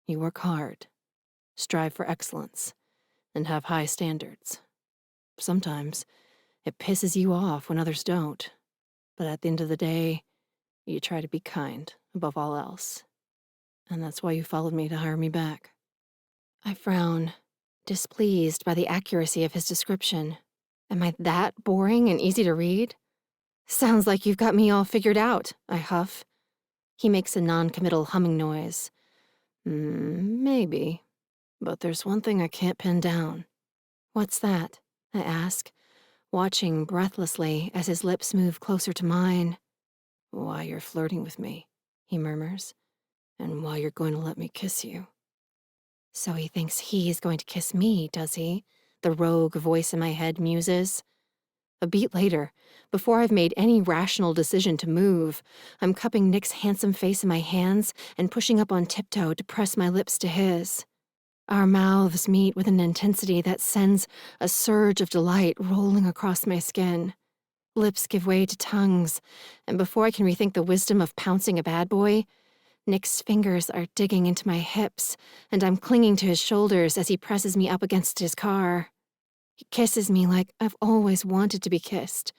You work hard, strive for excellence, and have high standards. Sometimes it pisses you off when others don't. But at the end of the day, you try to be kind above all else. And that's why you followed me to hire me back. I frown, displeased by the accuracy of his description. Am I that boring and easy to read? Sounds like you've got me all figured out, I huff. He makes a non-committal humming noise. Maybe. But there's one thing I can't pin down. What's that? I ask, watching breathlessly as his lips move closer to mine. Why you're flirting with me, he murmurs, and why you're going to let me kiss you. So he thinks he's going to kiss me, does he? The rogue voice in my head muses. A beat later, before I've made any rational decision to move, I'm cupping Nick's handsome face in my hands and pushing up on tiptoe to press my lips to his. Our mouths meet with an intensity that sends a surge of delight rolling across my skin. Lips give way to tongues, and before I can rethink the wisdom of pouncing a bad boy, Nick's fingers are digging into my hips, and I'm clinging to his shoulders as he presses me up against his car. He kisses me like I've always wanted to be kissed,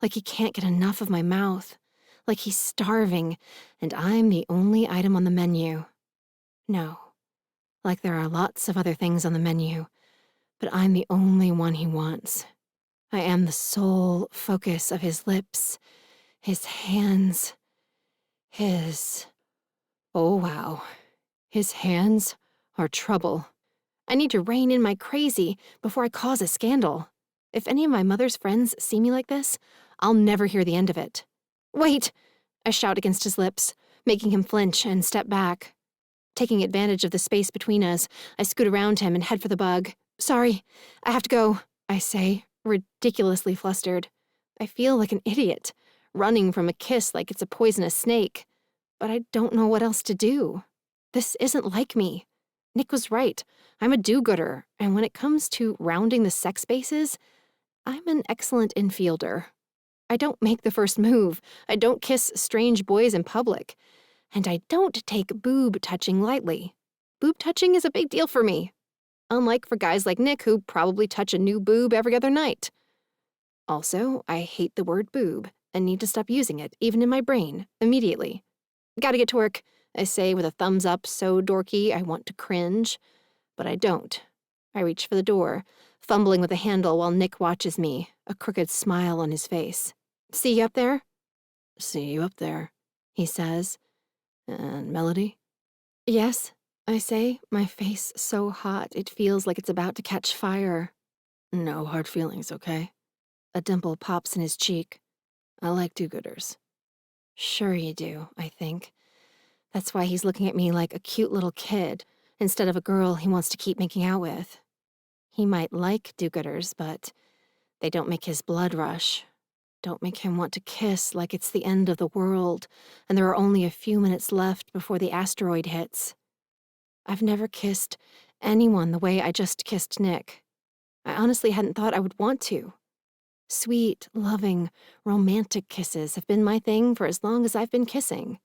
like he can't get enough of my mouth, like he's starving, and I'm the only item on the menu. No, like there are lots of other things on the menu, but I'm the only one he wants. I am the sole focus of his lips, his hands, his... Oh, wow. His hands are trouble. I need to rein in my crazy before I cause a scandal. If any of my mother's friends see me like this, I'll never hear the end of it. Wait! I shout against his lips, making him flinch and step back. Taking advantage of the space between us, I scoot around him and head for the bug. Sorry, I have to go, I say, ridiculously flustered. I feel like an idiot, running from a kiss like it's a poisonous snake. But I don't know what else to do. This isn't like me. Nick was right. I'm a do-gooder, and when it comes to rounding the sex bases, I'm an excellent infielder. I don't make the first move. I don't kiss strange boys in public. And I don't take boob touching lightly. Boob touching is a big deal for me. Unlike for guys like Nick who probably touch a new boob every other night. Also, I hate the word boob and need to stop using it, even in my brain, immediately. Gotta get to work, I say with a thumbs up so dorky I want to cringe. But I don't. I reach for the door, fumbling with the handle while Nick watches me, a crooked smile on his face. See you up there? See you up there, he says. And Melody? Yes, I say, my face so hot it feels like it's about to catch fire. No hard feelings, okay? A dimple pops in his cheek. I like do-gooders. Sure you do, I think. That's why he's looking at me like a cute little kid, instead of a girl he wants to keep making out with. He might like do-gooders, but they don't make his blood rush. Don't make him want to kiss like it's the end of the world, and there are only a few minutes left before the asteroid hits. I've never kissed anyone the way I just kissed Nick. I honestly hadn't thought I would want to. Sweet, loving, romantic kisses have been my thing for as long as I've been kissing.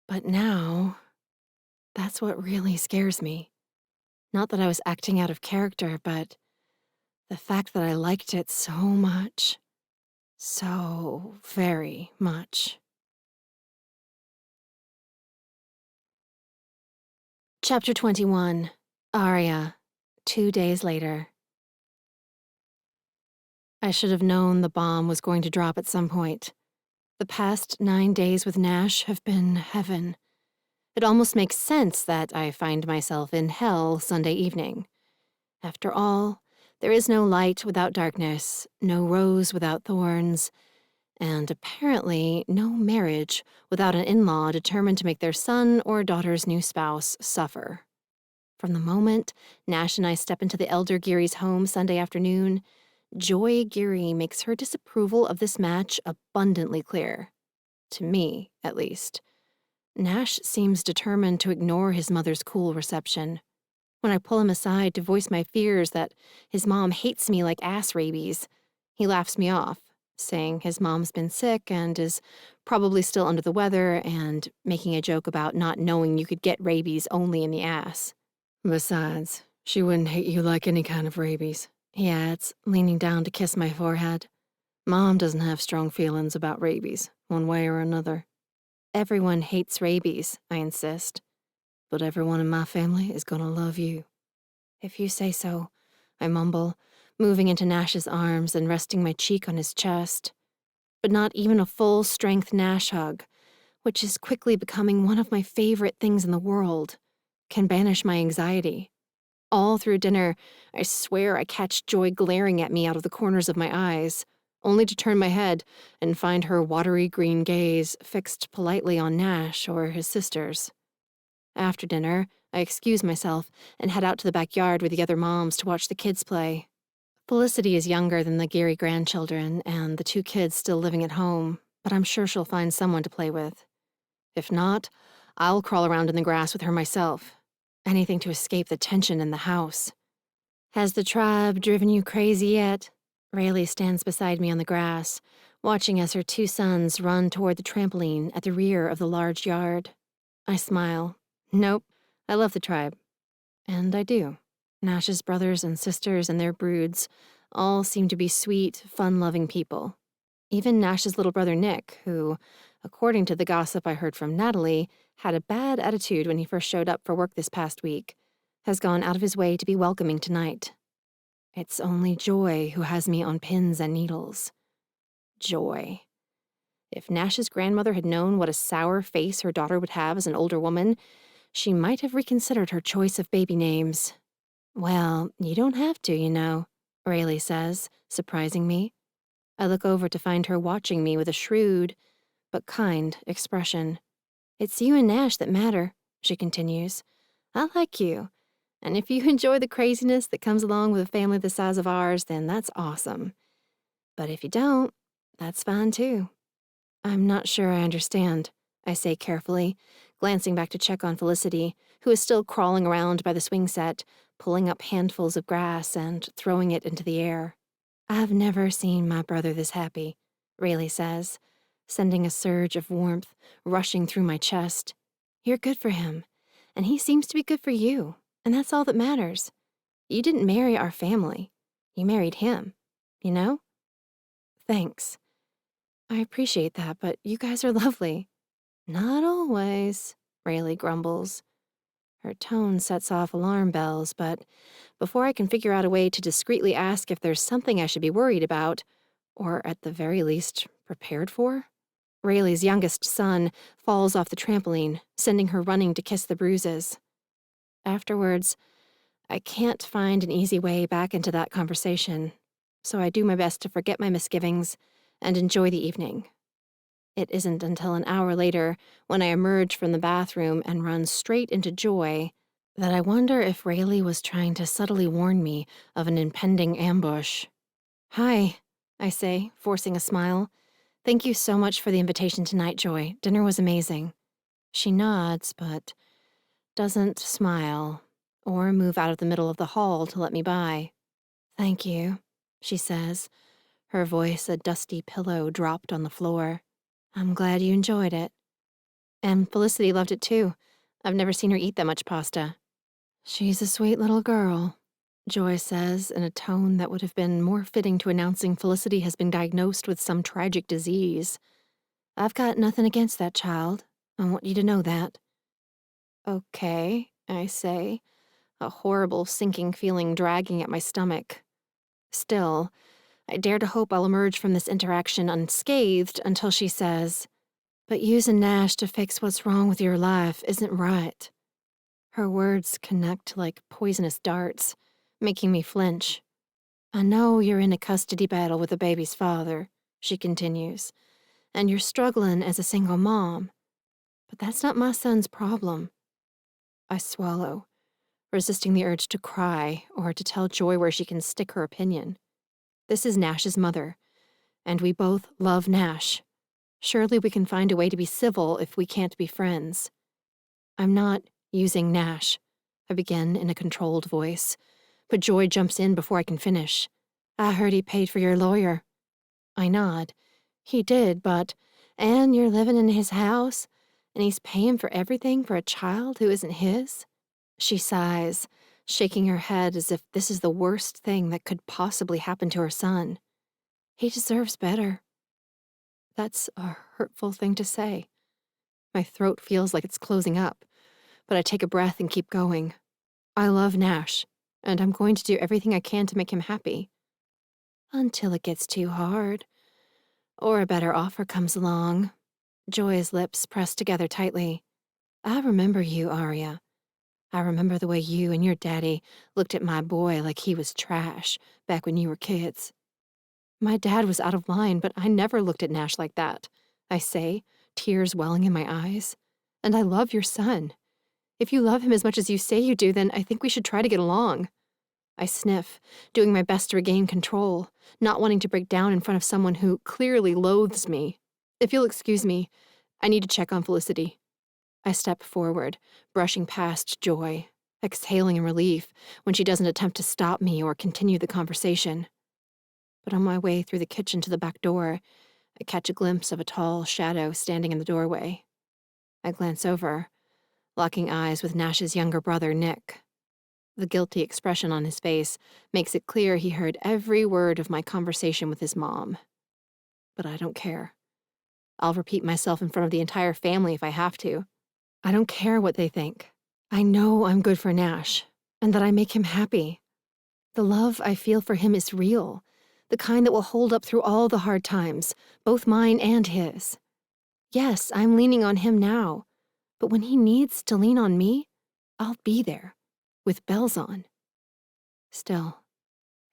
But now, that's what really scares me. Not that I was acting out of character, but the fact that I liked it so much. So very much. Chapter 21. Aria. 2 days later. I should have known the bomb was going to drop at some point. The past 9 days with Nash have been heaven. It almost makes sense that I find myself in hell Sunday evening. After all, there is no light without darkness, no rose without thorns, and apparently no marriage without an in-law determined to make their son or daughter's new spouse suffer. From the moment Nash and I step into the elder Geary's home Sunday afternoon, Joy Geary makes her disapproval of this match abundantly clear. To me, at least. Nash seems determined to ignore his mother's cool reception. When I pull him aside to voice my fears that his mom hates me like ass rabies, he laughs me off, saying his mom's been sick and is probably still under the weather and making a joke about not knowing you could get rabies only in the ass. Besides, she wouldn't hate you like any kind of rabies, he adds, leaning down to kiss my forehead. Mom doesn't have strong feelings about rabies, one way or another. Everyone hates rabies, I insist. But everyone in my family is gonna love you. If you say so, I mumble, moving into Nash's arms and resting my cheek on his chest. But not even a full-strength Nash hug, which is quickly becoming one of my favorite things in the world, can banish my anxiety. All through dinner, I swear I catch Joy glaring at me out of the corners of my eyes, only to turn my head and find her watery green gaze fixed politely on Nash or his sisters. After dinner, I excuse myself and head out to the backyard with the other moms to watch the kids play. Felicity is younger than the Geary grandchildren and the 2 kids still living at home, but I'm sure she'll find someone to play with. If not, I'll crawl around in the grass with her myself. Anything to escape the tension in the house. Has the tribe driven you crazy yet? Rayleigh stands beside me on the grass, watching as her two sons run toward the trampoline at the rear of the large yard. I smile. Nope, I love the tribe. And I do. Nash's brothers and sisters and their broods all seem to be sweet, fun-loving people. Even Nash's little brother Nick, who, according to the gossip I heard from Natalie, had a bad attitude when he first showed up for work this past week, has gone out of his way to be welcoming tonight. It's only Joy who has me on pins and needles. Joy. If Nash's grandmother had known what a sour face her daughter would have as an older woman, she might have reconsidered her choice of baby names. Well, you don't have to, you know, Rayleigh says, surprising me. I look over to find her watching me with a shrewd, but kind expression. It's you and Nash that matter, she continues. I like you, and if you enjoy the craziness that comes along with a family the size of ours, then that's awesome. But if you don't, that's fine too. I'm not sure I understand, I say carefully, glancing back to check on Felicity, who is still crawling around by the swing set, pulling up handfuls of grass and throwing it into the air. I've never seen my brother this happy, Rayleigh says, sending a surge of warmth rushing through my chest. You're good for him, and he seems to be good for you, and that's all that matters. You didn't marry our family. You married him, you know? Thanks. I appreciate that, but you guys are lovely. Not always, Rayleigh grumbles. Her tone sets off alarm bells, but before I can figure out a way to discreetly ask if there's something I should be worried about, or at the very least, prepared for, Rayleigh's youngest son falls off the trampoline, sending her running to kiss the bruises. Afterwards, I can't find an easy way back into that conversation, so I do my best to forget my misgivings and enjoy the evening. It isn't until an hour later, when I emerge from the bathroom and run straight into Joy, that I wonder if Rayleigh was trying to subtly warn me of an impending ambush. Hi, I say, forcing a smile. Thank you so much for the invitation tonight, Joy. Dinner was amazing. She nods, but doesn't smile or move out of the middle of the hall to let me by. Thank you, she says, her voice a dusty pillow dropped on the floor. I'm glad you enjoyed it. And Felicity loved it too. I've never seen her eat that much pasta. She's a sweet little girl, Joy says in a tone that would have been more fitting to announcing Felicity has been diagnosed with some tragic disease. I've got nothing against that child. I want you to know that. Okay, I say, a horrible sinking feeling dragging at my stomach. Still, I dare to hope I'll emerge from this interaction unscathed until she says, but using Nash to fix what's wrong with your life isn't right. Her words connect like poisonous darts, making me flinch. I know you're in a custody battle with the baby's father, she continues, and you're struggling as a single mom. But that's not my son's problem. I swallow, resisting the urge to cry or to tell Joy where she can stick her opinion. This is Nash's mother, and we both love Nash. Surely we can find a way to be civil if we can't be friends. I'm not using Nash, I begin in a controlled voice, but Joy jumps in before I can finish. I heard he paid for your lawyer. I nod. He did, and you're living in his house, and he's paying for everything for a child who isn't his? She sighs, shaking her head as if this is the worst thing that could possibly happen to her son. He deserves better. That's a hurtful thing to say. My throat feels like it's closing up, but I take a breath and keep going. I love Nash, and I'm going to do everything I can to make him happy. Until it gets too hard, or a better offer comes along. Joy's lips press together tightly. I remember you, Arya. I remember the way you and your daddy looked at my boy like he was trash back when you were kids. My dad was out of line, but I never looked at Nash like that, I say, tears welling in my eyes. And I love your son. If you love him as much as you say you do, then I think we should try to get along. I sniff, doing my best to regain control, not wanting to break down in front of someone who clearly loathes me. If you'll excuse me, I need to check on Felicity. I step forward, brushing past Joy, exhaling in relief when she doesn't attempt to stop me or continue the conversation. But on my way through the kitchen to the back door, I catch a glimpse of a tall shadow standing in the doorway. I glance over, locking eyes with Nash's younger brother, Nick. The guilty expression on his face makes it clear he heard every word of my conversation with his mom. But I don't care. I'll repeat myself in front of the entire family if I have to. I don't care what they think. I know I'm good for Nash, and that I make him happy. The love I feel for him is real, the kind that will hold up through all the hard times, both mine and his. Yes, I'm leaning on him now, but when he needs to lean on me, I'll be there, with bells on. Still,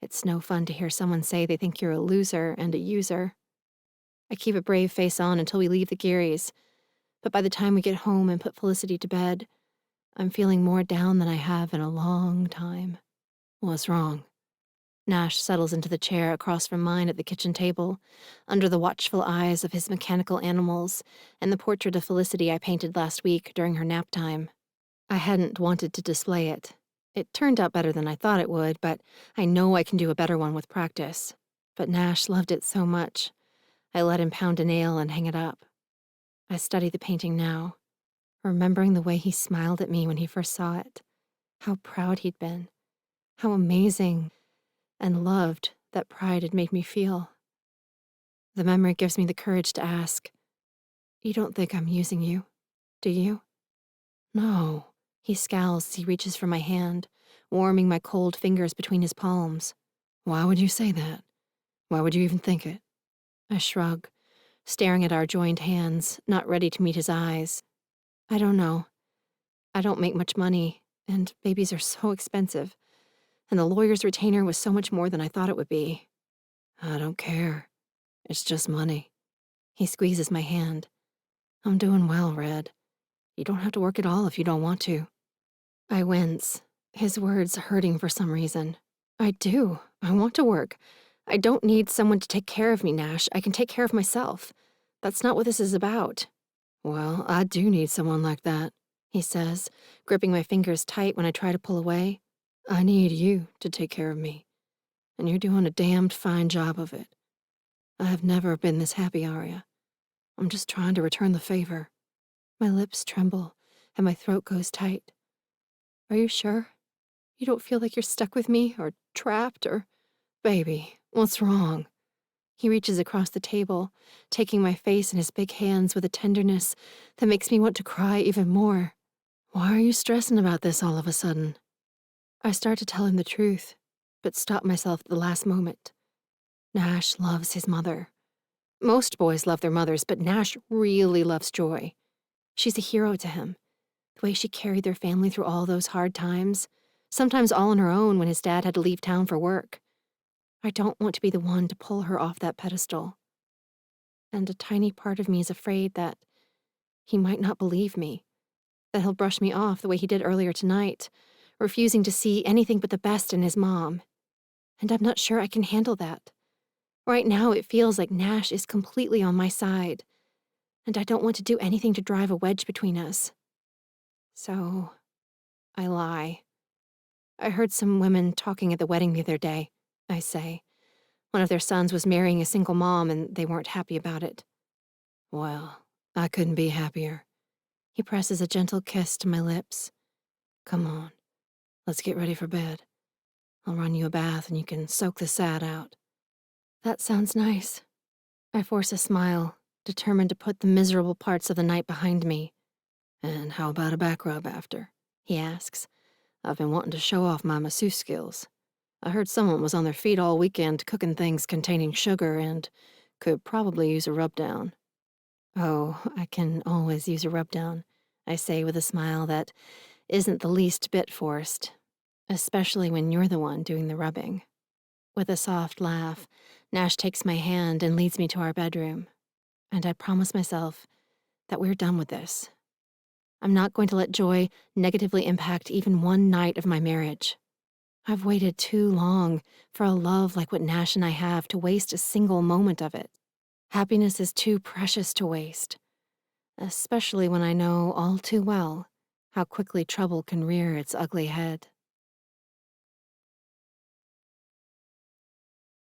it's no fun to hear someone say they think you're a loser and a user. I keep a brave face on until we leave the Gearys, but by the time we get home and put Felicity to bed, I'm feeling more down than I have in a long time. What's wrong? Nash settles into the chair across from mine at the kitchen table, under the watchful eyes of his mechanical animals and the portrait of Felicity I painted last week during her nap time. I hadn't wanted to display it. It turned out better than I thought it would, but I know I can do a better one with practice. But Nash loved it so much, I let him pound a nail and hang it up. I study the painting now, remembering the way he smiled at me when he first saw it, how proud he'd been, how amazing and loved that pride had made me feel. The memory gives me the courage to ask, "You don't think I'm using you, do you?" "No." He scowls as he reaches for my hand, warming my cold fingers between his palms. "Why would you say that? Why would you even think it?" I shrug, staring at our joined hands, not ready to meet his eyes. "I don't know. I don't make much money, and babies are so expensive, and the lawyer's retainer was so much more than I thought it would be." "I don't care. It's just money." He squeezes my hand. "I'm doing well, Red. You don't have to work at all if you don't want to." I wince, his words hurting for some reason. I do. I want to work. I don't need someone to take care of me, Nash. I can take care of myself. That's not what this is about. "Well, I do need someone like that," he says, gripping my fingers tight when I try to pull away. "I need you to take care of me, and you're doing a damned fine job of it. I have never been this happy, Arya. I'm just trying to return the favor." My lips tremble, and my throat goes tight. "Are you sure? You don't feel like you're stuck with me, or trapped, or—" "Baby, what's wrong?" He reaches across the table, taking my face in his big hands with a tenderness that makes me want to cry even more. "Why are you stressing about this all of a sudden?" I start to tell him the truth, but stop myself at the last moment. Nash loves his mother. Most boys love their mothers, but Nash really loves Joy. She's a hero to him. The way she carried their family through all those hard times, sometimes all on her own when his dad had to leave town for work. I don't want to be the one to pull her off that pedestal. And a tiny part of me is afraid that he might not believe me, that he'll brush me off the way he did earlier tonight, refusing to see anything but the best in his mom. And I'm not sure I can handle that. Right now, it feels like Nash is completely on my side, and I don't want to do anything to drive a wedge between us. So, I lie. "I heard some women talking at the wedding the other day," I say. "One of their sons was marrying a single mom, and they weren't happy about it." "Well, I couldn't be happier." He presses a gentle kiss to my lips. "Come on, let's get ready for bed. I'll run you a bath and you can soak the sad out." That sounds nice. I force a smile, determined to put the miserable parts of the night behind me. "And how about a back rub after?" he asks. "I've been wanting to show off my masseuse skills. I heard someone was on their feet all weekend cooking things containing sugar and could probably use a rub-down." "Oh, I can always use a rub-down," I say with a smile that isn't the least bit forced, especially when you're the one doing the rubbing. With a soft laugh, Nash takes my hand and leads me to our bedroom, and I promise myself that we're done with this. I'm not going to let Joy negatively impact even one night of my marriage. I've waited too long for a love like what Nash and I have to waste a single moment of it. Happiness is too precious to waste, especially when I know all too well how quickly trouble can rear its ugly head.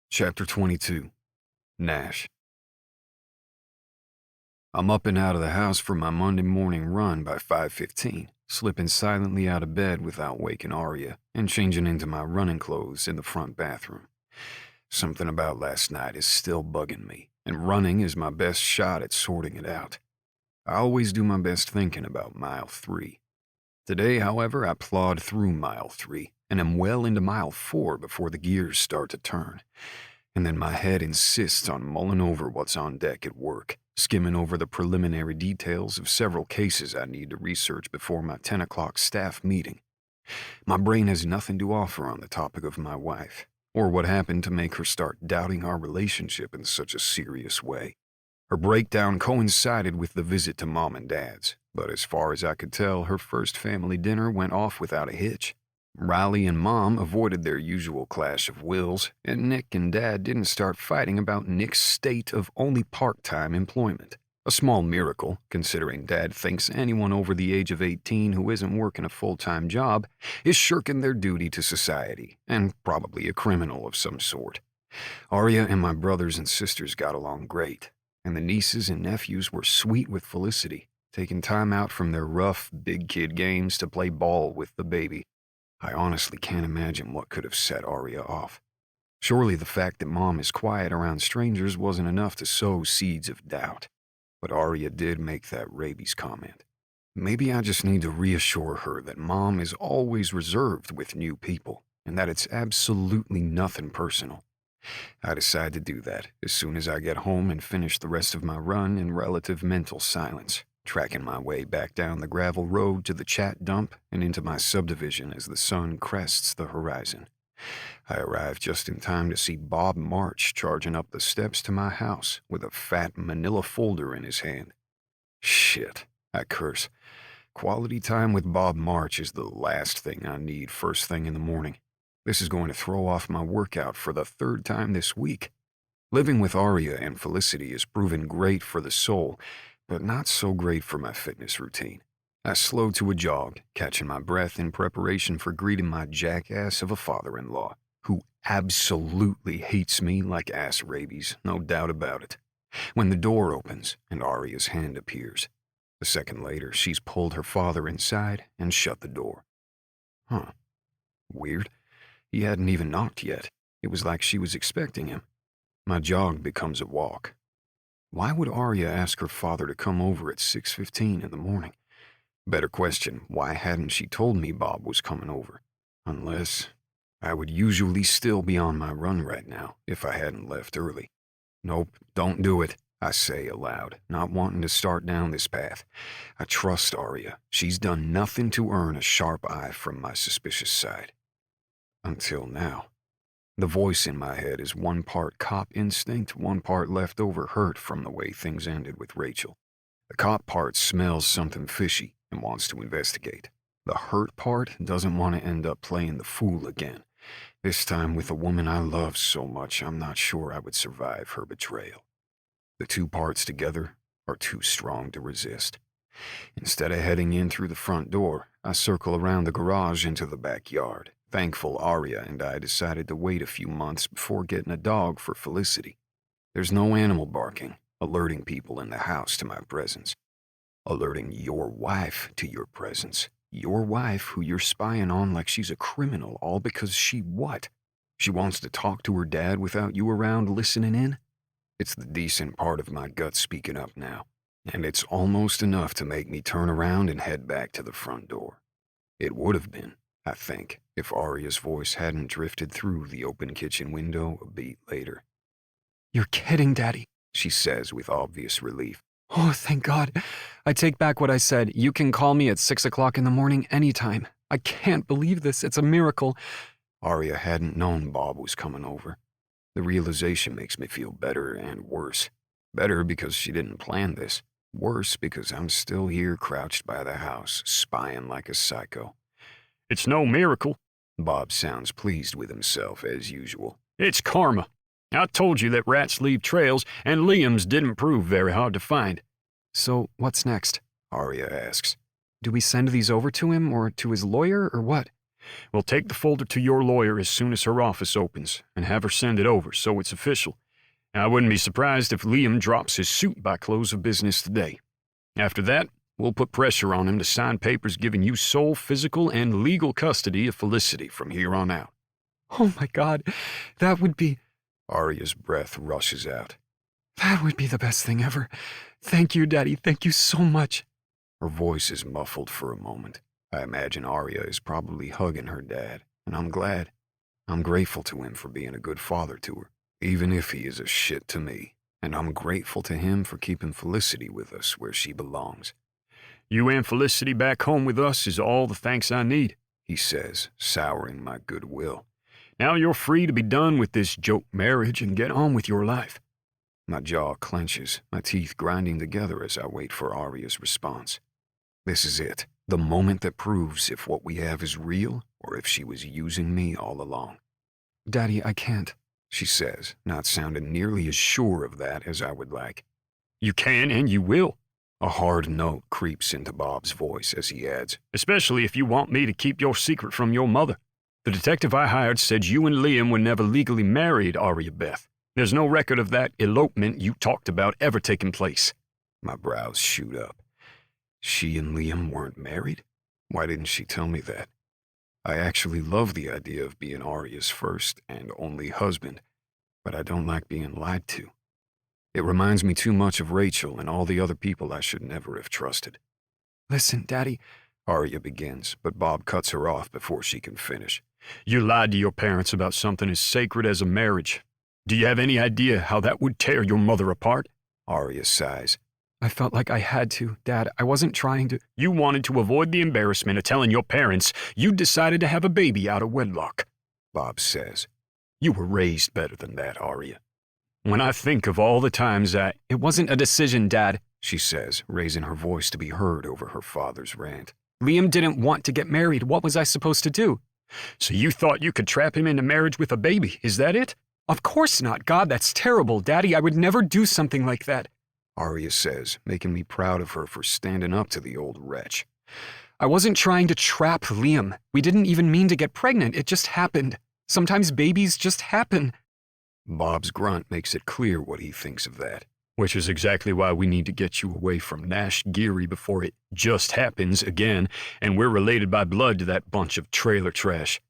Chapter 22. Nash. I'm up and out of the house for my Monday morning run by 5:15, slipping silently out of bed without waking Arya, and changing into my running clothes in the front bathroom. Something about last night is still bugging me, and running is my best shot at sorting it out. I always do my best thinking about mile 3. Today, however, I plod through mile 3, and am well into mile 4 before the gears start to turn. And then my head insists on mulling over what's on deck at work, skimming over the preliminary details of several cases I need to research before my 10 o'clock staff meeting. My brain has nothing to offer on the topic of my wife, or what happened to make her start doubting our relationship in such a serious way. Her breakdown coincided with the visit to Mom and Dad's, but as far as I could tell, her first family dinner went off without a hitch. Riley and Mom avoided their usual clash of wills, and Nick and Dad didn't start fighting about Nick's state of only part-time employment. A small miracle, considering Dad thinks anyone over the age of 18 who isn't working a full-time job is shirking their duty to society, and probably a criminal of some sort. Arya and my brothers and sisters got along great, and the nieces and nephews were sweet with Felicity, taking time out from their rough, big kid games to play ball with the baby. I honestly can't imagine what could have set Arya off. Surely the fact that Mom is quiet around strangers wasn't enough to sow seeds of doubt. But Arya did make that rabies comment. Maybe I just need to reassure her that Mom is always reserved with new people, and that it's absolutely nothing personal. I decide to do that as soon as I get home and finish the rest of my run in relative mental silence, tracking my way back down the gravel road to the chat dump and into my subdivision as the sun crests the horizon. I arrive just in time to see Bob March charging up the steps to my house with a fat manila folder in his hand. Shit, I curse. Quality time with Bob March is the last thing I need first thing in the morning. This is going to throw off my workout for the 3rd time this week. Living with Arya and Felicity has proven great for the soul, but not so great for my fitness routine. I slow to a jog, catching my breath in preparation for greeting my jackass of a father-in-law, who absolutely hates me like ass rabies, no doubt about it. When the door opens and Arya's hand appears. A second later, she's pulled her father inside and shut the door. Huh. Weird. He hadn't even knocked yet. It was like she was expecting him. My jog becomes a walk. Why would Arya ask her father to come over at 6:15 in the morning? Better question, why hadn't she told me Bob was coming over? Unless I would usually still be on my run right now if I hadn't left early. Nope, don't do it, I say aloud, not wanting to start down this path. I trust Arya. She's done nothing to earn a sharp eye from my suspicious side. Until now. The voice in my head is one part cop instinct, one part leftover hurt from the way things ended with Rachel. The cop part smells something fishy and wants to investigate. The hurt part doesn't want to end up playing the fool again. This time with a woman I love so much, I'm not sure I would survive her betrayal. The two parts together are too strong to resist. Instead of heading in through the front door, I circle around the garage into the backyard. Thankful Arya and I decided to wait a few months before getting a dog for Felicity. There's no animal barking, alerting people in the house to my presence. Alerting your wife to your presence. Your wife who you're spying on like she's a criminal, all because she what? She wants to talk to her dad without you around listening in? It's the decent part of my gut speaking up now, and it's almost enough to make me turn around and head back to the front door. It would have been, I think, if Arya's voice hadn't drifted through the open kitchen window a beat later. You're kidding, Daddy, she says with obvious relief. Oh, thank God. I take back what I said. You can call me at 6 o'clock in the morning anytime. I can't believe this. It's a miracle. Arya hadn't known Bob was coming over. The realization makes me feel better and worse. Better because she didn't plan this. Worse because I'm still here crouched by the house, spying like a psycho. It's no miracle. Bob sounds pleased with himself as usual. It's karma. I told you that rats leave trails, and Liam's didn't prove very hard to find. So what's next? Arya asks. Do we send these over to him or to his lawyer or what? We'll take the folder to your lawyer as soon as her office opens and have her send it over so it's official. I wouldn't be surprised if Liam drops his suit by close of business today. After that, we'll put pressure on him to sign papers giving you sole physical and legal custody of Felicity from here on out. Oh my God, that would be... Arya's breath rushes out. That would be the best thing ever. Thank you, Daddy. Thank you so much. Her voice is muffled for a moment. I imagine Arya is probably hugging her dad, and I'm glad. I'm grateful to him for being a good father to her, even if he is a shit to me, and I'm grateful to him for keeping Felicity with us where she belongs. You and Felicity back home with us is all the thanks I need, he says, souring my goodwill. Now you're free to be done with this joke marriage and get on with your life. My jaw clenches, my teeth grinding together as I wait for Arya's response. This is it, the moment that proves if what we have is real or if she was using me all along. Daddy, I can't, she says, not sounding nearly as sure of that as I would like. You can and you will. A hard note creeps into Bob's voice as he adds, especially if you want me to keep your secret from your mother. The detective I hired said you and Liam were never legally married, Arya Beth. There's no record of that elopement you talked about ever taking place. My brows shoot up. She and Liam weren't married? Why didn't she tell me that? I actually love the idea of being Arya's first and only husband, but I don't like being lied to. It reminds me too much of Rachel and all the other people I should never have trusted. Listen, Daddy, Arya begins, but Bob cuts her off before she can finish. You lied to your parents about something as sacred as a marriage. Do you have any idea how that would tear your mother apart? Arya sighs. I felt like I had to, Dad. I wasn't trying to. You wanted to avoid the embarrassment of telling your parents you decided to have a baby out of wedlock, Bob says. You were raised better than that, Arya. When I think of all the times It wasn't a decision, Dad, she says, raising her voice to be heard over her father's rant. Liam didn't want to get married. What was I supposed to do? So you thought you could trap him into marriage with a baby, is that it? Of course not. God, that's terrible. Daddy, I would never do something like that. Arya says, making me proud of her for standing up to the old wretch. I wasn't trying to trap Liam. We didn't even mean to get pregnant. It just happened. Sometimes babies just happen. Bob's grunt makes it clear what he thinks of that. Which is exactly why we need to get you away from Nash Geary before it just happens again, and we're related by blood to that bunch of trailer trash.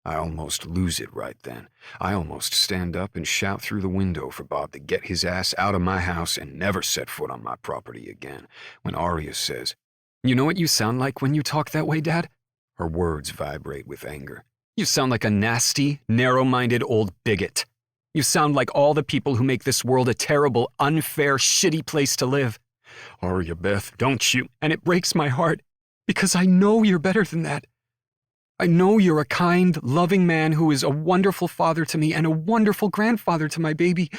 I almost lose it right then. I almost stand up and shout through the window for Bob to get his ass out of my house and never set foot on my property again, when Arya says, You know what you sound like when you talk that way, Dad? Her words vibrate with anger. You sound like a nasty, narrow-minded old bigot. You sound like all the people who make this world a terrible, unfair, shitty place to live. Arya Beth, don't you? And it breaks my heart, because I know you're better than that. I know you're a kind, loving man who is a wonderful father to me and a wonderful grandfather to my baby.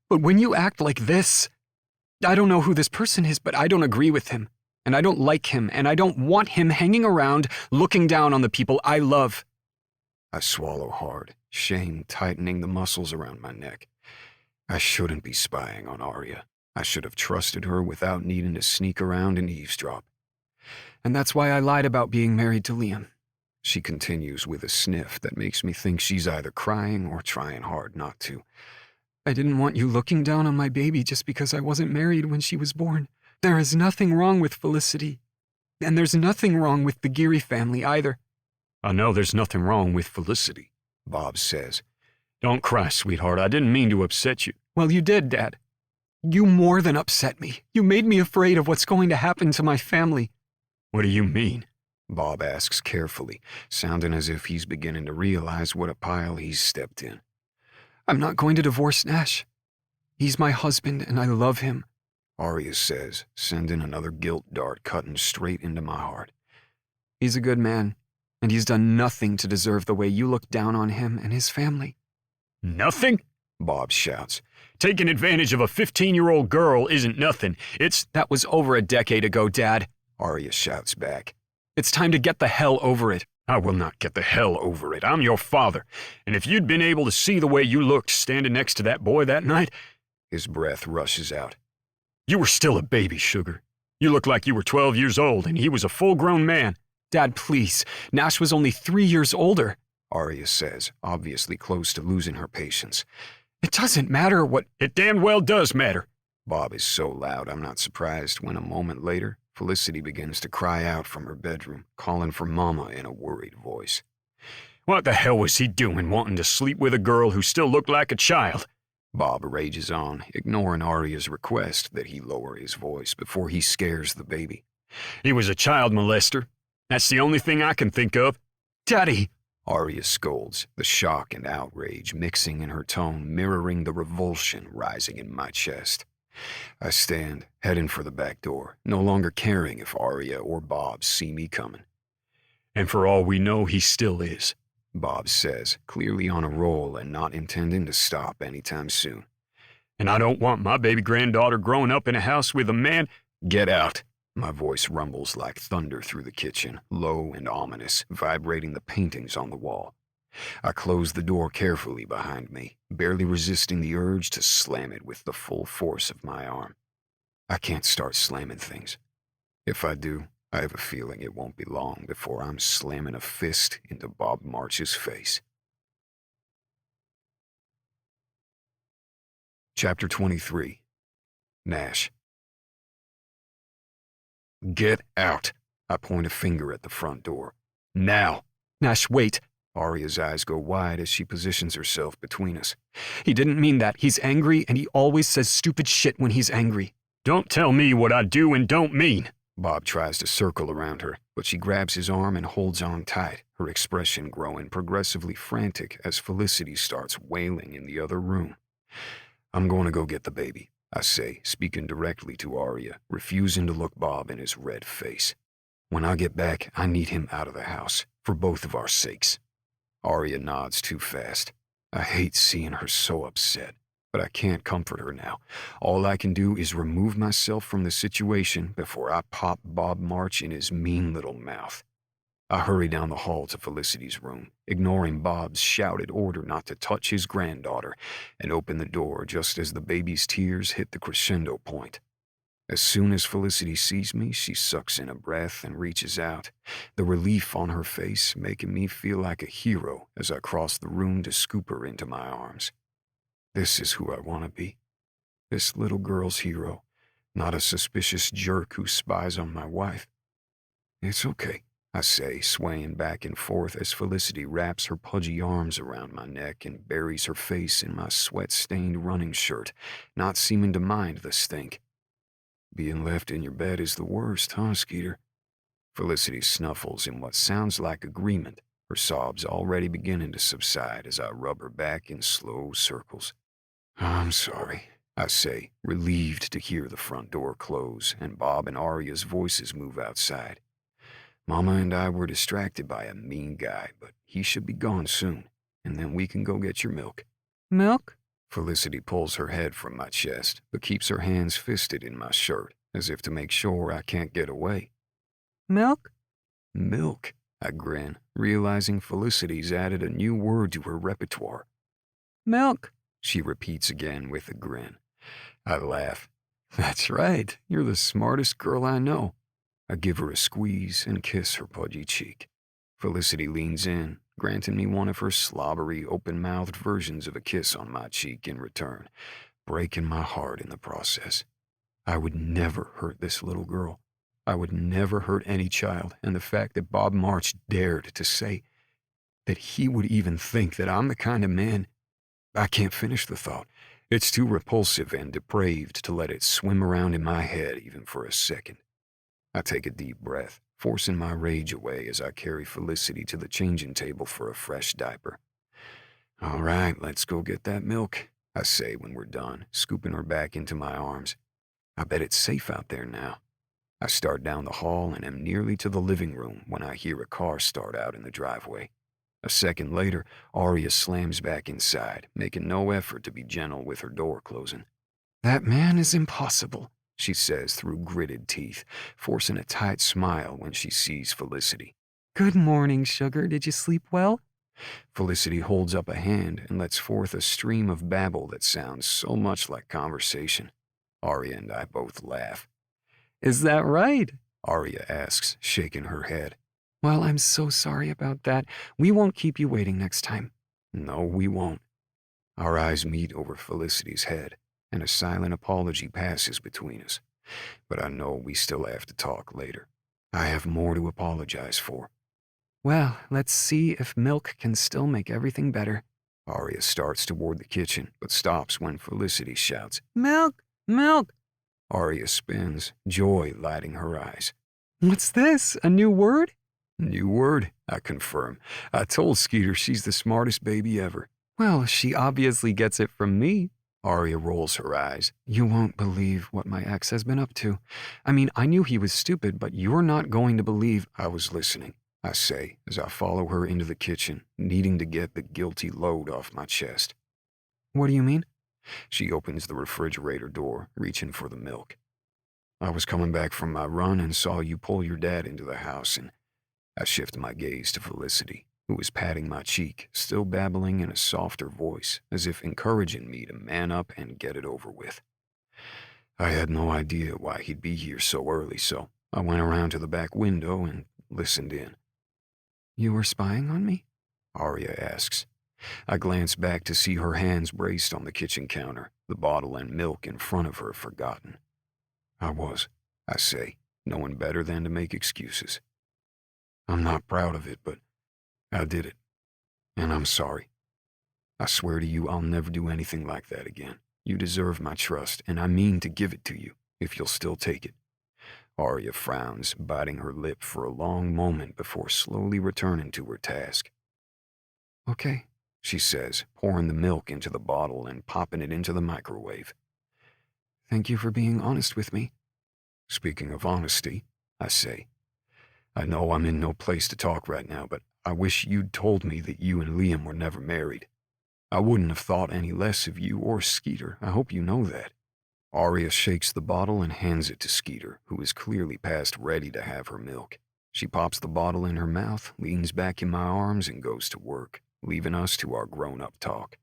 But when you act like this, I don't know who this person is, but I don't agree with him. And I don't like him, and I don't want him hanging around looking down on the people I love. I swallow hard, shame tightening the muscles around my neck. I shouldn't be spying on Arya. I should have trusted her without needing to sneak around and eavesdrop. And that's why I lied about being married to Liam. She continues with a sniff that makes me think she's either crying or trying hard not to. I didn't want you looking down on my baby just because I wasn't married when she was born. There is nothing wrong with Felicity. And there's nothing wrong with the Geary family either. I know there's nothing wrong with Felicity, Bob says. Don't cry, sweetheart. I didn't mean to upset you. Well, you did, Dad. You more than upset me. You made me afraid of what's going to happen to my family. What do you mean? Bob asks carefully, sounding as if he's beginning to realize what a pile he's stepped in. I'm not going to divorce Nash. He's my husband, and I love him, Arya says, sending another guilt dart cutting straight into my heart. He's a good man, and he's done nothing to deserve the way you look down on him and his family. Nothing? Bob shouts. Taking advantage of a 15-year-old girl isn't nothing. That was over a decade ago, Dad, Arya shouts back. It's time to get the hell over it. I will not get the hell over it. I'm your father. And if you'd been able to see the way you looked standing next to that boy that night... His breath rushes out. You were still a baby, Sugar. You looked like you were 12 years old and he was a full-grown man. Dad, please. Nash was only 3 years older, Arya says, obviously close to losing her patience. It doesn't matter what— It damn well does matter. Bob is so loud I'm not surprised when a moment later, Felicity begins to cry out from her bedroom, calling for Mama in a worried voice. What the hell was he doing wanting to sleep with a girl who still looked like a child? Bob rages on, ignoring Arya's request that he lower his voice before he scares the baby. He was a child molester. That's the only thing I can think of. Daddy! Arya scolds, the shock and outrage mixing in her tone, mirroring the revulsion rising in my chest. I stand, heading for the back door, no longer caring if Arya or Bob see me coming. And for all we know, he still is. Bob says, clearly on a roll and not intending to stop anytime soon. And I don't want my baby granddaughter growing up in a house with a man. Get out! My voice rumbles like thunder through the kitchen, low and ominous, vibrating the paintings on the wall. I close the door carefully behind me, barely resisting the urge to slam it with the full force of my arm. I can't start slamming things. If I do, I have a feeling it won't be long before I'm slamming a fist into Bob March's face. Chapter 23. Nash. Get out! I point a finger at the front door. Now! Nash, wait. Arya's eyes go wide as she positions herself between us. He didn't mean that. He's angry, and he always says stupid shit when he's angry. Don't tell me what I do and don't mean. Bob tries to circle around her, but she grabs his arm and holds on tight, her expression growing progressively frantic as Felicity starts wailing in the other room. I'm going to go get the baby, I say, speaking directly to Arya, refusing to look Bob in his red face. When I get back, I need him out of the house, for both of our sakes. Arya nods too fast. I hate seeing her so upset, but I can't comfort her now. All I can do is remove myself from the situation before I pop Bob March in his mean little mouth. I hurry down the hall to Felicity's room, ignoring Bob's shouted order not to touch his granddaughter, and open the door just as the baby's tears hit the crescendo point. As soon as Felicity sees me, she sucks in a breath and reaches out, the relief on her face making me feel like a hero as I cross the room to scoop her into my arms. This is who I want to be. This little girl's hero, not a suspicious jerk who spies on my wife. It's okay, I say, swaying back and forth as Felicity wraps her pudgy arms around my neck and buries her face in my sweat-stained running shirt, not seeming to mind the stink. Being left in your bed is the worst, huh, Skeeter? Felicity snuffles in what sounds like agreement, her sobs already beginning to subside as I rub her back in slow circles. I'm sorry, I say, relieved to hear the front door close and Bob and Arya's voices move outside. Mama and I were distracted by a mean guy, but he should be gone soon, and then we can go get your milk. Milk? Felicity pulls her head from my chest, but keeps her hands fisted in my shirt, as if to make sure I can't get away. Milk? Milk, I grin, realizing Felicity's added a new word to her repertoire. Milk, she repeats again with a grin. I laugh. That's right, you're the smartest girl I know. I give her a squeeze and kiss her pudgy cheek. Felicity leans in, granting me one of her slobbery, open-mouthed versions of a kiss on my cheek in return, breaking my heart in the process. I would never hurt this little girl. I would never hurt any child, and the fact that Bob March dared to say that he would even think that I'm the kind of man— I can't finish the thought. It's too repulsive and depraved to let it swim around in my head even for a second. I take a deep breath, forcing my rage away as I carry Felicity to the changing table for a fresh diaper. All right, let's go get that milk, I say when we're done, scooping her back into my arms. I bet it's safe out there now. I start down the hall and am nearly to the living room when I hear a car start out in the driveway. A second later, Arya slams back inside, making no effort to be gentle with her door closing. That man is impossible, she says through gritted teeth, forcing a tight smile when she sees Felicity. Good morning, sugar. Did you sleep well? Felicity holds up a hand and lets forth a stream of babble that sounds so much like conversation. Arya and I both laugh. Is that right? Arya asks, shaking her head. Well, I'm so sorry about that. We won't keep you waiting next time. No, we won't. Our eyes meet over Felicity's head, and a silent apology passes between us. But I know we still have to talk later. I have more to apologize for. Well, let's see if milk can still make everything better. Arya starts toward the kitchen, but stops when Felicity shouts, Milk! Milk! Arya spins, joy lighting her eyes. What's this? A new word? New word, I confirm. I told Skeeter she's the smartest baby ever. Well, she obviously gets it from me. Arya rolls her eyes. You won't believe what my ex has been up to. I mean, I knew he was stupid, but you're not going to believe. I was listening, I say, as I follow her into the kitchen, needing to get the guilty load off my chest. What do you mean? She opens the refrigerator door, reaching for the milk. I was coming back from my run and saw you pull your dad into the house, and I shift my gaze to Felicity, who was patting my cheek, still babbling in a softer voice, as if encouraging me to man up and get it over with. I had no idea why he'd be here so early, so I went around to the back window and listened in. You were spying on me? Arya asks. I glance back to see her hands braced on the kitchen counter, the bottle and milk in front of her forgotten. I was, I say, knowing better than to make excuses. I'm not proud of it, but I did it, and I'm sorry. I swear to you I'll never do anything like that again. You deserve my trust, and I mean to give it to you, if you'll still take it. Arya frowns, biting her lip for a long moment before slowly returning to her task. Okay, she says, pouring the milk into the bottle and popping it into the microwave. Thank you for being honest with me. Speaking of honesty, I say, I know I'm in no place to talk right now, but I wish you'd told me that you and Liam were never married. I wouldn't have thought any less of you or Skeeter. I hope you know that. Arya shakes the bottle and hands it to Skeeter, who is clearly past ready to have her milk. She pops the bottle in her mouth, leans back in my arms, and goes to work, leaving us to our grown-up talk.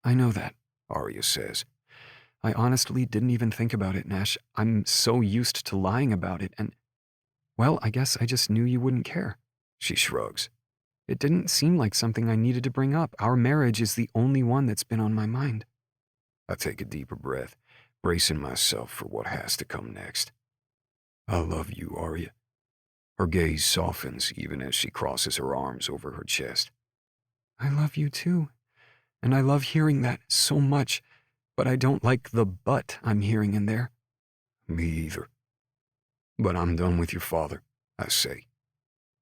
I know that, Arya says. I honestly didn't even think about it, Nash. I'm so used to lying about it, and, well, I guess I just knew you wouldn't care. She shrugs. It didn't seem like something I needed to bring up. Our marriage is the only one that's been on my mind. I take a deeper breath, bracing myself for what has to come next. I love you, Arya. Her gaze softens even as she crosses her arms over her chest. I love you too, and I love hearing that so much, but I don't like the but I'm hearing in there. Me either. But I'm done with your father, I say.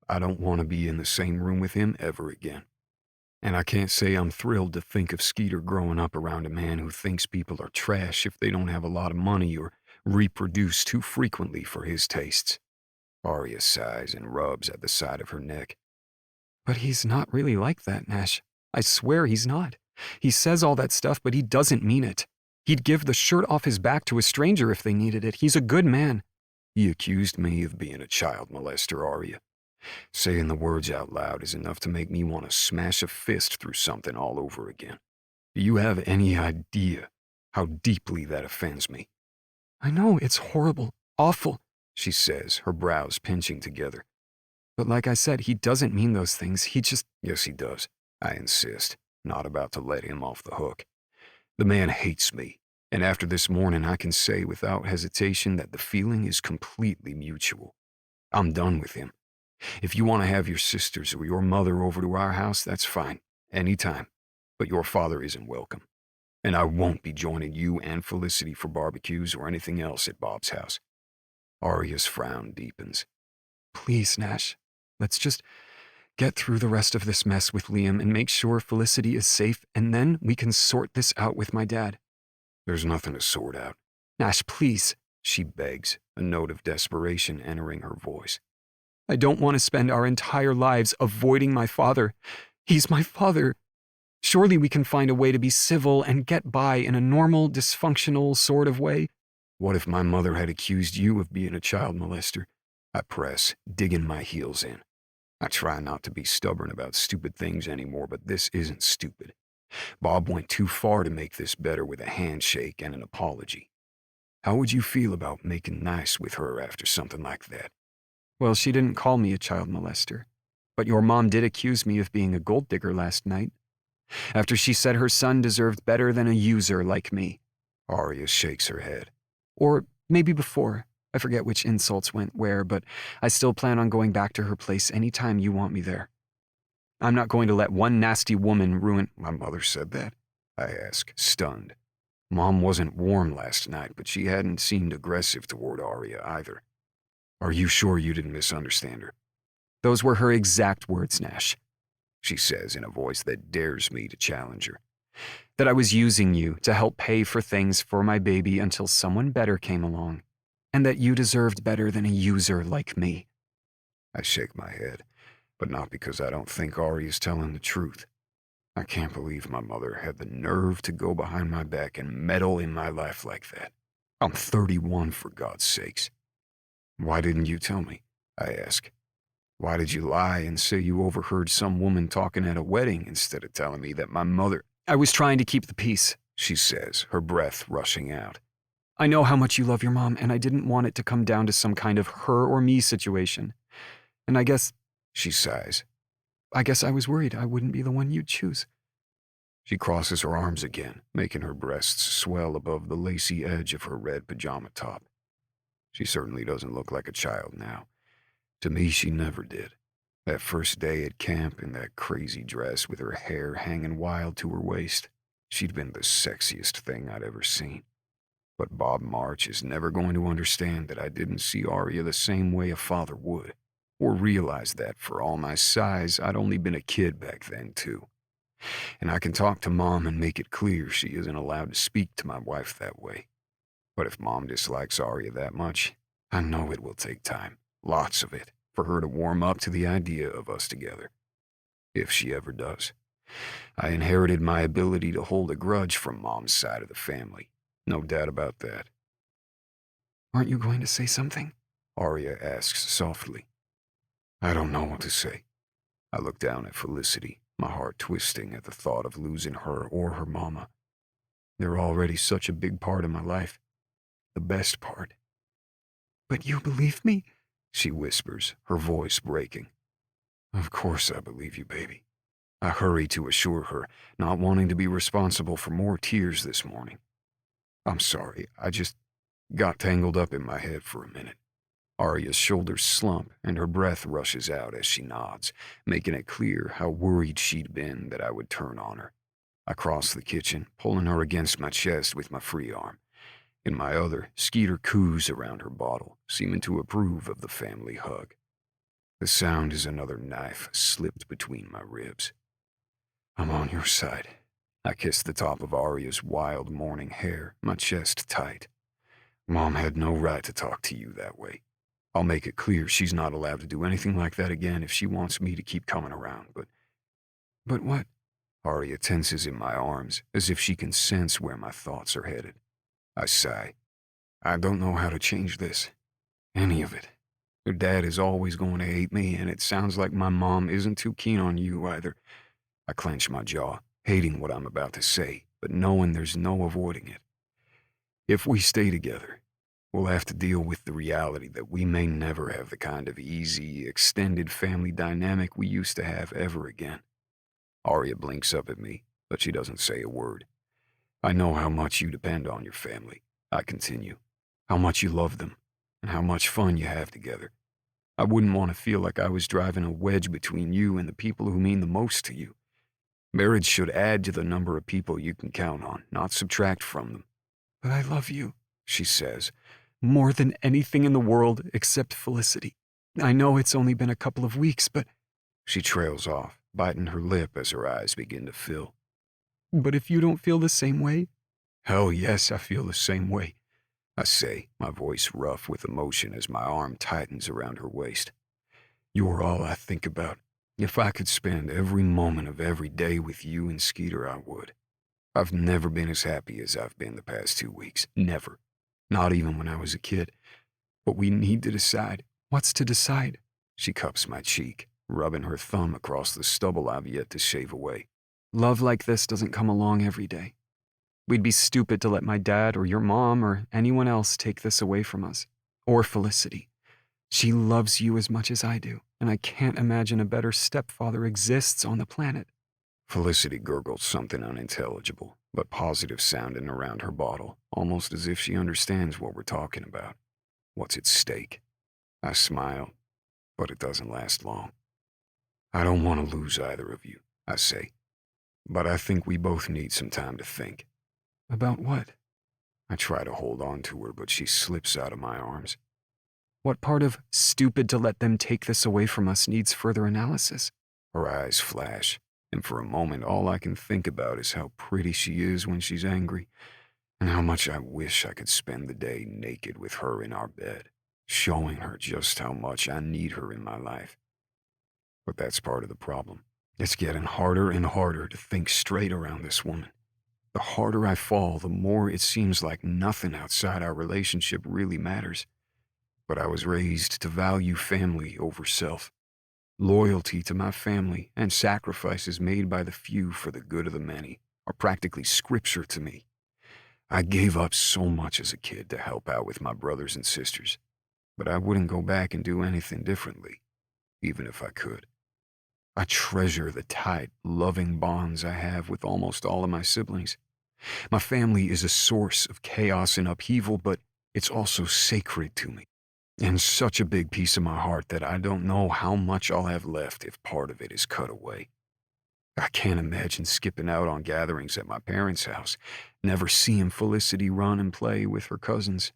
I don't want to be in the same room with him ever again. And I can't say I'm thrilled to think of Skeeter growing up around a man who thinks people are trash if they don't have a lot of money or reproduce too frequently for his tastes. Arya sighs and rubs at the side of her neck. But he's not really like that, Nash. I swear he's not. He says all that stuff, but he doesn't mean it. He'd give the shirt off his back to a stranger if they needed it. He's a good man. He accused me of being a child molester, Arya. Saying the words out loud is enough to make me want to smash a fist through something all over again. Do you have any idea how deeply that offends me? I know, it's horrible, awful, she says, her brows pinching together. But like I said, he doesn't mean those things. He just... Yes, he does, I insist, not about to let him off the hook. The man hates me, and after this morning I can say without hesitation that the feeling is completely mutual. I'm done with him. If you want to have your sisters or your mother over to our house, that's fine, anytime. But your father isn't welcome. And I won't be joining you and Felicity for barbecues or anything else at Bob's house. Arya's frown deepens. Please, Nash, let's just get through the rest of this mess with Liam and make sure Felicity is safe, and then we can sort this out with my dad. There's nothing to sort out. Nash, please, she begs, a note of desperation entering her voice. I don't want to spend our entire lives avoiding my father. He's my father. Surely we can find a way to be civil and get by in a normal, dysfunctional sort of way. What if my mother had accused you of being a child molester? I press, digging my heels in. I try not to be stubborn about stupid things anymore, but this isn't stupid. Bob went too far to make this better with a handshake and an apology. How would you feel about making nice with her after something like that? Well, she didn't call me a child molester, but your mom did accuse me of being a gold digger last night. After she said her son deserved better than a user like me. Arya shakes her head. Or maybe before. I forget which insults went where, but I still plan on going back to her place anytime you want me there. I'm not going to let one nasty woman ruin— My mother said that? I ask, stunned. Mom wasn't warm last night, but she hadn't seemed aggressive toward Arya either. Are you sure you didn't misunderstand her? Those were her exact words, Nash. She says in a voice that dares me to challenge her. That I was using you to help pay for things for my baby until someone better came along. And that you deserved better than a user like me. I shake my head, but not because I don't think Arya's telling the truth. I can't believe my mother had the nerve to go behind my back and meddle in my life like that. I'm 31, for God's sakes. Why didn't you tell me? I ask. Why did you lie and say you overheard some woman talking at a wedding instead of telling me that my mother— I was trying to keep the peace, she says, her breath rushing out. I know how much you love your mom, and I didn't want it to come down to some kind of her or me situation. And I guess— she sighs. I guess I was worried I wouldn't be the one you'd choose. She crosses her arms again, making her breasts swell above the lacy edge of her red pajama top. She certainly doesn't look like a child now. To me, she never did. That first day at camp in that crazy dress with her hair hanging wild to her waist, she'd been the sexiest thing I'd ever seen. But Bob March is never going to understand that I didn't see Arya the same way a father would, or realize that for all my size, I'd only been a kid back then, too. And I can talk to Mom and make it clear she isn't allowed to speak to my wife that way. But if Mom dislikes Arya that much, I know it will take time, lots of it, for her to warm up to the idea of us together. If she ever does. I inherited my ability to hold a grudge from Mom's side of the family. No doubt about that. Aren't you going to say something? Arya asks softly. I don't know what to say. I look down at Felicity, my heart twisting at the thought of losing her or her mama. They're already such a big part of my life. The best part. But you believe me? She whispers, her voice breaking. Of course I believe you, baby. I hurry to assure her, not wanting to be responsible for more tears this morning. I'm sorry, I just got tangled up in my head for a minute. Arya's shoulders slump and her breath rushes out as she nods, making it clear how worried she'd been that I would turn on her. I cross the kitchen, pulling her against my chest with my free arm. In my other, Skeeter coos around her bottle, seeming to approve of the family hug. The sound is another knife slipped between my ribs. I'm on your side. I kiss the top of Arya's wild morning hair, my chest tight. Mom had no right to talk to you that way. I'll make it clear she's not allowed to do anything like that again if she wants me to keep coming around, but— But what? Arya tenses in my arms, as if she can sense where my thoughts are headed. I sigh. I don't know how to change this. Any of it. Your dad is always going to hate me, and it sounds like my mom isn't too keen on you either. I clench my jaw, hating what I'm about to say, but knowing there's no avoiding it. If we stay together, we'll have to deal with the reality that we may never have the kind of easy, extended family dynamic we used to have ever again. Arya blinks up at me, but she doesn't say a word. I know how much you depend on your family, I continue. How much you love them, and how much fun you have together. I wouldn't want to feel like I was driving a wedge between you and the people who mean the most to you. Marriage should add to the number of people you can count on, not subtract from them. But I love you, she says. More than anything in the world except Felicity. I know it's only been a couple of weeks, but— She trails off, biting her lip as her eyes begin to fill. But if you don't feel the same way? Hell yes, I feel the same way, I say, my voice rough with emotion as my arm tightens around her waist. You're all I think about. If I could spend every moment of every day with you and Skeeter, I would. I've never been as happy as I've been the past 2 weeks. Never. Not even when I was a kid. But we need to decide. What's to decide? She cups my cheek, rubbing her thumb across the stubble I've yet to shave away. Love like this doesn't come along every day. We'd be stupid to let my dad or your mom or anyone else take this away from us. Or Felicity. She loves you as much as I do, and I can't imagine a better stepfather exists on the planet. Felicity gurgled something unintelligible, but positive sounding around her bottle, almost as if she understands what we're talking about. What's at stake? I smile, but it doesn't last long. I don't want to lose either of you, I say, but I think we both need some time to think. About what? I try to hold on to her, but she slips out of my arms. What part of stupid to let them take this away from us needs further analysis? Her eyes flash, and for a moment all I can think about is how pretty she is when she's angry, and how much I wish I could spend the day naked with her in our bed, showing her just how much I need her in my life. But that's part of the problem. It's getting harder and harder to think straight around this woman. The harder I fall, the more it seems like nothing outside our relationship really matters. But I was raised to value family over self. Loyalty to my family and sacrifices made by the few for the good of the many are practically scripture to me. I gave up so much as a kid to help out with my brothers and sisters, but I wouldn't go back and do anything differently, even if I could. I treasure the tight, loving bonds I have with almost all of my siblings. My family is a source of chaos and upheaval, but it's also sacred to me, and such a big piece of my heart that I don't know how much I'll have left if part of it is cut away. I can't imagine skipping out on gatherings at my parents' house, never seeing Felicity run and play with her cousins,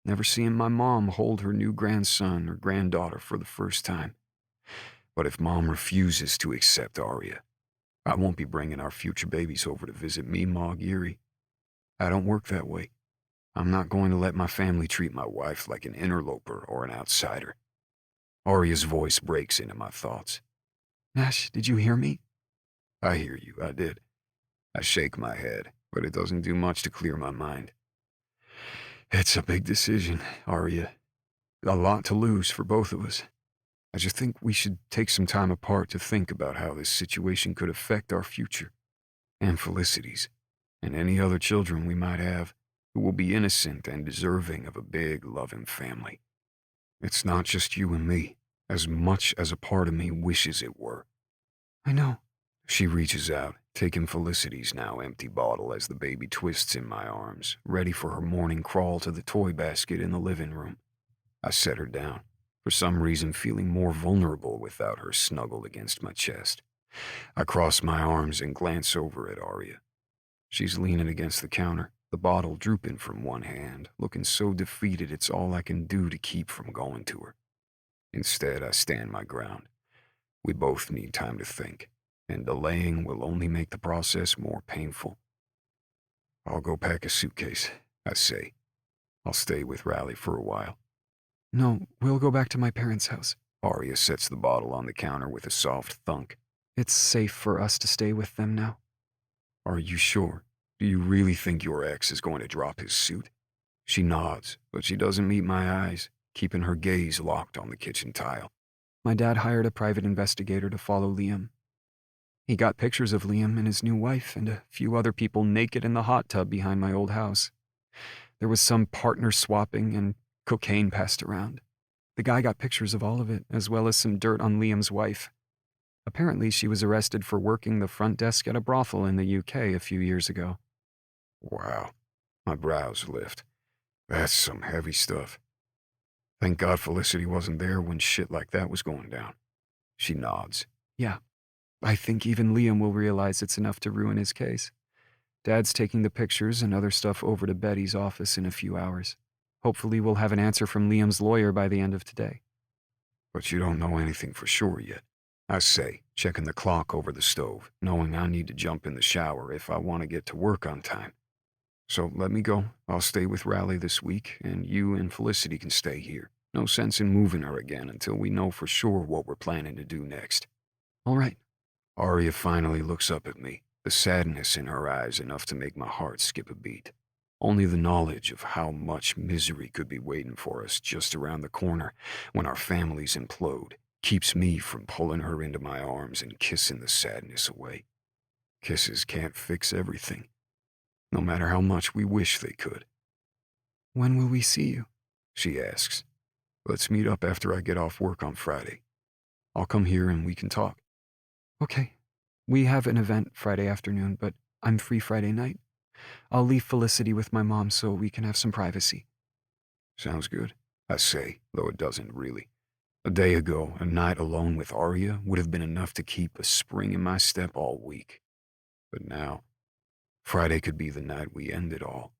never seeing my mom hold her new grandson or granddaughter for the first time. But if Mom refuses to accept Aria, I won't be bringing our future babies over to visit me, Ma Geary. I don't work that way. I'm not going to let my family treat my wife like an interloper or an outsider. Aria's voice breaks into my thoughts. Nash, did you hear me? I hear you, I did. I shake my head, but it doesn't do much to clear my mind. It's a big decision, Aria. A lot to lose for both of us. I just think we should take some time apart to think about how this situation could affect our future, and Felicity's, and any other children we might have who will be innocent and deserving of a big, loving family. It's not just you and me, as much as a part of me wishes it were. I know. She reaches out, taking Felicity's now empty bottle as the baby twists in my arms, ready for her morning crawl to the toy basket in the living room. I set her down, for some reason feeling more vulnerable without her snuggled against my chest. I cross my arms and glance over at Aria. She's leaning against the counter, the bottle drooping from one hand, looking so defeated it's all I can do to keep from going to her. Instead, I stand my ground. We both need time to think, and delaying will only make the process more painful. I'll go pack a suitcase, I say. I'll stay with Riley for a while. No, we'll go back to my parents' house. Aria sets the bottle on the counter with a soft thunk. It's safe for us to stay with them now. Are you sure? Do you really think your ex is going to drop his suit? She nods, but she doesn't meet my eyes, keeping her gaze locked on the kitchen tile. My dad hired a private investigator to follow Liam. He got pictures of Liam and his new wife and a few other people naked in the hot tub behind my old house. There was some partner swapping and cocaine passed around. The guy got pictures of all of it, as well as some dirt on Liam's wife. Apparently, she was arrested for working the front desk at a brothel in the UK a few years ago. Wow. My brows lift. That's some heavy stuff. Thank God Felicity wasn't there when shit like that was going down. She nods. Yeah. I think even Liam will realize it's enough to ruin his case. Dad's taking the pictures and other stuff over to Betty's office in a few hours. Hopefully we'll have an answer from Liam's lawyer by the end of today. But you don't know anything for sure yet, I say, checking the clock over the stove, knowing I need to jump in the shower if I want to get to work on time. So let me go. I'll stay with Riley this week, and you and Felicity can stay here. No sense in moving her again until we know for sure what we're planning to do next. All right. Aria finally looks up at me, the sadness in her eyes enough to make my heart skip a beat. Only the knowledge of how much misery could be waiting for us just around the corner when our families implode keeps me from pulling her into my arms and kissing the sadness away. Kisses can't fix everything, no matter how much we wish they could. When will we see you? She asks. Let's meet up after I get off work on Friday. I'll come here and we can talk. Okay. We have an event Friday afternoon, but I'm free Friday night. I'll leave Felicity with my mom so we can have some privacy. Sounds good, I say, though it doesn't really. A day ago, a night alone with Arya would have been enough to keep a spring in my step all week. But now, Friday could be the night we end it all.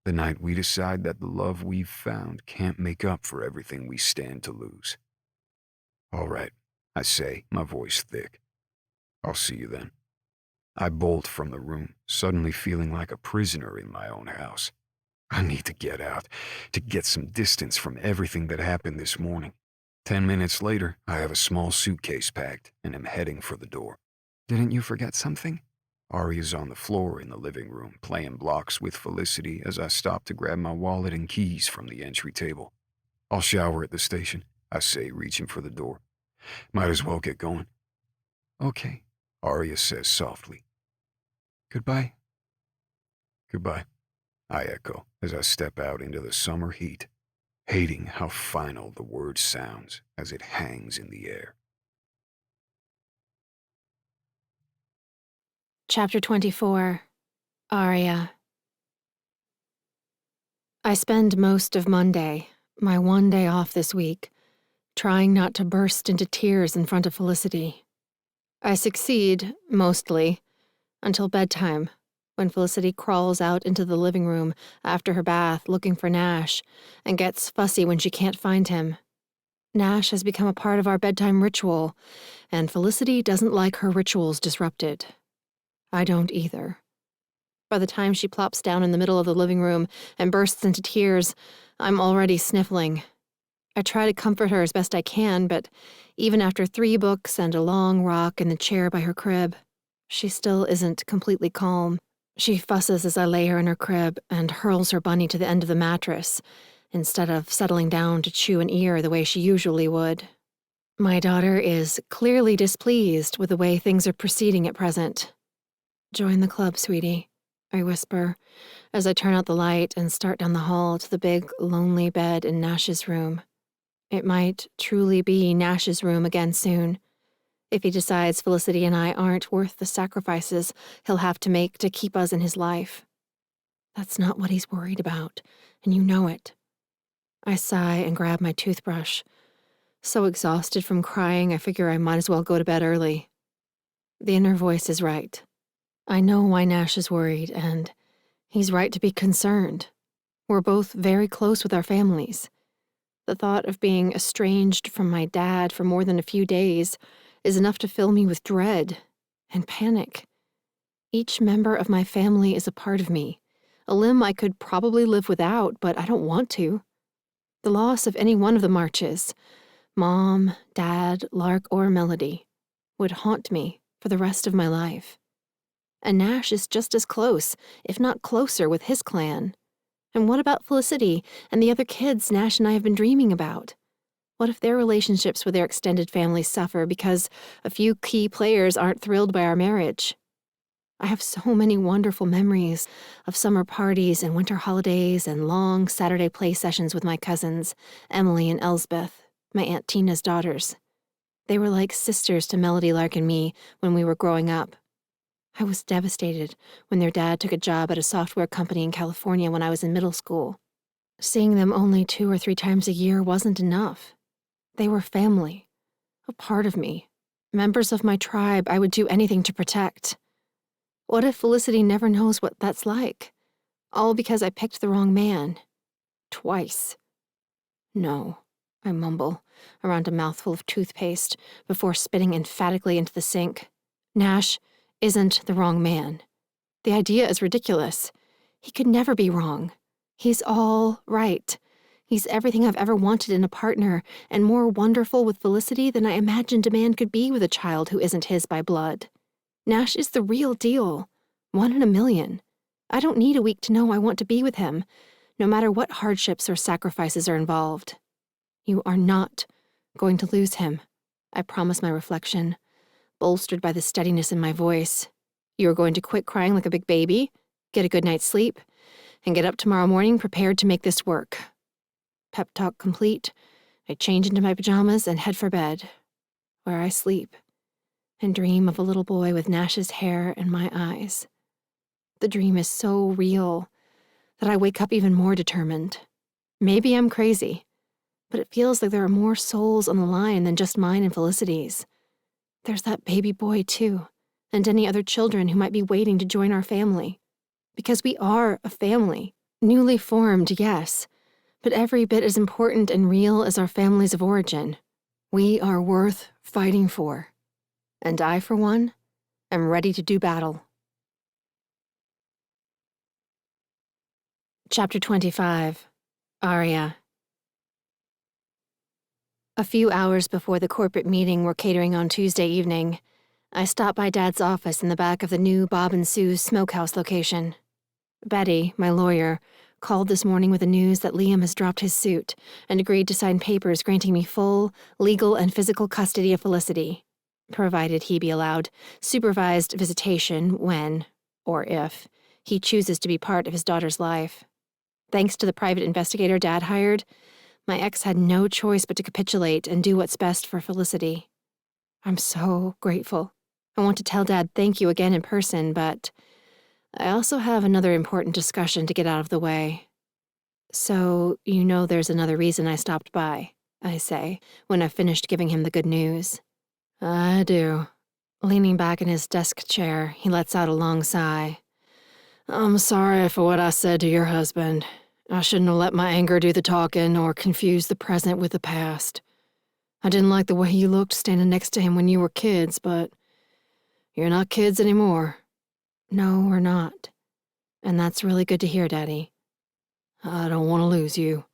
The night we decide that the love we've found can't make up for everything we stand to lose. All right, I say, my voice thick. I'll see you then. I bolt from the room, suddenly feeling like a prisoner in my own house. I need to get out, to get some distance from everything that happened this morning. 10 minutes later, I have a small suitcase packed and am heading for the door. Didn't you forget something? Arya's on the floor in the living room, playing blocks with Felicity as I stop to grab my wallet and keys from the entry table. I'll shower at the station, I say, reaching for the door. Might as well get going. Okay. Arya says softly. Goodbye. Goodbye, I echo as I step out into the summer heat, hating how final the word sounds as it hangs in the air. Chapter 24. Arya. I spend most of Monday, my one day off this week, trying not to burst into tears in front of Felicity. I succeed, mostly, until bedtime, when Felicity crawls out into the living room after her bath looking for Nash and gets fussy when she can't find him. Nash has become a part of our bedtime ritual, and Felicity doesn't like her rituals disrupted. I don't either. By the time she plops down in the middle of the living room and bursts into tears, I'm already sniffling. I try to comfort her as best I can, but even after 3 books and a long rock in the chair by her crib, she still isn't completely calm. She fusses as I lay her in her crib and hurls her bunny to the end of the mattress, instead of settling down to chew an ear the way she usually would. My daughter is clearly displeased with the way things are proceeding at present. "Join the club, sweetie," I whisper, as I turn out the light and start down the hall to the big, lonely bed in Nash's room. It might truly be Nash's room again soon, if he decides Felicity and I aren't worth the sacrifices he'll have to make to keep us in his life. That's not what he's worried about, and you know it. I sigh and grab my toothbrush. So exhausted from crying, I figure I might as well go to bed early. The inner voice is right. I know why Nash is worried, and he's right to be concerned. We're both very close with our families. The thought of being estranged from my dad for more than a few days is enough to fill me with dread and panic. Each member of my family is a part of me, a limb I could probably live without, but I don't want to. The loss of any one of the Marches, Mom, Dad, Lark, or Melody, would haunt me for the rest of my life. And Nash is just as close, if not closer, with his clan. And what about Felicity and the other kids Nash and I have been dreaming about? What if their relationships with their extended families suffer because a few key players aren't thrilled by our marriage? I have so many wonderful memories of summer parties and winter holidays and long Saturday play sessions with my cousins, Emily and Elsbeth, my Aunt Tina's daughters. They were like sisters to Melody, Lark, and me when we were growing up. I was devastated when their dad took a job at a software company in California when I was in middle school. Seeing them only 2 or 3 times a year wasn't enough. They were family, a part of me, members of my tribe I would do anything to protect. What if Felicity never knows what that's like? All because I picked the wrong man. Twice. No, I mumble, around a mouthful of toothpaste, before spitting emphatically into the sink. Nash isn't the wrong man. The idea is ridiculous. He could never be wrong. He's all right. He's everything I've ever wanted in a partner, and more wonderful with Felicity than I imagined a man could be with a child who isn't his by blood. Nash is the real deal. 1 in a million. I don't need a week to know I want to be with him, no matter what hardships or sacrifices are involved. You are not going to lose him, I promise my reflection, bolstered by the steadiness in my voice. You are going to quit crying like a big baby, get a good night's sleep, and get up tomorrow morning prepared to make this work. Pep talk complete, I change into my pajamas and head for bed, where I sleep, and dream of a little boy with Nash's hair and my eyes. The dream is so real that I wake up even more determined. Maybe I'm crazy, but it feels like there are more souls on the line than just mine and Felicity's. There's that baby boy, too, and any other children who might be waiting to join our family. Because we are a family. Newly formed, yes, but every bit as important and real as our families of origin. We are worth fighting for. And I, for one, am ready to do battle. Chapter 25, Aria. A few hours before the corporate meeting we're catering on Tuesday evening, I stopped by Dad's office in the back of the new Bob and Sue's smokehouse location. Betty, my lawyer, called this morning with the news that Liam has dropped his suit and agreed to sign papers granting me full, legal and physical custody of Felicity, provided he be allowed supervised visitation when, or if, he chooses to be part of his daughter's life. Thanks to the private investigator Dad hired, my ex had no choice but to capitulate and do what's best for Felicity. I'm so grateful. I want to tell Dad thank you again in person, but I also have another important discussion to get out of the way. So, you know there's another reason I stopped by, I say, when I've finished giving him the good news. I do. Leaning back in his desk chair, he lets out a long sigh. I'm sorry for what I said to your husband. I shouldn't have let my anger do the talking or confuse the present with the past. I didn't like the way you looked standing next to him when you were kids, but you're not kids anymore. No, we're not. And that's really good to hear, Daddy. I don't want to lose you,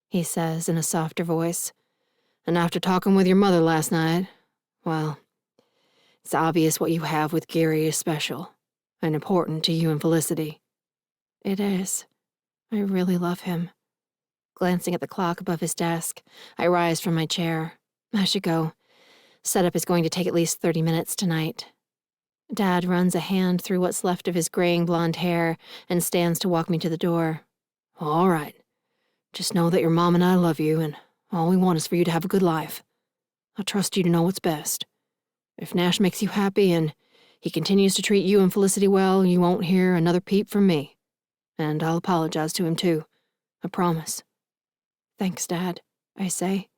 he says in a softer voice. And after talking with your mother last night, well, it's obvious what you have with Geary is special and important to you and Felicity. It is. I really love him. Glancing at the clock above his desk, I rise from my chair. I should go. Setup is going to take at least 30 minutes tonight. Dad runs a hand through what's left of his graying blonde hair and stands to walk me to the door. All right. Just know that your mom and I love you, and all we want is for you to have a good life. I trust you to know what's best. If Nash makes you happy and he continues to treat you and Felicity well, you won't hear another peep from me. And I'll apologize to him, too. I promise. Thanks, Dad, I say.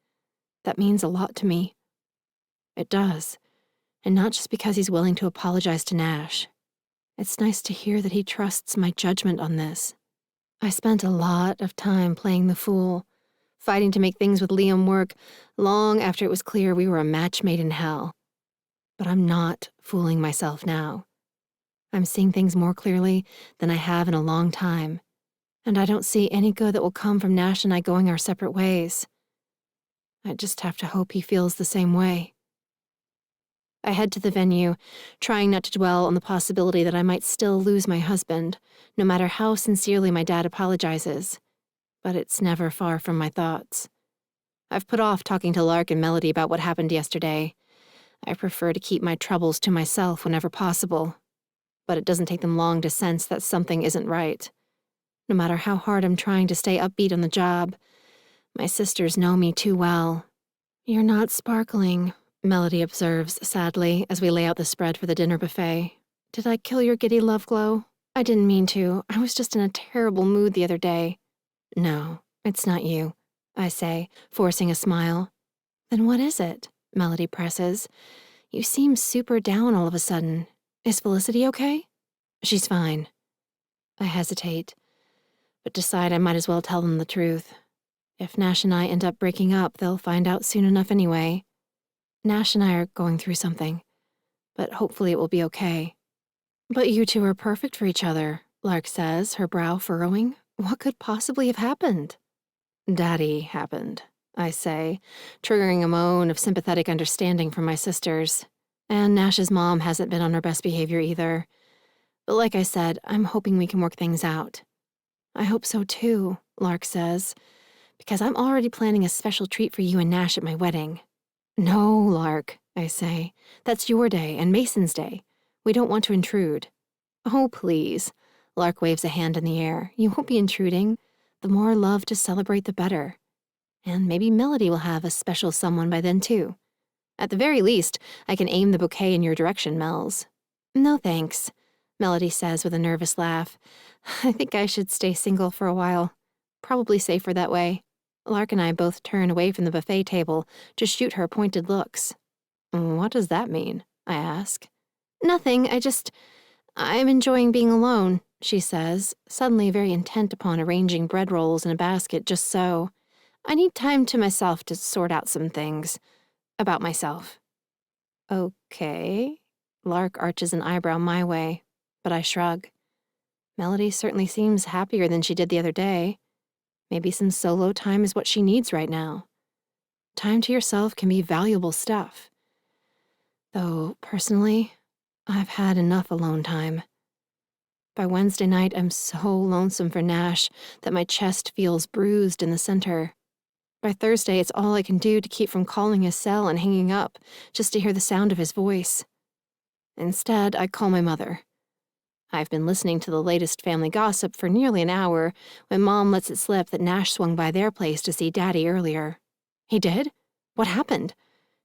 That means a lot to me. It does. And not just because he's willing to apologize to Nash. It's nice to hear that he trusts my judgment on this. I spent a lot of time playing the fool, fighting to make things with Liam work long after it was clear we were a match made in hell. But I'm not fooling myself now. I'm seeing things more clearly than I have in a long time, and I don't see any good that will come from Nash and I going our separate ways. I just have to hope he feels the same way. I head to the venue, trying not to dwell on the possibility that I might still lose my husband, no matter how sincerely my dad apologizes. But it's never far from my thoughts. I've put off talking to Lark and Melody about what happened yesterday. I prefer to keep my troubles to myself whenever possible. But it doesn't take them long to sense that something isn't right. No matter how hard I'm trying to stay upbeat on the job, my sisters know me too well. You're not sparkling, Melody observes sadly as we lay out the spread for the dinner buffet. Did I kill your giddy love glow? I didn't mean to. I was just in a terrible mood the other day. No, it's not you, I say, forcing a smile. Then what is it? Melody presses. You seem super down all of a sudden. Is Felicity okay? She's fine. I hesitate, but decide I might as well tell them the truth. If Nash and I end up breaking up, they'll find out soon enough anyway. Nash and I are going through something, but hopefully it will be okay. But you two are perfect for each other, Lark says, her brow furrowing. What could possibly have happened? Daddy happened, I say, triggering a moan of sympathetic understanding from my sisters. And Nash's mom hasn't been on her best behavior either. But like I said, I'm hoping we can work things out. I hope so too, Lark says, because I'm already planning a special treat for you and Nash at my wedding. No, Lark, I say. That's your day and Mason's day. We don't want to intrude. Oh, please. Lark waves a hand in the air. You won't be intruding. The more love to celebrate, the better. And maybe Melody will have a special someone by then, too. At the very least, I can aim the bouquet in your direction, Mel's. No thanks, Melody says with a nervous laugh. I think I should stay single for a while. Probably safer that way. Lark and I both turn away from the buffet table to shoot her pointed looks. What does that mean? I ask. Nothing, I'm enjoying being alone, she says, suddenly very intent upon arranging bread rolls in a basket just so. I need time to myself to sort out some things. About myself. Okay. Lark arches an eyebrow my way, but I shrug. Melody certainly seems happier than she did the other day. Maybe some solo time is what she needs right now. Time to yourself can be valuable stuff. Though, personally, I've had enough alone time. By Wednesday night, I'm so lonesome for Nash that my chest feels bruised in the center. By Thursday, it's all I can do to keep from calling his cell and hanging up, just to hear the sound of his voice. Instead, I call my mother. I've been listening to the latest family gossip for nearly an hour when Mom lets it slip that Nash swung by their place to see Daddy earlier. He did? What happened?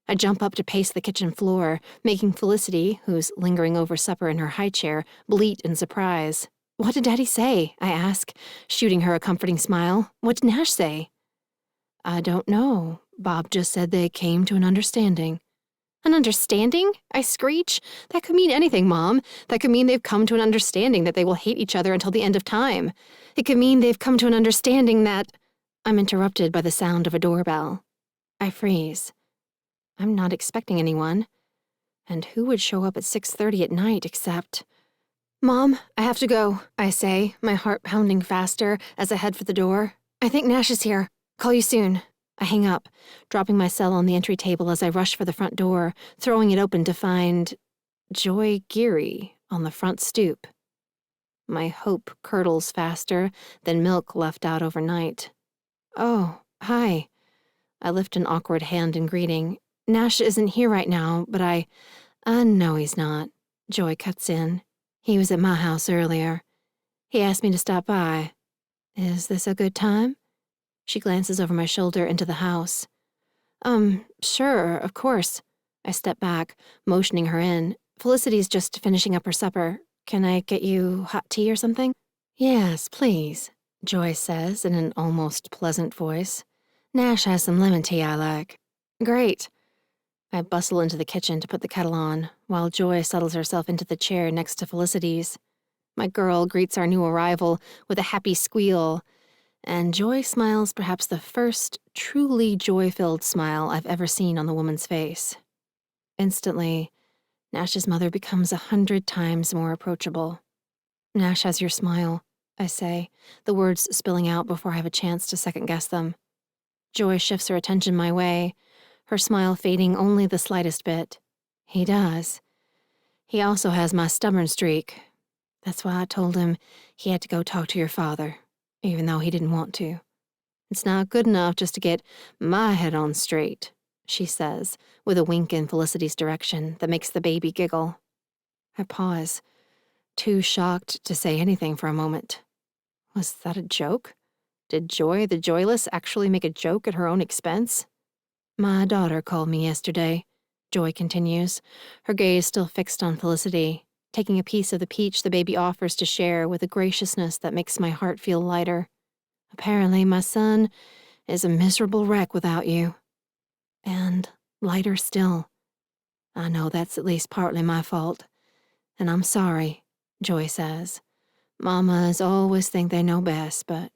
I jump up to pace the kitchen floor, making Felicity, who's lingering over supper in her high chair, bleat in surprise. What did Daddy say? I ask, shooting her a comforting smile. What did Nash say? I don't know. Bob just said they came to an understanding. An understanding? I screech. That could mean anything, Mom. That could mean they've come to an understanding that they will hate each other until the end of time. It could mean they've come to an understanding that... I'm interrupted by the sound of a doorbell. I freeze. I'm not expecting anyone. And who would show up at 6:30 at night except... Mom, I have to go, I say, my heart pounding faster as I head for the door. I think Nash is here. Call you soon. I hang up, dropping my cell on the entry table as I rush for the front door, throwing it open to find Joy Geary on the front stoop. My hope curdles faster than milk left out overnight. Oh, hi. I lift an awkward hand in greeting. Nash isn't here right now, but I know he's not. Joy cuts in. He was at my house earlier. He asked me to stop by. Is this a good time? She glances over my shoulder into the house. Sure, of course. I step back, motioning her in. Felicity's just finishing up her supper. Can I get you hot tea or something? Yes, please, Joy says in an almost pleasant voice. Nash has some lemon tea I like. Great. I bustle into the kitchen to put the kettle on, while Joy settles herself into the chair next to Felicity's. My girl greets our new arrival with a happy squeal, and Joy smiles perhaps the first truly joy-filled smile I've ever seen on the woman's face. Instantly, Nash's mother becomes 100 times more approachable. Nash has your smile, I say, the words spilling out before I have a chance to second-guess them. Joy shifts her attention my way, her smile fading only the slightest bit. He does. He also has my stubborn streak. That's why I told him he had to go talk to your father, even though he didn't want to. It's not good enough just to get my head on straight, she says, with a wink in Felicity's direction that makes the baby giggle. I pause, too shocked to say anything for a moment. Was that a joke? Did Joy the Joyless actually make a joke at her own expense? My daughter called me yesterday, Joy continues, her gaze still fixed on Felicity, taking a piece of the peach the baby offers to share with a graciousness that makes my heart feel lighter. Apparently, my son is a miserable wreck without you. And lighter still. I know that's at least partly my fault. And I'm sorry, Joy says. Mamas always think they know best, but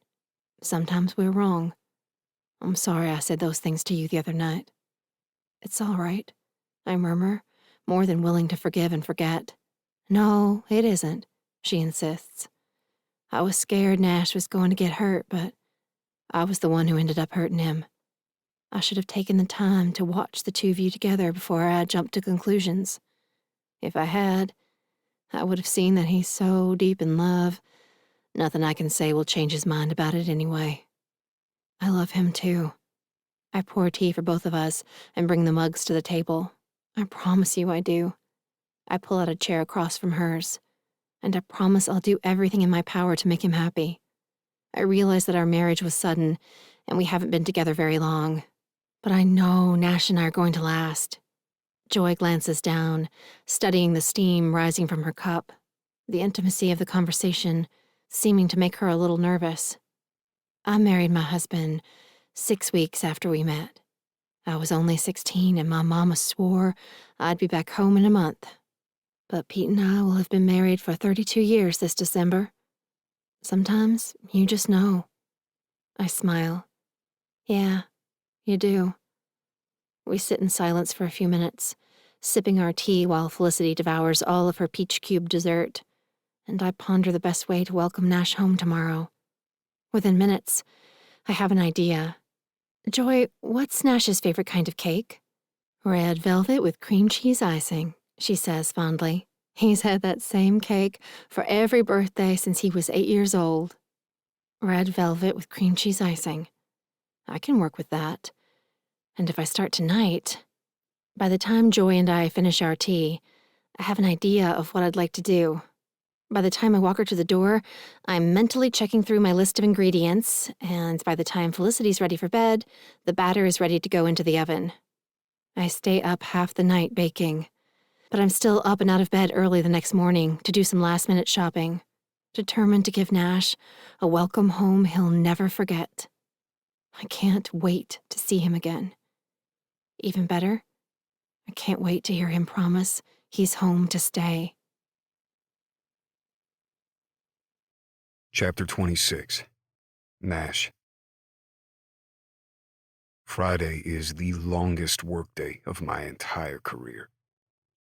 sometimes we're wrong. I'm sorry I said those things to you the other night. It's all right, I murmur, more than willing to forgive and forget. No, it isn't, she insists. I was scared Nash was going to get hurt, but I was the one who ended up hurting him. I should have taken the time to watch the two of you together before I jumped to conclusions. If I had, I would have seen that he's so deep in love, nothing I can say will change his mind about it anyway. I love him too. I pour tea for both of us and bring the mugs to the table. I promise you I do. I pull out a chair across from hers, and I promise I'll do everything in my power to make him happy. I realize that our marriage was sudden, and we haven't been together very long. But I know Nash and I are going to last. Joy glances down, studying the steam rising from her cup, the intimacy of the conversation seeming to make her a little nervous. I married my husband 6 weeks after we met. I was only 16 and my mama swore I'd be back home in a month. But Pete and I will have been married for 32 years this December. Sometimes you just know. I smile. Yeah, you do. We sit in silence for a few minutes, sipping our tea while Felicity devours all of her peach cube dessert, and I ponder the best way to welcome Nash home tomorrow. Within minutes, I have an idea. Joy, what's Nash's favorite kind of cake? Red velvet with cream cheese icing, she says fondly. He's had that same cake for every birthday since he was 8 years old. Red velvet with cream cheese icing. I can work with that. And if I start tonight, by the time Joy and I finish our tea, I have an idea of what I'd like to do. By the time I walk her to the door, I'm mentally checking through my list of ingredients, and by the time Felicity's ready for bed, the batter is ready to go into the oven. I stay up half the night baking, but I'm still up and out of bed early the next morning to do some last-minute shopping, determined to give Nash a welcome home he'll never forget. I can't wait to see him again. Even better, I can't wait to hear him promise he's home to stay. Chapter 26. Nash. Friday is the longest workday of my entire career.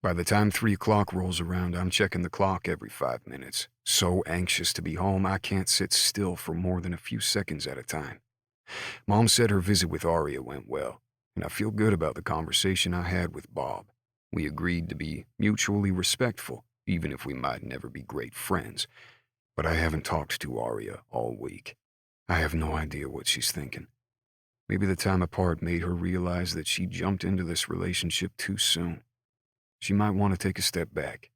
By the time 3 o'clock rolls around, I'm checking the clock every 5 minutes. So anxious to be home, I can't sit still for more than a few seconds at a time. Mom said her visit with Aria went well, and I feel good about the conversation I had with Bob. We agreed to be mutually respectful, even if we might never be great friends. But I haven't talked to Aria all week. I have no idea what she's thinking. Maybe the time apart made her realize that she jumped into this relationship too soon. She might want to take a step back.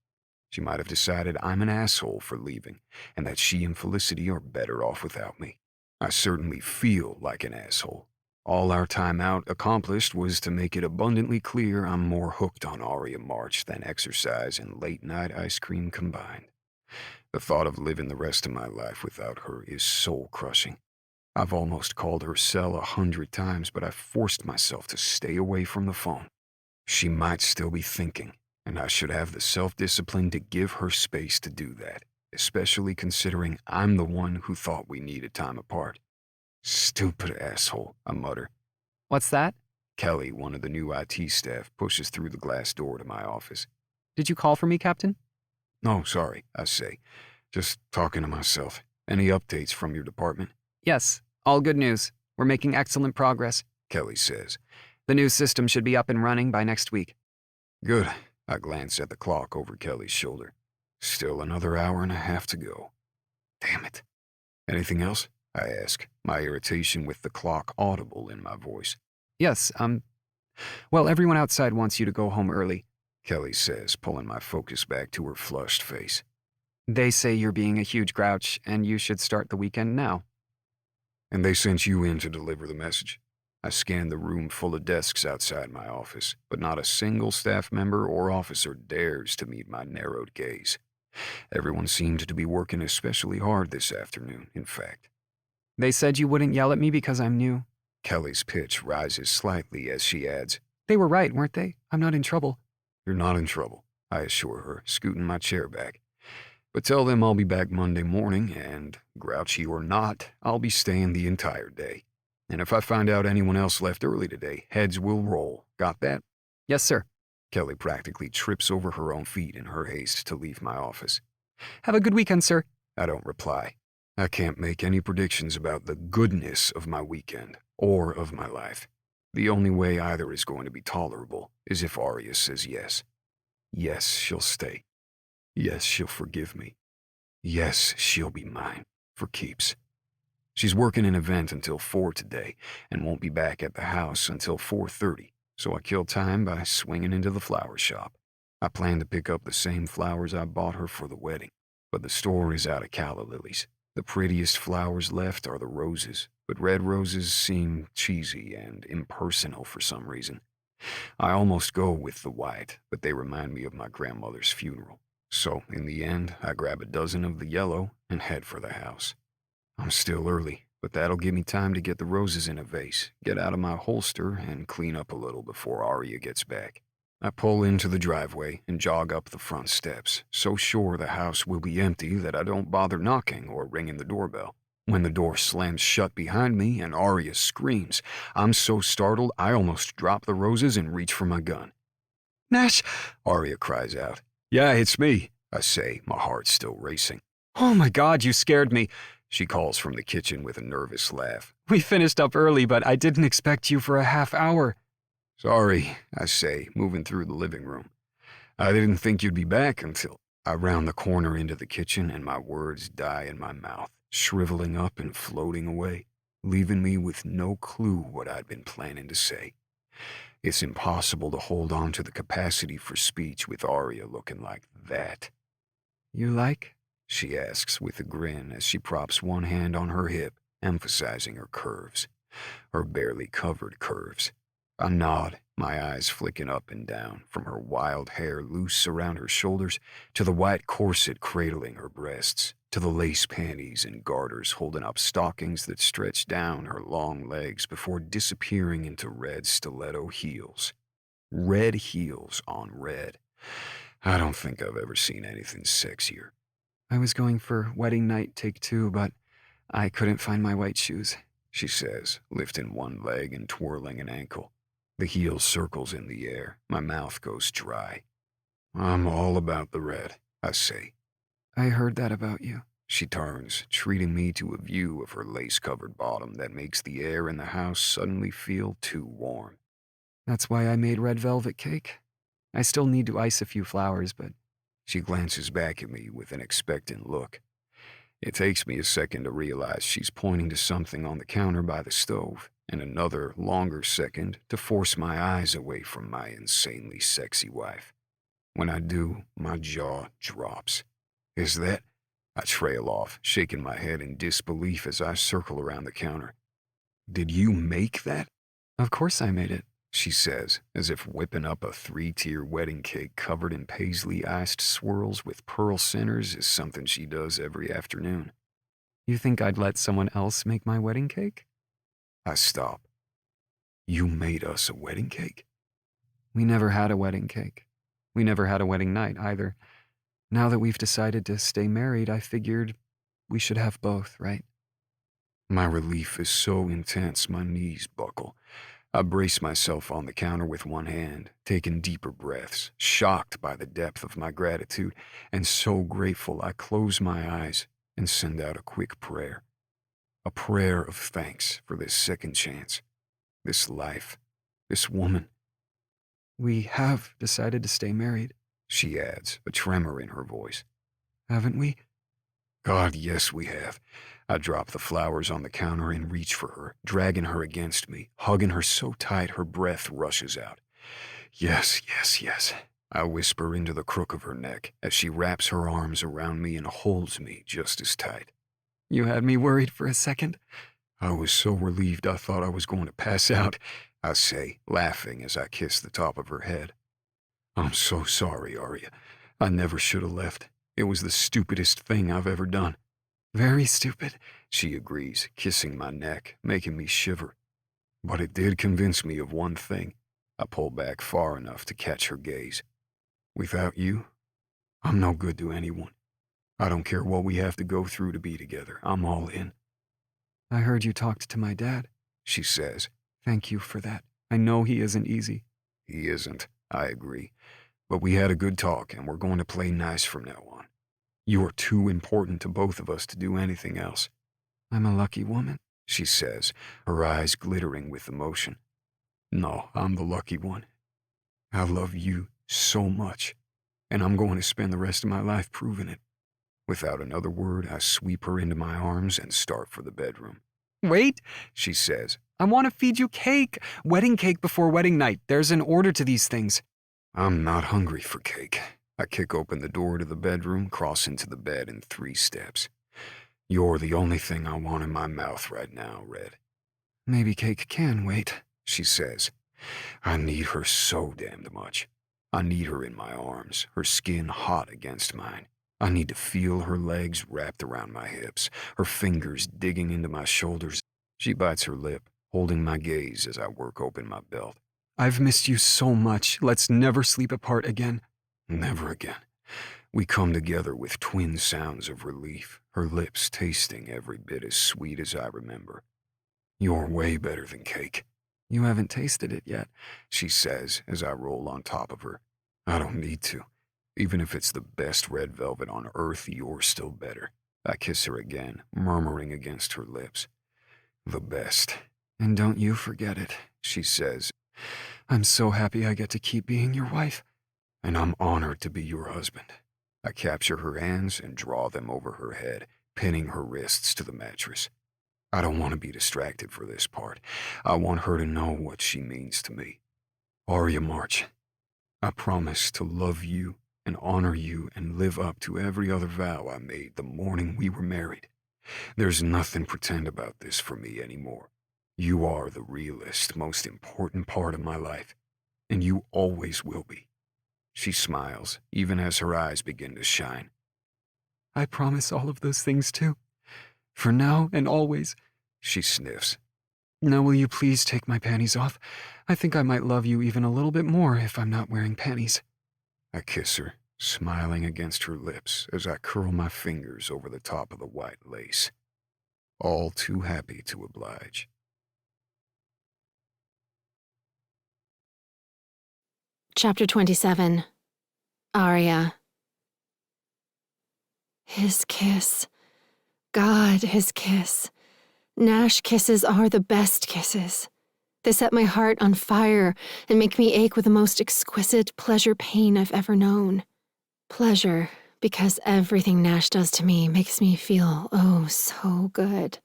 She might have decided I'm an asshole for leaving, and that she and Felicity are better off without me. I certainly feel like an asshole. All our time out accomplished was to make it abundantly clear I'm more hooked on Aria March than exercise and late-night ice cream combined. The thought of living the rest of my life without her is soul-crushing. I've almost called her cell 100 times, but I've forced myself to stay away from the phone. She might still be thinking, and I should have the self-discipline to give her space to do that, especially considering I'm the one who thought we needed time apart. Stupid asshole, I mutter. What's that? Kelly, one of the new IT staff, pushes through the glass door to my office. Did you call for me, Captain? No, sorry, I say. Just talking to myself. Any updates from your department? Yes, all good news. We're making excellent progress, Kelly says. The new system should be up and running by next week. Good. I glance at the clock over Kelly's shoulder. Still another hour and a half to go. Damn it. Anything else? I ask, my irritation with the clock audible in my voice. Yes, well, everyone outside wants you to go home early, Kelly says, pulling my focus back to her flushed face. They say you're being a huge grouch, and you should start the weekend now. And they sent you in to deliver the message? I scanned the room full of desks outside my office, but not a single staff member or officer dares to meet my narrowed gaze. Everyone seemed to be working especially hard this afternoon, in fact. They said you wouldn't yell at me because I'm new. Kelly's pitch rises slightly as she adds, They were right, weren't they? I'm not in trouble. You're not in trouble, I assure her, scooting my chair back. But tell them I'll be back Monday morning, and, grouchy or not, I'll be staying the entire day. And if I find out anyone else left early today, heads will roll. Got that? Yes, sir. Kelly practically trips over her own feet in her haste to leave my office. Have a good weekend, sir. I don't reply. I can't make any predictions about the goodness of my weekend or of my life. The only way either is going to be tolerable is if Aria says yes. Yes, she'll stay. Yes, she'll forgive me. Yes, she'll be mine, for keeps. She's working an event until 4 today and won't be back at the house until 4:30, so I kill time by swinging into the flower shop. I plan to pick up the same flowers I bought her for the wedding, but the store is out of calla lilies. The prettiest flowers left are the roses, but red roses seem cheesy and impersonal for some reason. I almost go with the white, but they remind me of my grandmother's funeral. So, in the end, I grab a dozen of the yellow and head for the house. I'm still early, but that'll give me time to get the roses in a vase, get out of my holster, and clean up a little before Arya gets back. I pull into the driveway and jog up the front steps, so sure the house will be empty that I don't bother knocking or ringing the doorbell. When the door slams shut behind me and Arya screams, I'm so startled I almost drop the roses and reach for my gun. Nash! Arya cries out. "Yeah, it's me," I say, my heart still racing. Oh my God, you scared me. She calls from the kitchen with a nervous laugh. We finished up early, but I didn't expect you for a half hour. "Sorry," I say, moving through the living room. "I didn't think you'd be back until..." I round the corner into the kitchen and my words die in my mouth, shriveling up and floating away, leaving me with no clue what I'd been planning to say. It's impossible to hold on to the capacity for speech with Arya looking like that. You like? She asks with a grin as she props one hand on her hip, emphasizing her curves. Her barely covered curves. I nod, my eyes flicking up and down, from her wild hair loose around her shoulders to the white corset cradling her breasts, to the lace panties and garters holding up stockings that stretch down her long legs before disappearing into red stiletto heels. Red heels on red. I don't think I've ever seen anything sexier. I was going for wedding night take 2, but I couldn't find my white shoes, she says, lifting one leg and twirling an ankle. The heel circles in the air. My mouth goes dry. I'm all about the red, I say. I heard that about you. She turns, treating me to a view of her lace-covered bottom that makes the air in the house suddenly feel too warm. That's why I made red velvet cake. I still need to ice a few flowers, but... She glances back at me with an expectant look. It takes me a second to realize she's pointing to something on the counter by the stove, and another, longer second to force my eyes away from my insanely sexy wife. When I do, my jaw drops. Is that... I trail off, shaking my head in disbelief as I circle around the counter. Did you make that? Of course I made it, she says, as if whipping up a 3-tier wedding cake covered in paisley-iced swirls with pearl centers is something she does every afternoon. You think I'd let someone else make my wedding cake? I stop. You made us a wedding cake? We never had a wedding cake. We never had a wedding night either. Now that we've decided to stay married, I figured we should have both, right? My relief is so intense my knees buckle. I brace myself on the counter with one hand, taking deeper breaths, shocked by the depth of my gratitude, and so grateful I close my eyes and send out a quick prayer. A prayer of thanks for this second chance, this life, this woman. We have decided to stay married, she adds, a tremor in her voice. Haven't we? God, yes, we have. I drop the flowers on the counter and reach for her, dragging her against me, hugging her so tight her breath rushes out. Yes, yes, yes, I whisper into the crook of her neck as she wraps her arms around me and holds me just as tight. You had me worried for a second. I was so relieved I thought I was going to pass out, I say, laughing as I kiss the top of her head. I'm so sorry, Arya. I never should have left. It was the stupidest thing I've ever done. Very stupid, she agrees, kissing my neck, making me shiver. But it did convince me of one thing. I pull back far enough to catch her gaze. Without you, I'm no good to anyone. I don't care what we have to go through to be together. I'm all in. I heard you talked to my dad, she says. Thank you for that. I know he isn't easy. He isn't, I agree. But we had a good talk, and we're going to play nice from now on. You are too important to both of us to do anything else. I'm a lucky woman, she says, her eyes glittering with emotion. No, I'm the lucky one. I love you so much, and I'm going to spend the rest of my life proving it. Without another word, I sweep her into my arms and start for the bedroom. Wait, she says. I want to feed you cake. Wedding cake before wedding night. There's an order to these things. I'm not hungry for cake. I kick open the door to the bedroom, cross into the bed in 3 steps. You're the only thing I want in my mouth right now, Red. Maybe cake can wait, she says. I need her so damned much. I need her in my arms, her skin hot against mine. I need to feel her legs wrapped around my hips, her fingers digging into my shoulders. She bites her lip, holding my gaze as I work open my belt. I've missed you so much. Let's never sleep apart again. Never again. We come together with twin sounds of relief, her lips tasting every bit as sweet as I remember. You're way better than cake. You haven't tasted it yet, she says as I roll on top of her. I don't need to. Even if it's the best red velvet on earth, you're still better. I kiss her again, murmuring against her lips. The best. And don't you forget it, she says. I'm so happy I get to keep being your wife. And I'm honored to be your husband. I capture her hands and draw them over her head, pinning her wrists to the mattress. I don't want to be distracted for this part. I want her to know what she means to me. Arya March, I promise to love you and honor you and live up to every other vow I made the morning we were married. There's nothing pretend about this for me anymore. You are the realest, most important part of my life, and you always will be. She smiles, even as her eyes begin to shine. I promise all of those things too. For now and always. She sniffs. Now will you please take my panties off? I think I might love you even a little bit more if I'm not wearing panties. I kiss her, smiling against her lips as I curl my fingers over the top of the white lace. All too happy to oblige. Chapter 27. Arya. His kiss. God, his kiss. Nash kisses are the best kisses. They set my heart on fire and make me ache with the most exquisite pleasure pain I've ever known. Pleasure, because everything Nash does to me makes me feel, oh, so good.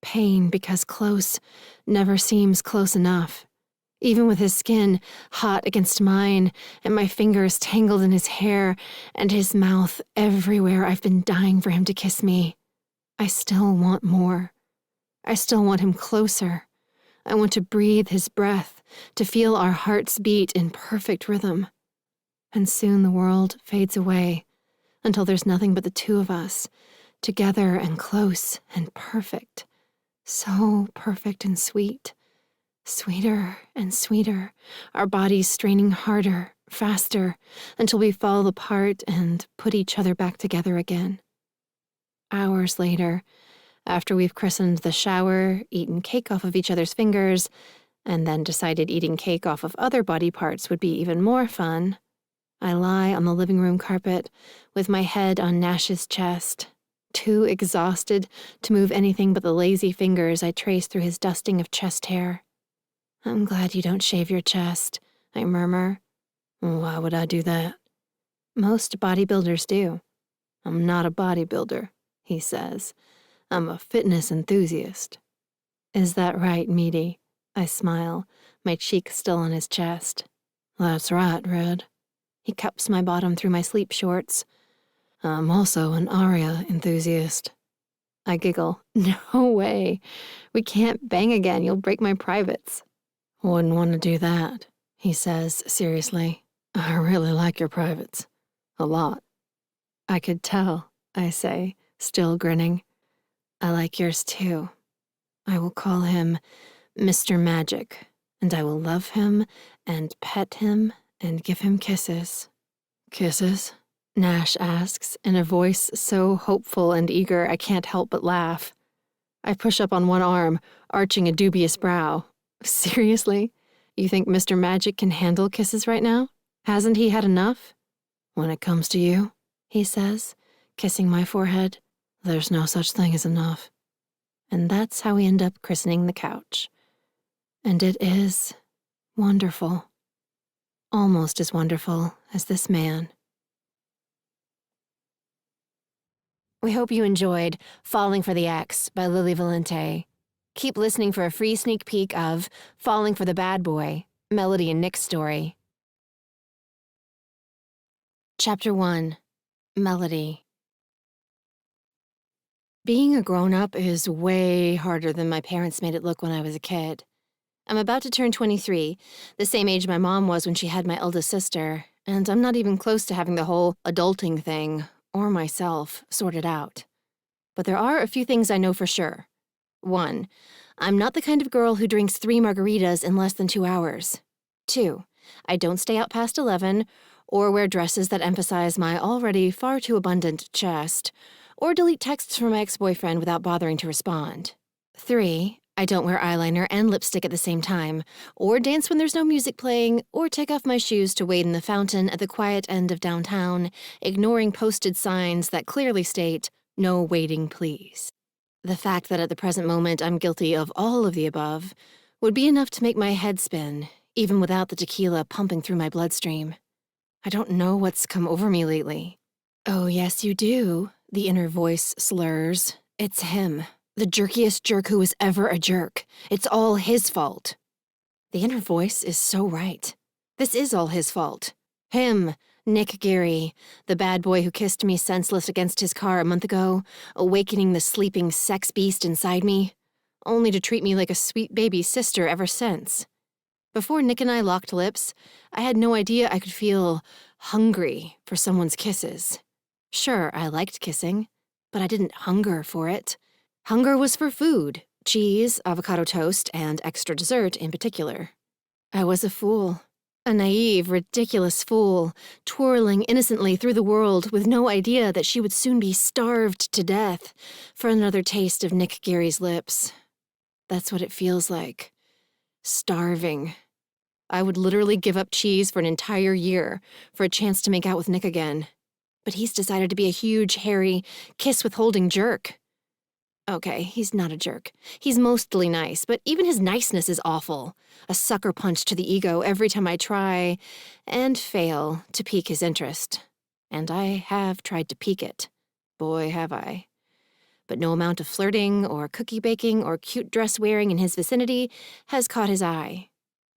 Pain, because close never seems close enough. Even with his skin hot against mine, and my fingers tangled in his hair, and his mouth everywhere, I've been dying for him to kiss me. I still want more. I still want him closer. I want to breathe his breath, to feel our hearts beat in perfect rhythm. And soon the world fades away, until there's nothing but the two of us, together and close and perfect. So perfect and sweet. Sweeter and sweeter, our bodies straining harder, faster, until we fall apart and put each other back together again. Hours later, after we've christened the shower, eaten cake off of each other's fingers, and then decided eating cake off of other body parts would be even more fun, I lie on the living room carpet with my head on Nash's chest, too exhausted to move anything but the lazy fingers I trace through his dusting of chest hair. I'm glad you don't shave your chest, I murmur. Why would I do that? Most bodybuilders do. I'm not a bodybuilder, he says. I'm a fitness enthusiast. Is that right, meaty? I smile, my cheek still on his chest. That's right, Red. He cups my bottom through my sleep shorts. I'm also an Arya enthusiast. I giggle. No way. We can't bang again. You'll break my privates. Wouldn't want to do that, he says seriously. I really like your privates. A lot. I could tell, I say, still grinning. I like yours too. I will call him Mr. Magic, and I will love him and pet him and give him kisses. Kisses? Nash asks, in a voice so hopeful and eager I can't help but laugh. I push up on one arm, arching a dubious brow. Seriously? You think Mr. Magic can handle kisses right now? Hasn't he had enough? When it comes to you, he says, kissing my forehead, there's no such thing as enough. And that's how we end up christening the couch. And it is wonderful. Almost as wonderful as this man. We hope you enjoyed Falling for the Ex by Lili Valente. Keep listening for a free sneak peek of Falling for the Bad Boy, Melody and Nick's story. Chapter 1. Melody. Being a grown-up is way harder than my parents made it look when I was a kid. I'm about to turn 23, the same age my mom was when she had my eldest sister, and I'm not even close to having the whole adulting thing, or myself, sorted out. But there are a few things I know for sure. 1, I'm not the kind of girl who drinks 3 margaritas in less than 2 hours. 2, I don't stay out past 11, or wear dresses that emphasize my already far too abundant chest, or delete texts from my ex-boyfriend without bothering to respond. 3, I don't wear eyeliner and lipstick at the same time, or dance when there's no music playing, or take off my shoes to wade in the fountain at the quiet end of downtown, ignoring posted signs that clearly state, "No waiting, please." The fact that at the present moment I'm guilty of all of the above would be enough to make my head spin, even without the tequila pumping through my bloodstream. I don't know what's come over me lately. "Oh, yes, you do," the inner voice slurs. It's him. The jerkiest jerk who was ever a jerk. It's all his fault. The inner voice is so right. This is all his fault. Him, Nash Geary, the bad boy who kissed me senseless against his car a month ago, awakening the sleeping sex beast inside me, only to treat me like a sweet baby sister ever since. Before Nick and I locked lips, I had no idea I could feel hungry for someone's kisses. Sure, I liked kissing, but I didn't hunger for it. Hunger was for food, cheese, avocado toast, and extra dessert in particular. I was a fool. A naive, ridiculous fool, twirling innocently through the world with no idea that she would soon be starved to death for another taste of Nash Geary's lips. That's what it feels like. Starving. I would literally give up cheese for an entire year for a chance to make out with Nick again. But he's decided to be a huge, hairy, kiss-withholding jerk. Okay, he's not a jerk. He's mostly nice, but even his niceness is awful. A sucker punch to the ego every time I try, and fail, to pique his interest. And I have tried to pique it. Boy, have I. But no amount of flirting, or cookie baking, or cute dress wearing in his vicinity has caught his eye.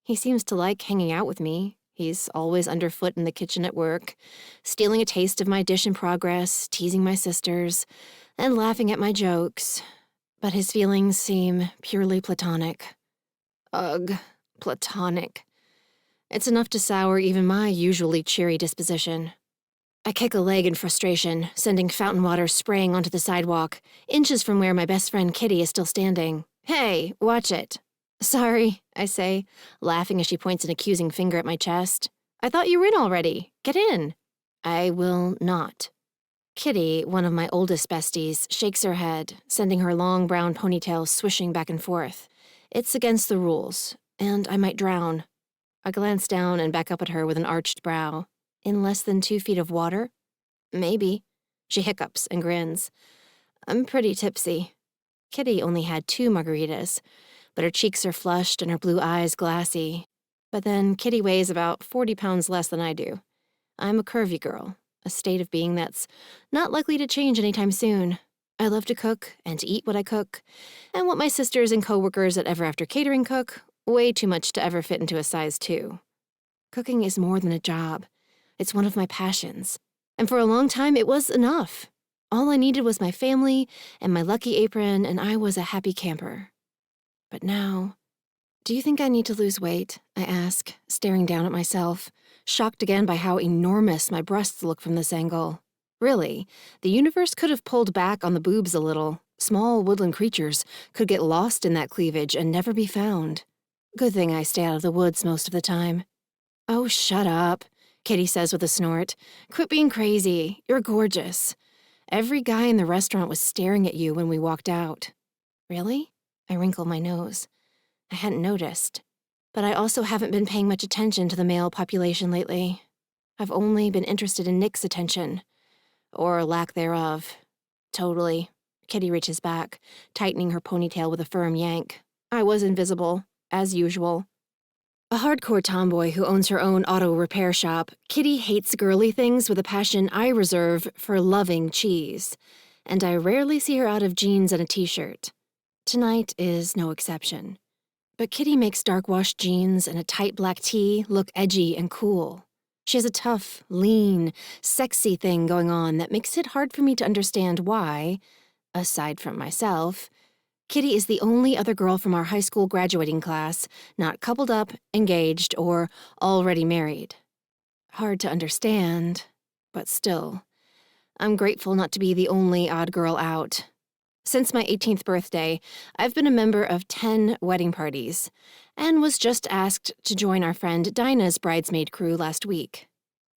He seems to like hanging out with me. He's always underfoot in the kitchen at work, stealing a taste of my dish in progress, teasing my sisters, and laughing at my jokes. But his feelings seem purely platonic. Ugh, platonic. It's enough to sour even my usually cheery disposition. I kick a leg in frustration, sending fountain water spraying onto the sidewalk, inches from where my best friend Kitty is still standing. "Hey, watch it." "Sorry," I say, laughing as she points an accusing finger at my chest. "I thought you were in already. Get in." I will not. Kitty, one of my oldest besties, shakes her head, sending her long brown ponytail swishing back and forth. It's against the rules, and I might drown. I glance down and back up at her with an arched brow. In less than 2 feet of water? Maybe. She hiccups and grins. I'm pretty tipsy. Kitty only had 2 margaritas, but her cheeks are flushed and her blue eyes glassy. But then Kitty weighs about 40 pounds less than I do. I'm a curvy girl, a state of being that's not likely to change anytime soon. I love to cook and to eat what I cook, and what my sisters and coworkers at Ever After Catering cook, way too much to ever fit into a size 2. Cooking is more than a job. It's one of my passions. And for a long time, it was enough. All I needed was my family and my lucky apron, and I was a happy camper. But now... "Do you think I need to lose weight?" I ask, staring down at myself, shocked again by how enormous my breasts look from this angle. Really, the universe could have pulled back on the boobs a little. Small woodland creatures could get lost in that cleavage and never be found. Good thing I stay out of the woods most of the time. "Oh, shut up," Kitty says with a snort. "Quit being crazy. You're gorgeous. Every guy in the restaurant was staring at you when we walked out." "Really?" I wrinkle my nose. I hadn't noticed. But I also haven't been paying much attention to the male population lately. I've only been interested in Nick's attention. Or lack thereof. Totally. Kitty reaches back, tightening her ponytail with a firm yank. I was invisible, as usual. A hardcore tomboy who owns her own auto repair shop, Kitty hates girly things with a passion I reserve for loving cheese. And I rarely see her out of jeans and a t-shirt. Tonight is no exception. But Kitty makes dark-washed jeans and a tight black tee look edgy and cool. She has a tough, lean, sexy thing going on that makes it hard for me to understand why, aside from myself, Kitty is the only other girl from our high school graduating class not coupled up, engaged, or already married. Hard to understand, but still. I'm grateful not to be the only odd girl out. Since my 18th birthday, I've been a member of 10 wedding parties, and was just asked to join our friend Dinah's bridesmaid crew last week.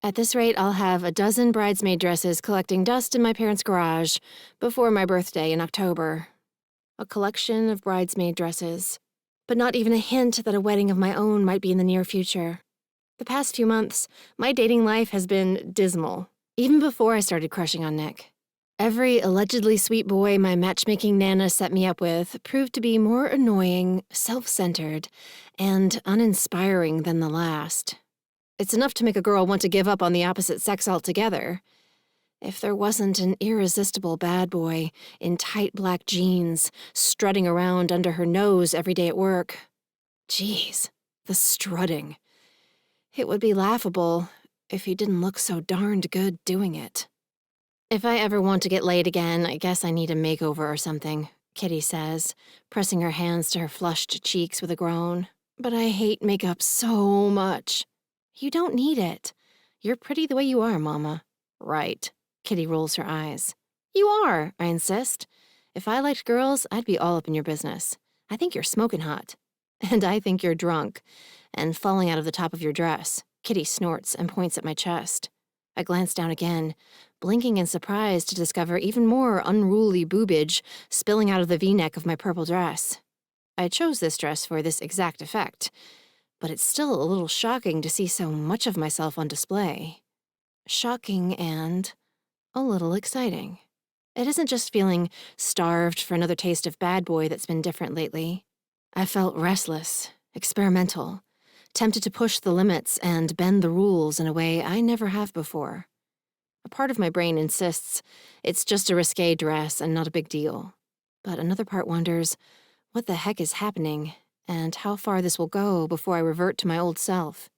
At this rate, I'll have a dozen bridesmaid dresses collecting dust in my parents' garage before my birthday in October. A collection of bridesmaid dresses, but not even a hint that a wedding of my own might be in the near future. The past few months, my dating life has been dismal, even before I started crushing on Nick. Every allegedly sweet boy my matchmaking Nana set me up with proved to be more annoying, self-centered, and uninspiring than the last. It's enough to make a girl want to give up on the opposite sex altogether. If there wasn't an irresistible bad boy in tight black jeans, strutting around under her nose every day at work. Geez, the strutting. It would be laughable if he didn't look so darned good doing it. If I ever want to get laid again, I guess I need a makeover or something, Kitty says, pressing her hands to her flushed cheeks with a groan. But I hate makeup so much. You don't need it. You're pretty the way you are, Mama. Right. Kitty rolls her eyes. You are, I insist. If I liked girls, I'd be all up in your business. I think you're smoking hot. And I think you're drunk. And falling out of the top of your dress. Kitty snorts and points at my chest. I glance down again, blinking in surprise to discover even more unruly boobage spilling out of the V-neck of my purple dress. I chose this dress for this exact effect, but it's still a little shocking to see so much of myself on display. Shocking and a little exciting. It isn't just feeling starved for another taste of bad boy that's been different lately. I felt restless, experimental, tempted to push the limits and bend the rules in a way I never have before. A part of my brain insists it's just a risque dress and not a big deal. But another part wonders what the heck is happening and how far this will go before I revert to my old self.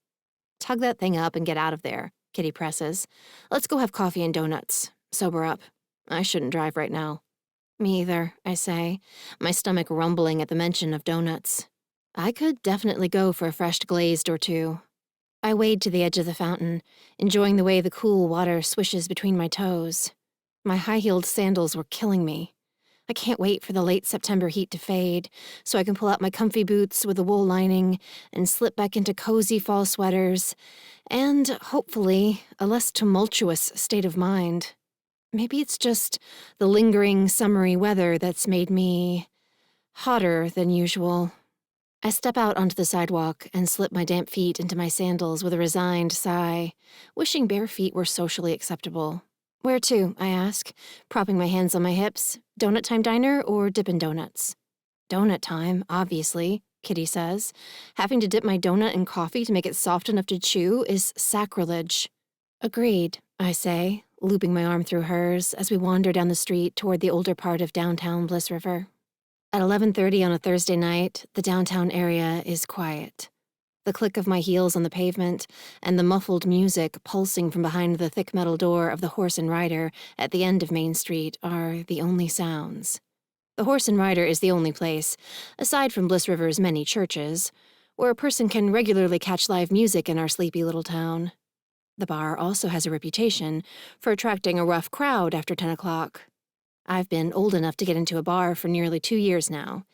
Tug that thing up and get out of there, Kitty presses. Let's go have coffee and donuts. Sober up. I shouldn't drive right now. Me either, I say, my stomach rumbling at the mention of donuts. I could definitely go for a fresh glazed or two. I wade to the edge of the fountain, enjoying the way the cool water swishes between my toes. My high-heeled sandals were killing me. I can't wait for the late September heat to fade, so I can pull out my comfy boots with a wool lining and slip back into cozy fall sweaters, and, hopefully, a less tumultuous state of mind. Maybe it's just the lingering summery weather that's made me hotter than usual. I step out onto the sidewalk and slip my damp feet into my sandals with a resigned sigh, wishing bare feet were socially acceptable. Where to, I ask, propping my hands on my hips. Donut Time Diner or Dippin' Donuts? Donut time, obviously, Kitty says. Having to dip my donut in coffee to make it soft enough to chew is sacrilege. Agreed, I say, looping my arm through hers as we wander down the street toward the older part of downtown Bliss River. At 11:30 on a Thursday night, the downtown area is quiet. The click of my heels on the pavement and the muffled music pulsing from behind the thick metal door of the Horse and Rider at the end of Main Street are the only sounds. The Horse and Rider is the only place, aside from Bliss River's many churches, where a person can regularly catch live music in our sleepy little town. The bar also has a reputation for attracting a rough crowd after 10 o'clock. I've been old enough to get into a bar for nearly 2 years now,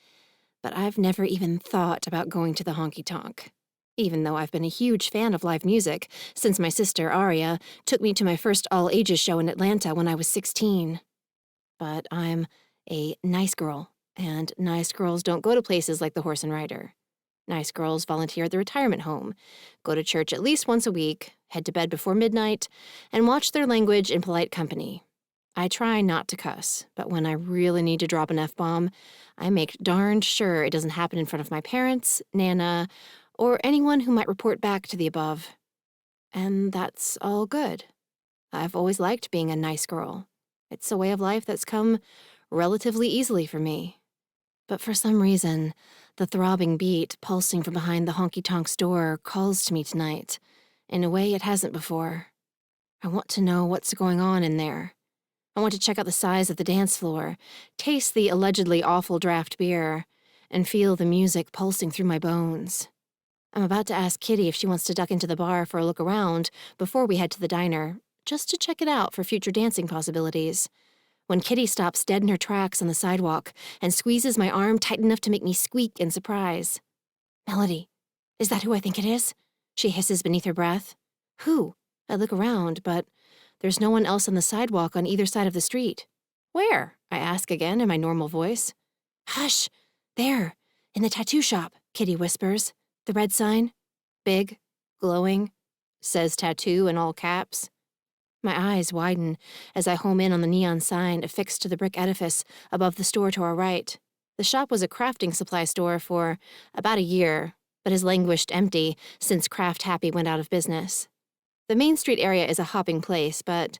but I've never even thought about going to the honky-tonk, even though I've been a huge fan of live music since my sister, Aria, took me to my first all-ages show in Atlanta when I was 16. But I'm a nice girl, and nice girls don't go to places like the Horse and Rider. Nice girls volunteer at the retirement home, go to church at least once a week, head to bed before midnight, and watch their language in polite company. I try not to cuss, but when I really need to drop an F-bomb, I make darned sure it doesn't happen in front of my parents, Nana, or anyone who might report back to the above. And that's all good. I've always liked being a nice girl. It's a way of life that's come relatively easily for me. But for some reason, the throbbing beat pulsing from behind the honky-tonk's door calls to me tonight, in a way it hasn't before. I want to know what's going on in there. I want to check out the size of the dance floor, taste the allegedly awful draft beer, and feel the music pulsing through my bones. I'm about to ask Kitty if she wants to duck into the bar for a look around before we head to the diner, just to check it out for future dancing possibilities, when Kitty stops dead in her tracks on the sidewalk and squeezes my arm tight enough to make me squeak in surprise. "Melody, is that who I think it is?" she hisses beneath her breath. "Who?" I look around, but there's no one else on the sidewalk on either side of the street. "Where?" I ask again in my normal voice. "Hush! There, in the tattoo shop," Kitty whispers. "The red sign. Big, glowing, says tattoo in all caps." My eyes widen as I home in on the neon sign affixed to the brick edifice above the store to our right. The shop was a crafting supply store for about a year, but has languished empty since Craft Happy went out of business. The Main Street area is a hopping place, but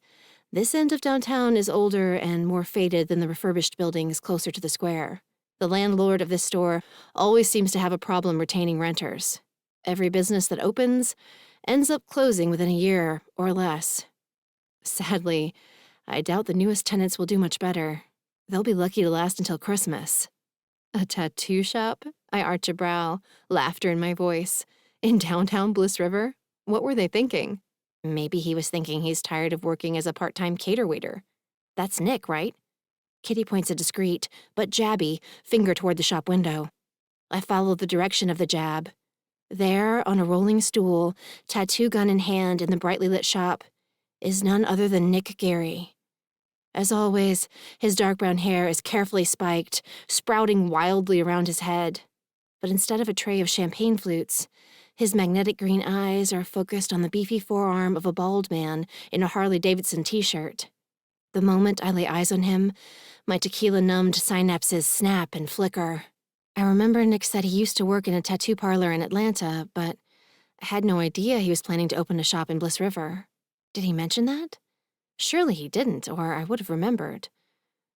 this end of downtown is older and more faded than the refurbished buildings closer to the square. The landlord of this store always seems to have a problem retaining renters. Every business that opens ends up closing within a year or less. Sadly, I doubt the newest tenants will do much better. They'll be lucky to last until Christmas. "A tattoo shop?" I arch a brow, laughter in my voice. "In downtown Bliss River? What were they thinking?" Maybe he was thinking he's tired of working as a part-time cater waiter. That's Nick, right? Kitty points a discreet, but jabby, finger toward the shop window. I follow the direction of the jab. There, on a rolling stool, tattoo gun in hand in the brightly lit shop, is none other than Nick Geary. As always, his dark brown hair is carefully spiked, sprouting wildly around his head. But instead of a tray of champagne flutes, his magnetic green eyes are focused on the beefy forearm of a bald man in a Harley-Davidson t-shirt. The moment I lay eyes on him, my tequila-numbed synapses snap and flicker. I remember Nick said he used to work in a tattoo parlor in Atlanta, but I had no idea he was planning to open a shop in Bliss River. Did he mention that? Surely he didn't, or I would have remembered.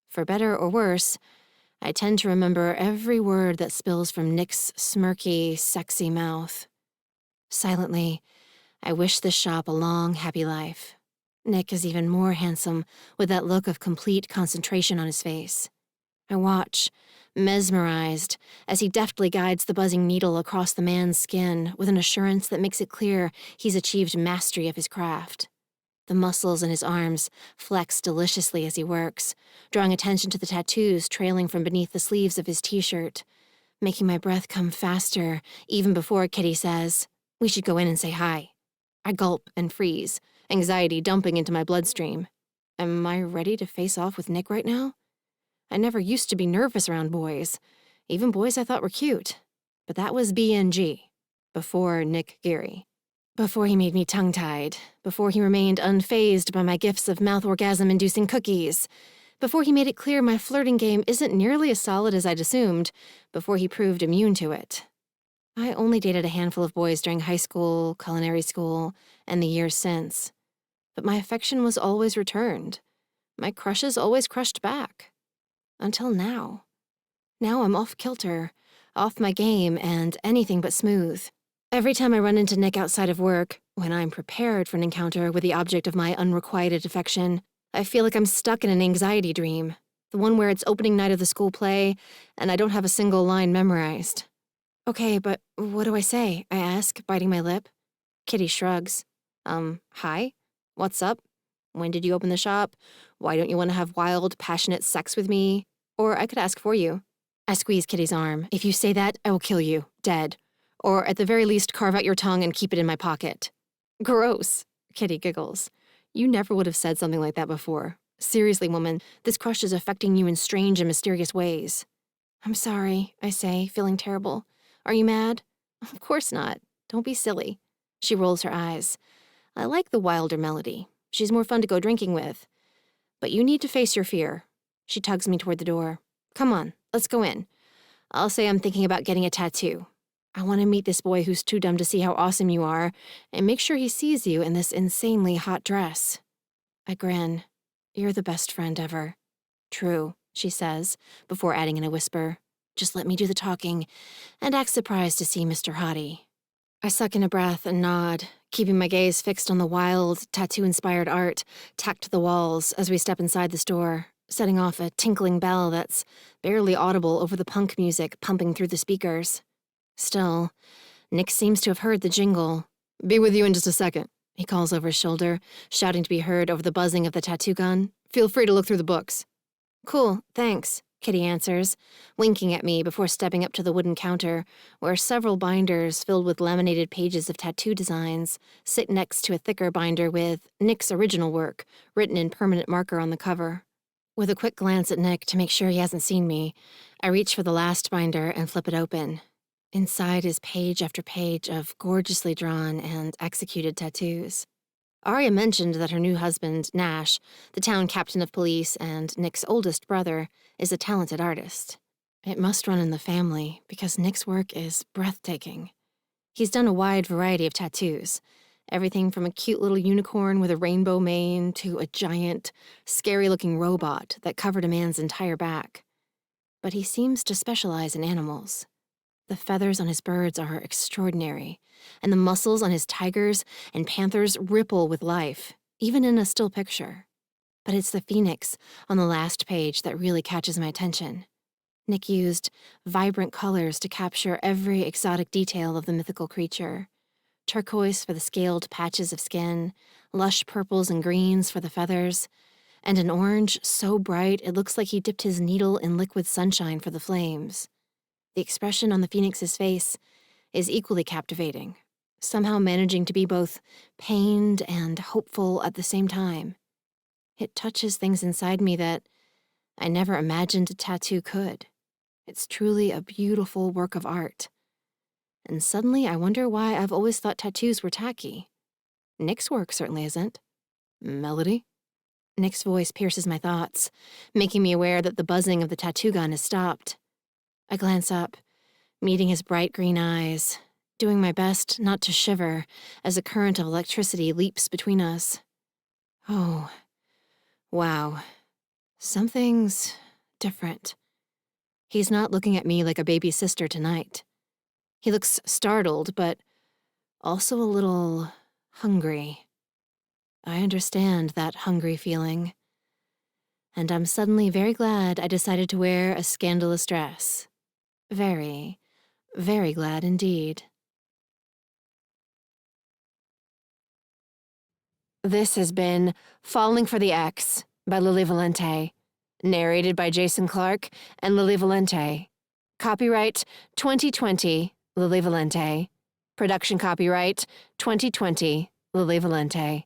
For better or worse, I tend to remember every word that spills from Nick's smirky, sexy mouth. Silently, I wish this shop a long, happy life. Nick is even more handsome with that look of complete concentration on his face. I watch, mesmerized, as he deftly guides the buzzing needle across the man's skin with an assurance that makes it clear he's achieved mastery of his craft. The muscles in his arms flex deliciously as he works, drawing attention to the tattoos trailing from beneath the sleeves of his t-shirt, making my breath come faster even before Kitty says, "We should go in and say hi." I gulp and freeze, anxiety dumping into my bloodstream. Am I ready to face off with Nick right now? I never used to be nervous around boys, even boys I thought were cute. But that was BNG, before Nick Geary. Before he made me tongue-tied, before he remained unfazed by my gifts of mouth orgasm-inducing cookies, before he made it clear my flirting game isn't nearly as solid as I'd assumed, before he proved immune to it. I only dated a handful of boys during high school, culinary school, and the years since. But my affection was always returned. My crushes always crushed back. Until now. Now I'm off-kilter, off my game, and anything but smooth. Every time I run into Nick outside of work, when I'm prepared for an encounter with the object of my unrequited affection, I feel like I'm stuck in an anxiety dream, the one where it's opening night of the school play, and I don't have a single line memorized. "Okay, but what do I say?" I ask, biting my lip. Kitty shrugs. Hi? What's up? When did you open the shop? Why don't you want to have wild, passionate sex with me? Or I could ask for you." I squeeze Kitty's arm. "If you say that, I will kill you, dead. Or at the very least, carve out your tongue and keep it in my pocket." "Gross," Kitty giggles. "You never would have said something like that before. Seriously, woman, this crush is affecting you in strange and mysterious ways." "I'm sorry," I say, feeling terrible. "Are you mad?" "Of course not. Don't be silly." She rolls her eyes. "I like the wilder Melody. She's more fun to go drinking with. But you need to face your fear." She tugs me toward the door. "Come on, let's go in. I'll say I'm thinking about getting a tattoo. I want to meet this boy who's too dumb to see how awesome you are, and make sure he sees you in this insanely hot dress." I grin. "You're the best friend ever." "True," she says, before adding in a whisper, "Just let me do the talking, and act surprised to see Mr. Hottie." I suck in a breath and nod, keeping my gaze fixed on the wild, tattoo-inspired art tacked to the walls as we step inside the store, setting off a tinkling bell that's barely audible over the punk music pumping through the speakers. Still, Nick seems to have heard the jingle. "Be with you in just a second," he calls over his shoulder, shouting to be heard over the buzzing of the tattoo gun. "Feel free to look through the books." "Cool, thanks," Kitty answers, winking at me before stepping up to the wooden counter, where several binders filled with laminated pages of tattoo designs sit next to a thicker binder with Nick's original work, written in permanent marker on the cover. With a quick glance at Nick to make sure he hasn't seen me, I reach for the last binder and flip it open. Inside is page after page of gorgeously drawn and executed tattoos. Arya mentioned that her new husband, Nash, the town captain of police and Nick's oldest brother, is a talented artist. It must run in the family because Nick's work is breathtaking. He's done a wide variety of tattoos, everything from a cute little unicorn with a rainbow mane to a giant, scary-looking robot that covered a man's entire back. But he seems to specialize in animals. The feathers on his birds are extraordinary, and the muscles on his tigers and panthers ripple with life, even in a still picture. But it's the phoenix on the last page that really catches my attention. Nick used vibrant colors to capture every exotic detail of the mythical creature. Turquoise for the scaled patches of skin, lush purples and greens for the feathers, and an orange so bright it looks like he dipped his needle in liquid sunshine for the flames. The expression on the phoenix's face is equally captivating, somehow managing to be both pained and hopeful at the same time. It touches things inside me that I never imagined a tattoo could. It's truly a beautiful work of art. And suddenly I wonder why I've always thought tattoos were tacky. Nick's work certainly isn't. Melody? Nick's voice pierces my thoughts, making me aware that the buzzing of the tattoo gun has stopped. I glance up, meeting his bright green eyes, doing my best not to shiver as a current of electricity leaps between us. Oh, wow. Something's different. He's not looking at me like a baby sister tonight. He looks startled, but also a little hungry. I understand that hungry feeling. And I'm suddenly very glad I decided to wear a scandalous dress. Very, very glad indeed. This has been Falling for the X by Lili Valente, narrated by Jason Clarke and Lili Valente. Copyright 2020, Lili Valente. Production copyright 2020, Lili Valente.